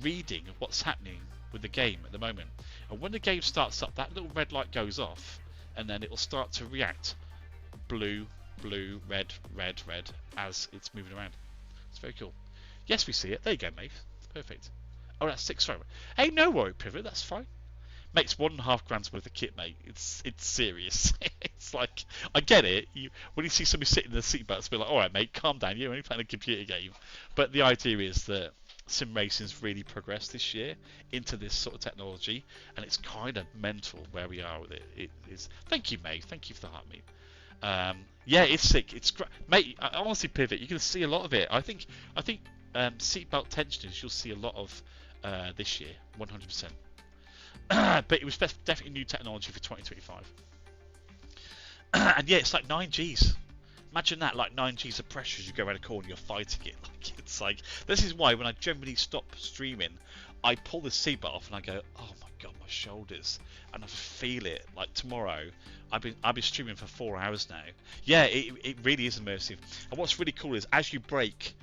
reading what's happening with the game at the moment. And when the game starts up, that little red light goes off, and then it will start to react blue, blue, red, red, red as it's moving around. It's very cool. Yes, we see it. There you go, mate. Perfect. Oh, that's 6. Sorry. Hey, no worry, pivot. That's fine. Makes £1.5 grand worth of kit, mate. It's serious. It's like, I get it. When you see somebody sitting in the seatbelt, it's be like, all right, mate, calm down. You're only playing a computer game. But the idea is that sim racing's really progressed this year into this sort of technology, and it's kind of mental where we are with it. It is. Thank you, mate. Thank you for the heart, mate. Yeah, it's sick. It's great, mate. I honestly, pivot. You're going to see a lot of it. I think seatbelt tensioners you'll see a lot of this year, 100%. But it was definitely new technology for 2025. And yeah, it's like 9Gs. Imagine that, like 9Gs of pressure as you go around a corner, you're fighting it. Like, it's like, this is why when I generally stop streaming, I pull the seatbelt off and I go, oh my god, my shoulders, and I feel it. Like tomorrow, I've been streaming for 4 hours now. Yeah, it really is immersive. And what's really cool is as you brake,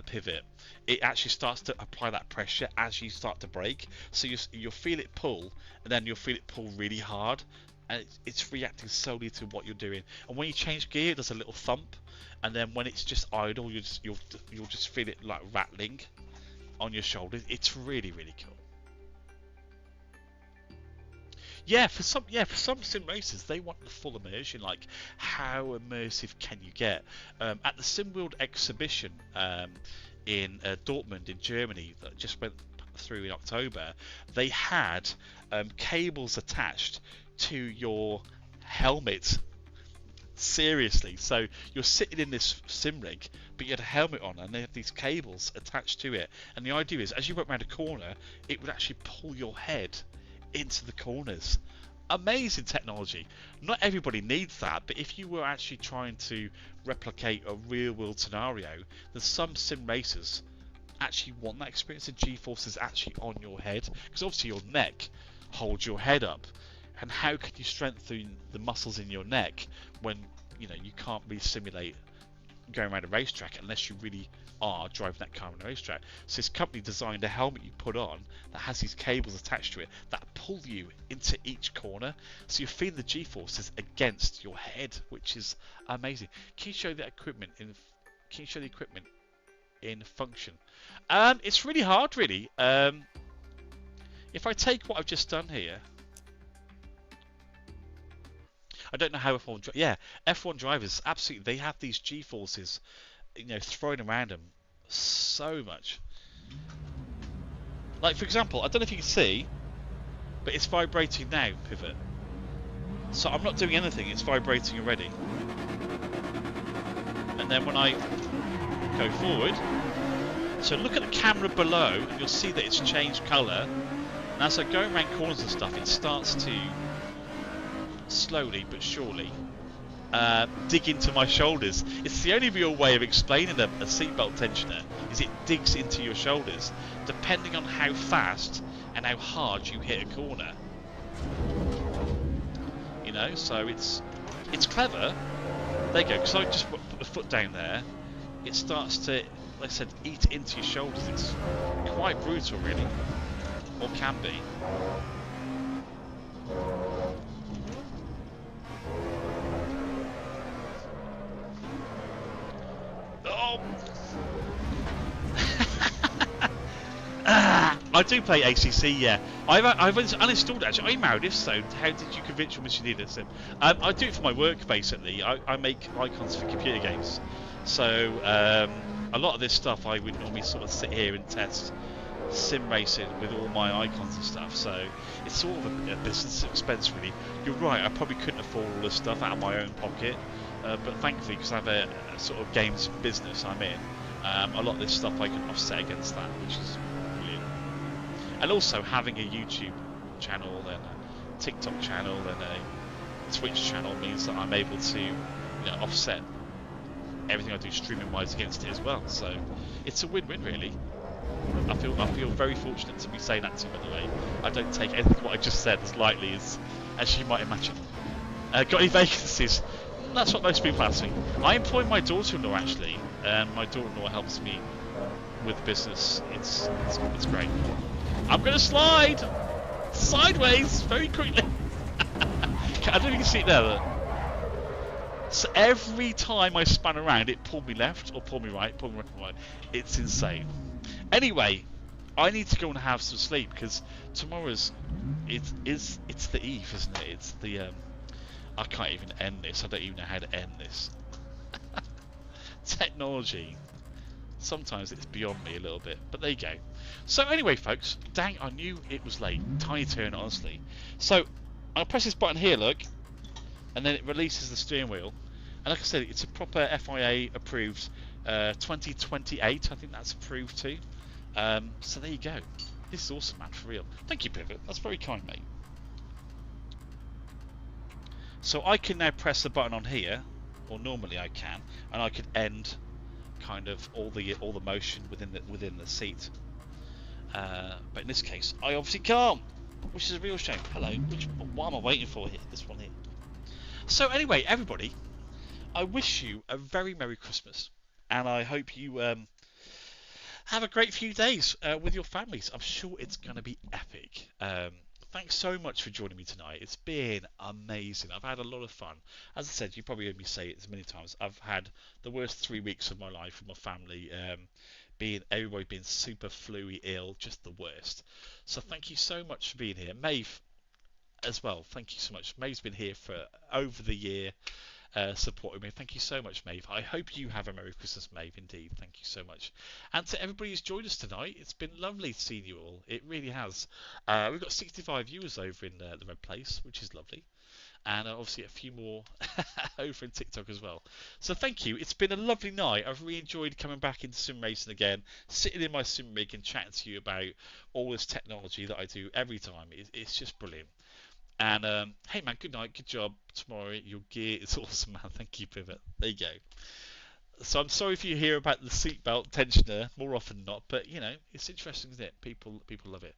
pivot, it actually starts to apply that pressure as you start to brake. So you'll feel it pull, and then you'll feel it pull really hard, and it's reacting solely to what you're doing. And when you change gear, it does a little thump, and then when it's just idle, you'll just feel it like rattling on your shoulders. It's really, really cool. For some sim racers, they want the full immersion. Like, how immersive can you get? At the SimWorld exhibition in Dortmund in Germany that just went through in October, they had cables attached to your helmet. Seriously, so you're sitting in this sim rig, but you had a helmet on, and they had these cables attached to it. And the idea is, as you went around a corner, it would actually pull your head into the corners. Amazing technology. Not everybody needs that, but if you were actually trying to replicate a real-world scenario, then some sim racers actually want that experience of G-forces actually on your head, because obviously your neck holds your head up. And how can you strengthen the muscles in your neck when you can't really simulate going around a racetrack unless you really are driving that car on a racetrack? So this company designed a helmet you put on that has these cables attached to it that pull you into each corner, so you feel the G-forces against your head, which is amazing. Can you show the equipment in? Can you show the equipment in function? It's really hard, really. If I take what I've just done here. I don't know how F1. Yeah, F1 drivers absolutely. They have these G-forces, thrown around them so much. Like for example, I don't know if you can see, but it's vibrating now. Pivot. So I'm not doing anything. It's vibrating already. And then when I go forward, so look at the camera below, and you'll see that it's changed colour. And as I go around corners and stuff, it starts to slowly but surely dig into my shoulders. It's the only real way of explaining a seatbelt tensioner, is it digs into your shoulders depending on how fast and how hard you hit a corner. So it's clever. There you go, because I just put the foot down there, it starts to, like I said, eat into your shoulders. It's quite brutal really, or can be. I do play ACC, yeah. I've uninstalled it actually. Are you married? If so, how did you convince your missus you needed a sim? I do it for my work basically. I make icons for computer games, so a lot of this stuff I would normally sort of sit here and test sim racing with all my icons and stuff. So it's sort of a business expense really. You're right. I probably couldn't afford all this stuff out of my own pocket, but thankfully because I have a sort of games business I'm in, a lot of this stuff I can offset against that, which is brilliant. And also having a YouTube channel and a TikTok channel and a Twitch channel means that I'm able to offset everything I do streaming wise against it as well. So it's a win-win really. I feel very fortunate to be saying that to you, by the way. I don't take anything what I just said as lightly as you might imagine. Got any vacancies? That's what most people ask me. I employ my daughter-in-law actually, and my daughter-in-law helps me with business. It's great. I'm gonna slide sideways very quickly. I don't know if you can see it there. Look. So every time I span around, it pulled me left or pulled me right, pulled me left or right. It's insane. Anyway, I need to go and have some sleep because tomorrow's it's the eve, isn't it? It's the I can't even end this. I don't even know how to end this. Technology. Sometimes it's beyond me a little bit, but there you go. So anyway, folks, dang, I knew it was late. Tiny turn, honestly. So I'll press this button here, look, and then it releases the steering wheel. And like I said, it's a proper FIA approved 2028. I think that's approved too. So there you go. This is awesome, man, for real. Thank you, Pivot. That's very kind, mate. So I can now press the button on here, or normally I can, and I could end kind of all the motion within the seat. But in this case, I obviously can't, which is a real shame. Hello. What am I waiting for here? This one here. So anyway, everybody, I wish you a very Merry Christmas, and I hope you have a great few days with your families. I'm sure it's going to be epic. Thanks so much for joining me tonight. It's been amazing. I've had a lot of fun. As I said, you probably heard me say it as many times. I've had the worst 3 weeks of my life with my family. Everybody being super flu-y ill, just the worst. So thank you so much for being here. Maeve, as well. Thank you so much. Maeve's been here for over the year, supporting me. Thank you so much, Maeve. I hope you have a Merry Christmas, Maeve, indeed. Thank you so much. And to everybody who's joined us tonight, it's been lovely seeing you all. It really has. We've got 65 viewers over in the Red Place, which is lovely. And obviously a few more over in TikTok as well. So thank you. It's been a lovely night. I've really enjoyed coming back into sim racing again, sitting in my sim rig and chatting to you about all this technology that I do every time. It's just brilliant. And hey man, good night, good job tomorrow. Your gear is awesome, man. Thank you, Pivot. There you go. So I'm sorry if you hear about the seatbelt tensioner more often than not, but you know it's interesting, isn't it? People love it.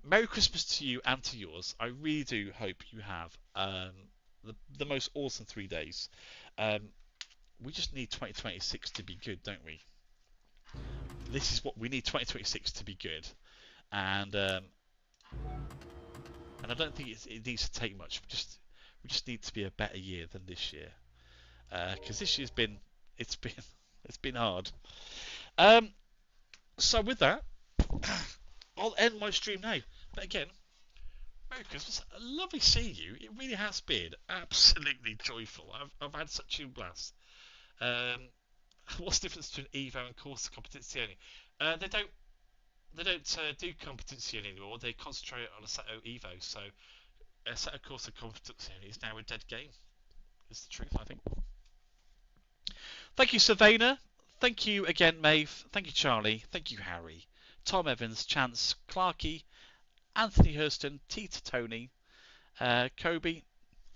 Merry Christmas to you and to yours. I really do hope you have the most awesome 3 days. We just need 2026 to be good, don't we? This is what we need, 2026 to be good, and I don't think it needs to take much. We just need to be a better year than this year, because this year's been it's been it's been hard. So with that, I'll end my stream now. But again, Merry Christmas. Lovely seeing you. It really has been absolutely joyful. I've had such a blast. What's the difference between Evo and Corsa Competizione? They don't do Competizione anymore. They concentrate on Assetto Evo. So Assetto Corsa Competizione is now a dead game. Is the truth, I think. Thank you, Savannah. Thank you again, Maeve. Thank you, Charlie. Thank you, Harry. Tom Evans, Chance, Clarkey, Anthony Hurston, Tita Tony, Kobe.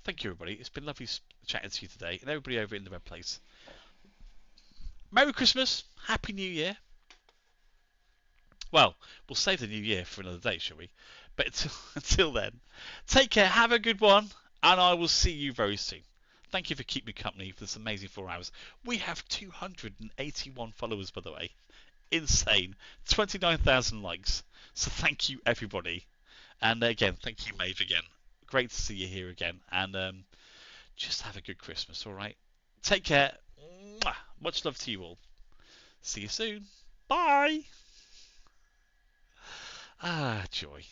Thank you, everybody. It's been lovely chatting to you today, and everybody over in the Red Place. Merry Christmas, Happy New Year. Well, we'll save the New Year for another day, shall we? But until then, take care, have a good one, and I will see you very soon. Thank you for keeping me company for this amazing 4 hours. We have 281 followers, by the way. Insane. 29,000 likes. So thank you, everybody. And again, thank you, Maeve, again. Great to see you here again. And just have a good Christmas, all right? Take care. Mwah. Much love to you all. See you soon. Bye. Ah, joy.